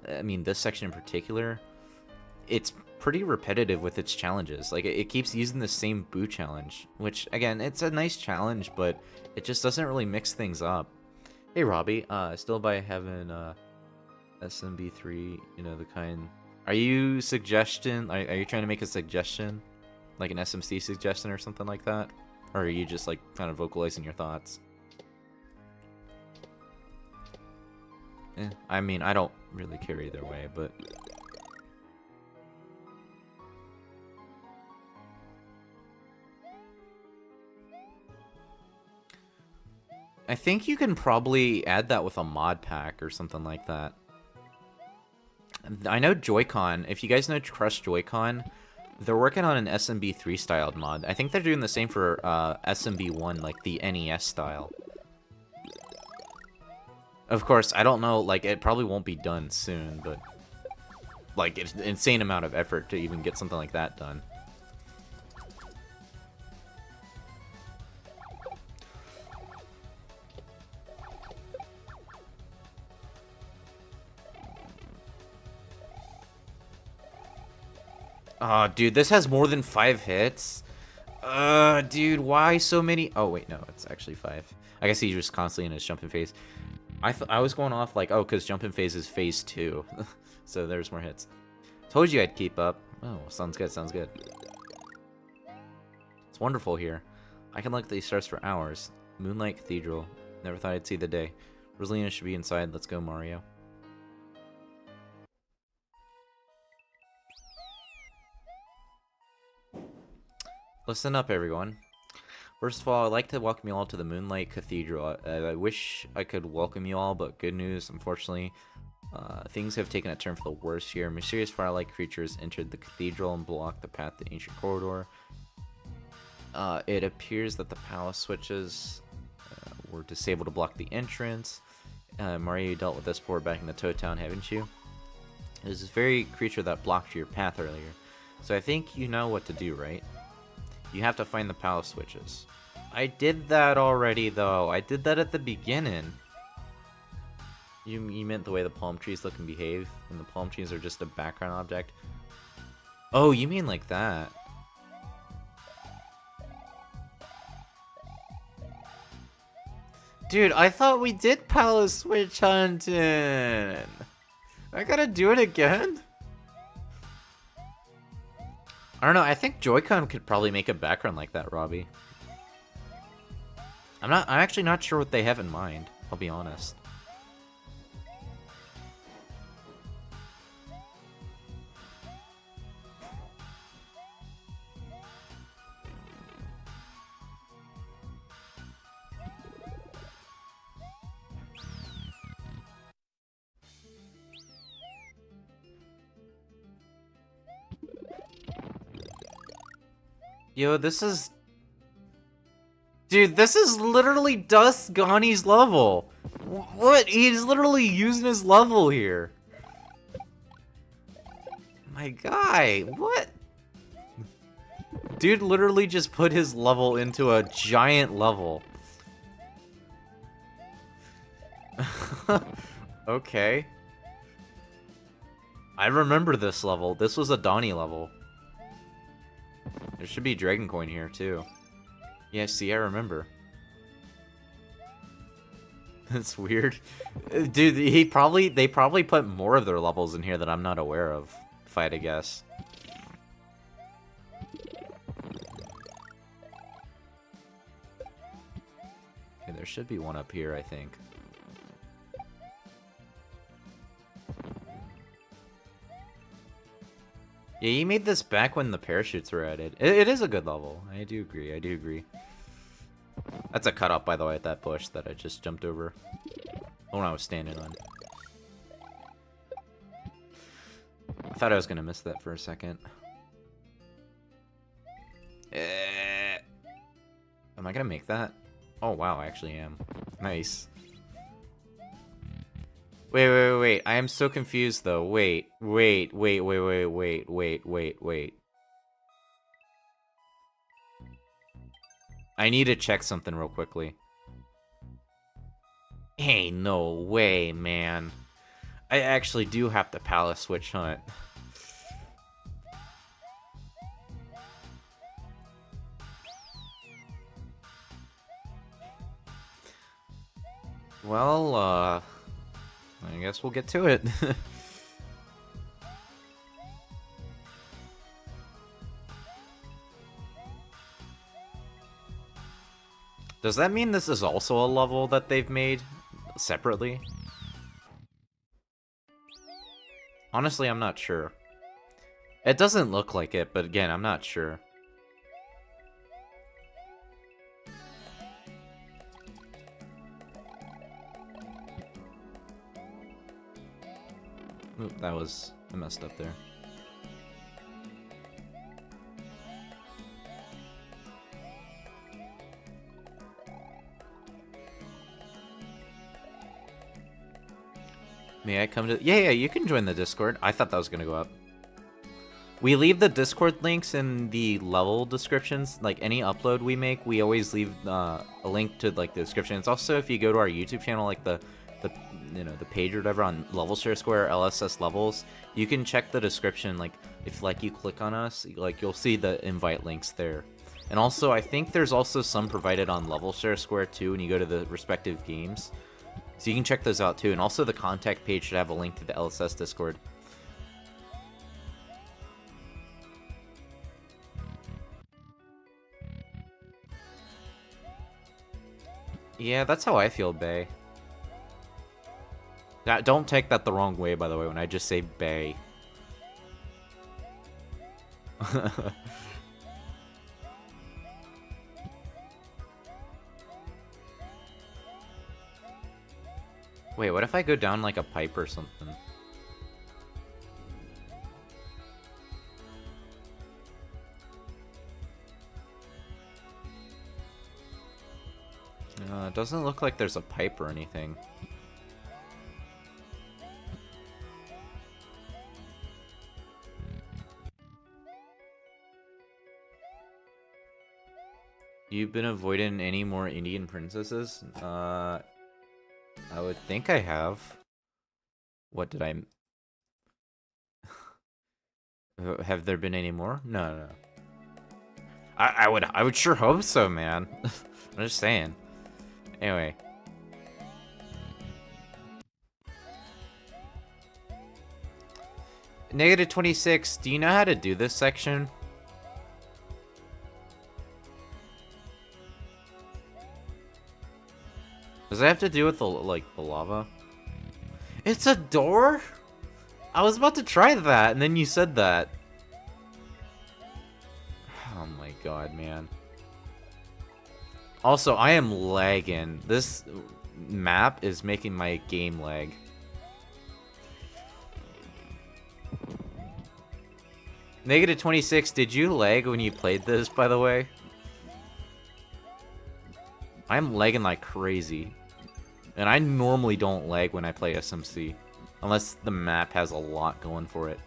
[SPEAKER 1] I mean, this section in particular, it's pretty repetitive with its challenges. Like, it keeps using the same boo challenge, which, again, it's a nice challenge, but it just doesn't really mix things up. Hey, Robbie, still by having SMB3, you know, the kind... Are you suggestion? Are you trying to make a suggestion? Like an SMC suggestion or something like that? Or are you just, like, kind of vocalizing your thoughts? I mean, I don't really care either way, but... I think you can probably add that with a mod pack or something like that. I know Joy-Con, if you guys know Crush Joy-Con, they're working on an SMB3 styled mod. I think they're doing the same for SMB1, like the NES style. Of course, I don't know, like, it probably won't be done soon, but... Like, it's an insane amount of effort to even get something like that done. Oh, dude, this has more than 5 hits? Dude, why so many? Oh, wait, no, it's actually 5. I guess he's just constantly in his jumping phase. I was going off like, oh, because jumping phase is phase 2. So there's more hits. Told you I'd keep up. Oh, sounds good, sounds good. It's wonderful here. I can look at these stars for hours. Moonlight Cathedral. Never thought I'd see the day. Rosalina should be inside. Let's go, Mario. Listen up, everyone. First of all, I'd like to welcome you all to the Moonlight Cathedral. I wish I could welcome you all, but good news, unfortunately, things have taken a turn for the worse here. Mysterious fire-like creatures entered the cathedral and blocked the path to the ancient corridor. It appears that the palace switches were disabled to block the entrance. Mario, you dealt with this before back in the Toad Town, haven't you? It was this very creature that blocked your path earlier. So I think you know what to do, right? You have to find the palace switches. I did that already, though. I did that at the beginning. You meant the way the palm trees look and behave, and the palm trees are just a background object? Oh, you mean like that. Dude, I thought we did palace switch hunting. I gotta do it again? I don't know, I think Joy-Con could probably make a background like that, Robbie. I'm actually not sure what they have in mind, I'll be honest. Yo, this is... Dude, this is literally Dusdonnie's level. What? He's literally using his level here. My guy, what? Dude literally just put his level into a giant level. Okay. I remember this level. This was a Donnie level. There should be Dragon Coin here, too. Yeah, see, I remember. That's weird. Dude, they probably put more of their levels in here that I'm not aware of, if I had to guess. Okay, there should be one up here, I think. Yeah, you made this back when the parachutes were added. It is a good level. I do agree. I do agree. That's a cutoff, by the way, at that bush that I just jumped over. The one I was standing on. I thought I was going to miss that for a second. Am I going to make that? Oh, wow, I actually am. Nice. Wait. I am so confused, though. Wait. I need to check something real quickly. Hey, no way, man. I actually do have to palace switch hunt. Well, I guess we'll get to it. Does that mean this is also a level that they've made separately? Honestly, I'm not sure. It doesn't look like it, but again, I'm not sure. Oop, that was... I messed up there. May I come to... Yeah, you can join the Discord. I thought that was going to go up. We leave the Discord links in the level descriptions. Like, any upload we make, we always leave a link to, like, the description. It's also, if you go to our YouTube channel, like, the page or whatever on Level Share Square, LSS Levels, you can check the description. Like, if, like, you click on us, like, you'll see the invite links there. And also, I think there's also some provided on Level Share Square, too, when you go to the respective games. So you can check those out, too. And also, the contact page should have a link to the LSS Discord. Yeah, that's how I feel, Bay. Now, don't take that the wrong way, by the way, when I just say Bay. Wait, what if I go down like a pipe or something? It doesn't look like there's a pipe or anything. You've been avoiding any more Indian princesses? I would think I have. What did I... Have there been any more? No. I would sure hope so, man. I'm just saying. Anyway. -26, do you know how to do this section? Does it have to do with the, like, the lava? It's a door? I was about to try that, and then you said that. Oh my god, man. Also, I am lagging. This map is making my game lag. -26, did you lag when you played this, by the way? I'm lagging like crazy. And I normally don't lag when I play SMC. Unless the map has a lot going for it.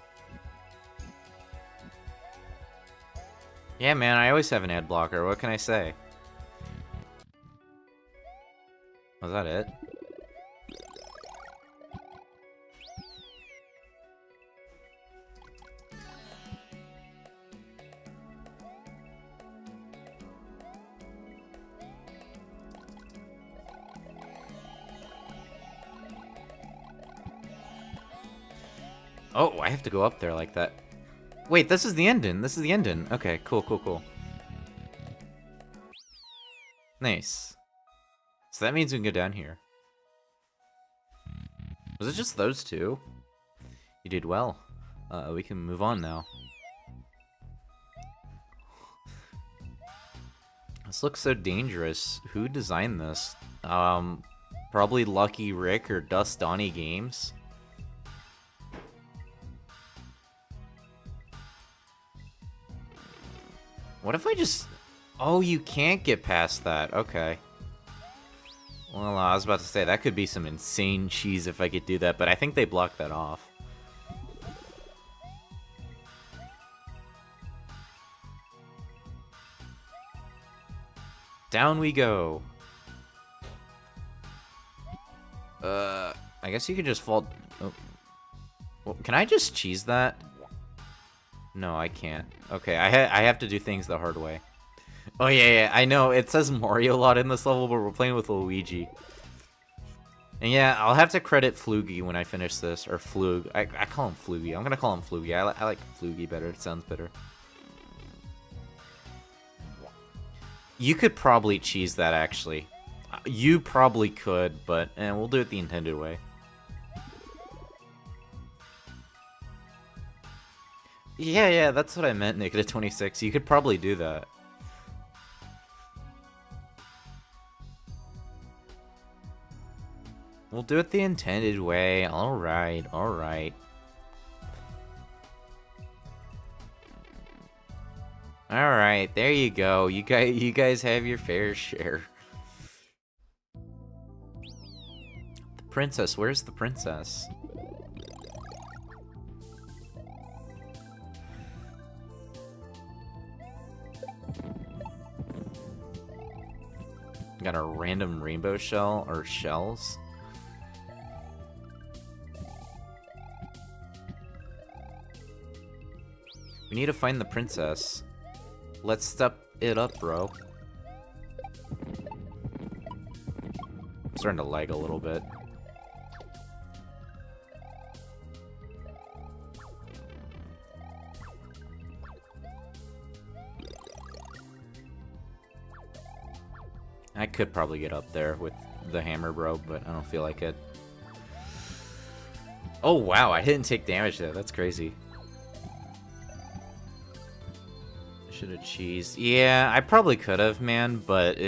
[SPEAKER 1] Yeah, man, I always have an ad blocker. What can I say? Was that it? Oh, I have to go up there like that. Wait, this is the ending. This is the ending. Okay, cool. Nice. So that means we can go down here. Was it just those two? You did well. We can move on now. This looks so dangerous. Who designed this? Probably LUCKYRiCK or dusdonniegames. What if I just... Oh, you can't get past that. Okay. Well, I was about to say, that could be some insane cheese if I could do that, but I think they blocked that off. Down we go. I guess you could just fall... Oh. Well, can I just cheese that? No, I can't. Okay, I have to do things the hard way. Oh, yeah, I know. It says Mario a lot in this level, but we're playing with Luigi. And yeah, I'll have to credit Flugy when I finish this. Or Flug. I call him Flugy. I'm gonna call him Flugy. I like Flugy better. It sounds better. You could probably cheese that, actually. You probably could, but we'll do it the intended way. Yeah, that's what I meant, -26. You could probably do that. We'll do it the intended way. Alright. Alright, there you go. You guys have your fair share. The princess, where's the princess? Got a random rainbow shell or shells. We need to find the princess. Let's step it up, bro. I'm starting to lag a little bit. I could probably get up there with the hammer, bro, but I don't feel like it. Oh, wow, I didn't take damage there. That's crazy. I should have cheesed. Yeah, I probably could have, man, but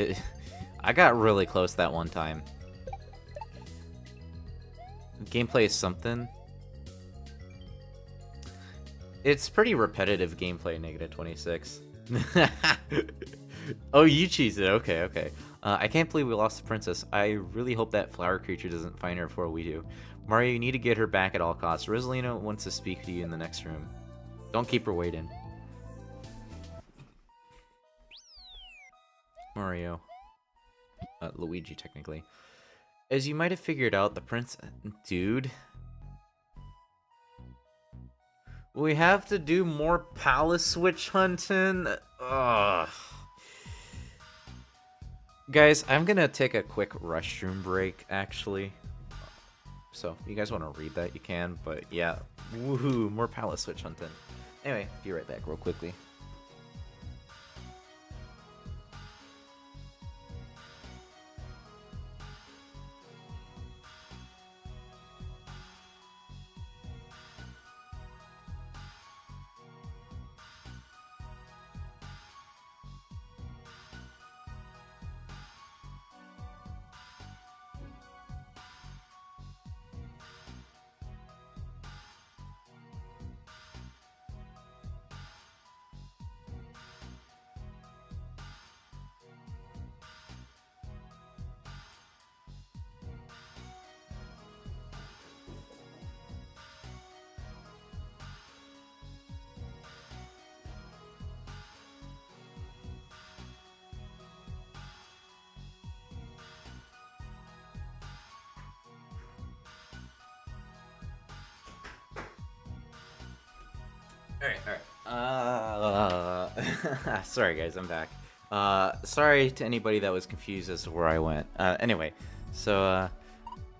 [SPEAKER 1] I got really close that one time. Gameplay is something. It's pretty repetitive gameplay, -26. Oh, you cheesed it. Okay, okay. I can't believe we lost the princess. I really hope that flower creature doesn't find her before we do. Mario, you need to get her back at all costs. Rosalina wants to speak to you in the next room. Don't keep her waiting. Mario. Luigi, technically. As you might have figured out, the prince... Dude. We have to do more palace switch hunting? Ugh. Guys, I'm gonna take a quick restroom break, actually. So, if you guys want to read that, you can, but yeah. Woohoo, more palace switch hunting. Anyway, be right back real quickly. Alright. Sorry guys, I'm back. Sorry to anybody that was confused as to where I went. Anyway, so,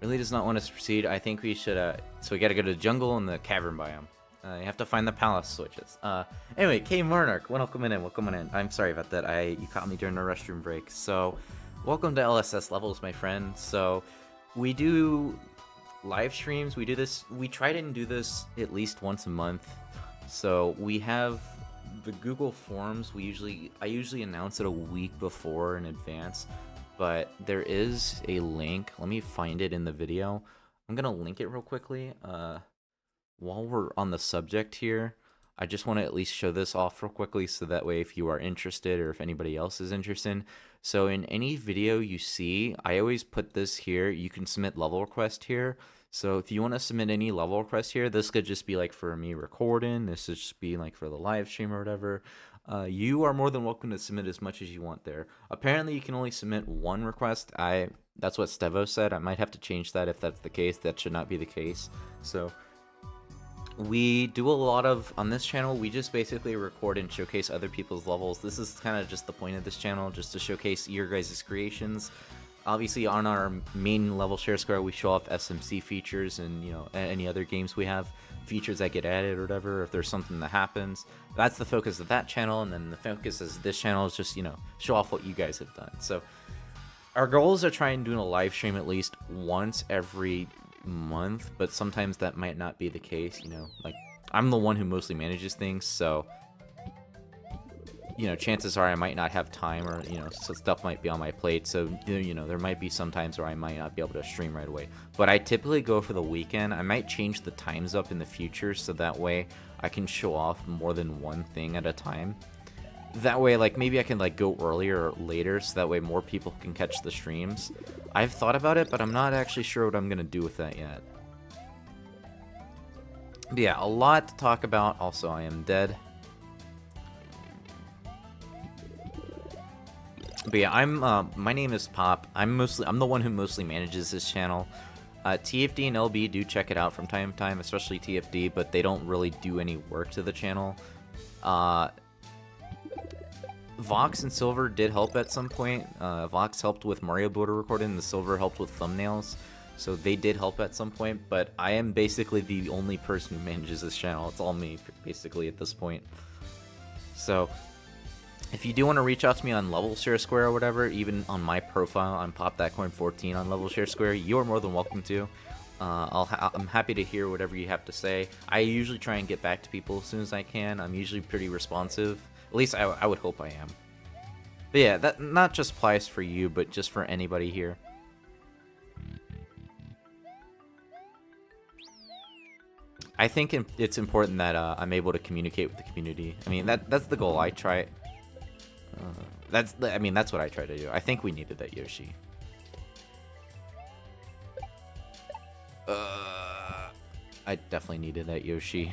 [SPEAKER 1] really does not want us to proceed. I think we should, so we gotta go to the jungle and the cavern biome. You have to find the palace switches. Anyway, Monarch, welcome in, welcome in. I'm sorry about that, you caught me during the restroom break. So, welcome to LSS Levels, my friend. So, we do live streams, we try to do this at least once a month. So we have the Google Forms. I usually announce it a week before in advance, but there is a link. Let me find it in the video. I'm gonna link it real quickly. While we're on the subject here, I just want to at least show this off real quickly, so that way if you are interested or if anybody else is interested. So in any video you see, I always put this here. You can submit level request here. So if you want to submit any level request here, this could just be like for me recording. This would just be like for the live stream or whatever. You are more than welcome to submit as much as you want there. Apparently you can only submit one request. That's what Stevo said. I might have to change that if that's the case. That should not be the case. So we do a lot of, on this channel, we just basically record and showcase other people's levels. This is kind of just the point of this channel, just to showcase your guys' creations. Obviously, on our main level share square, we show off SMC features and, you know, any other games we have, features that get added or whatever, if there's something that happens. That's the focus of that channel, and then the focus of this channel is just, you know, show off what you guys have done. So, our goals are trying to do a live stream at least once every month, but sometimes that might not be the case, you know. Like, I'm the one who mostly manages things, so, you know, chances are I might not have time, or, you know, so stuff might be on my plate, so, you know, there might be some times where I might not be able to stream right away. But I typically go for the weekend. I might change the times up in the future, so that way I can show off more than one thing at a time. That way, like, maybe I can, like, go earlier or later, so that way more people can catch the streams. I've thought about it, but I'm not actually sure what I'm gonna do with that yet. But yeah, a lot to talk about. Also, I am dead. But yeah, my name is Pop. I'm the one who mostly manages this channel. TFD and LB do check it out from time to time, especially TFD, but they don't really do any work to the channel. Vox and Silver did help at some point. Vox helped with Mario Builder recording, and the Silver helped with thumbnails. So they did help at some point, but I am basically the only person who manages this channel. It's all me, basically, at this point. So, if you do want to reach out to me on Level Share Square or whatever, even on my profile, I'm PopThatCoin14 on Level Share Square, you're more than welcome to. I'm happy to hear whatever you have to say. I usually try and get back to people as soon as I can. I'm usually pretty responsive. At least I would hope I am. But yeah, that not just applies for you, but just for anybody here. I think it's important that I'm able to communicate with the community. I mean, that's the goal. I try. That's what I try to do. I think we needed that Yoshi. I definitely needed that Yoshi.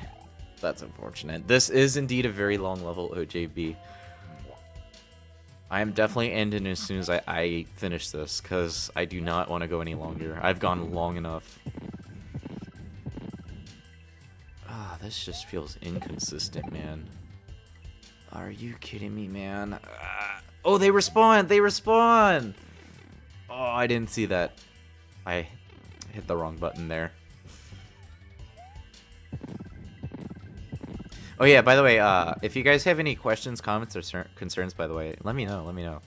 [SPEAKER 1] That's unfortunate. This is indeed a very long level OJB. I am definitely ending as soon as I finish this, because I do not want to go any longer. I've gone long enough. This just feels inconsistent, man. Are you kidding me, man? Oh, they respawn! They respawn! Oh, I didn't see that. I hit the wrong button there. Oh yeah, by the way, if you guys have any questions, comments, or concerns, by the way, let me know, let me know.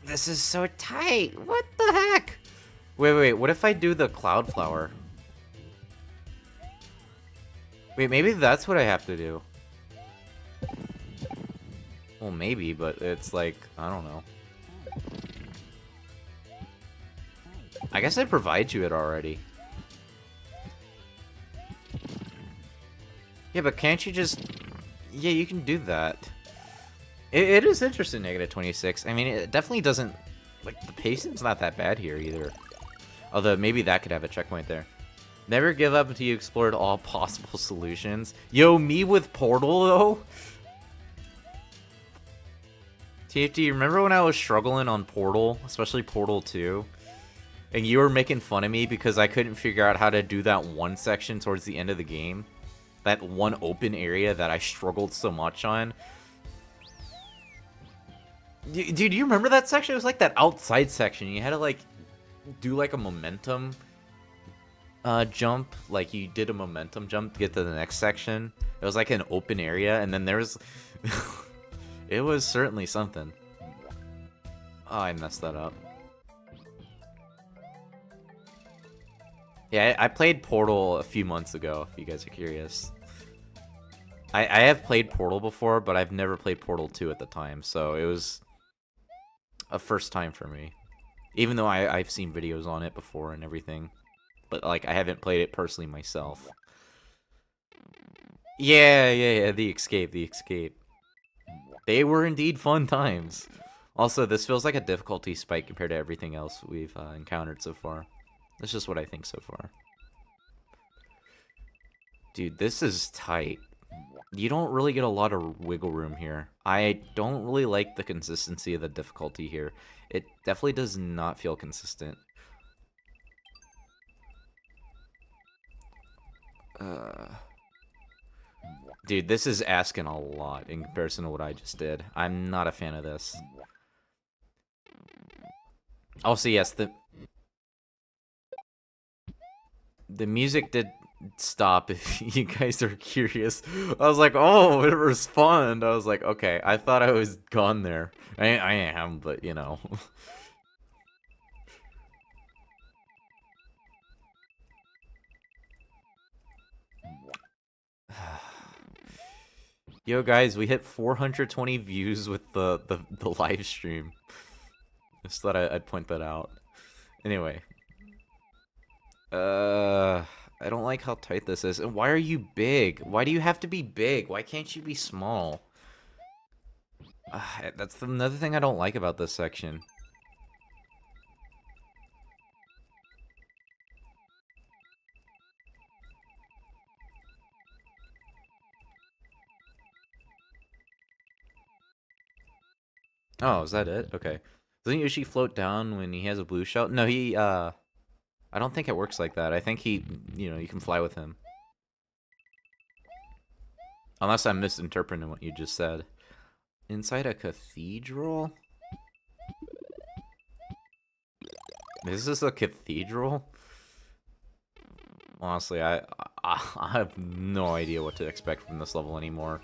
[SPEAKER 1] This is so tight! What the heck? Wait, what if I do the cloud flower? Wait, maybe that's what I have to do. Well, maybe, but it's like, I don't know. I guess I provide you it already. Yeah, but can't you just... Yeah, you can do that. It is interesting, -26. I mean, it definitely doesn't... Like, the pacing's not that bad here, either. Although, maybe that could have a checkpoint there. Never give up until you explored all possible solutions. Yo, me with Portal, though? TFT, remember when I was struggling on Portal? Especially Portal 2? And you were making fun of me because I couldn't figure out how to do that one section towards the end of the game? That one open area that I struggled so much on? Dude, do you remember that section? It was like that outside section. You had to, like, do, like, a momentum... jump, like you did a momentum jump to get to the next section. It was like an open area, and then there was it was certainly something. Oh, I messed that up. Yeah, I played Portal a few months ago, if you guys are curious. I have played Portal before, but I've never played Portal 2 at the time, so it was a first time for me. Even though I've seen videos on it before and everything. But, like, I haven't played it personally myself. Yeah, the escape. They were indeed fun times. Also, this feels like a difficulty spike compared to everything else we've encountered so far. That's just what I think so far. Dude, this is tight. You don't really get a lot of wiggle room here. I don't really like the consistency of the difficulty here. It definitely does not feel consistent. Dude, this is asking a lot in comparison to what I just did. I'm not a fan of this. Also, yes, the music did stop, if you guys are curious. I was like, oh, it responded. I was like, okay, I thought I was gone there. I am, but, you know. Yo guys, we hit 420 views with the live stream. Just thought I'd point that out. Anyway. I don't like how tight this is. And why are you big? Why do you have to be big? Why can't you be small? That's another thing I don't like about this section. Oh, is that it? Okay. Doesn't Yoshi float down when he has a blue shell? No, he, I don't think it works like that. I think he, you can fly with him. Unless I'm misinterpreting what you just said. Inside a cathedral? Is this a cathedral? Honestly, I have no idea what to expect from this level anymore.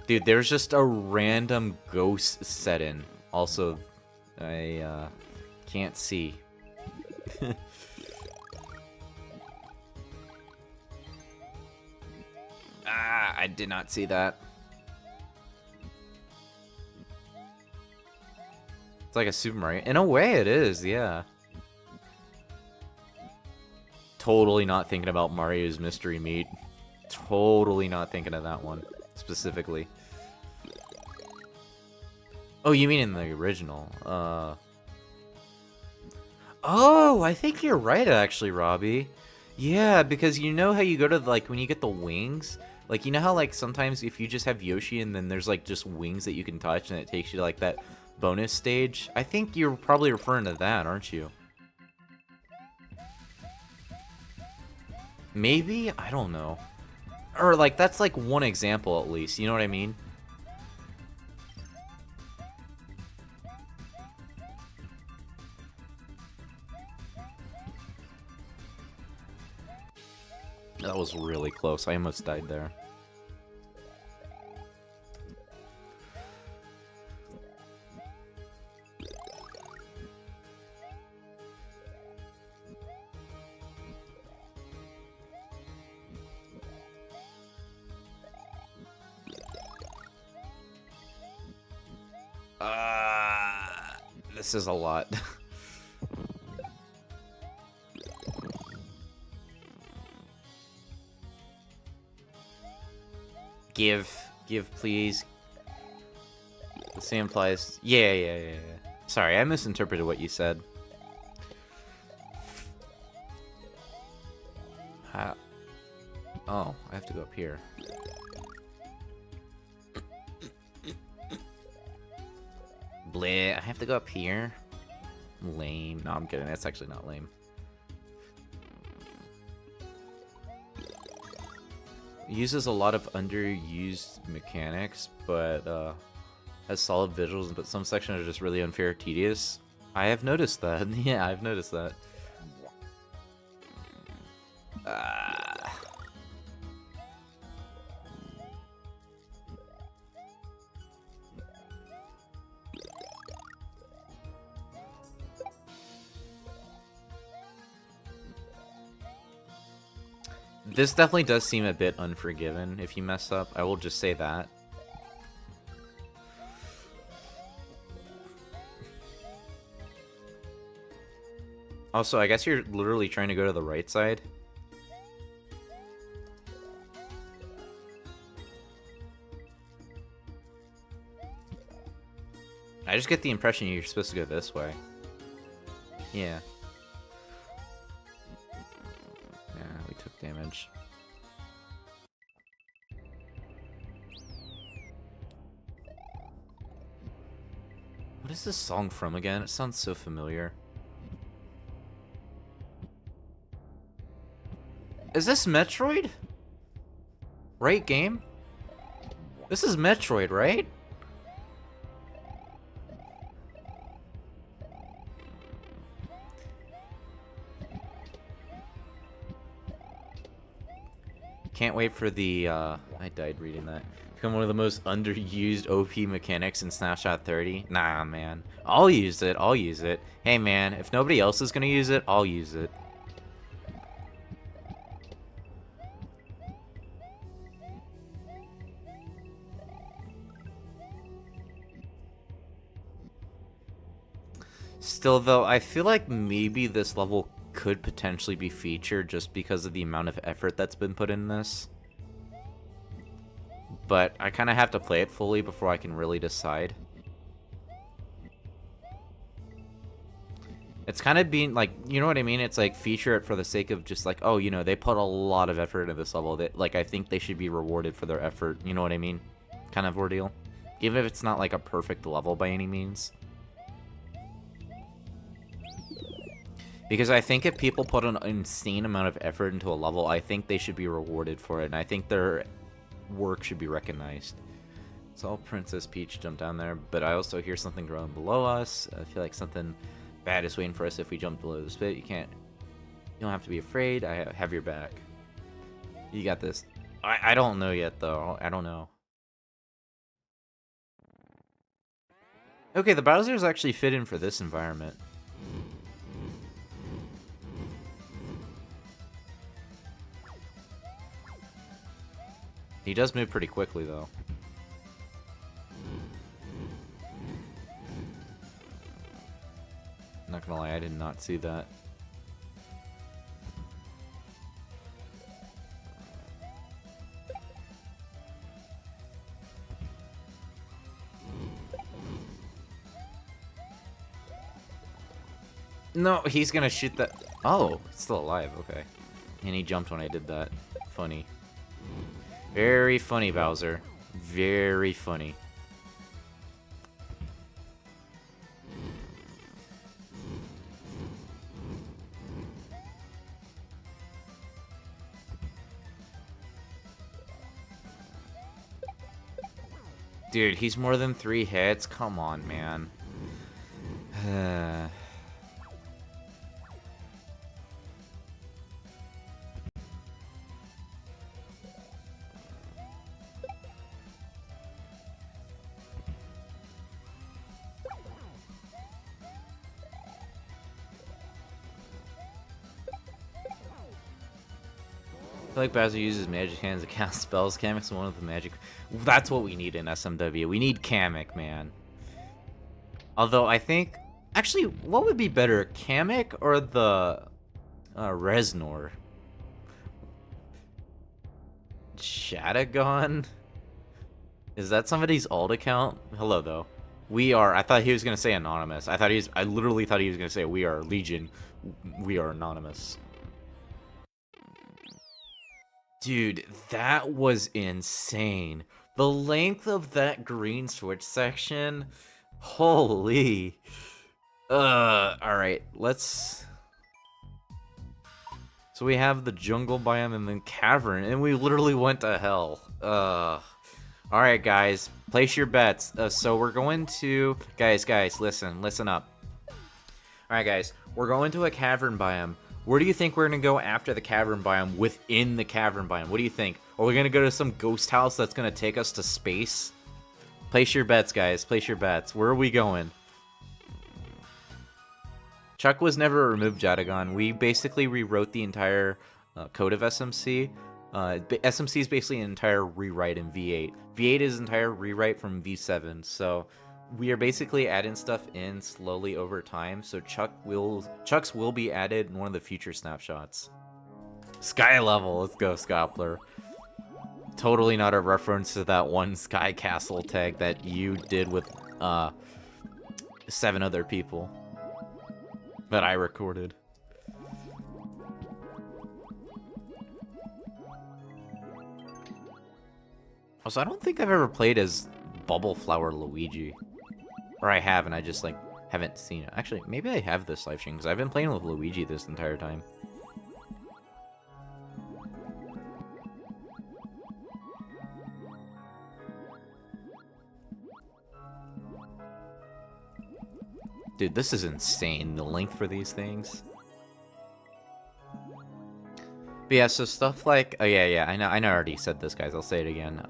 [SPEAKER 1] Dude, there's just a random ghost set in. Also, I can't see. I did not see that. It's like a Super Mario. In a way, it is, yeah. Totally not thinking about Mario's Mystery Meat. Totally not thinking of that one, specifically. Oh, you mean in the original? Oh, I think you're right, actually, Robbie. Yeah, because you know how you go to, like, when you get the wings? Like, you know how, like, sometimes if you just have Yoshi and then there's, like, just wings that you can touch and it takes you to, like, that bonus stage? I think you're probably referring to that, aren't you? Maybe? I don't know. Or, like, that's, like, one example, at least. You know what I mean? That was really close. I almost died there. This is a lot. Give, please. The same applies. Yeah. Sorry, I misinterpreted what you said. Oh, I have to go up here. Bleh, I have to go up here? Lame. No, I'm kidding. That's actually not lame. Uses a lot of underused mechanics, but has solid visuals, but some sections are just really unfair or tedious. I have noticed that. Yeah, I've noticed that. This definitely does seem a bit unforgiven if you mess up. I will just say that. Also, I guess you're literally trying to go to the right side. I just get the impression you're supposed to go this way. Yeah. We took damage. What is this song from again? It sounds so familiar. Is this Metroid? Right, game? This is Metroid, right? Can't wait for the, I died reading that. Become one of the most underused OP mechanics in Snapshot 30. Nah, man. I'll use it. I'll use it. Hey, man, if nobody else is gonna use it, I'll use it. Still, though, I feel like maybe this level could potentially be featured just because of the amount of effort that's been put in this. But I kind of have to play it fully before I can really decide. It's kind of being like, you know what I mean? It's like feature it for the sake of just like, oh, you know, they put a lot of effort into this level. That, like, I think they should be rewarded for their effort. You know what I mean? Kind of ordeal. even if it's not like a perfect level by any means. Because I think if people put an insane amount of effort into a level, I think they should be rewarded for it, and I think their work should be recognized. So Princess Peach jumped down there, but I also hear something growing below us. I feel like something bad is waiting for us if we jump below this pit. You don't have to be afraid. I have your back. You got this. I don't know yet, though. I don't know. Okay, the Bowsers actually fit in for this environment. He does move pretty quickly, though. Not gonna lie, I did not see that. No, he's gonna shoot that. Oh, it's still alive. Okay. And he jumped when I did that. Funny. Very funny, Bowser. Very funny. Dude, he's more than 3 hits? Come on, man. I feel like Bowser uses magic hands to cast spells. Kamek's one of the magic... That's what we need in SMW. We need Kamek, man. Although, I think... Actually, what would be better? Kamek or the... Reznor? Shadagon? Is that somebody's alt account? Hello, though. We are... I thought he was going to say anonymous. I literally thought he was going to say we are Legion. We are anonymous. Dude, that was insane. The length of that green switch section. Holy. Alright, let's... So we have the jungle biome and then cavern, and we literally went to hell. Alright, guys, place your bets. So we're going to... Guys, listen up. Alright, guys, we're going to a cavern biome. Where do you think we're going to go after the cavern biome within the cavern biome? What do you think? Are we going to go to some ghost house that's going to take us to space? Place your bets, guys. Place your bets. Where are we going? Chuck was never removed, Jadagon. We basically rewrote the entire code of SMC. SMC is basically an entire rewrite in V8. V8 is an entire rewrite from V7, so... We are basically adding stuff in slowly over time, so Chuck's will be added in one of the future snapshots. Sky level, let's go, Scoppler. Totally not a reference to that one Sky Castle tag that you did with 7 other people that I recorded. Also, I don't think I've ever played as Bubble Flower Luigi. Or I have, and I just, like, haven't seen it. Actually, maybe I have this live stream, because I've been playing with Luigi this entire time. Dude, this is insane, the length for these things. But yeah, so stuff like... Oh, yeah, I know I already said this, guys. I'll say it again.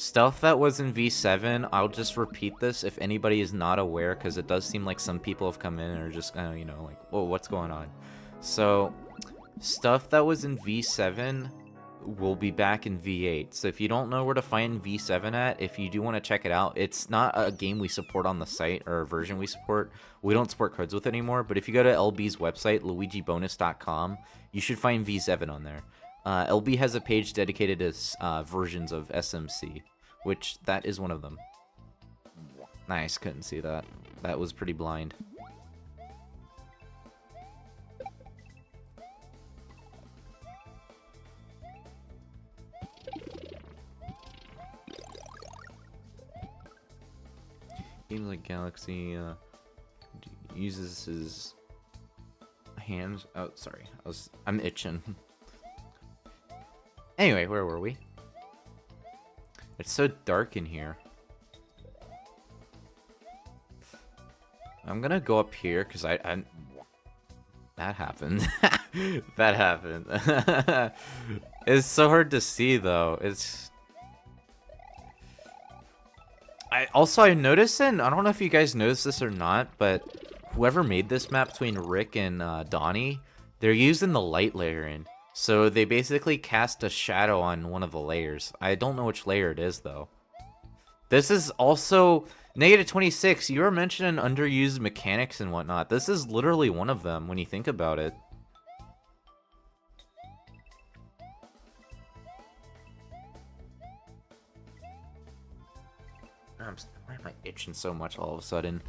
[SPEAKER 1] Stuff that was in V7, I'll just repeat this if anybody is not aware, because it does seem like some people have come in and are just, you know, like, whoa, what's going on? So, stuff that was in V7 will be back in V8. So if you don't know where to find V7 at, if you do want to check it out, it's not a game we support on the site, or a version we support. We don't support cards with anymore, but if you go to LB's website, luigibonus.com, you should find V7 on there. LB has a page dedicated to versions of SMC, which that is one of them. Nice, couldn't see that. That was pretty blind. seems like Galaxy uses his hands. Oh, sorry. I'm itching. Anyway, where were we? It's so dark in here. I'm gonna go up here because I that happened. That happened. It's so hard to see though. I noticed, and I don't know if you guys noticed this or not, but whoever made this map between Rick and Donnie, they're using the light layering. So they basically cast a shadow on one of the layers. I don't know which layer it is though. This is also -26. You were mentioning underused mechanics and whatnot. This is literally one of them when you think about it. Why am I itching so much all of a sudden?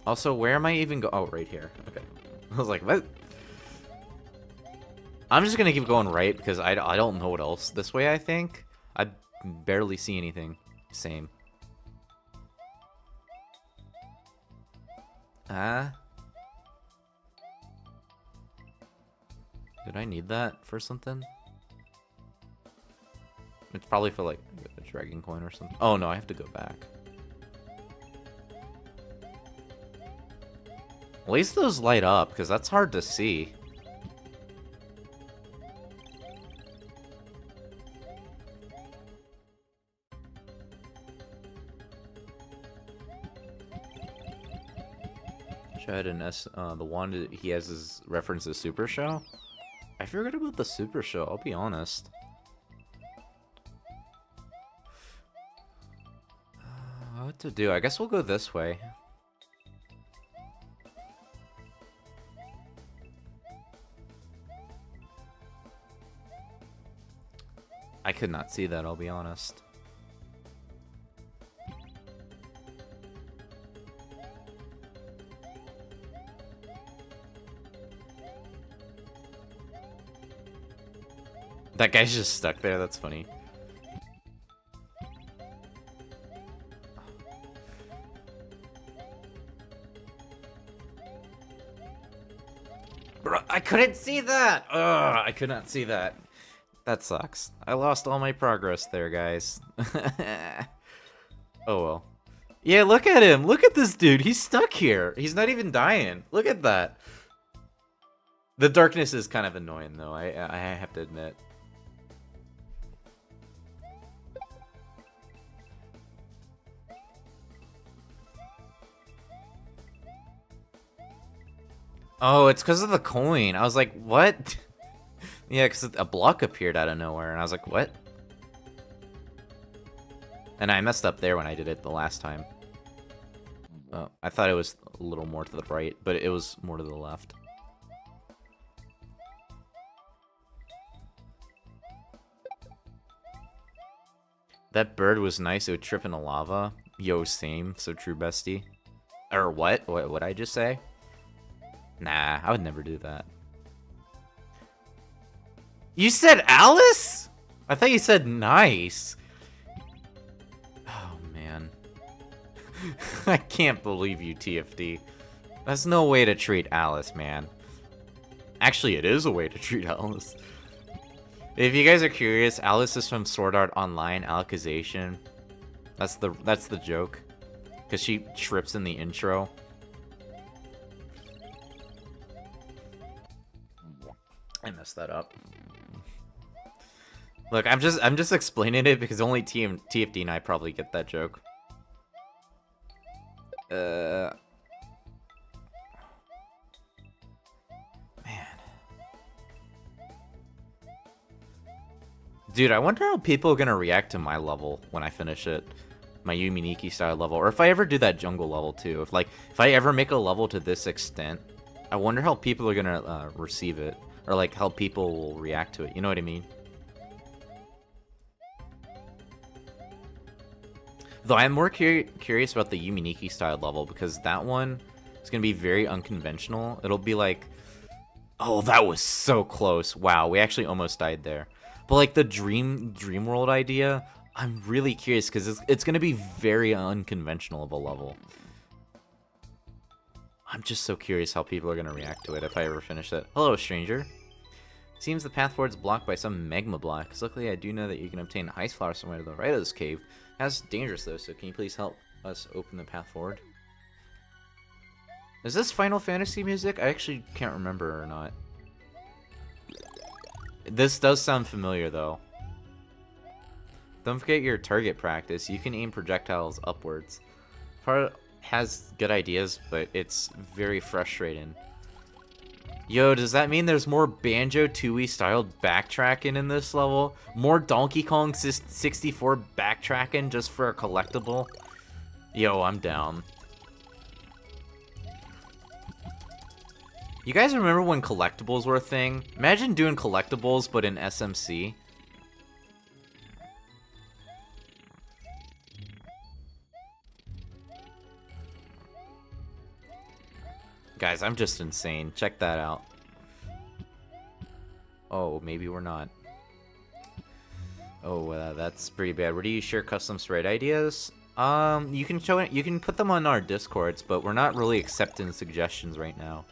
[SPEAKER 1] Also, where am I even go? Oh, right here. Okay. I was like, what? I'm just gonna keep going right because I don't know what else this way. I think I barely see anything. Same. Did I need that for something? It's probably for like a dragon coin or something. Oh no, I have to go back. At least those light up, because that's hard to see. Chad and the one that he has his reference to Super Show. I forgot about the Super Show, I'll be honest. What to do? I guess we'll go this way. I could not see that, I'll be honest. That guy's just stuck there, that's funny. Bro, I couldn't see that! Ugh, I could not see that. That sucks. I lost all my progress there, guys. Oh well. Yeah, look at him! Look at this dude! He's stuck here! He's not even dying! Look at that! The darkness is kind of annoying, though, I have to admit. Oh, it's because of the coin. I was like, what? Yeah, because a block appeared out of nowhere, and I was like, what? And I messed up there when I did it the last time. Oh, I thought it was a little more to the right, but it was more to the left. That bird was nice. It would trip in the lava. Yo, same. So true, bestie. Or what? What would I just say? Nah, I would never do that. You said Alice? I thought you said nice. Oh, man. I can't believe you, TFD. That's no way to treat Alice, man. Actually, it is a way to treat Alice. If you guys are curious, Alice is from Sword Art Online, Alicization. That's the joke. Because she trips in the intro. I messed that up. Look, I'm just explaining it because only TFD and I probably get that joke. Man. Dude, I wonder how people are gonna react to my level when I finish it. My Yuminiki style level. Or if I ever do that jungle level too. If I ever make a level to this extent, I wonder how people are gonna receive it. Or like how people will react to it. You know what I mean? Though I'm more curious about the Yuminiki style level because that one is going to be very unconventional. It'll be like, oh, that was so close. Wow, we actually almost died there. But like the dream world idea, I'm really curious because it's gonna be very unconventional of a level. I'm just so curious how people are gonna react to it if I ever finish it. Hello, stranger. Seems the path forward is blocked by some magma blocks. Luckily, I do know that you can obtain ice flower somewhere to the right of this cave. That's dangerous though, so can you please help us open the path forward? Is this Final Fantasy music? I actually can't remember or not. This does sound familiar though. Don't forget your target practice. You can aim projectiles upwards. Part has good ideas, but it's very frustrating. Yo, does that mean there's more Banjo-Tooie styled backtracking in this level? More Donkey Kong 64 backtracking just for a collectible? Yo, I'm down. You guys remember when collectibles were a thing? Imagine doing collectibles, but in SMC. Guys, I'm just insane. Check that out. Oh, maybe we're not. Oh, that's pretty bad. Where do you share custom sprite ideas? You can show it. You can put them on our Discords, but we're not really accepting suggestions right now.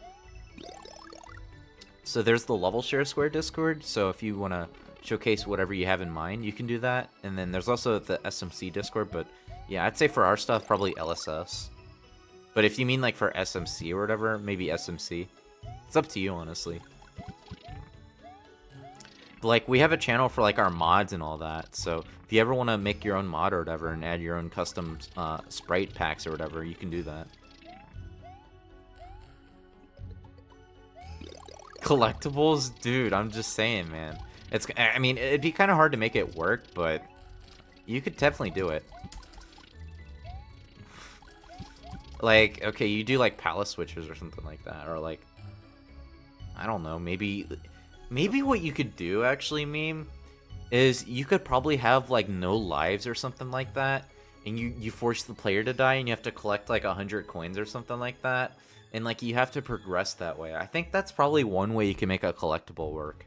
[SPEAKER 1] So there's the Level Share Square Discord. So if you want to showcase whatever you have in mind, you can do that. And then there's also the SMC Discord. But yeah, I'd say for our stuff, probably LSS. But if you mean like for SMC or whatever, maybe SMC. It's up to you, honestly. But, like, we have a channel for like our mods and all that. So if you ever want to make your own mod or whatever and add your own custom sprite packs or whatever, you can do that. Collectibles? Dude, I'm just saying, man. I mean, it'd be kind of hard to make it work, but you could definitely do it. Like, okay, you do like palace switches or something like that, or like, I don't know, maybe what you could do actually, meme, is you could probably have like no lives or something like that, and you force the player to die, and you have to collect like 100 coins or something like that, and like you have to progress that way. I think that's probably one way you can make a collectible work.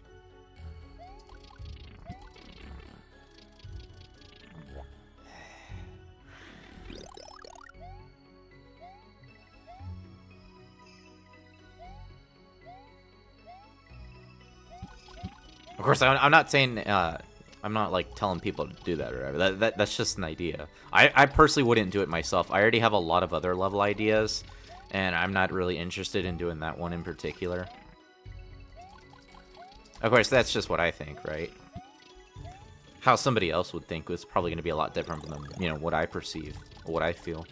[SPEAKER 1] Of course, I'm not saying, I'm not like telling people to do that or whatever. That's just an idea. I personally wouldn't do it myself. I already have a lot of other level ideas, and I'm not really interested in doing that one in particular. Of course, that's just what I think, right? How somebody else would think was probably going to be a lot different from, you know, what I perceive, or what I feel.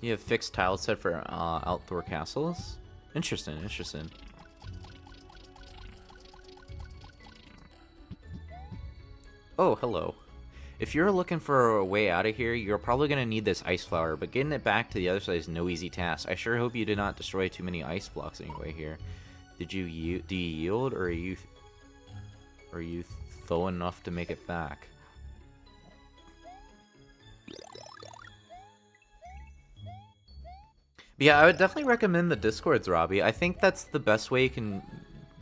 [SPEAKER 1] You have fixed tile set for outdoor castles? Interesting, interesting. Oh, hello. If you're looking for a way out of here, you're probably going to need this ice flower, but getting it back to the other side is no easy task. I sure hope you did not destroy too many ice blocks anyway here. Do you yield, or are you throw enough to make it back? But yeah, I would definitely recommend the Discords, Robbie. I think that's the best way you can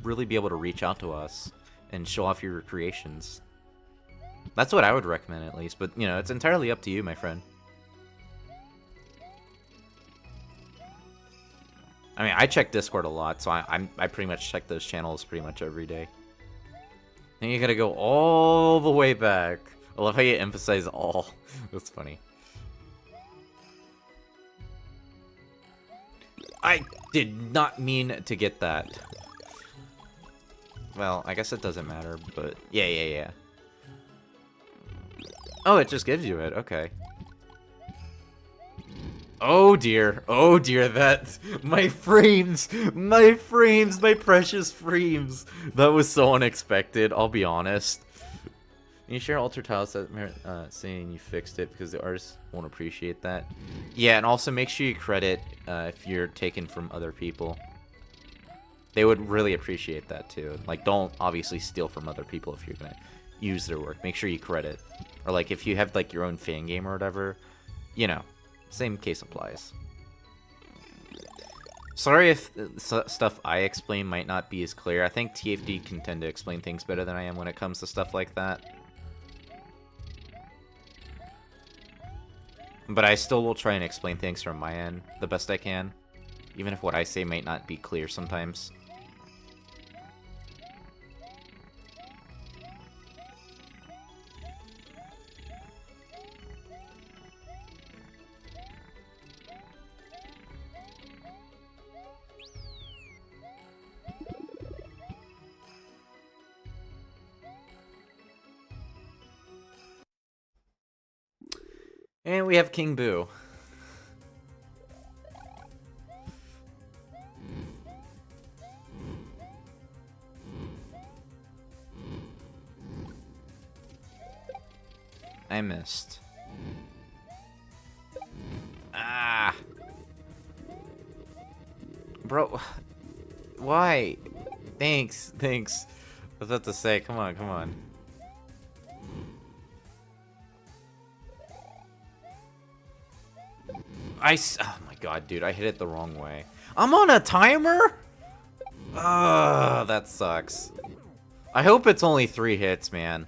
[SPEAKER 1] really be able to reach out to us and show off your creations. That's what I would recommend, at least. But, you know, it's entirely up to you, my friend. I mean, I check Discord a lot, so I pretty much check those channels pretty much every day. And you gotta go all the way back. I love how you emphasize all. That's funny. I did not mean to get that. Well, I guess it doesn't matter, but yeah. Oh, it just gives you it. Okay. Oh dear, that my frames, my precious frames. That was so unexpected, I'll be honest. Can you share alter tiles that saying you fixed it because the artists won't appreciate that? Yeah, and also make sure you credit if you're taken from other people. They would really appreciate that too. Like, don't obviously steal from other people if you're gonna use their work. Make sure you credit. Or like, if you have like your own fan game or whatever, you know, same case applies. Sorry if stuff I explain might not be as clear. I think TFD can tend to explain things better than I am when it comes to stuff like that. But I still will try and explain things from my end the best I can, even if what I say might not be clear sometimes. And we have King Boo. I missed. Ah! Bro, why? Thanks. I was about to say, come on. Oh my god, dude, I hit it the wrong way. I'm on a timer? Ugh, that sucks. I hope it's only 3 hits, man.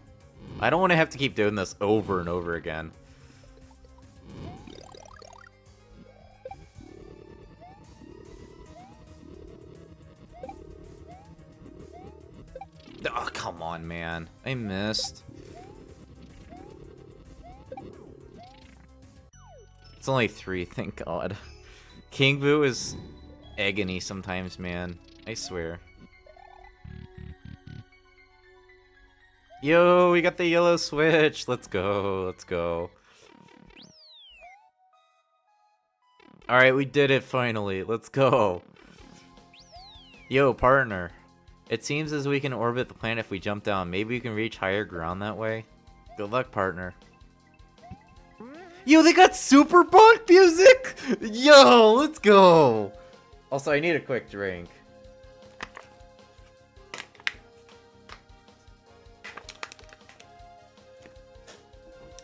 [SPEAKER 1] I don't want to have to keep doing this over and over again. Oh, come on, man. I missed. It's only 3, thank God. King Boo is agony sometimes, man. I swear. Yo, we got the yellow switch. Let's go. Alright, we did it finally. Let's go. Yo, partner. It seems as we can orbit the planet if we jump down. Maybe we can reach higher ground that way. Good luck, partner. Yo, they got super bunk music! Yo, let's go! Also, I need a quick drink.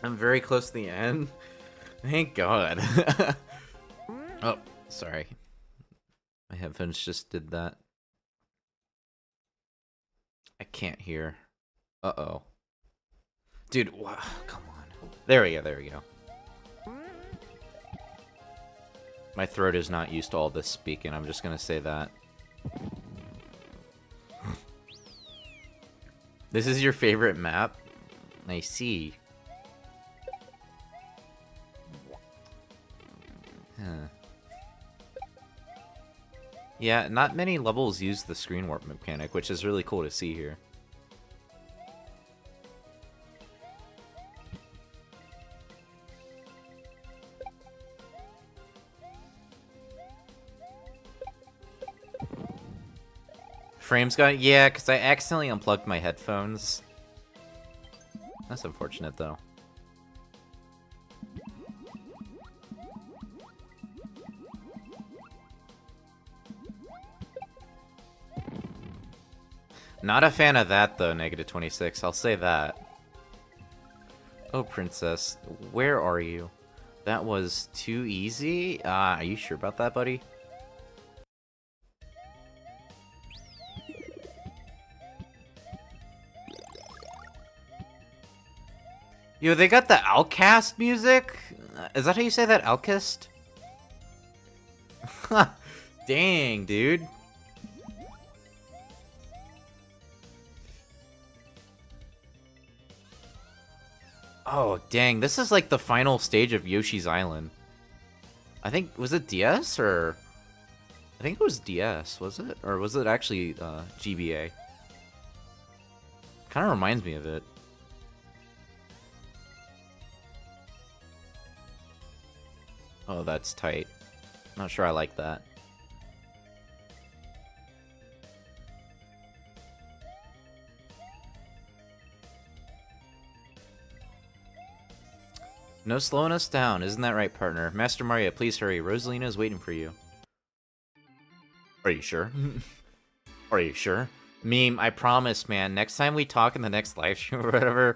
[SPEAKER 1] I'm very close to the end. Thank God. Oh, sorry. My headphones just did that. I can't hear. Uh-oh. Dude, wow, come on. There we go. My throat is not used to all this speaking, I'm just gonna say that. This is your favorite map? I see. Huh. Yeah, not many levels use the screen warp mechanic, which is really cool to see here. Frames got... Yeah, because I accidentally unplugged my headphones. That's unfortunate, though. Not a fan of that, though, -26. I'll say that. Oh, princess. Where are you? That was too easy? Are you sure about that, buddy? Yo, they got the Outcast music? Is that how you say that? Outcast? Dang, dude. Oh, dang. This is like the final stage of Yoshi's Island. I think, was it DS or... I think it was DS, was it? Or was it actually GBA? Kind of reminds me of it. Oh, that's tight. Not sure I like that. No slowing us down, isn't that right, partner? Master Mario, please hurry. Rosalina's waiting for you. Are you sure? Are you sure? Meme, I promise, man. Next time we talk in the next live stream or whatever,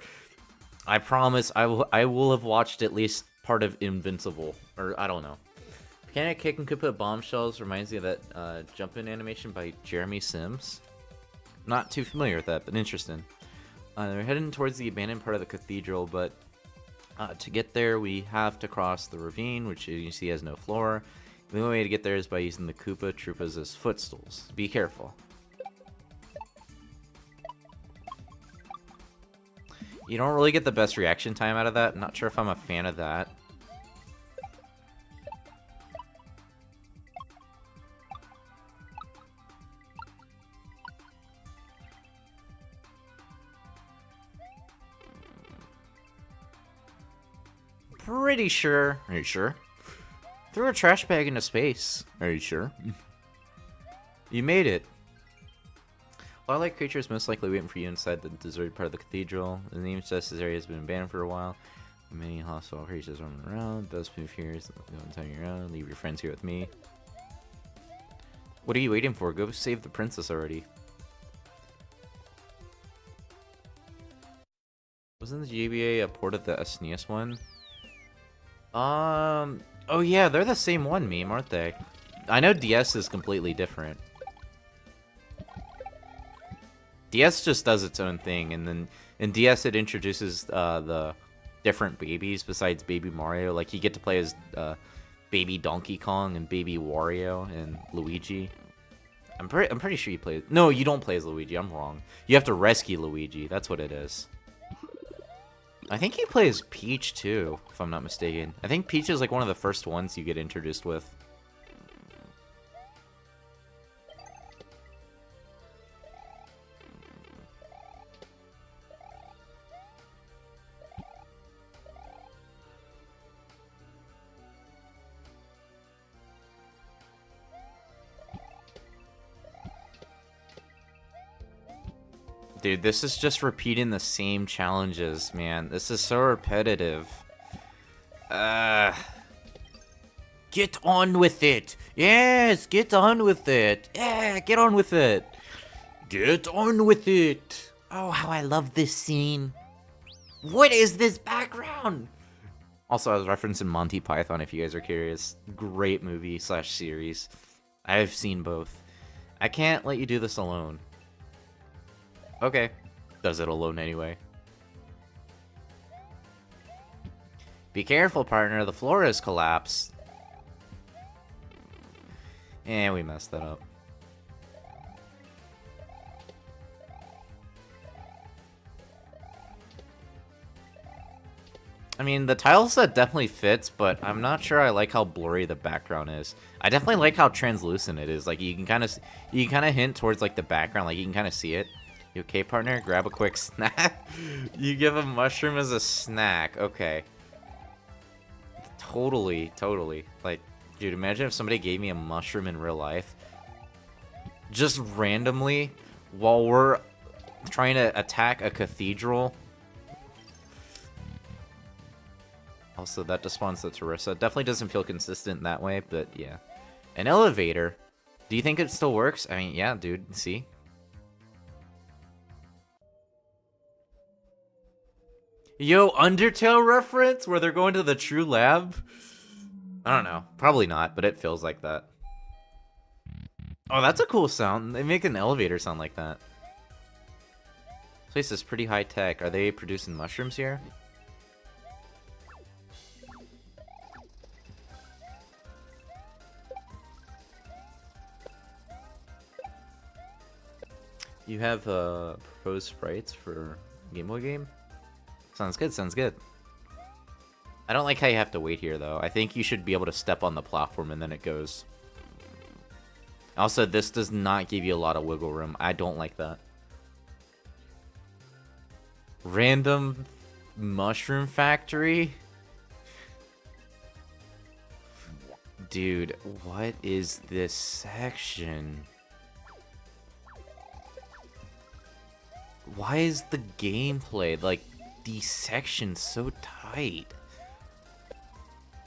[SPEAKER 1] I promise I will have watched at least part of Invincible. Or, I don't know. Mechanic Kick and Could Put Bombshells reminds me of that jump-in animation by Jeremy Sims. Not too familiar with that, but interesting. We're heading towards the abandoned part of the cathedral, but to get there, we have to cross the ravine, which you see has no floor. The only way to get there is by using the Koopa Troopas as footstools. Be careful. You don't really get the best reaction time out of that. I'm not sure if I'm a fan of that. Pretty sure. Are you sure? Threw a trash bag into space. Are you sure? You made it. Wildlife creatures most likely waiting for you inside the deserted part of the cathedral. The name suggests this area has been abandoned for a while. Many hostile creatures roaming around. Best move here is don't turn you around. Leave your friends here with me. What are you waiting for? Go save the princess already. Wasn't the GBA a port of the SNES one? Oh yeah, they're the same one, meme, aren't they? I know DS is completely different. DS just does its own thing, and then in DS it introduces the different babies besides Baby Mario. Like you get to play as Baby Donkey Kong and Baby Wario and Luigi. I'm pretty sure you play. No, you don't play as Luigi. I'm wrong. You have to rescue Luigi. That's what it is. I think you play as Peach too, if I'm not mistaken. I think Peach is like one of the first ones you get introduced with. Dude, this is just repeating the same challenges, man. This is so repetitive. Get on with it. Yes, get on with it. Yeah, get on with it. Get on with it. Oh, how I love this scene. What is this background? Also, I was referencing Monty Python, if you guys are curious. Great movie / series. I've seen both. I can't let you do this alone. Okay. Does it alone anyway. Be careful, partner. The floor has collapsed. And we messed that up. I mean, the tile set definitely fits, but I'm not sure I like how blurry the background is. I definitely like how translucent it is. Like you can kind of hint towards like the background, like you can kind of see it. You okay, partner? Grab a quick snack. You give a mushroom as a snack. Okay. Totally. Like, dude, imagine if somebody gave me a mushroom in real life. Just randomly, while we're trying to attack a cathedral. Also, that despawns the Teresa. Definitely doesn't feel consistent that way, but yeah. An elevator. Do you think it still works? I mean, yeah, dude. See? Yo, Undertale reference? Where they're going to the true lab? I don't know. Probably not, but it feels like that. Oh, that's a cool sound. They make an elevator sound like that. This place is pretty high tech. Are they producing mushrooms here? You have proposed sprites for Game Boy game? Sounds good, sounds good. I don't like how you have to wait here, though. I think you should be able to step on the platform and then it goes. Also, this does not give you a lot of wiggle room. I don't like that. Random mushroom factory? Dude, what is this section? Why is the gameplay, like, these sections so tight?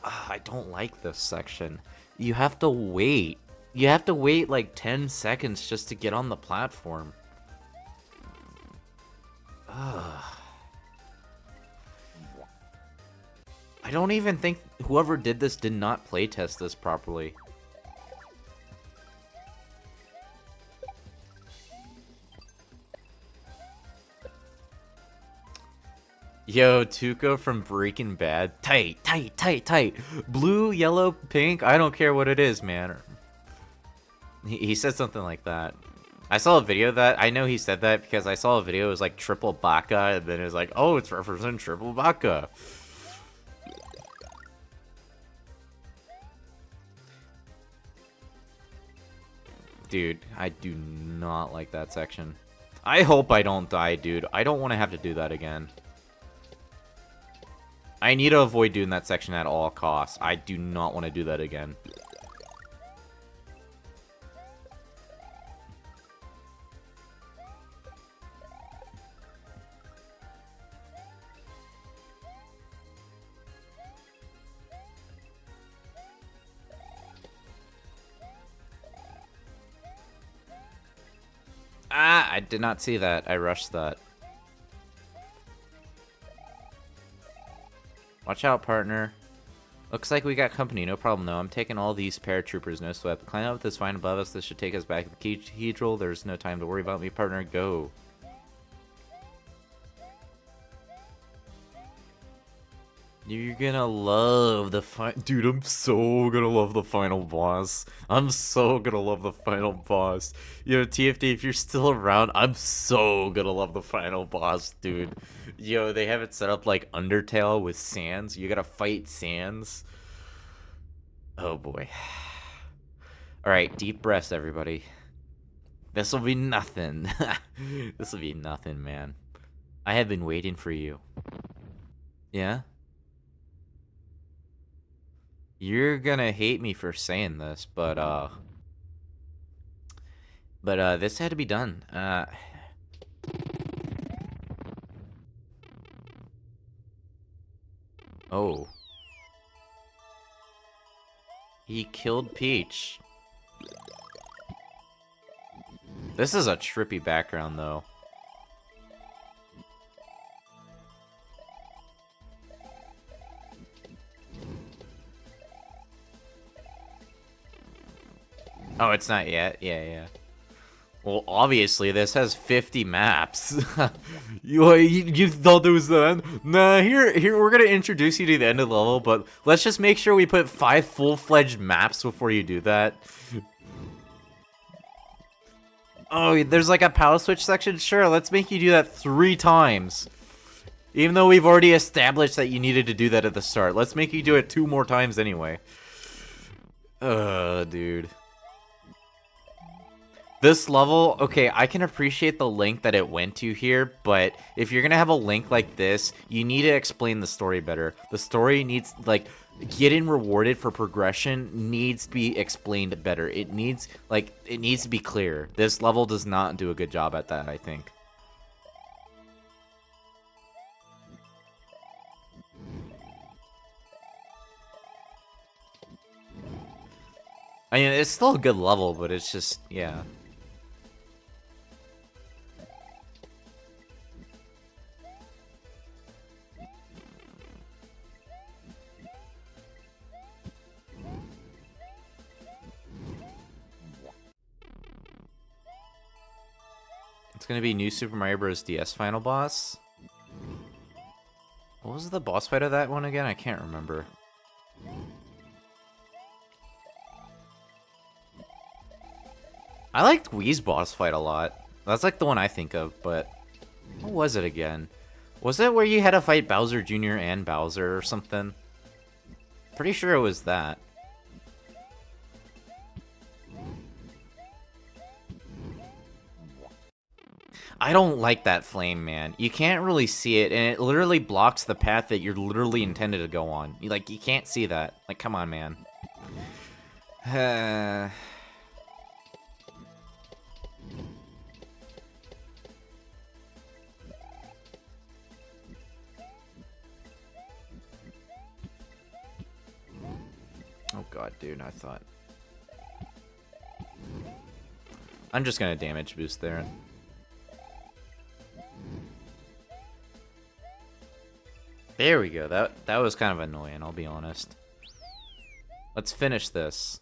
[SPEAKER 1] I don't like this section. You have to wait. You have to wait like 10 seconds just to get on the platform. Ugh. I don't even think whoever did this did not playtest this properly. Yo, Tuco from Breaking Bad. Tight, tight, tight, tight. Blue, yellow, pink. I don't care what it is, man. He said something like that. I saw a video of that. I know he said that because I saw a video. It was like triple baka, and then it was like, oh, it's representing triple baka. Dude, I do not like that section. I hope I don't die, dude. I don't want to have to do that again. I need to avoid doing that section at all costs. I do not want to do that again. Ah, I did not see that. I rushed that. Watch out, partner. Looks like we got company. No problem, though. I'm taking all these paratroopers. No sweat. Climb up this vine above us. This should take us back to the cathedral. There's no time to worry about me, partner. Go. You're gonna love the dude, I'm so gonna love the final boss. I'm so gonna love the final boss. Yo, TFD, if you're still around, I'm so gonna love the final boss, dude. Yo, they have it set up like Undertale with Sans. You gotta fight Sans. Oh boy. Alright, deep breaths, everybody. This'll be nothing. This'll be nothing, man. I have been waiting for you. Yeah? You're gonna hate me for saying this, but this had to be done. Oh. He killed Peach. This is a trippy background, though. Oh, it's not yet? Yeah. Well, obviously, this has 50 maps. you thought it was the end? Nah, here, we're gonna introduce you to the end of the level, but let's just make sure we put 5 full-fledged maps before you do that. Oh, there's like a power switch section? Sure, let's make you do that 3 times. Even though we've already established that you needed to do that at the start. Let's make you do it 2 more times anyway. Dude. This level, okay, I can appreciate the link that it went to here, but if you're gonna have a link like this, you need to explain the story better. The story needs, like, getting rewarded for progression needs to be explained better. It needs to be clear. This level does not do a good job at that, I think. I mean, it's still a good level, but it's just, yeah. It's gonna be New Super Mario Bros. DS final boss. What was the boss fight of that one again? I can't remember. I liked Wii's boss fight a lot. That's like the one I think of, but what was it again? Was it where you had to fight Bowser Jr. and Bowser or something? Pretty sure it was that. I don't like that flame, man. You can't really see it, and it literally blocks the path that you're literally intended to go on. You can't see that. Like, come on, man. god, dude, I thought. I'm just gonna damage boost there. There we go. That was kind of annoying, I'll be honest. Let's finish this.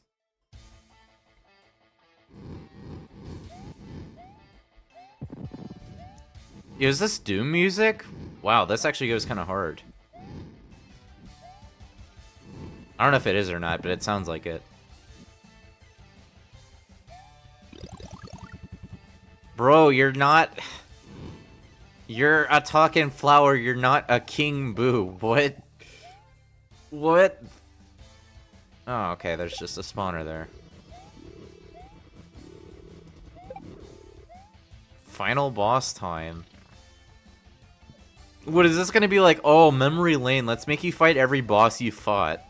[SPEAKER 1] Is this Doom music? Wow, this actually goes kind of hard. I don't know if it is or not, but it sounds like it. Bro, you're not... You're a talking flower, you're not a king boo. What? What? Oh, okay, there's just a spawner there. Final boss time. What is this gonna be like? Oh, memory lane, let's make you fight every boss you fought.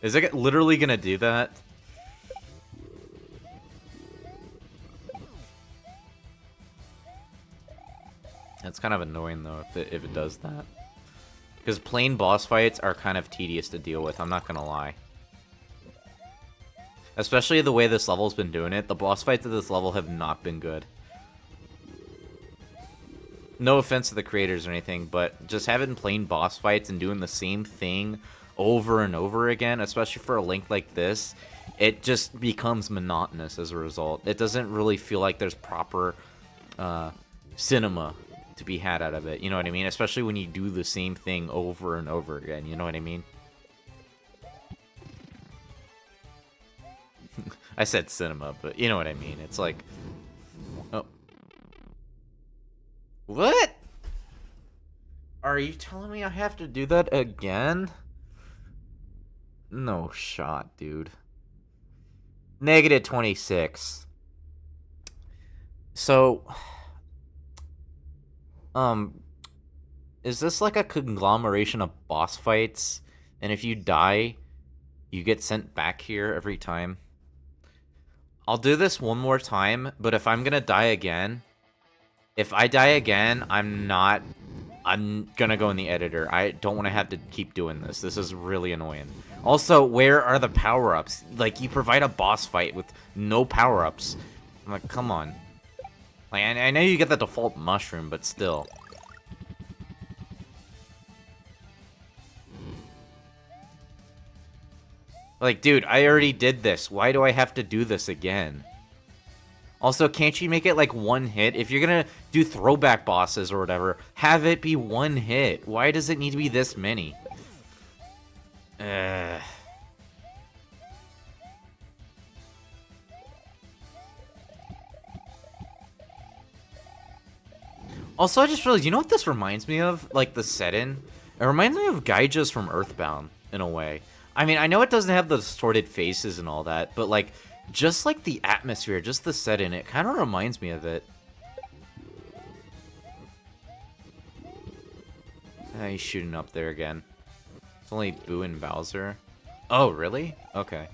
[SPEAKER 1] Is it literally gonna do that? It's kind of annoying though if it does that. Because plain boss fights are kind of tedious to deal with, I'm not gonna lie. Especially the way this level's been doing it, the boss fights of this level have not been good. No offense to the creators or anything, but just having plain boss fights and doing the same thing over and over again, especially for a Link like this, it just becomes monotonous as a result. It doesn't really feel like there's proper cinema to be had out of it, you know what I mean? Especially when you do the same thing over and over again, you know what I mean? I said cinema, but you know what I mean. It's like... Oh. What? Are you telling me I have to do that again? No shot, dude. Negative 26. So... Is this like a conglomeration of boss fights? And if you die, you get sent back here every time? I'll do this one more time, but if I'm gonna die again... If I die again, I'm gonna go in the editor. I don't want to have to keep doing this. This is really annoying. Also, where are the power-ups? Like, you provide a boss fight with no power-ups. I'm like, come on. Like, I know you get the default mushroom, but still. Like, dude, I already did this. Why do I have to do this again? Also, can't you make it like one hit? If you're gonna do throwback bosses or whatever, have it be one hit. Why does it need to be this many? Also, I just realized, you know what this reminds me of? Like, the setting? It reminds me of Gaijas from Earthbound, in a way. I mean, I know it doesn't have the distorted faces and all that, but, like, just, like, the atmosphere, just the setting, it kind of reminds me of it. He's shooting up there again. It's only Boo and Bowser. Oh, really? Okay.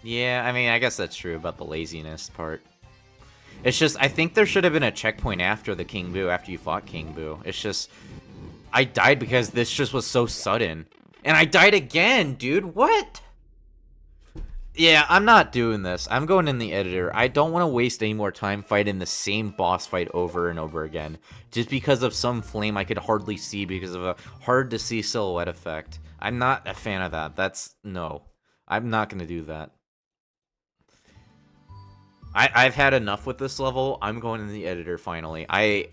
[SPEAKER 1] Yeah, I mean, I guess that's true about the laziness part. It's just, I think there should have been a checkpoint after the King Boo, after you fought King Boo. It's just, I died because this just was so sudden. And I died again, dude, what? Yeah, I'm not doing this. I'm going in the editor. I don't want to waste any more time fighting the same boss fight over and over again. Just because of some flame I could hardly see because of a hard-to-see silhouette effect. I'm not a fan of that. No. I'm not going to do that. I've had enough with this level. I'm going in the editor finally. I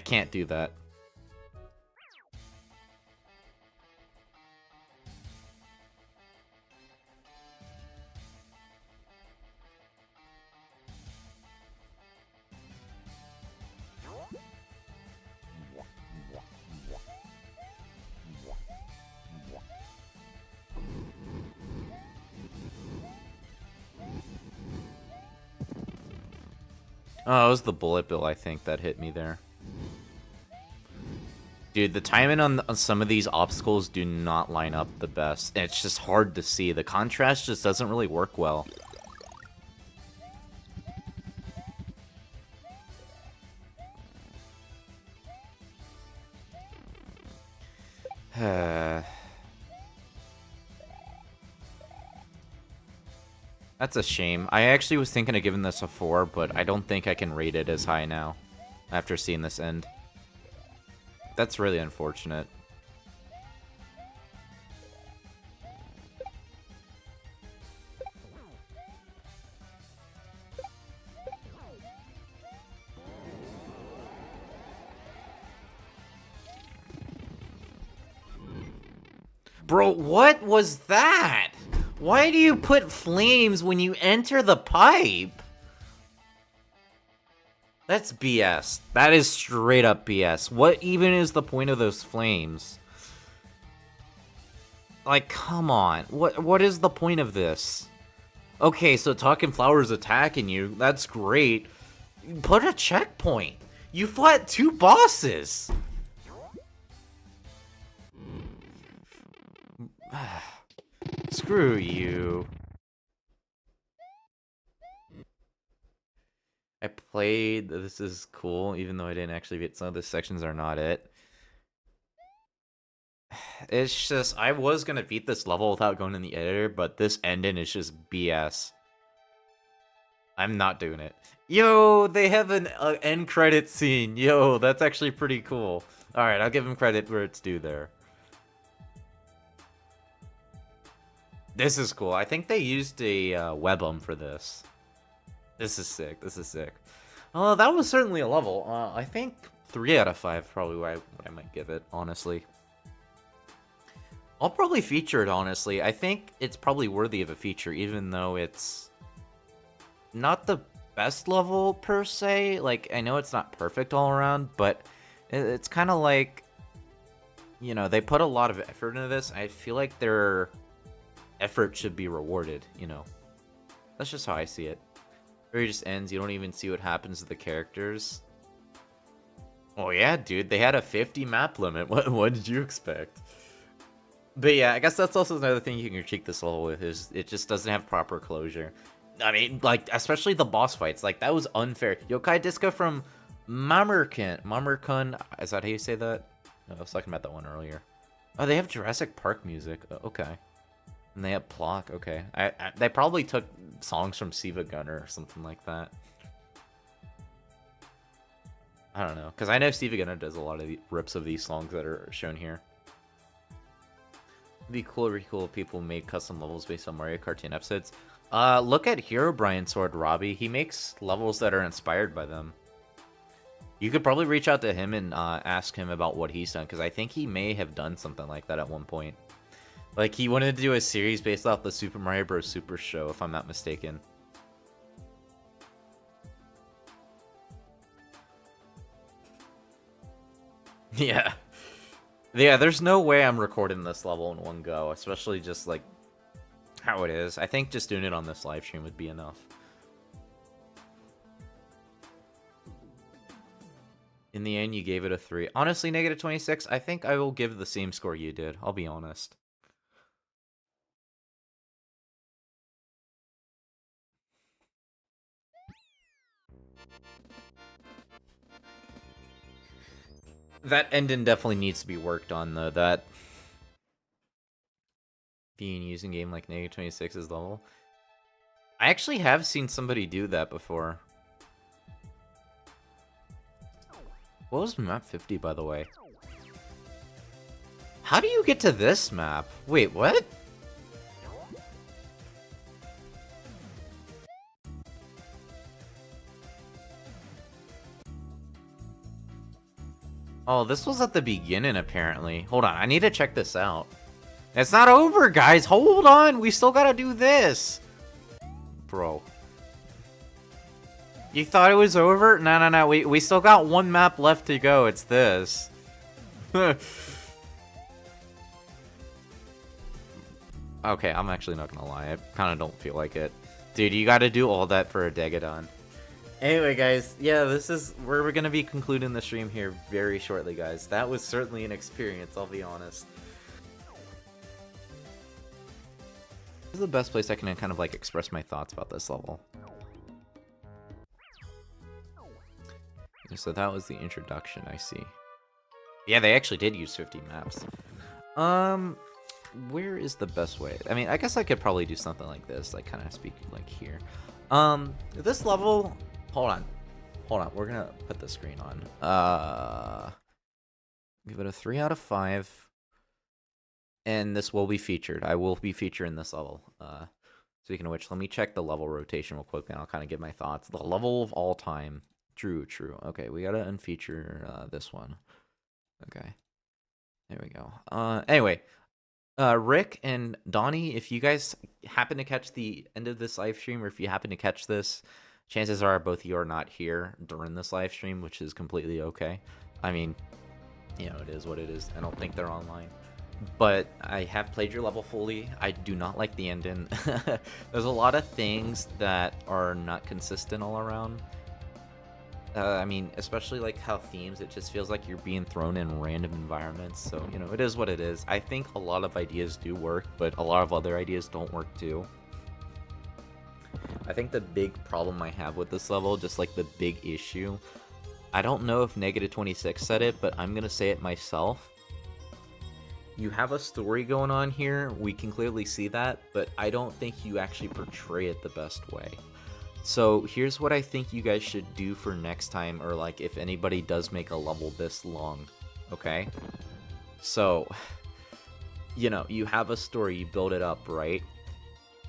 [SPEAKER 1] can't do that. Oh, it was the bullet bill, I think, that hit me there. Dude, the timing on some of these obstacles do not line up the best. It's just hard to see. The contrast just doesn't really work well. That's a shame. I actually was thinking of giving this a 4, but I don't think I can rate it as high now after seeing this end. That's really unfortunate. Bro, what was that? Why do you put flames when you enter the pipe? That's BS. That is straight up BS. What even is the point of those flames? Like, come on. What is the point of this? Okay, so Talking Flower's attacking you. That's great. Put a checkpoint. You fought 2 bosses. Screw you. I played, this is cool, even though I didn't actually get some of the sections are not it. It's just, I was gonna beat this level without going in the editor, but this ending is just BS. I'm not doing it. Yo, they have an end credit scene. Yo, that's actually pretty cool. Alright, I'll give him credit where it's due there. This is cool. I think they used a webum for this. This is sick. This is sick. That was certainly a level. I think 3 out of 5 probably what I might give it, honestly. I'll probably feature it, honestly. I think it's probably worthy of a feature, even though it's not the best level, per se. Like, I know it's not perfect all around, but it's kind of like, you know, they put a lot of effort into this. I feel like their effort should be rewarded, you know. That's just how I see it. Or it just ends, you don't even see what happens to the characters. Oh yeah, dude, they had a 50 map limit. What did you expect? But yeah, I guess that's also another thing you can critique this level with, is it just doesn't have proper closure. I mean, like, especially the boss fights. Like, that was unfair. Yokai Disco from Mamerkun, is that how you say that? No, I was talking about that one earlier. Oh, they have Jurassic Park music. Okay. And they have Plock. Okay. They probably took songs from Siva Gunner or something like that. I don't know. Because I know Siva Gunner does a lot of the rips of these songs that are shown here. It'd be really cool if people made custom levels based on Mario cartoon episodes. Look at Herobrine Sword, Robbie. He makes levels that are inspired by them. You could probably reach out to him and ask him about what he's done, because I think he may have done something like that at one point. Like, he wanted to do a series based off the Super Mario Bros. Super Show, if I'm not mistaken. Yeah. Yeah, there's no way I'm recording this level in one go, especially just, like, how it is. I think just doing it on this live stream would be enough. In the end, you gave it a 3. Honestly, negative 26, I think I will give the same score you did. I'll be honest. That ending definitely needs to be worked on, though. That being used in game like negative 26's level. I actually have seen somebody do that before. What was map 50, by the way? How do you get to this map? Wait, what? Oh, this was at the beginning, apparently. Hold on, I need to check this out. It's not over, guys! Hold on! We still gotta do this! Bro. You thought it was over? No. We still got one map left to go. It's this. Okay, I'm actually not gonna lie. I kind of don't feel like it. Dude, you gotta do all that for a Degadon. Anyway, guys, yeah, this is where we're gonna be concluding the stream here very shortly, guys. That was certainly an experience, I'll be honest. This is the best place I can kind of like express my thoughts about this level. So that was the introduction, I see. Yeah, they actually did use 50 maps. Where is the best way? I mean, I guess I could probably do something like this, like kind of speak like here. This level, hold on. We're gonna put the screen on. Give it a 3 out of 5. And this will be featured. I will be featuring this level. Speaking of which, let me check the level rotation real quick, and I'll kind of give my thoughts. The level of all time. True. Okay, we gotta unfeature this one. Okay. There we go. Anyway, Rick and Donnie, if you guys happen to catch the end of this live stream, or if you happen to catch this, chances are both of you are not here during this live stream, which is completely okay. I mean, you know, it is what it is. I don't think they're online. But I have played your level fully. I do not like the ending. There's a lot of things that are not consistent all around. I mean, especially like how themes, it just feels like you're being thrown in random environments. So, you know, it is what it is. I think a lot of ideas do work, but a lot of other ideas don't work too. I think the big problem I have with this level, just like the big issue, I don't know if Negative26 said it, but I'm going to say it myself. You have a story going on here, we can clearly see that, but I don't think you actually portray it the best way. So here's what I think you guys should do for next time, or like if anybody does make a level this long, okay? So, you know, you have a story, you build it up, right?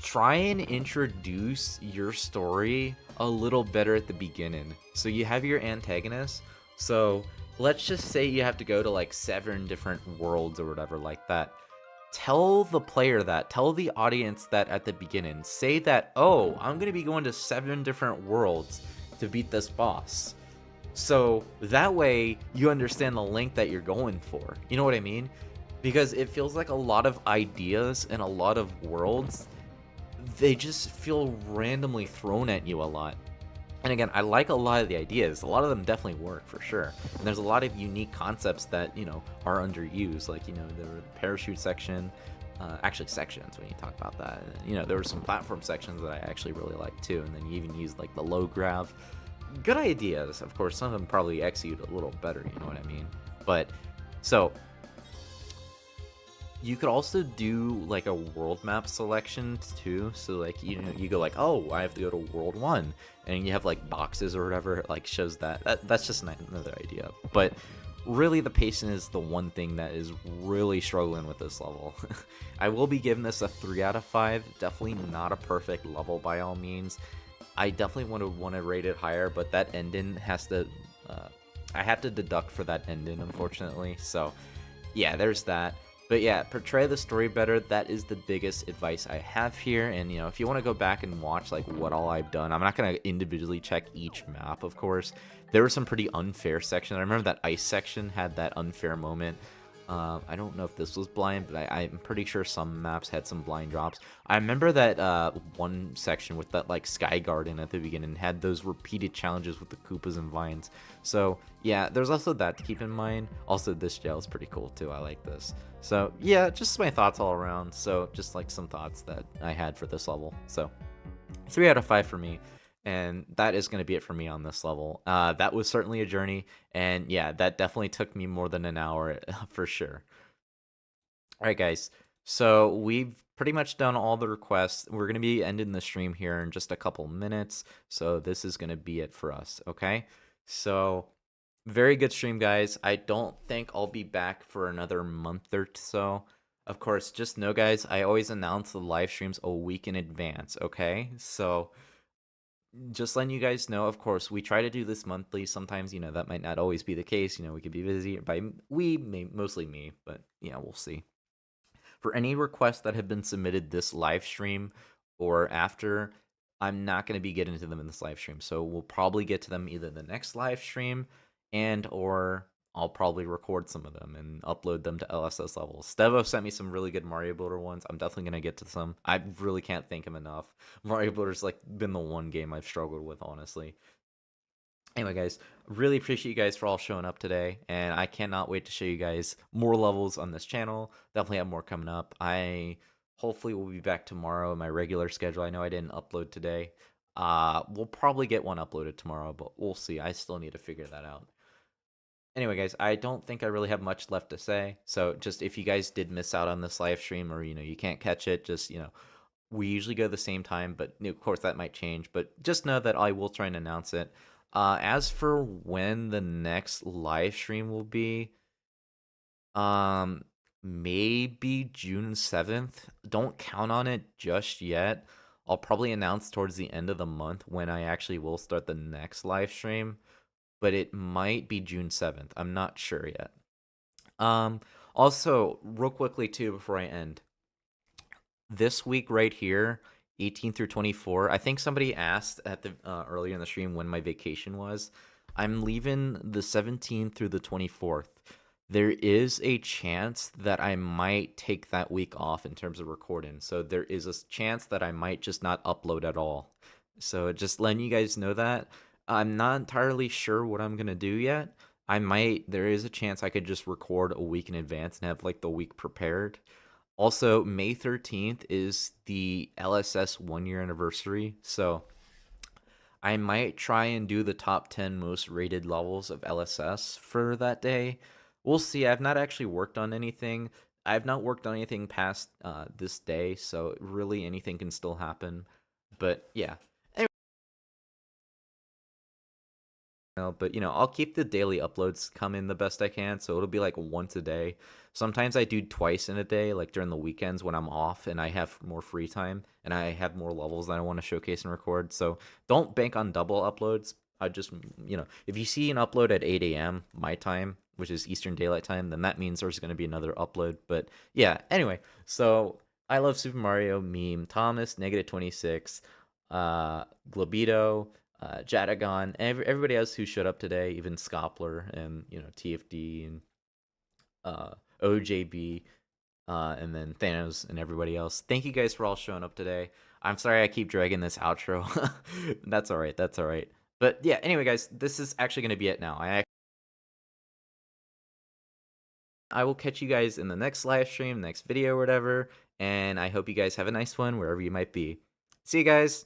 [SPEAKER 1] Try and introduce your story a little better at the beginning. So you have your antagonist, so let's just say you have to go to like 7 different worlds or whatever like that. Tell the player that, tell the audience that at the beginning. Say that, oh, I'm going to be going to 7 different worlds to beat this boss. So that way you understand the length that you're going for. You know what I mean? Because it feels like a lot of ideas and a lot of worlds, they just feel randomly thrown at you a lot. And again, I like a lot of the ideas. A lot of them definitely work, for sure. And there's a lot of unique concepts that, you know, are underused. Like, you know, the parachute section. Actually, sections, when you talk about that. You know, there were some platform sections that I actually really liked, too. And then you even used, like, the low grav. Good ideas. Of course, some of them probably execute a little better, you know what I mean? But, so you could also do like a world map selection too. So like, you know, you go like, oh, I have to go to world 1, and you have like boxes or whatever. It like shows that's just another idea. But really, the pacing is the one thing that is really struggling with this level. I will be giving this a 3 out of 5. Definitely not a perfect level by all means. I definitely want to rate it higher, but that ending has to. I have to deduct for that ending, unfortunately. So yeah, there's that. But yeah, portray the story better. That is the biggest advice I have here. And, you know, if you want to go back and watch, like, what all I've done, I'm not going to individually check each map, of course. There were some pretty unfair sections. I remember that ice section had that unfair moment. I don't know if this was blind, but I'm pretty sure some maps had some blind drops. I remember that one section with that like Sky Garden at the beginning had those repeated challenges with the Koopas and Vines. So yeah, there's also that to keep in mind. Also, this gel is pretty cool too. I like this. So yeah, just my thoughts all around. So just like some thoughts that I had for this level. So 3 out of 5 for me. And that is going to be it for me on this level. That was certainly a journey, and yeah, that definitely took me more than an hour for sure. All right, guys, so we've pretty much done all the requests. We're going to be ending the stream here in just a couple minutes, so this is going to be it for us, okay? So very good stream, guys. I don't think I'll be back for another month or so. Of course, just know, guys, I always announce the live streams a week in advance, okay? So just letting you guys know, of course, we try to do this monthly. Sometimes, you know, that might not always be the case. You know, we could be busy. By mostly me, but yeah, we'll see. For any requests that have been submitted this live stream or after, I'm not going to be getting to them in this live stream. So we'll probably get to them either the next live stream or I'll probably record some of them and upload them to LSS levels. Stevo sent me some really good Mario Builder ones. I'm definitely going to get to some. I really can't thank him enough. Mario Builder's like been the one game I've struggled with, honestly. Anyway, guys, really appreciate you guys for all showing up today, and I cannot wait to show you guys more levels on this channel. Definitely have more coming up. I hopefully will be back tomorrow in my regular schedule. I know I didn't upload today. We'll probably get one uploaded tomorrow, but we'll see. I still need to figure that out. anyway, guys, I don't think I really have much left to say. So just if you guys did miss out on this live stream, or you can't catch it, just we usually go the same time, but of course that might change. But just know that I will try and announce it. As for when the next live stream will be, um, maybe June 7th. Don't count on it just yet. I'll probably announce towards the end of the month when I actually will start the next live stream, but it might be June 7th. I'm not sure yet. Also, real quickly too before I end, this week right here, 18 through 24, I think somebody asked at the earlier in the stream when my vacation was. I'm leaving the 17th through the 24th. There is a chance that I might take that week off in terms of recording. So there is a chance that I might just not upload at all. So just letting you guys know that. I'm not entirely sure what I'm going to do yet. There is a chance I could just record a week in advance and have like the week prepared. Also, May 13th is the LSS 1-year anniversary. So I might try and do the top 10 most rated levels of LSS for that day. We'll see. I've not actually worked on anything. I've not worked on anything past this day, so really anything can still happen. But yeah. Anyway, but I'll keep the daily uploads coming the best I can, so it'll be like once a day. Sometimes I do twice in a day, like during the weekends when I'm off and I have more free time and I have more levels that I want to showcase and record. So don't bank on double uploads. I just, if you see an upload at 8 a.m. my time, which is Eastern Daylight Time, then that means there's going to be another upload. But yeah, anyway, so I love Super Mario meme, Thomas, -26, Globido, Jadagon, everybody else who showed up today, even Scoppler and TFD and OJB, and then Thanos and everybody else. Thank you guys for all showing up today. I'm sorry I keep dragging this outro. That's all right. That's all right. But yeah, anyway, guys, this is actually going to be it now. I will catch you guys in the next live stream, next video, or whatever. And I hope you guys have a nice one wherever you might be. See you guys.